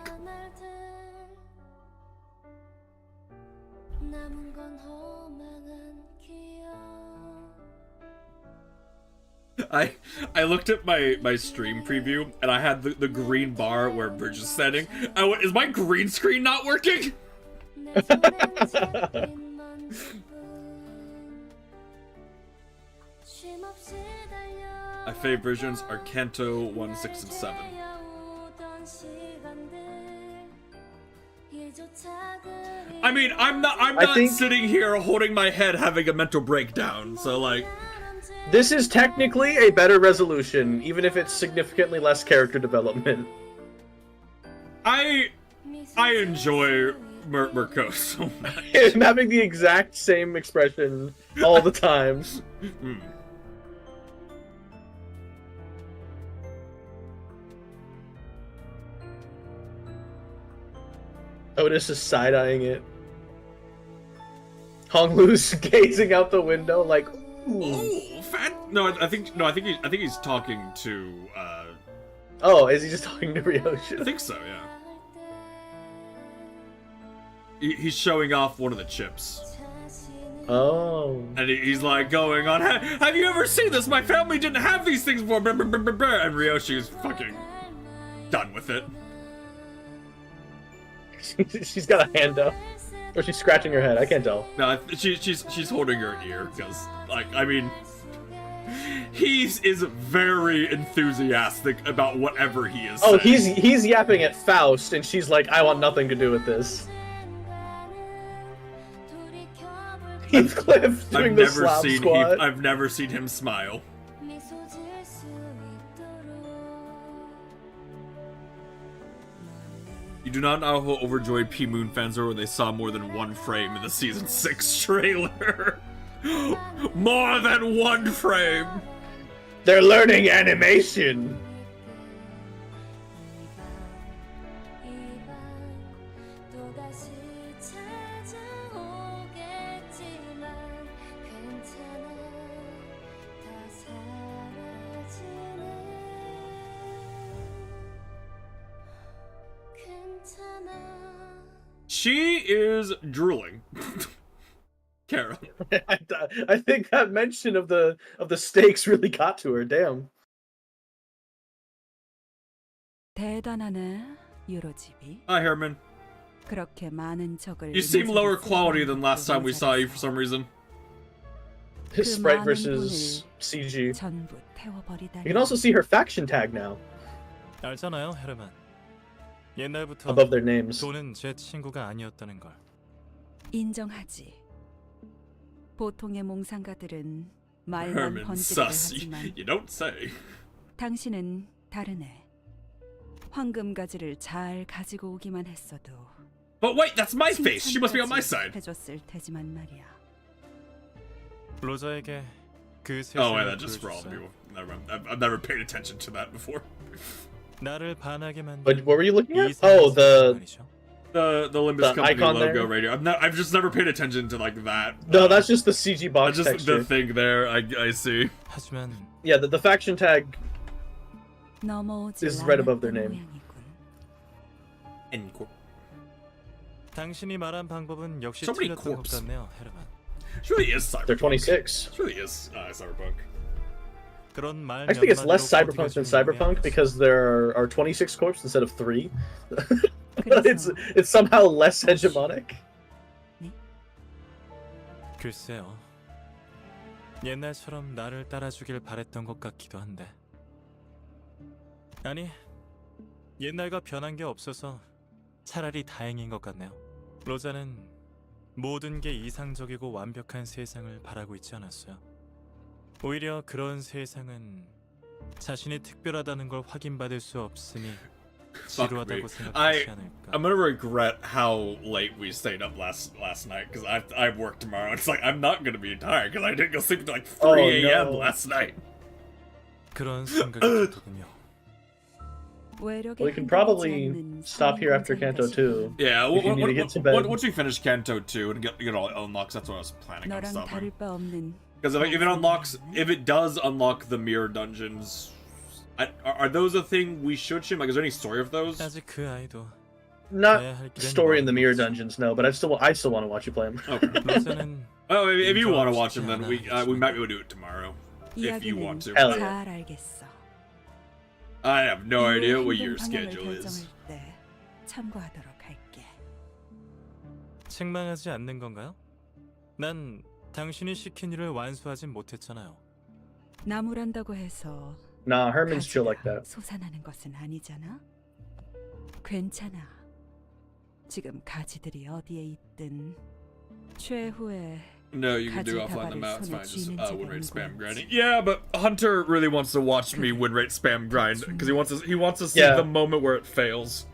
I looked at my stream preview and I had the green bar where Bridge is standing. I went, is my green screen not working? My favorite versions are Canto 1, 6, and 7. I mean, I'm not sitting here holding my head having a mental breakdown, so like... This is technically a better resolution, even if it's significantly less character development. I enjoy Mirko so much. I'm having the exact same expression all the time. Otis is side-eyeing it. Honglu's gazing out the window like, ooh. Oh, fat. No, I think he's talking to. Oh, is he just talking to Ryoshin? I think so. Yeah. He's showing off one of the chips. Oh. And he's like going on. Have you ever seen this? My family didn't have these things before. And Ryoshi's fucking done with it. She's got a hand up, or she's scratching her head. I can't tell. No, she's holding her ear because, like, I mean, He is very enthusiastic about whatever he is Oh, saying. he's yapping at Faust, and she's like, I want nothing to do with this. Heathcliff doing the Slav squat. I've never seen him smile. You do not know how overjoyed P Moon fans are when they saw more than one frame in the season 6 trailer. More than one frame. They're learning animation. She is drooling. Kara. I think that mention of the stakes really got to her. Damn. 대단하네, 유로집이. Hi, Herman. 그렇게 많은 적을 You seem lower quality than last time we saw you for some reason. His sprite versus CG. You can also see her faction tag now. 알잖아요, 헤르만. 옛날부터 Above their names. 돈은 제 친구가 아니었다는 걸. 인정하지. 보통의 몽상가들은 말만 Herman 번지르르 sus. 하지만 You don't say. 당신은 다르네. 황금가지를 잘 가지고 오기만 했어도. But wait, that's my face. She must be on my side. 해줬을 테지만 말이야. 로자에게 그 Oh, wait, 세상을 that just for all the 보여줬어요. people. Never mind. I've never paid attention to that before. 나를 반하게 만든 What were you looking at? 이 Oh, 세상 The Olympus The Company icon logo there? right here. I've just never paid attention to like that. No, that's just the CG box Just texture. the thing there. I see. 하지만 Yeah, the faction tag 넘어오지 is right above their 않았던 name. Encore. 당신이 말한 방법은 역시 So many 틀렸던 것 corpse. 같네요, 헤르만. It really is cyberpunk. They're 26. It really is cyberpunk. 그런 말 I think it's less 몇 마디로 cyberpunk than 꼬드겨주는 cyberpunk 놈이 because there are 26 corps instead of 3. it's somehow less hegemonic. 글쎄요. 옛날처럼 나를 따라주길 바랬던 것 같기도 한데. 아니, 옛날과 변한 게 없어서 차라리 다행인 것 같네요. 로자는 모든 게 이상적이고 완벽한 세상을 바라고 있지 않았어요. 오히려 그런 세상은 자신이 특별하다는 걸 확인받을 수 없으니 Fuck me. 지루하다고 생각하지 않을까. I'm gonna regret how late we stayed up last night because I work tomorrow. It's like I'm not gonna be tired because I didn't go sleep until like 3 a.m. no. last night. 그런 생각이 들더군요. Well, we can probably stop here after Canto 2. Yeah, if you need to get to bed. once we finish Canto 2 and get all unlocks, that's what I was planning on 너랑 stopping. 다를 바 없는. Because if it does unlock the mirror dungeons, are those a thing we should stream? Like, is there any story of those? 아직 그 아이도 Not story in the mirror dungeons, no, but I still want to watch you play them. Okay. Oh, if you want to watch them, then we might be able to do it tomorrow. If you want to. Hell 잘 yeah. 알겠어. I have no idea what 이후의 your 행동 방향을 schedule is. 결정할 때 참고하도록 할게. 책망하지 않는 건가요? 난 당신이 시킨 일을 완수하진 못했잖아요. 나무란다고 해서 Nah, Herman's chill like that. 솟아나는 것은 아니잖아. 괜찮아. 지금 가지들이 어디에 있든 최후의 No, you can do 가지 offline the 다발을 map. It's 손에 fine. Just 쥐는 win rate 자가 spam 있는 grinding. 거지. Yeah, but Hunter really wants to watch me win rate spam grind because he wants to see Yeah. the moment where it fails.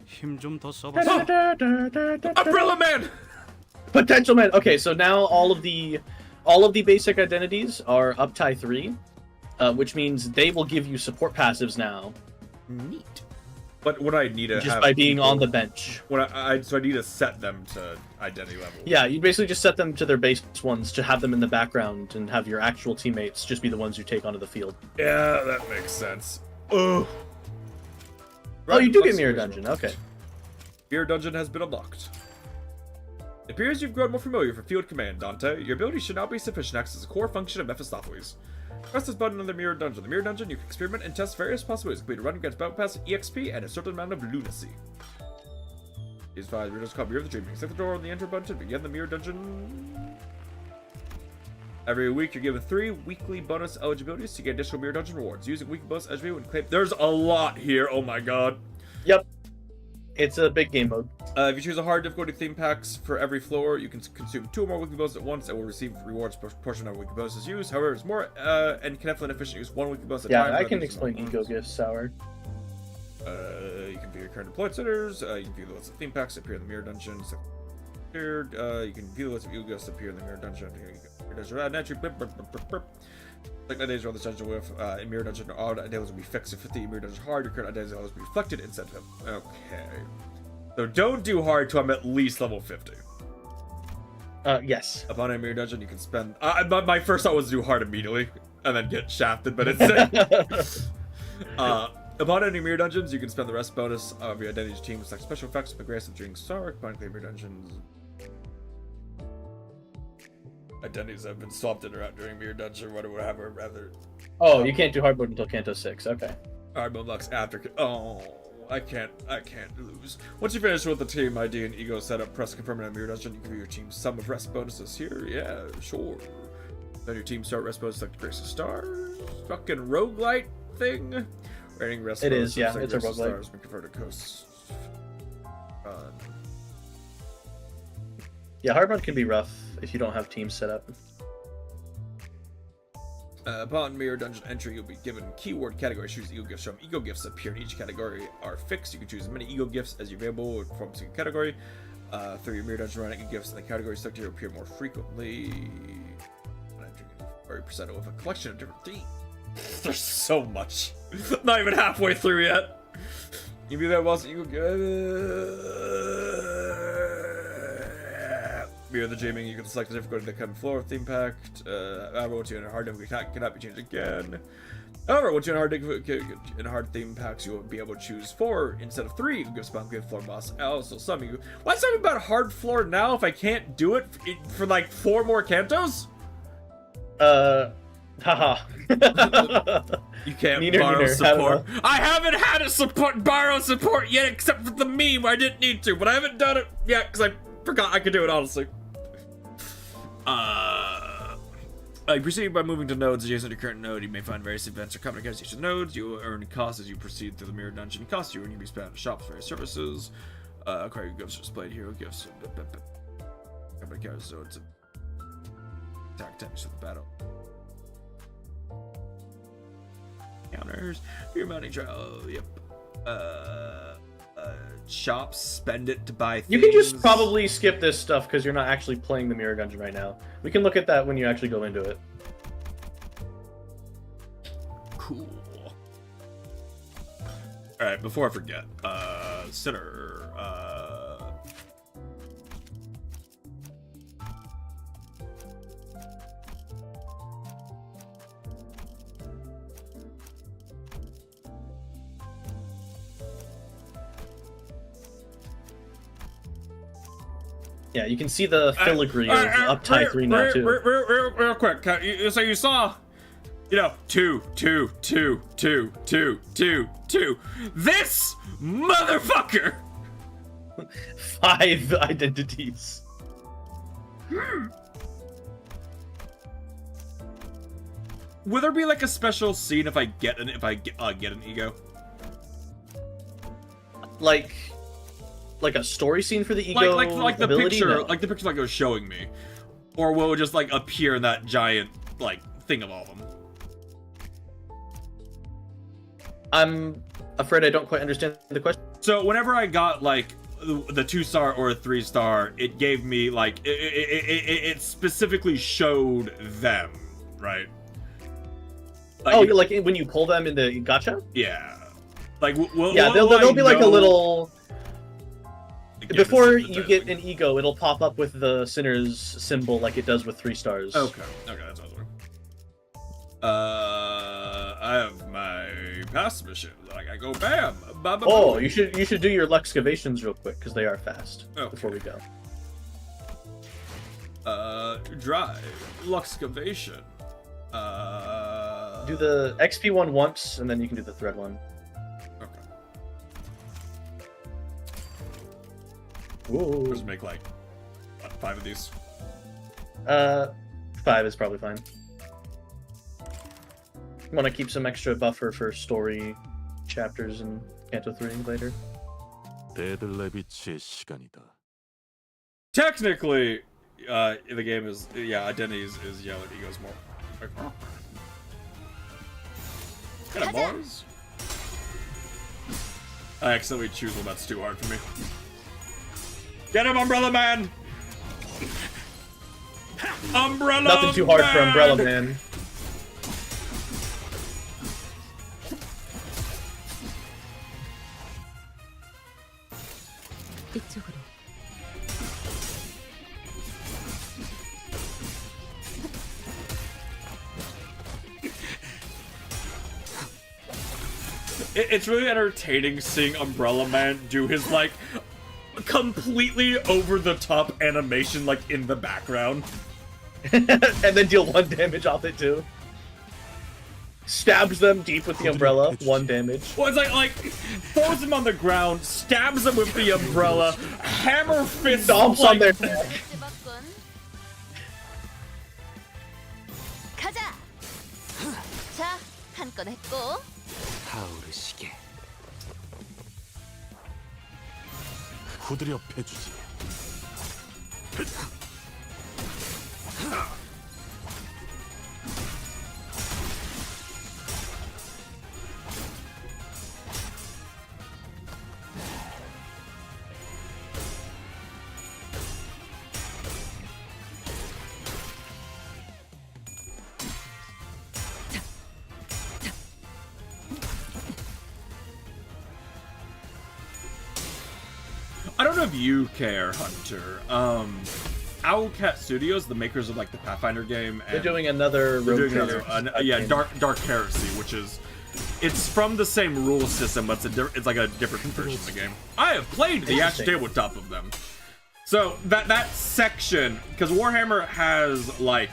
힘 좀 더 써봐. Umbrella Man. Potential Man. Okay, so now all of the basic identities are up tie 3, which means they will give you support passives now. Neat. But what I need to Just have by being people- on the bench. What so I need to set them to identity level. Yeah, you basically just set them to their base ones to have them in the background and have your actual teammates just be the ones you take onto the field. Yeah, that makes sense. Oh. Oh, you do get Mirror Dungeon. Okay. Mirror Dungeon has been unlocked. It appears you've grown more familiar with Field Command, Dante. Your abilities should now be sufficient to act as a core function of Mephistopheles. Press this button on the Mirror Dungeon. The Mirror Dungeon, you can experiment and test various possibilities, including run against Bout Pass, EXP, and a certain amount of lunacy. These 5 mirrors called Mirror of the Dreaming. Select the door on the enter button to begin the mirror dungeon. Every week, you're given 3 weekly bonus eligibilities to get additional mirror dungeon rewards. Using weekly bonus eligibility when claim. There's a lot here. Oh my god. Yep. It's a big game mode. If you choose a hard difficulty theme packs for every floor, you can consume 2 or more weekly bonuses at once and will receive rewards portion of weekly bonuses used. However, it's more and can definitely efficient use 1 weekly bonus at a time. Yeah, I can explain ego gifts, Sour. You can view your current deployed centers. You can view the list of theme packs that appear in the mirror dungeon. So, you can view the list of ego gifts that appear in the mirror dungeon. Like ideas around this dungeon with in mirror dungeon, all ideas will be fixed. If 50 mirror dungeon hard, your current ideas will be reflected instead of. Okay. So don't do hard till I'm at least level 50. Yes. Upon a mirror dungeon, you can spend. My first thought was to do hard immediately and then get shafted, but it's. Upon entering mirror dungeons, you can spend the rest bonus of your identity team with special effects with the grace of Drink Star. Upon clear mirror dungeons. Identities have been swapped in or out during mirror dungeon, whatever, rather. Oh, you can't do hard mode until Canto 6. Okay. Hard mode locks after. Oh, I can't lose. Once you finish with the team ID and ego setup, press confirm in a mirror dungeon. You can view your team's sum of rest bonuses here. Yeah, sure. Then your team start rest bonus like the Grace of Stars. Fucking roguelite thing. Rating rest it bonuses is, yeah. like It's a Grace of roguelite. Stars when converted to coast. Yeah, hard mode can be rough if you don't have teams set up. Upon mirror dungeon entry, you'll be given keyword category. Choose ego gifts from. Ego gifts appear in each category are fixed. You can choose as many ego gifts as you're available from a single category. Through your mirror dungeon running, gifts in the category selected will appear more frequently. 30% with a collection of different themes. There's so much. Not even halfway through yet. You view that whilst ego Mirror the Dreaming, you can select the difficulty of the current floor theme pack. However, once you're in a hard difficulty, cannot be changed again. However, once you're in hard theme packs, you will be able to choose 4 instead of 3. You can give spawn good floor boss. Also, some you. Why something about hard floor now if I can't do it for like 4 more cantos? Haha. You can't Neener, borrow neener, support. I haven't had a borrow support yet, except for the meme where I didn't need to, but I haven't done it yet because I forgot I could do it, honestly. Proceed by moving to nodes adjacent to your current node. You may find various events or coming against each of the nodes. You will earn costs as you proceed through the mirror dungeon. Costs you earn can be spent at shops, various services. Acquire gifts, displayed hero gifts. Company cards, so it's attack techniques of the battle. Counters. Your money trial. Yep. Shops, spend it to buy things. You can just probably skip this stuff because you're not actually playing the mirror dungeon right now. We can look at that when you actually go into it. Cool. Alright, before I forget, Sitter, Yeah, you can see the filigree of Uptie 3 now, too. Real quick, so you saw, 2. This motherfucker! 5 identities. Will there be like a special scene if I get an ego? Like a story scene for the ego like the ability? picture, No. like the picture like it was showing me, or will it just like appear in that giant like thing of all of them? I'm afraid I don't quite understand the question. So whenever I got like the 2-star or a 3-star, it gave me like it specifically showed them, right? Like, like when you pull them in the gacha? Yeah. Like there'll be like a little. Before you get an ego, it'll pop up with the sinner's symbol like it does with 3 stars. Okay, that's what I was wondering. I have my past mission. Like I go bam. Oh, you should do your Luxcavations real quick because they are fast. Okay. Before we go. Drive Luxcavation. Do the XP one once, and then you can do the thread one. Ooh. Just make like what, 5 of these. 5 is probably fine. Want to keep some extra buffer for story chapters in Canto 3 later. 데들레비치의 시간이다. Technically, the game is identity is yellow. He goes more. Kind of bars. I accidentally choose one that's too hard for me. Get him, Umbrella Man! Umbrella Nothing too hard for Umbrella Man. 이쪽으로. It's really entertaining seeing Umbrella Man do his like completely over the top animation like in the background. And then deal 1 damage off it too. Stabs them deep with the umbrella, 1 damage. Well, it's like throws him on the ground, stabs him with the umbrella, hammer fist stomps on their neck. 가자. 자, 한 건 했고. 타오르시게. 후드려 패주지. I don't know if you care, Hunter. Owlcat Studios, the makers of like the Pathfinder game, and They're doing another Rogue Trader. yeah, Dark Heresy, which is it's from the same rule system, but it's like a different version of the game. I have played the actual tabletop of them. So that section, because Warhammer has like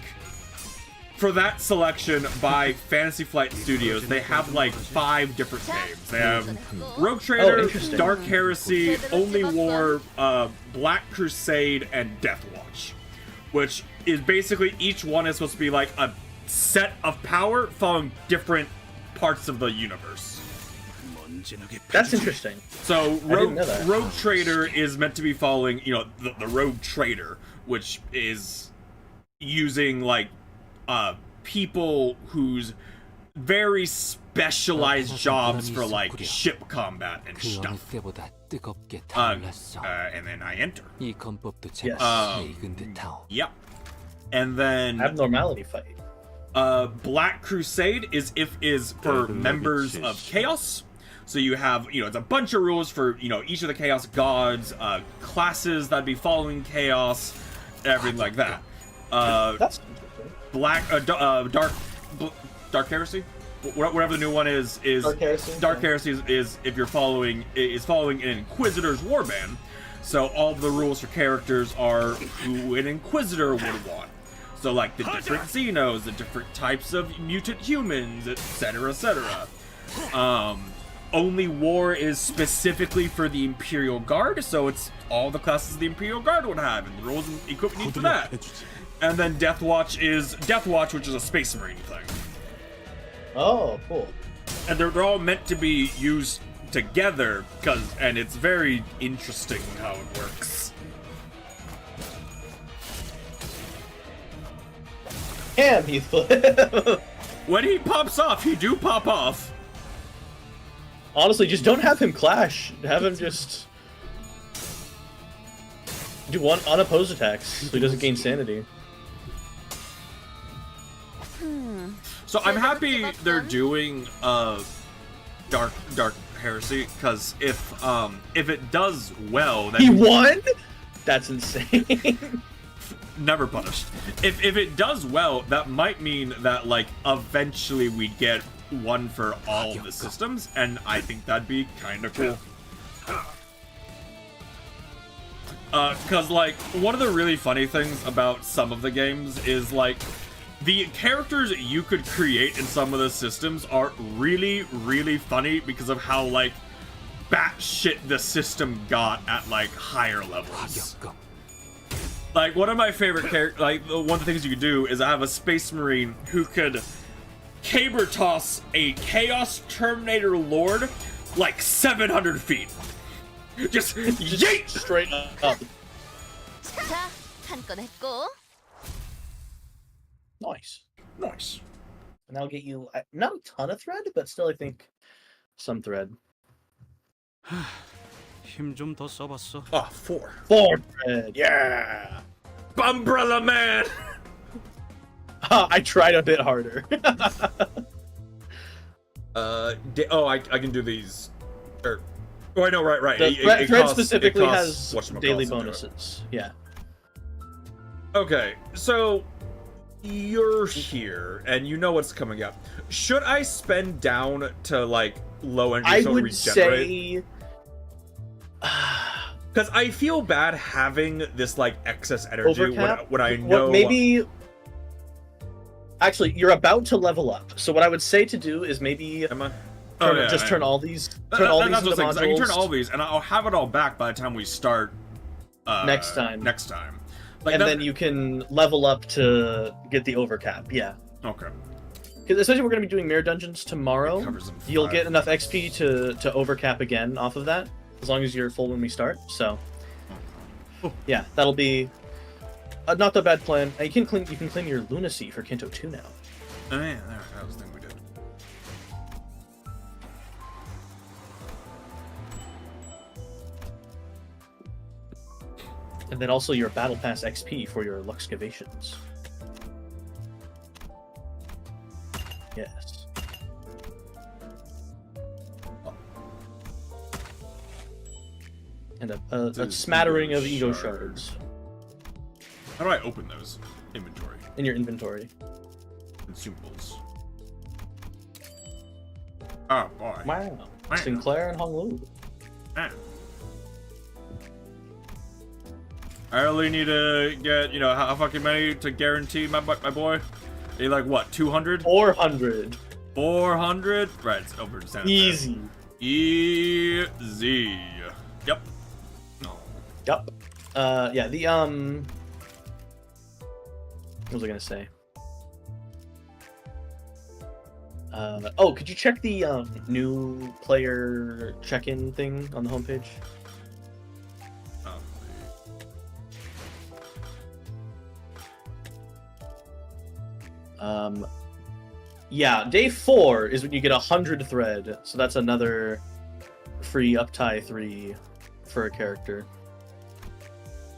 for that selection by Fantasy Flight Studios, they have like 5 different games. They have Rogue Trader, Dark Heresy, Only War, Black Crusade, and Death Watch, which is basically each one is supposed to be like a set of power following different parts of the universe. That's interesting. So Rogue Trader is meant to be following, you know, the Rogue Trader, which is using like people whose very specialized jobs for like ship combat and stuff. And then I enter. Yeah. And then Abnormality Fight. Black Crusade is for members of Chaos. So you have, you know, it's a bunch of rules for, you know, each of the Chaos gods, classes that'd be following Chaos, everything like that. That's Black Dark Heresy, whatever the new one is Dark Heresy is if you're following an Inquisitor's warband. So all of the rules for characters are who an Inquisitor would want. So like the different Xenos, the different types of mutant humans, etc., etc. Only War is specifically for the Imperial Guard, so it's all the classes the Imperial Guard would have, and the rules and equipment need for that. And then Death Watch, which is a Space Marine thing. Oh, cool. And they're all meant to be used together, and it's very interesting how it works. Damn, Heathcliff. When he pops off, he do pop off. Honestly, just don't have him clash. Have him just do 1 unopposed attacks so he doesn't gain sanity. So I'm happy they're doing Dark Heresy, because if it does well, then He won? That's insane. Never punished. If it does well, that might mean that like eventually we get one for all the systems, and I think that'd be kind of cool. Cause like one of the really funny things about some of the games is like the characters you could create in some of the systems are really, really funny because of how like batshit the system got at like higher levels. Like one of my favorite characters, like one of the things you could do is I have a Space Marine who could caber toss a Chaos Terminator Lord like 700 feet. Just yeet straight up. 자, 한 건 했고. Nice. Nice. And that'll get you not a ton of thread, but still I think some thread. 힘 좀 더 써봤어. Ah, 4. 4 thread, yeah. Umbrella Man. I tried a bit harder. I can do these. Oh, I know, right. The thread costs, specifically has has daily bonuses. Yeah. Okay, so you're here and you know what's coming up. Should I spend down to like low energy I to would regenerate? say because I feel bad having this like excess energy when I know maybe. Actually, you're about to level up. So what I would say to do is maybe turn all these into modules. I can turn all these, and I'll have it all back by the time we start next time. Like and then you can level up to get the overcap. Yeah. Okay. Because essentially we're going to be doing mirror dungeons tomorrow. You'll 5. get enough XP to overcap again off of that, as long as you're full when we start. So, yeah, that'll be not the bad plan. You can claim your lunacy for Kanto 2 now. Oh yeah, that was the thing we did. And then also your Battle Pass XP for your Luxcavations. Yes. And a smattering of ego shards. How do I open those? Inventory. In your inventory. Consumables. Oh boy. Wow. Sinclair and Honglu. Ah. I really need to get, how fucking many to guarantee my boy? Are you like, what, 200? 400. 400? Right, it's over. Easy. Easy. Yep. No. Yep. Yeah, the, what was I gonna say? Could you check the, new player check-in thing on the homepage? Yeah, day 4 is when you get 100 thread, so that's another free uptie 3 for a character.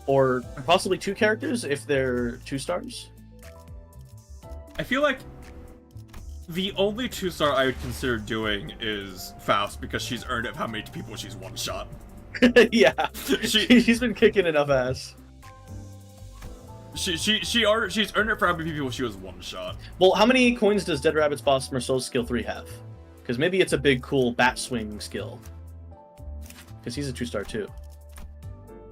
Or possibly 2 characters if they're 2 stars. I feel like the only 2-star I would consider doing is Faust because she's earned it how many people she's one-shot. Yeah, she's been kicking enough ass. She's earned it for how many people she was one-shot. Well, how many coins does Dead Rabbit's Boss Merceau's skill 3 have? Because maybe it's a big, cool bat swing skill. Because he's a 2-star too.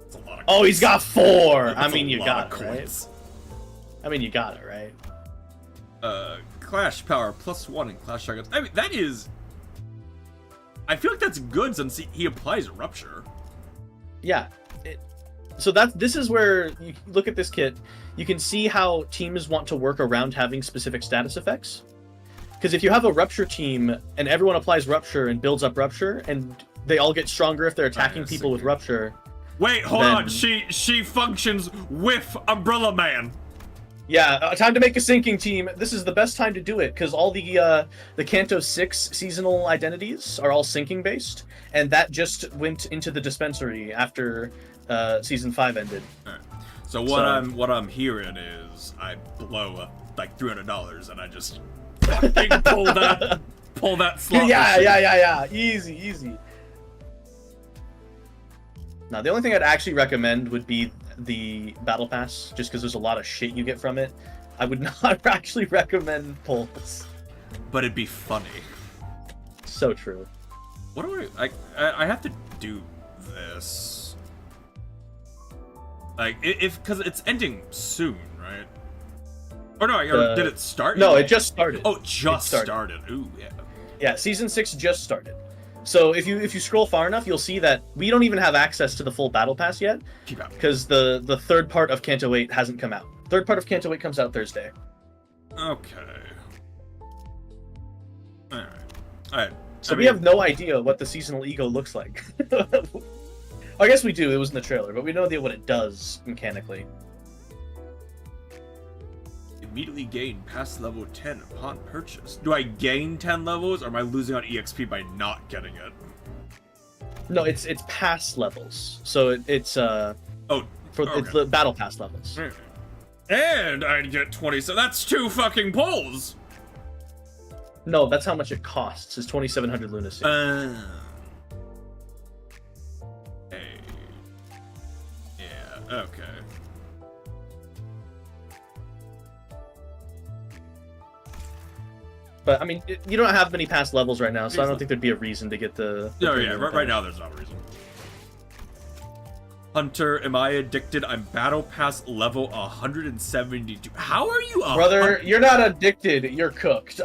That's a lot of oh, he's got 4! That's I mean, you got it, coins. right? I mean, you got it, right? Clash power +1 in Clash Shotguns. I mean, that is... I feel like that's good since he applies Rupture. Yeah. So this is where you look at this kit. You can see how teams want to work around having specific status effects. Because if you have a Rupture team and everyone applies Rupture and builds up Rupture, and they all get stronger if they're attacking people with Rupture. Wait, hold on. She functions with Umbrella Man. Yeah, time to make a sinking team. This is the best time to do it because all the Kanto 6 seasonal identities are all sinking based, and that just went into the dispensary after season 5 ended. Right. So what I'm hearing is I blow like $300 and I just fucking pull that slot. Yeah. Easy. Now the only thing I'd actually recommend would be the Battle Pass, just because there's a lot of shit you get from it. I would not actually recommend pulls. But it'd be funny. So true. What do I have to do this? Like, because it's ending soon, right? Or no, did it start? No, it just started. Oh, it just started. Ooh, yeah. Yeah, season 6 just started. So if you scroll far enough, you'll see that we don't even have access to the full battle pass yet, because the third part of Kanto 8 hasn't come out. Third part of Kanto 8 comes out Thursday. Okay. Alright. So we have no idea what the seasonal ego looks like. I guess we do. It was in the trailer, but we know what it does mechanically. Immediately gain past level 10 upon purchase. Do I gain 10 levels, or am I losing on EXP by not getting it? No, it's pass levels. So it's it's the battle pass levels. And I'd get 20. So that's 2 fucking pulls. No, that's how much it costs. Is 2,700 lunacy. Hey. Yeah. Okay. But I mean, you don't have many past levels right now, so I don't think there'd be a reason to get the. No, yeah, right now there's no reason. Hunter, am I addicted? I'm battle pass level 172. How are you up? Brother, you're not addicted. You're cooked.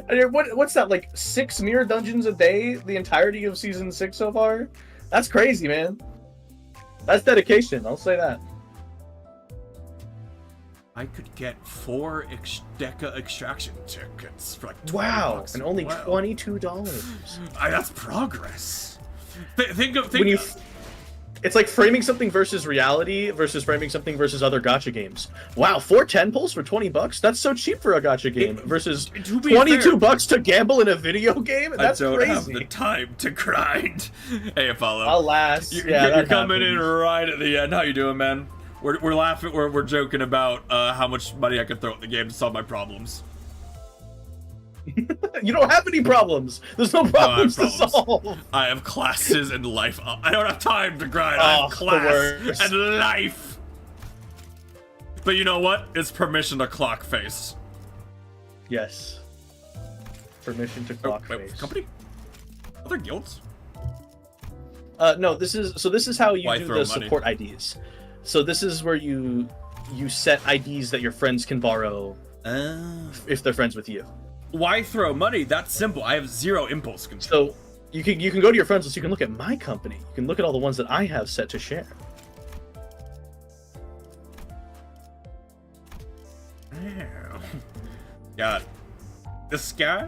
What's that, like 6 mirror dungeons a day? The entirety of season 6 so far? That's crazy, man. That's dedication. I'll say that. I could get 4 Deca extraction tickets for like $20. Wow, and only $22. That's progress. Think of it's like framing something versus reality versus framing something versus other gacha games. Wow, 4 10 pulls for $20? That's so cheap for a gacha game versus $22 to gamble in a video game? That's I don't crazy. have the time to grind. Hey, Apollo. Alas, you're coming in right at the end. How you doing, man? We're laughing. We're joking about how much money I could throw at the game to solve my problems. You don't have any problems. There's no problems to solve. I have classes and life. I don't have time to grind. I have class and life. But you know what? It's permission to clock face. Yes. Permission to clock face. Company? Other guilds? No. This is how you do the support IDs. So this is where you set IDs that your friends can borrow if they're friends with you. Why throw money? That's simple. I have 0 impulse control. So you can go to your friends list. You can look at my company. You can look at all the ones that I have set to share. Damn. Got this guy.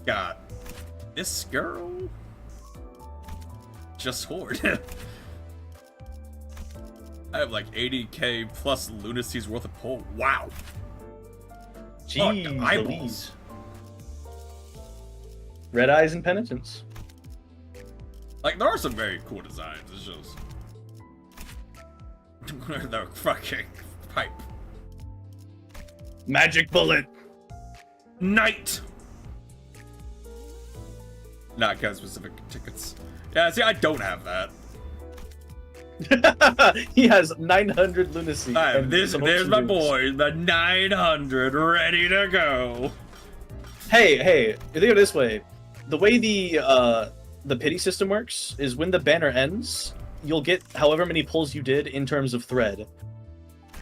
Got this girl. Just horde. I have like 80k plus lunacy's worth of pull. Wow. Jeez, eyeballs. Red eyes and penitence. Like, there are some very cool designs. It's just the fucking pipe. Magic bullet. Knight. Not kind of specific tickets. Yeah, see, I don't have that. He has 900 lunacy. There's my boy, the 900, ready to go. Hey, think of it this way: the way the pity system works is when the banner ends, you'll get however many pulls you did in terms of thread,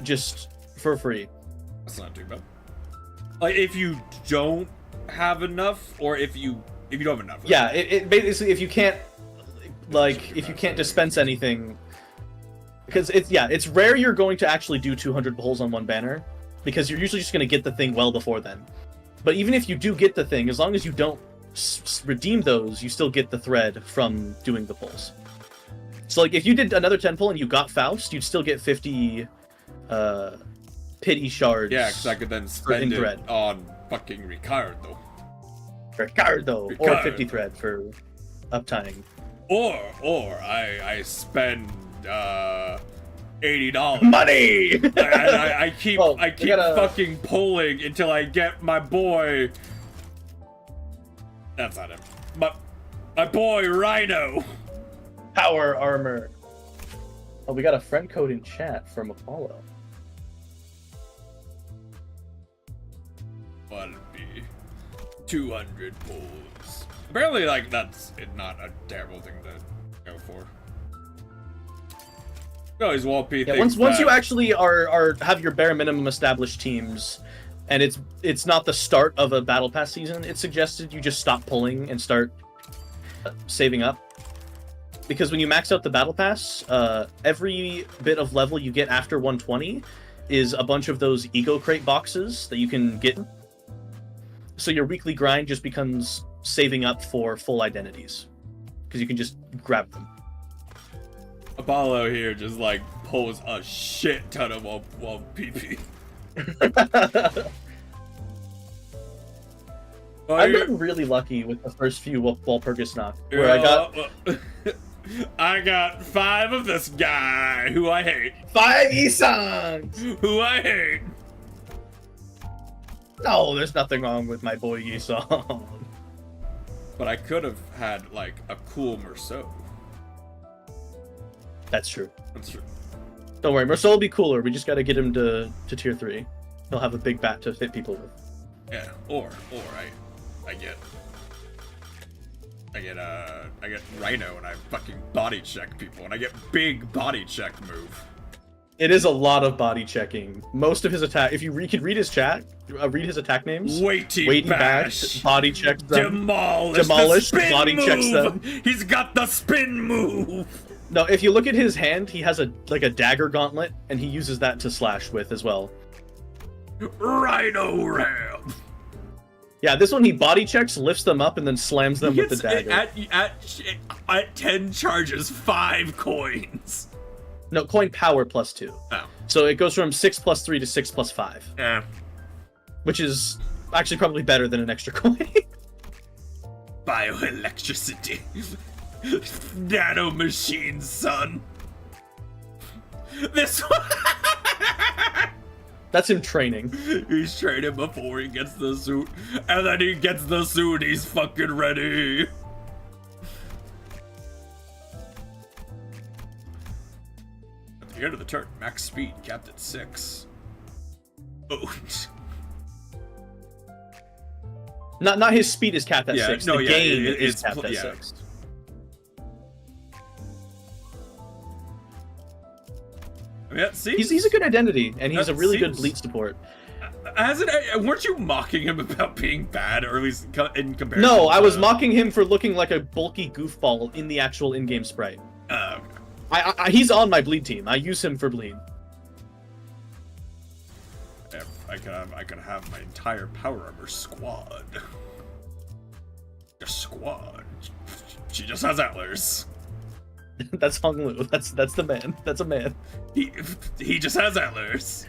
just for free. That's not too bad. Like if you don't have enough, or if you don't have enough. Yeah, it basically if you can't dispense anything. Because it's rare you're going to actually do 200 pulls on one banner, because you're usually just going to get the thing well before then. But even if you do get the thing, as long as you don't redeem those, you still get the thread from doing the pulls. So like if you did another 10 pull and you got Faust, you'd still get 50 pity shards. Yeah, because I could then spend it on fucking Ricardo. Or 50 thread for uptying. Or I spend $80 money. I keep fucking pulling until I get my boy. That's not him. My boy Rhino. Power armor. Oh, we got a friend code in chat from Apollo. One be 200 pulls. Apparently, like that's not a terrible thing to go for. No, he's Walpy. Yeah, once you actually have your bare minimum established teams, and it's not the start of a battle pass season. It's suggested you just stop pulling and start saving up, because when you max out the battle pass, every bit of level you get after 120 is a bunch of those ego crate boxes that you can get. So your weekly grind just becomes saving up for full identities, because you can just grab them. Apollo here just like pulls a shit ton of while PP. I've gotten really lucky with the first few Walpurgis knock, where I got 5 of this guy who I hate. 5 Isans who I hate. No, there's nothing wrong with my boy Yisan. But I could have had like a cool Merceau. That's true. That's true. Don't worry, Merceau will be cooler. We just got to get him to tier 3. He'll have a big bat to fit people with. Yeah, or I get Rhino and I fucking body check people and I get big body check move. It is a lot of body checking. Most of his attack, if you could read his chat, read his attack names. Weighty bash, body checks them. Demolish, body move. checks them. He's got the spin move. No, if you look at his hand, he has a dagger gauntlet, and he uses that to slash with as well. Rhino ram. Yeah, this one he body checks, lifts them up, and then slams them with the dagger. At 10 charges, 5 coins. No, coin power +2. Oh. So it goes from 6 + 3 to 6 + 5. Yeah. Which is actually probably better than an extra coin. Bioelectricity. Nano machines, son. This one. That's him training. He's training before he gets the suit, and then he gets the suit, he's fucking ready. At the end of the turn, max speed capped at 6. Oh. Not his speed is capped at 6. No, the game is capped at yeah. 6. Yeah, see? He's a good identity, and he's a really good bleed support. Weren't you mocking him about being bad, or at least in comparison? No, I was mocking him for looking like a bulky goofball in the actual in-game sprite. He's on my bleed team. I use him for bleed. Yeah, I could have my entire power armor squad. A squad. She just has antlers. That's Hong Lu. That's the man. That's a man. He just has antlers.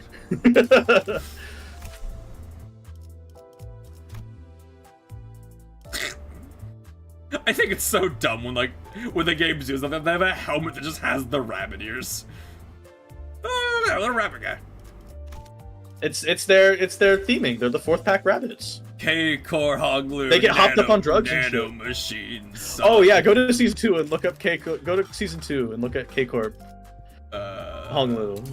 I think it's so dumb when the games use them. They have a helmet that just has the rabbit ears. Oh, yeah, little rabbit guy. It's their theming. They're the 4th pack rabbits. K-Core Hong Lu. They get hopped up on drugs and nano shit. Machines. Oh yeah, go to season 2 and look up K-Core. Go to season 2 and look at K-Corp. Hong Lu.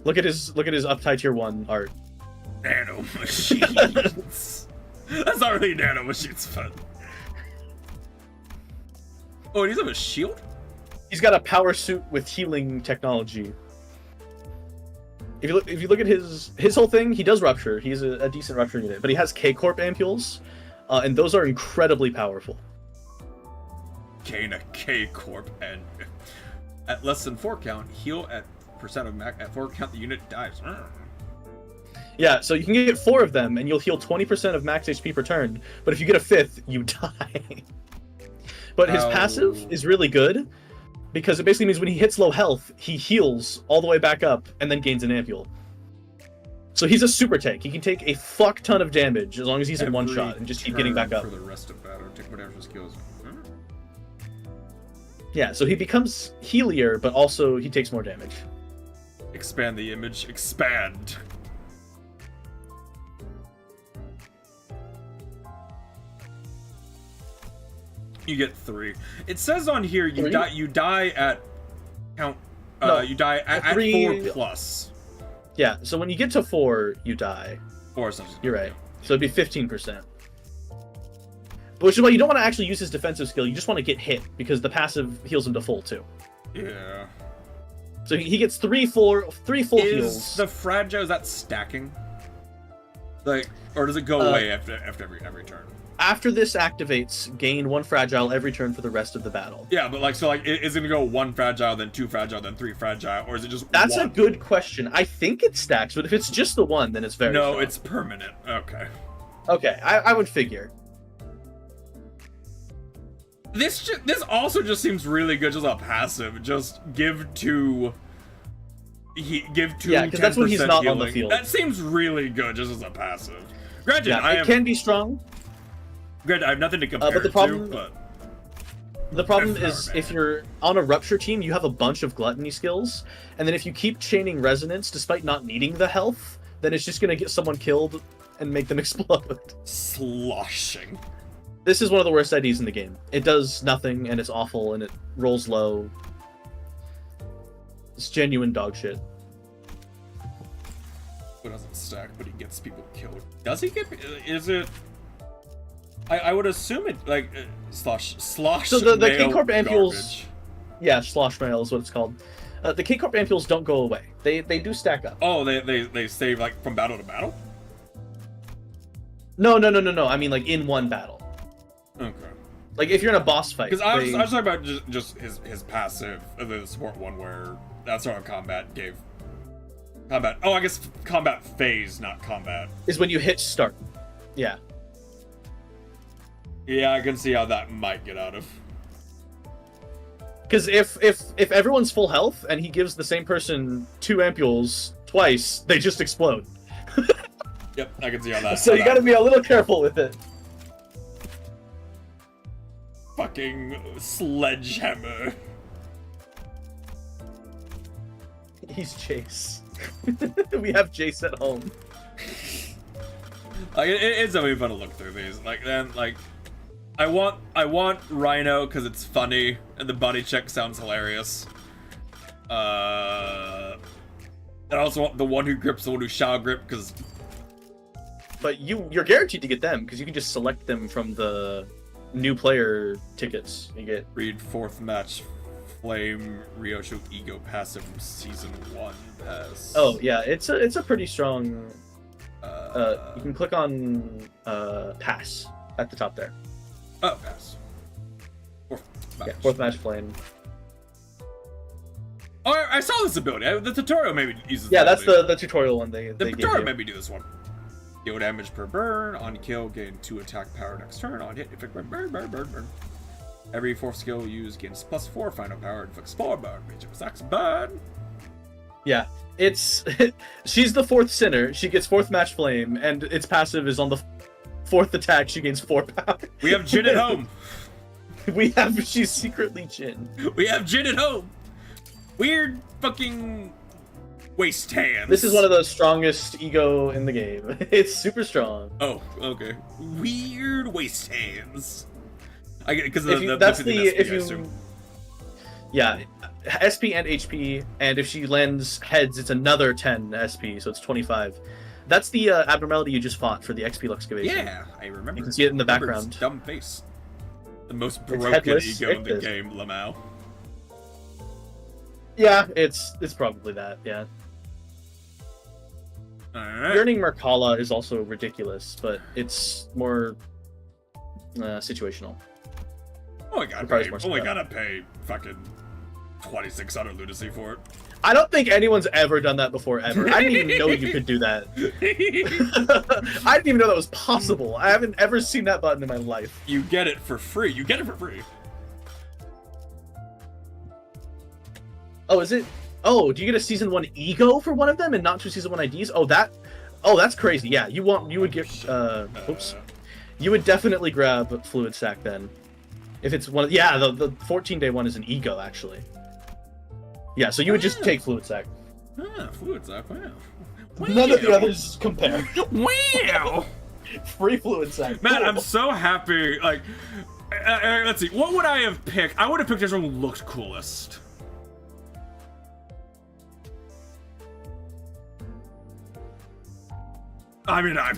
Look at his up tier 1 art. Nano Machines. That's not really nano machines, but. Oh, does he have a shield? He's got a power suit with healing technology. If you look at his whole thing, he does rupture. He's a decent rupture unit, but he has K-Corp ampules, and those are incredibly powerful. Gain a K-Corp and at less than 4 count, heal at percent of max. At 4 count, the unit dies. Yeah, so you can get 4 of them, and you'll heal 20% of max HP per turn. But if you get a 5th, you die. But his passive is really good, because it basically means when he hits low health, he heals all the way back up, and then gains an ampule. So he's a super tank. He can take a fuck ton of damage as long as he's in one shot, and just keep getting back up. For the rest of battle, take more damage from skills. Yeah, so he becomes healier, but also he takes more damage. Expand the image. Expand. You get 3. It says on here you die at count. You die at 4 plus. Yeah, so when you get to 4, you die. 4 or something. You're right. So it'd be 15%. Which is why you don't want to actually use his defensive skill. You just want to get hit, because the passive heals him to full too. Yeah. So he gets three full Is heals. the fragile, is that stacking? Like, or does it go away after every turn? After this activates, gain 1 fragile every turn for the rest of the battle. Yeah, but like, so like, is it gonna go 1 fragile, then 2 fragile, then 3 fragile, or is it just That's 1? a good question. I think it stacks, but if it's just the 1, then it's very No, strong. it's permanent. Okay. Okay, I would figure. This also just seems really good, just a passive. Just give 2. Give 2. Yeah, because that's when he's not healing. on the field. That seems really good, just as a passive. Granted, Yeah, it can be strong. Granted, I have nothing to compare but the problem, it to, but the problem is if you're on a Rupture team, you have a bunch of Gluttony skills, and then if you keep chaining Resonance despite not needing the health, then it's just going to get someone killed and make them explode. Sloshing. This is one of the worst IDs in the game. It does nothing, and it's awful, and it rolls low. It's genuine dog shit. It doesn't stack, but he gets people killed. Does he get? Is it? I would assume it like slosh. So the mail K-Corp ampules, garbage. yeah, slosh mail is what it's called. The K-Corp ampules don't go away. They do stack up. Oh, they save like from battle to battle. No. I mean like in one battle. Okay. Like if you're in a boss fight. Because I was talking about just his passive, the support one where that's sort of combat gave. Combat. Oh, I guess combat phase, not combat. Is when you hit start. Yeah. Yeah, I can see how that might get out of. Because if everyone's full health and he gives the same person 2 ampules twice, they just explode. Yep, I can see how that. So you got to be a little careful with it. Fucking sledgehammer. He's Chase. We have Jace at home. Like it's something fun to look through these. Like then like, I want Rhino because it's funny and the body check sounds hilarious. I also want the one who grips the one who shall grip because. But you're guaranteed to get them because you can just select them from the new player tickets you get. Read 4th match. Flame Ryosho Ego passive from season 1 pass. Oh yeah, it's a pretty strong. You can click on pass at the top there. Oh, pass. 4th match. Yeah, 4th match flame. Oh, I saw this ability. The tutorial maybe uses. Yeah, this that's the tutorial one they The gave tutorial you. made me do this one. Deal damage per burn. On kill, gain 2 attack power next turn. On hit, inflict burn. Every 4th skill used gains +4 final power. Inflicts 4 burn. Major attacks burn. Yeah, it's she's the 4th sinner. She gets 4th match flame, and its passive is on the 4th attack. She gains 4 power. We have Jin at home. She's secretly Jin. We have Jin at home. Weird fucking waste hands. This is one of the strongest ego in the game. It's super strong. Oh, okay. Weird waste hands. Because yeah, SP and HP, and if she lands heads, it's another 10 SP, so it's 25. That's the abnormality you just fought for the XP excavation. Yeah, I remember. You can see it in the Remember background. its dumb face. The most broken headless, ego in the it's- game, Lamau. Yeah, it's probably that. Yeah. Alright. Yearning Merkala is also ridiculous, but it's more situational. Only gotta pay fucking 2600 lunacy for it. I don't think anyone's ever done that before, ever. I didn't even know you could do that. I didn't even know that was possible. I haven't ever seen that button in my life. You get it for free. You get it for free. Oh, is it? Oh, do you get a season 1 ego for one of them and not 2 season 1 IDs? Oh, that's crazy. Yeah, you would get oops. You would definitely grab Fluid Sack then. If it's one, yeah, the 14-day one is an ego actually. Yeah, so you would just take Fluid Sack. Ah, Fluid Sack, wow. None of the others compare. Wow! Free Fluid Sack. Man, I'm so happy. Like, let's see. What would I have picked? I would have picked this one who looked coolest. I mean, I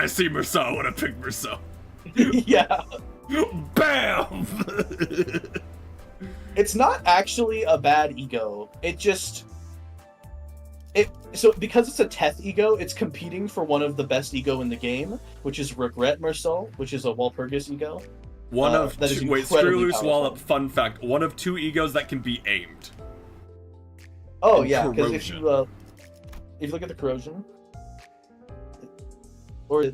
see Merceau. I want to pick Merceau. Yeah. Bam! It's not actually a bad ego. So because it's a Teth ego, it's competing for one of the best ego in the game, which is Regret Merceau, which is a Walpurgis ego. One of that is two, wait, incredibly screw loose powerful. wallop. Fun fact: one of two egos that can be aimed. Oh And yeah, because if corrosion. you look at the corrosion, or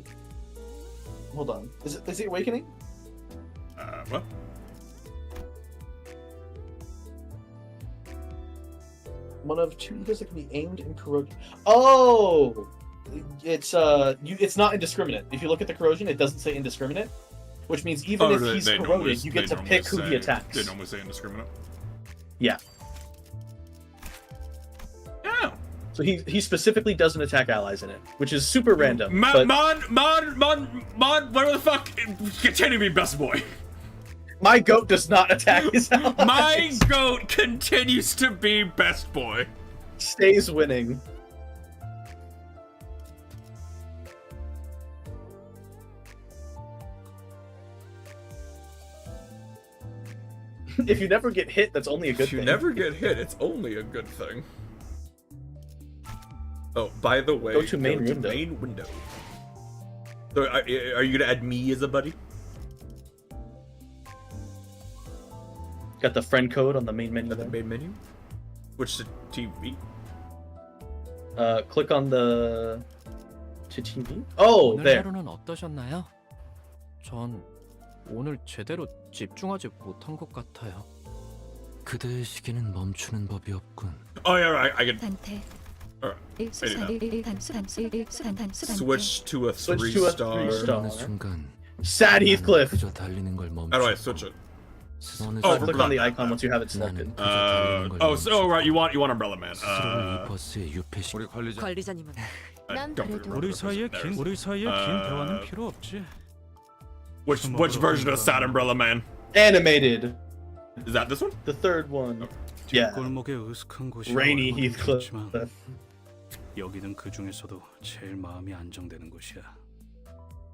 hold on, is it Awakening? What? One of two egos that can be aimed and corroded. Oh, it's not indiscriminate. If you look at the corrosion, it doesn't say indiscriminate, which means even if he's corroded, you get to pick who he attacks. They normally say indiscriminate. Yeah. Yeah. So he specifically doesn't attack allies in it, which is super random. Mon, whatever the fuck, continue to be best boy. My goat does not attack his allies. My goat continues to be best boy. Stays winning. If you never get hit, that's only a good If you thing. never get hit, it's only a good thing. Oh, by the way, Go to main window. Main window. So, are you gonna add me as a buddy? Got the friend code on the main menu. The main menu. Which the TV? Click on the to TV. Oh, 오늘 there. 하루는 어떠셨나요? 전 오늘 제대로 집중하지 못한 것 같아요. 그대의 시계는 멈추는 법이 없군. Oh yeah, right. I can 단테 switch to a Switch to a 3-star. 어느 순간 Sad Heathcliff. 그저 달리는 걸 멈추고. How do I switch it? 어느 Oh, Click on the icon once you have it selected. right. You want Umbrella Man. 스스로를 이 버스에 유폐시. 우리 관리자. 관리자님은 난 don't 그래도 우리 사이에 긴 대화는 필요 없지. Which version of Sad Umbrella Man? Animated. Is that this one? The third one. Yeah. 뒷골목에 으슥한 곳이 Rainy 얼마나 Heathcliff. 좋지만 여기는 그 중에서도 제일 마음이 안정되는 곳이야.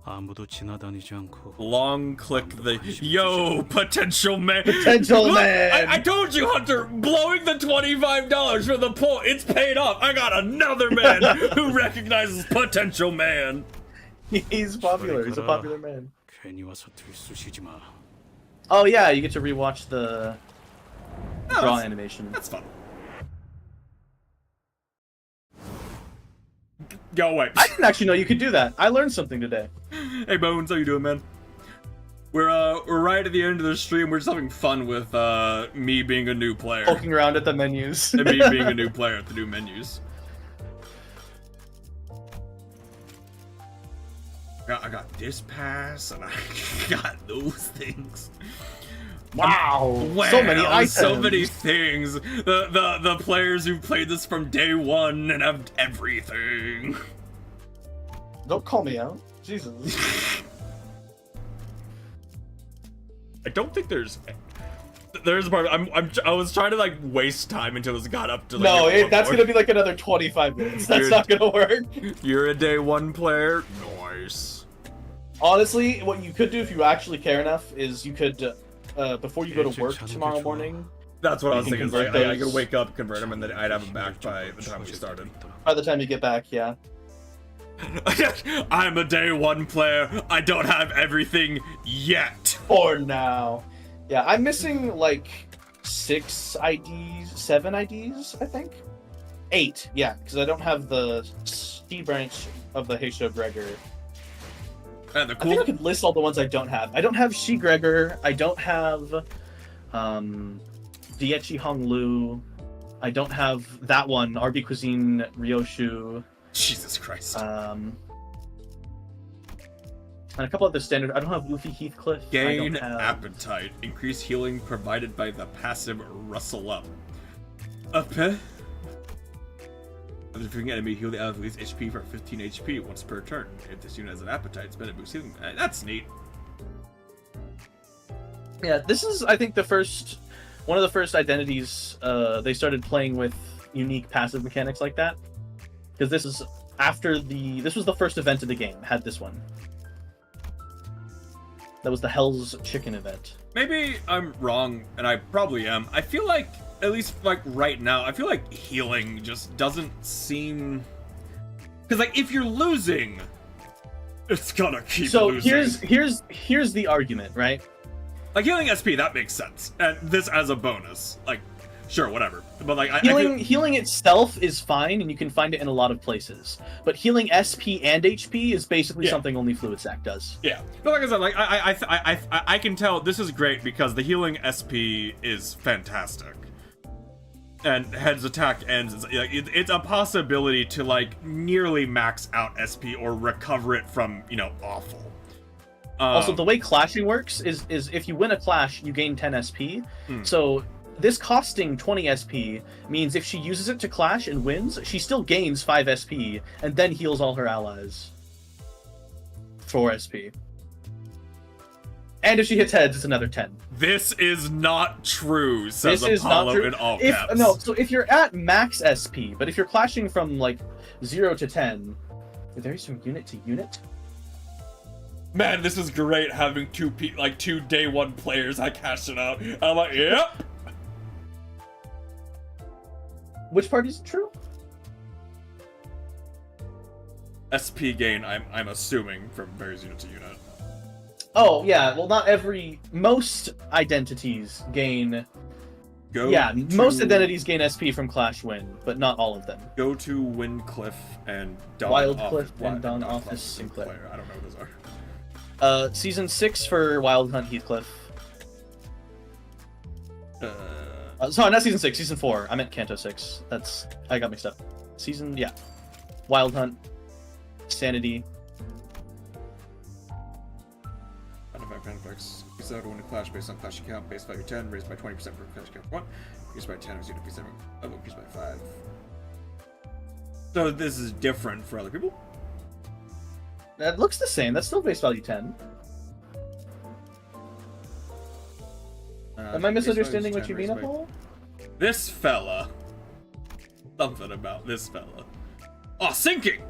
아무도 지나다니지 않고. Long click the yo potential man. Potential Look, man. I told you, Hunter. Blowing the $25 for the poll, it's paid off. I got another man who recognizes potential man. He's popular. He's a popular man. 괜히 와서 들쑤시지 마. Oh yeah, you get to rewatch the draw that's- animation. That's fun. Go away. I didn't actually know you could do that. I learned something today. Hey Bones, how you doing, man? We're right at the end of the stream. We're just having fun with me being a new player Poking around at the menus. and me being a new player at the new menus. I got this pass and I got those things. Wow, so many items. So many things. The players who played this from day one and have everything. Don't call me out. Jesus. I don't think there's a part. I was trying to like waste time until it got up to. Like, No, that's gonna be like another 25 minutes. That's not gonna work. You're a day one player. Nice. Honestly, what you could do if you actually care enough is you could, before you go to work tomorrow morning. That's what I was you can thinking. Like, convert I could those. wake up, convert them, and then I'd have them back by the time we started. By the time you get back, yeah. I'm a day one player. I don't have everything yet. For now. Yeah, I'm missing like 6 IDs, 7 IDs, I think. 8, yeah, because I don't have the C branch of the Heisho Gregor. And the I think I could list all the ones I don't have. I don't have Shi Gregor. I don't have Diechi Hong Lu. I don't have that one, RB Cuisine Ryoshu. Jesus Christ. And a couple other standard. I don't have Luffy Heathcliff. I Gain don't have... appetite. Increase healing provided by the passive Rustle Up. After defeating enemy, heal the enemy's HP for 15 HP once per turn. If this unit has an appetite, spend it boost healing. That's neat. Yeah, this is, I think, one of the first identities they started playing with unique passive mechanics like that. Because this is this was the first event of the game, had this one. That was the Hell's Chicken event. maybe I'm wrong, and I probably am. I feel like, at least like right now, I feel like healing just doesn't seem... Because like if you're losing, it's gonna keep losing. So here's the argument, right? Like healing SP, that makes sense, and this as a bonus, like sure, whatever. But like healing itself is fine, and you can find it in a lot of places. But healing SP and HP is basically something only Fluid Sack does. Yeah, but like I said, like I can tell this is great because the healing SP is fantastic, and Head's attack ends. It's a possibility to like nearly max out SP or recover it from awful. Also, the way clashing works is if you win a clash, you gain 10 SP. So this costing 20 SP means if she uses it to clash and wins, she still gains 5 SP and then heals all her allies. 4 SP. And if she hits heads, it's another 10. This is not true, says Apollo in all caps. No, so if you're at max SP, but if you're clashing from like 0 to 10, it varies from unit to unit. Man, this is great having two day one players. I cashed it out. I'm like, yep. Which part is true? SP gain, I'm assuming, from varies unit to unit. Oh, yeah, well most identities gain... most identities gain SP from Clash Win, but not all of them. Go to Windcliff and Wildcliff and Dawn Office Sinclair. I don't know what those are. Season 6 for Wild Hunt Heathcliff. Sorry, not Season 6, Season 4. I meant Kanto 6. I got mixed up. Wild Hunt. Sanity. Effects. Use that when a clash based on clash account, base value 10, raised by 20% for clash account 1. Increased by 10 as unit P7. Increased by 5. So this is different for other people? That looks the same. That's still base value 10. Am I misunderstanding what you mean, Apollo? This fella. Something about this fella. Oh, sinking!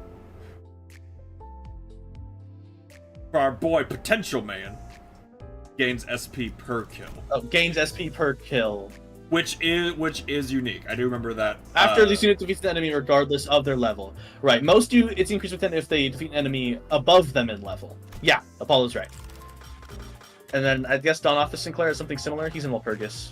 For our boy Potential Man. Gains SP per kill. Oh, gains SP per kill. Which is unique. I do remember that. After this unit defeats the enemy regardless of their level. Right. Most it's increased with 10 if they defeat an enemy above them in level. Yeah, Apollo's right. And then I guess Dawn Office Sinclair is something similar. He's in Walpurgis.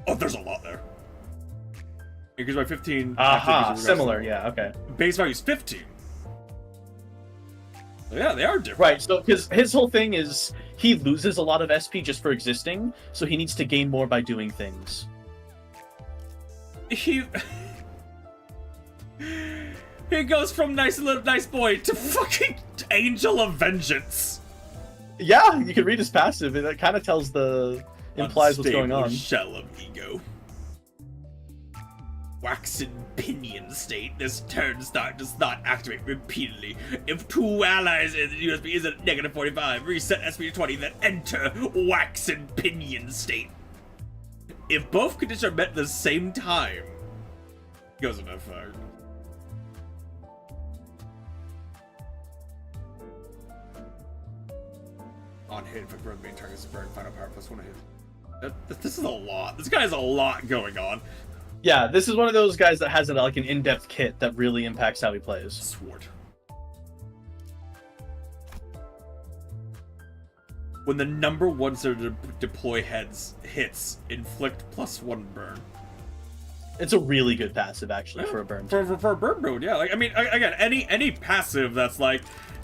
Oh, there's a lot there. Increased by 15. Similar, yeah, okay. Base value is 15. So yeah, they are different. Right, so because his whole thing is he loses a lot of SP just for existing, so he needs to gain more by doing things. He goes from nice boy to fucking Angel of Vengeance. Yeah, you can read his passive, and it kind of implies what's going on. Shell of ego. Waxen pinion state. This turn start does not activate repeatedly. If two allies in the USB is at negative 45, reset SP to 20, then enter waxen pinion state. If both conditions are met at the same time, it goes into effect. On hit, if a main target is burn, final power plus 1 hit. This is a lot. This guy has a lot going on. Yeah, this is one of those guys that has an in-depth kit that really impacts how he plays. Sword. When the number one sort of deploy hits, inflict +1 burn. It's a really good passive, actually, for a burn. For a burn mode, yeah. Like, I mean, again, any passive that's like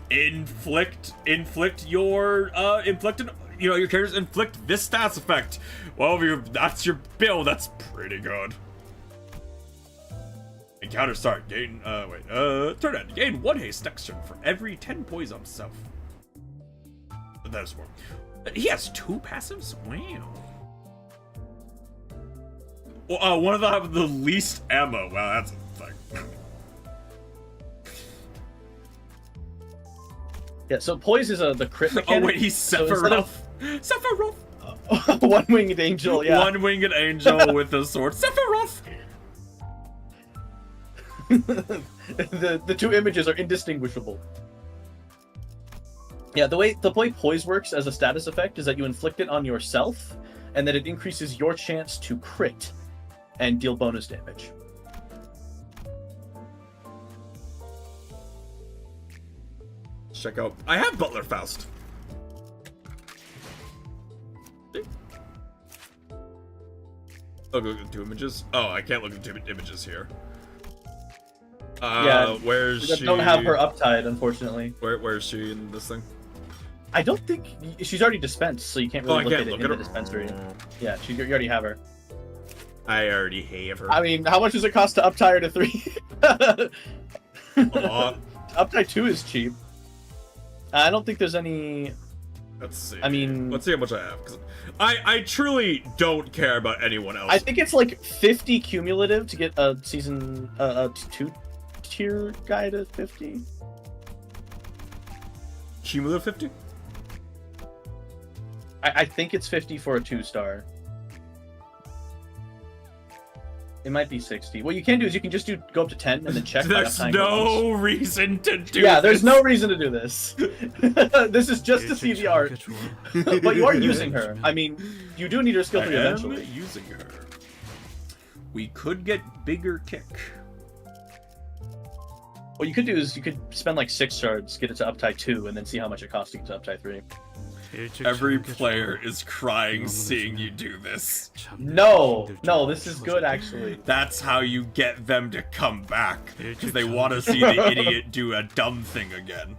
inflict your your characters inflict this stats effect. Well, that's your build. That's pretty good. Encounter start. Gain. Turn end. Gain 1 haste next turn for every 10 poise on himself. That's more. He has 2 passives. Wow. Well, one of them have the least ammo. Wow, that's a thing. Yeah. So poise is the crit mechanic. Oh wait, he's Sephiroth. Sephiroth. One-winged angel. Yeah. One-winged angel with a sword. Sephiroth. The two images are indistinguishable. Yeah, the way poise works as a status effect is that you inflict it on yourself, and that it increases your chance to crit and deal bonus damage. Check out. I have Butler Faust. Oh, look at 2 images. Oh, I can't look at 2 images here. Yeah, where's we she? don't have her uptied, unfortunately. Where's she in this thing? I don't think she's already dispensed, so you can't really I look can't at it look in at the her. dispensary. Yeah, you already have her. I already have her. I mean, how much does it cost to uptie her to 3? A lot. Uptie 2 is cheap. I don't think there's any. Let's see. I mean, let's see how much I have. 'Cause I truly don't care about anyone else. I think it's like 50 cumulative to get a season a 2-tier guy to 50. Cumulative 50? I think it's 50 for a 2-star. It might be 60. What you can do is you can just go up to 10 and then check. There's no reason to do Yeah, this. there's no reason to do this. This is just to see the art. But you are using her. I mean, you do need her skill 3 eventually. I am using her. We could get bigger kick. What you could do is you could spend like 6 shards, get it to uptie 2, and then see how much it costs to get to uptie 3. Every player is crying seeing you do this. No, this is good actually. That's how you get them to come back, because they want to see the idiot do a dumb thing again.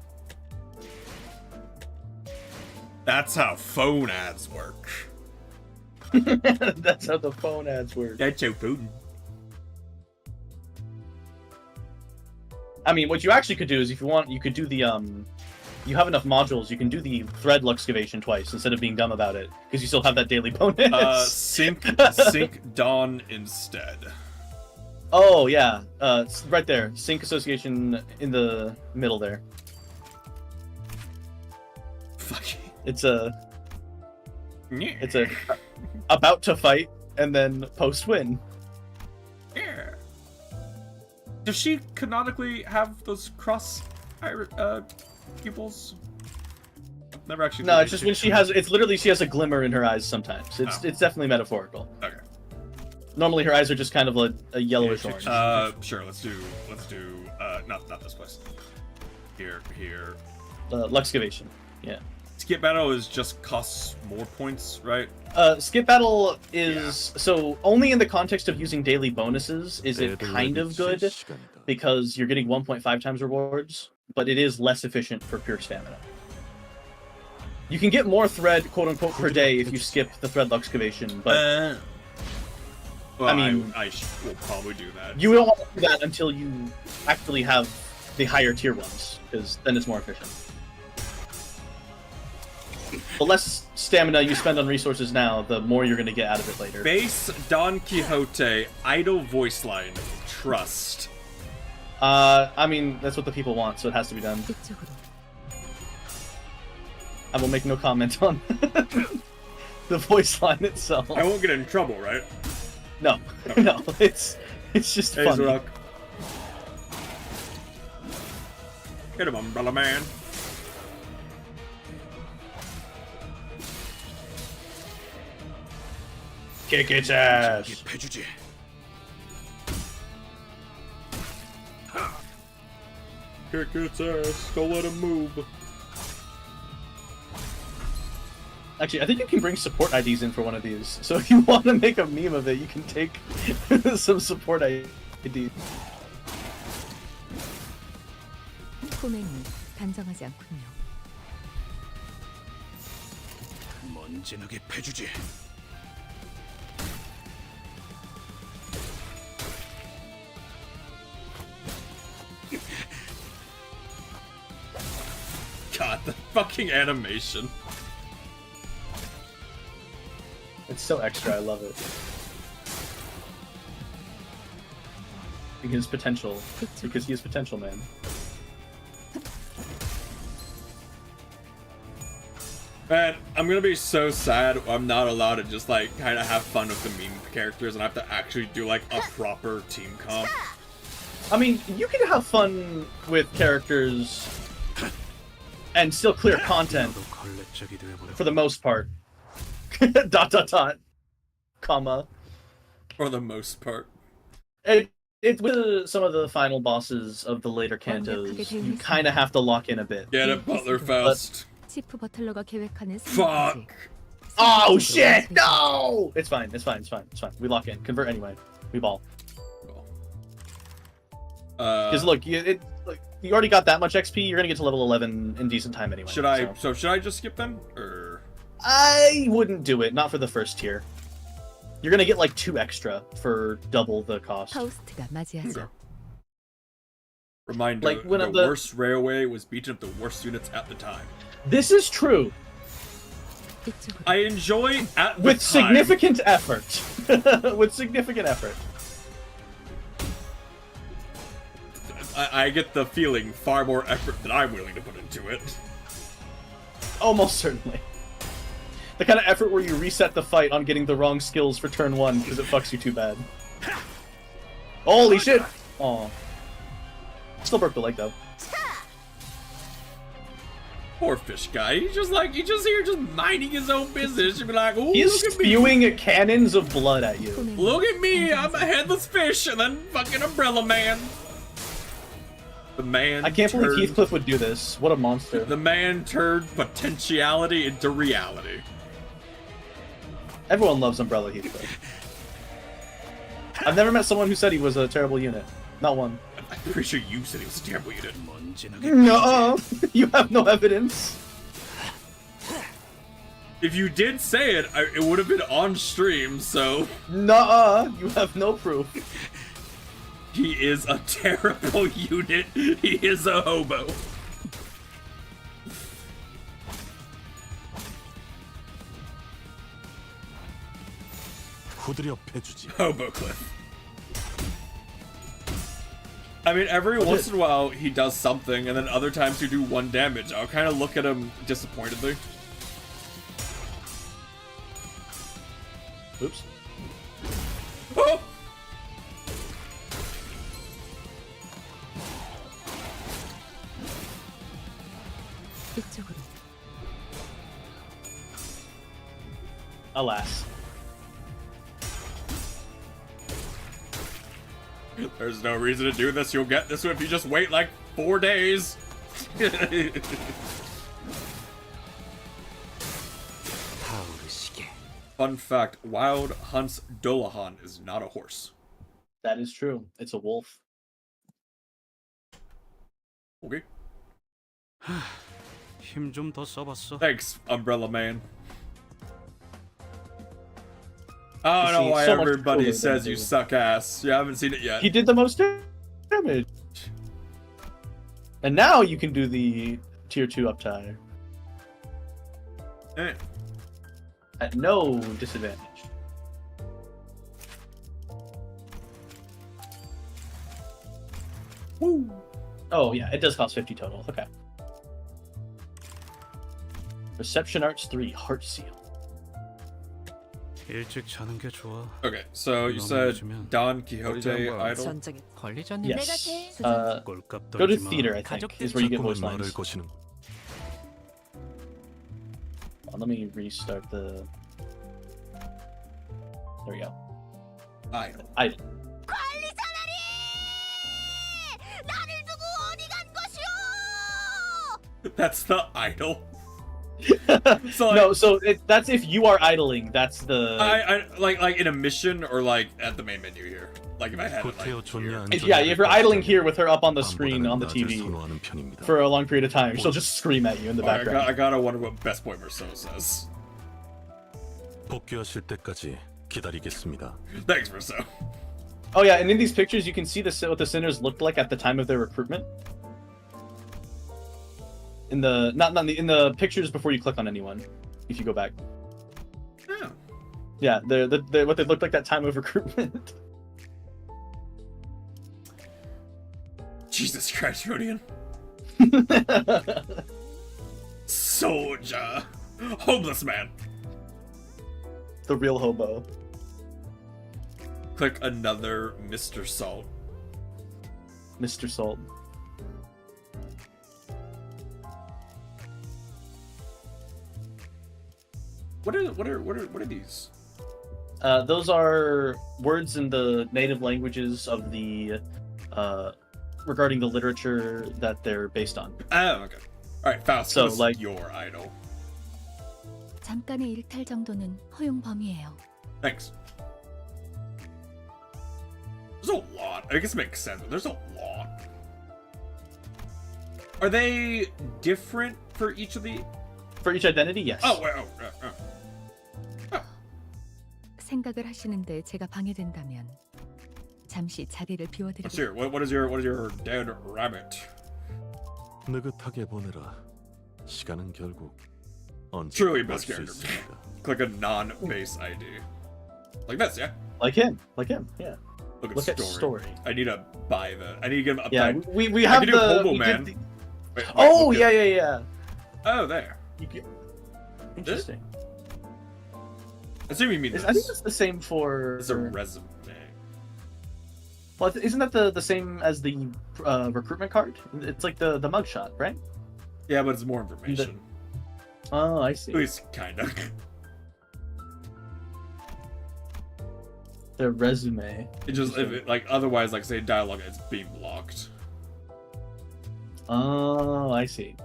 That's how phone ads work. That's how the phone ads work. That's how phone. I mean, what you actually could do is, if you want, you could do the you have enough modules, you can do the thread luxcavation twice instead of being dumb about it, because you still have that daily bonus. Sync Dawn instead. Oh yeah, it's right there. Sync association in the middle there. Fuck. It's a about to fight and then post win. Yeah. Does she canonically have those cross pupils? Never actually. No, it's just when she has. It's literally she has a glimmer in her eyes sometimes. It's definitely metaphorical. Okay. Normally her eyes are just kind of a yellowish orange. Sure. Let's do. Not this place. Here. Luxcavation. Yeah. Skip battle is just costs more points, right? Skip battle is so only in the context of using daily bonuses is it kind of good, because you're getting 1.5 times rewards, but it is less efficient for pure stamina. You can get more thread, quote unquote, per day if you skip the thread luxcavation, but well, I mean, I will probably do that. you don't want to do that until you actually have the higher tier ones, because then it's more efficient. The less stamina you spend on resources now, the more you're going to get out of it later. Base Don Quixote, idle voice line, trust. I mean, that's what the people want, so it has to be done. I will make no comment on the voice line itself. I won't get in trouble, right? No, no, it's just funny. Rock. Get him, Umbrella Man. Kick its ass. Kick its ass. Don't let him move. Actually, I think you can bring support IDs in for one of these. So if you want to make a meme of it, you can take some support IDs. 포맨이 단정하지 않군요. 먼지나게 패주지. God, the fucking animation. It's so extra, I love it. Because potential. Because he has potential, man. Man, I'm gonna be so sad I'm not allowed to just like kind of have fun with the meme characters and I have to actually do like a proper team comp. I mean, you can have fun with characters and still clear content for the most part. dot dot dot, comma. For the most part. With some of the final bosses of the later cantos, you kind of have to lock in a bit. Get it, Butler Faust. 치프 버틀러가 계획하는 Fuck. Oh shit! No! It's fine. It's fine. It's fine. It's fine. We lock in. Convert anyway. We ball. Because look, you already got that much XP. You're gonna get to level 11 in decent time anyway. Should I? So should I just skip them, or? I wouldn't do it. Not for the first tier. You're gonna get like 2 extra for double the cost. 파우스트가 맞이하죠. Reminder: Like, when the the- worst railway was beaten up the worst units at the time. This is true. I enjoy at the With time. significant effort. With significant effort. I get the feeling far more effort than I'm willing to put into it. Almost certainly. The kind of effort where you reset the fight on getting the wrong skills for turn 1 because it fucks you too bad. Holy shit! Aw. Still broke the leg though. Poor fish guy. He's just here, just minding his own business. You'd be like, ooh, He's look at me. spewing cannons of blood at you. Look at me, I'm a headless fish, and then fucking Umbrella Man. The man. I can't believe Heathcliff would do this. What a monster. The man turned potentiality into reality. Everyone loves Umbrella Heathcliff. I've never met someone who said he was a terrible unit. Not one. I'm pretty sure you said he was a terrible unit. No, you have no evidence. If you did say it, it would have been on stream, so... Nuh-uh, you have no proof. He is a terrible unit. He is a hobo. 후드려 패주지. Hobo Cliff. I mean, every once in a while he does something, and then other times you do 1 damage. I'll kind of look at him disappointedly. Oops. Oh! 이쪽으로. Alas. There's no reason to do this. You'll get this if you just wait like 4 days. Fun fact, Wild Hunt's Dolahan is not a horse. That is true. It's a wolf. Okay. 힘 좀 더 써봤어. Thanks, Umbrella Man. I You don't know see, why so much everybody cooler says than you the- suck ass. You haven't seen it yet. He did the most damage. And now you can do the tier 2 up tie. Eh. At no disadvantage. Woo! Oh yeah, it does cost 50 total. Okay. Reception Arts 3 Heart Seal. 일찍 자는 게 좋아. Okay, so you said Don Quixote idol? 관리자님. Yes. Go to theater, I think, is where you get voice lines. Let me restart the... There we go. Idol. Idol. That's the idol. So no, so that's if you are idling. That's the. I like in a mission or like at the main menu here. Like if I had it like here. Yeah, if you're idling here with her up on the screen on the TV for a long period of time, she'll just scream at you in the background. I gotta wonder what Best Boy Marceau says. 복귀하실 때까지 기다리겠습니다. Thanks, Marceau. Oh yeah, and in these pictures you can see what the sinners looked like at the time of their recruitment. In the in the pictures before you click on anyone, if you go back. Oh. Yeah, they're what they looked like that time of recruitment. Jesus Christ, Rodian. Soldier. Homeless man. The real hobo. Click another Mr. Salt. Mr. Salt. What are these? Those are words in the native languages of the regarding the literature that they're based on. Oh, okay. All right, Faust. So, what's like- your idol? 잠깐의 일탈 정도는 허용 범위예요. Thanks. There's a lot. I guess it makes sense, but there's a lot. Are they different for each of the? For each identity, yes. Oh, wait, 생각을 하시는데 제가 방해된다면 잠시 자리를 Let's 비워드리고 hear. What is your dead rabbit? 느긋하게 보내라. 시간은 결국 언제 Truly 갈 best 수 character. 있으니까. Click a non-base ID. Like this, yeah. Like him, yeah. Look at Look at story. story. I need to buy the. I need to get him Yeah, upside. we I have can do the. Hobo we Man. did the- Wait, Oh look yeah, at- yeah. Oh, there. Interesting. I assume you mean this. I think it's the same for. It's a resume. Well, isn't that the same as the recruitment card? It's like the mugshot, right? Yeah, but it's more information. Oh, I see. At least kinda. The resume. It just if it, like otherwise, like say dialogue, it's being blocked. Oh, I see.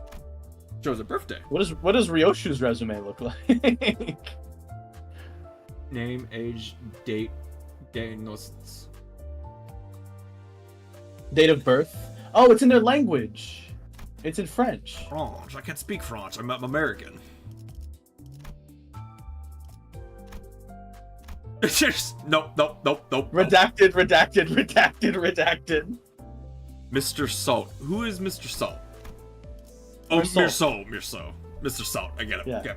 Shows a birthday. What does Ryoshu's resume look like? Name, age, date, diagnosis. Date of birth. Oh, it's in their language. It's in French. French. I can't speak French. I'm American. It's just nope. Redacted. Mr. Salt. Who is Mr. Salt? Oh, Mirso. Mirso. Mr. Salt. I get it. Yeah. Okay.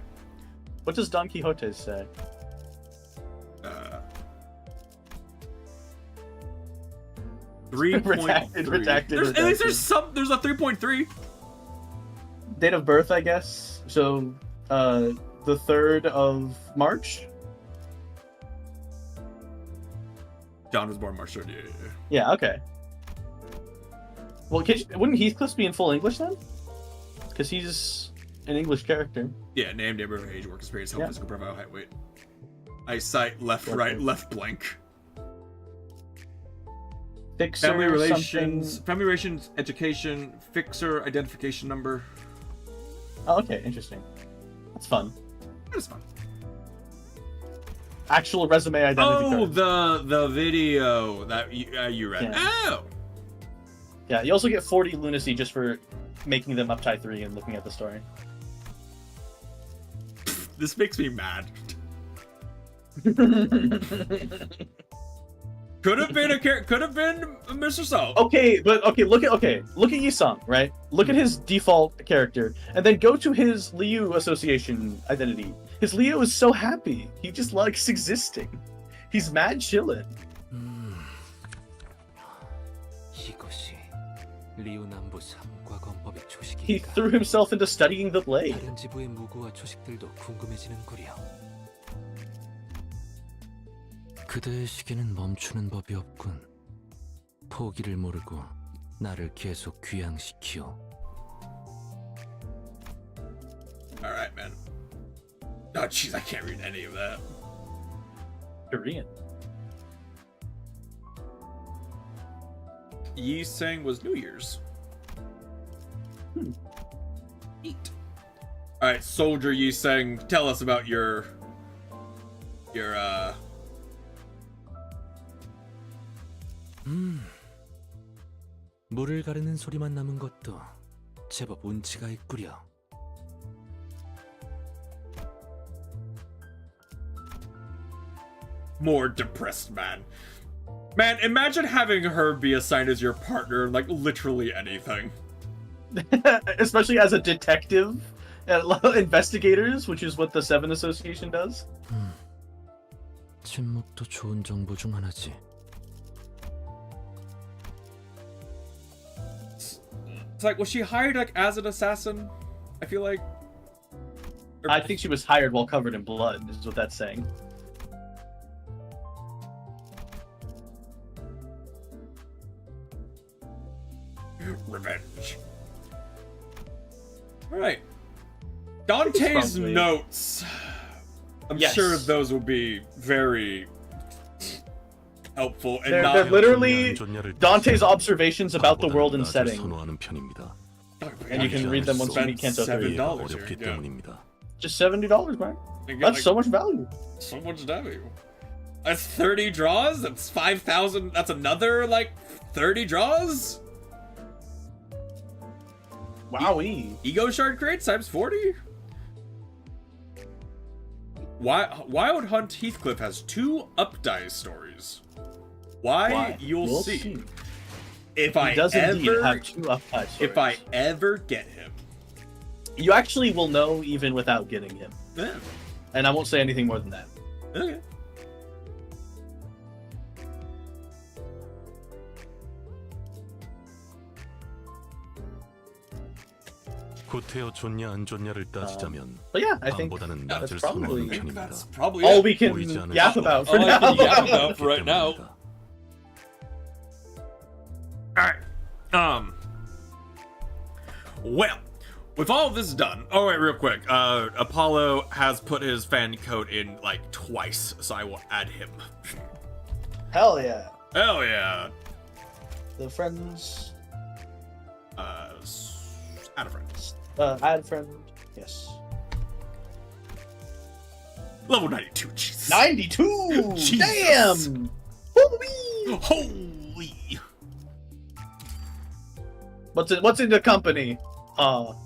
What does Don Quixote say? 3.3. Redacted. At least there's a 3.3. Date of birth, I guess. So, the 3rd of March. John was born March 30th. Yeah. Okay. Well, wouldn't Heathcliff be in full English then? Because he's an English character. Yeah, name, neighborhood, age, work experience, health, Yeah. physical profile, height, weight. Eyesight, left, right, left, blank. Fixer, family relations, education, fixer, identification number. Oh, okay, interesting. That's fun. That's fun. Actual resume identity card. The video that you read. Yeah. Oh! Yeah, you also get 40 lunacy just for making them uptie 3 and looking at the story. This makes me mad. Could have been Mr. Salt. Okay, but look at Yisung, right? Look at his default character, and then go to his Liu association identity. His Liu is so happy. He just likes existing. He's mad chillin'. 이것이 리우 남부 3과 검법의 He 초식인가? threw himself into studying the blade. 다른 지부의 무구와 초식들도 궁금해지는구려. 그대의 시기는 멈추는 법이 없군. 포기를 모르고 나를 계속 귀양시키오. Alright, man. Oh, jeez, I can't read any of that. Korean. Yi Sang was New Year's. Eat. Alright, Soldier Yi Sang, tell us about your 물을 가르는 소리만 남은 것도 제법 운치가 있구려. more depressed man. Man, imagine having her be assigned as your partner in, like, literally anything. Especially as a detective at investigators, which is what the Seven Association does. 침묵도 좋은 정보 중 하나지. It's like, was she hired, like, as an assassin? I feel like... I think she was hired while covered in blood, is what that's saying. Revenge. Alright. Dante's Probably. notes. I'm Yes. sure those will be very helpful and They're not literally Dante's observations about the world and setting. 선호하는 편입니다. And you can read them once we meet Kanto 3. $7 어렵기 here. Yeah. 때문입니다. Just $70, man. You get, That's like, so much value. So much value. That's 30 draws? That's 5,000. That's another, like, 30 draws? Wowee. Ego shard crates times 40? Wild Hunt Heathcliff has 2 up-die stories. Why? You'll We'll see. see. If He I does indeed ever, have 2 up-tie if I ever get him. You actually will know even without getting him. Yeah. And I won't say anything more than that. Okay. 구태여 좋냐 안 좋냐를 따지자면 But yeah, I think 밤보다는 that's 낮을 probably, 선호하는 편입니다. probably all it. we can 보이지 않을 yap 수 about for All I now. can yap about for right now. Alright. Well, with all of this done, oh wait, real quick. Apollo has put his fan code in like twice, so I will add him. Hell yeah. Hell yeah. The friends. Add a friend. Add friend. Yes. Level 92, Jesus. 92! Jesus. Damn! Holy! Holy! What's in the company? Oh,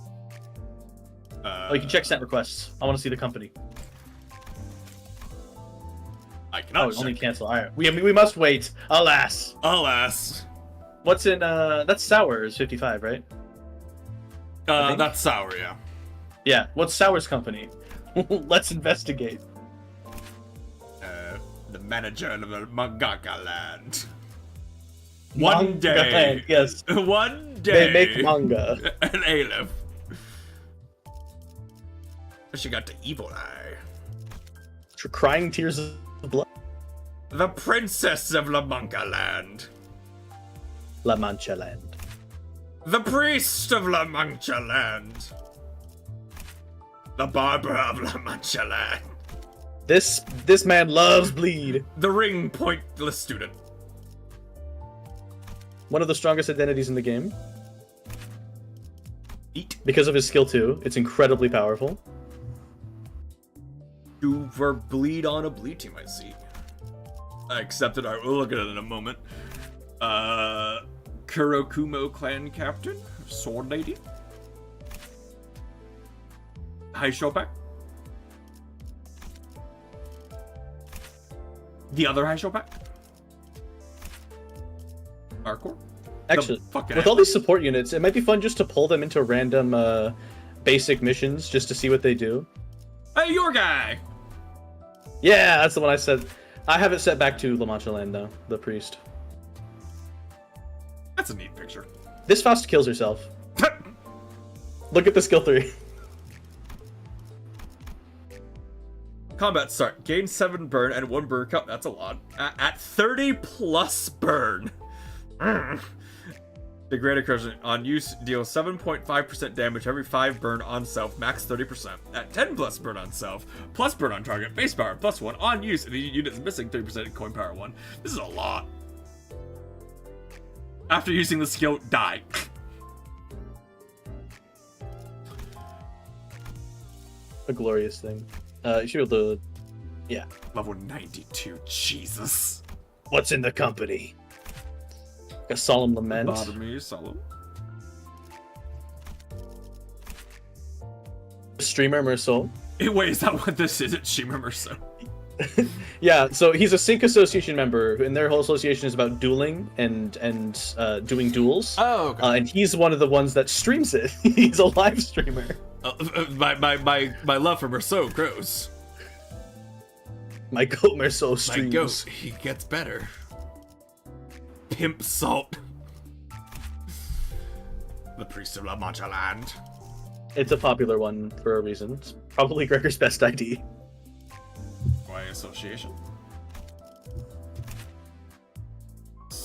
you can check sent requests. I want to see the company. I cannot only check. cancel. Alright. We must wait. Alas. Alas. What's in that's Sour's 55, right? That's Sour, yeah. Yeah. What's Sour's company? Let's investigate. The manager of the Mangaka land. Manga One day. land, yes. One day. They make manga. An Aleph. She got the evil eye. Crying tears of blood. The princess of La Mancha land. La Mancha land. The priest of La Mancha land. The barber of La Mancha land. This man loves bleed. The ring pointless student. One of the strongest identities in the game. Eat. Because of his skill too. It's incredibly powerful. Do for bleed on a bleed team, I see. I accepted. I will look at it in a moment. Kurokumo clan captain, sword lady, High Shopak, the other High Shopak, Hardcore. Actually, with all these support units, it might be fun just to pull them into random basic missions just to see what they do. Hey, your guy! Yeah, that's the one I said. I have it set back to La Mancha Land, though, the priest. That's a neat picture. This Faust kills herself. Look at the skill 3. Combat start. Gain 7 burn and 1 burn cut. That's a lot. At 30 plus burn. The Great Incursion on use deals 7.5% damage every 5 burn on self, max 30%. At 10 plus burn on self, plus burn on target, base power plus 1 on use, and the unit is missing 30% coin power 1. This is a lot. After using the skill, die. A glorious thing. You should be able to... Yeah. Level 92, Jesus. What's in the company? A solemn lament. Bother me, solemn. Streamer Merceau. Wait, is that what this is? It's Streamer Merceau. Yeah, so he's a Sync Association member, and their whole association is about dueling and doing duels. Oh, okay. And he's one of the ones that streams it. He's a live streamer. My love for Merceau grows. My goat Merceau streams. My goat, he gets better. Pimp Salt. The priest of La Mancha land. It's a popular one for a reason. It's probably Gregor's best ID. By association.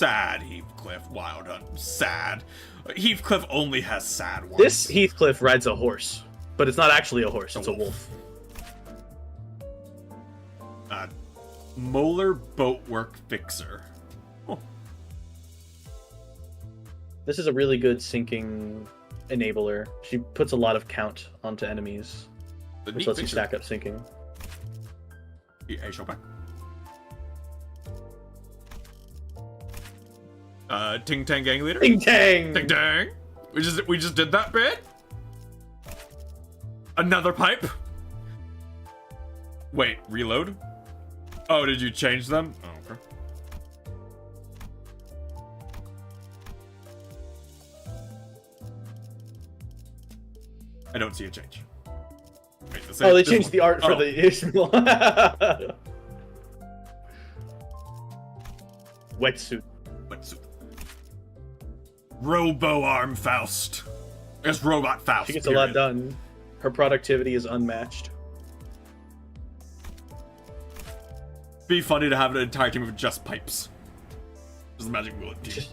sad Heathcliff. Wild Hunt. Sad. Heathcliff only has sad ones. This Heathcliff rides a horse, but it's not actually a horse. It's a wolf. Molar Boatwork Fixer. Oh. This is a really good sinking enabler. She puts a lot of count onto enemies, which lets you stack up sinking. Hey, Chopin. Ting Tang Gang Leader. Ting Tang. Ting Tang. We just did that bit. Another pipe. Wait, reload. Oh, did you change them? Oh, okay. I don't see a change. Wait, Oh, they changed the art for the Ishmael. Wetsuit. Wetsuit. Robo Arm Faust. It's Robot Faust. She gets a lot done. Her productivity is unmatched. Be funny to have an entire team of just pipes. Just a magic bullet team.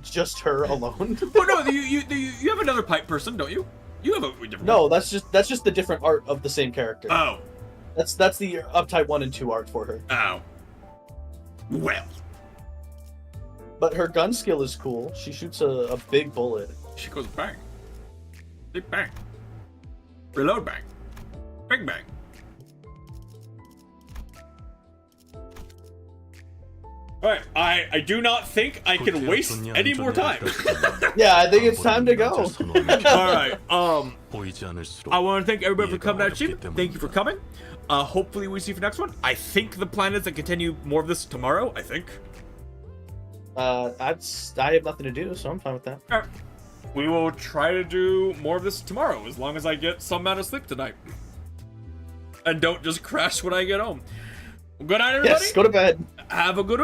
Just her alone. Oh no, you have another pipe person, don't you? You have a different. No, that's just the different art of the same character. Oh. That's the Uptype 1 and 2 art for her. Oh. Well. But her gun skill is cool. She shoots a big bullet. She goes bang. Big bang. Reload bang. Big bang. Alright, I do not think I can waste any more time. Yeah, I think it's time to go. Alright, I want to thank everybody for coming out, Chief. Thank you for coming. Hopefully we see you for the next one. I think the plan is to continue more of this tomorrow, I think. I have nothing to do, so I'm fine with that. Alright. We will try to do more of this tomorrow, as long as I get some amount of sleep tonight. And don't just crash when I get home. Good night, everybody. Yes, go to bed. Have a good one.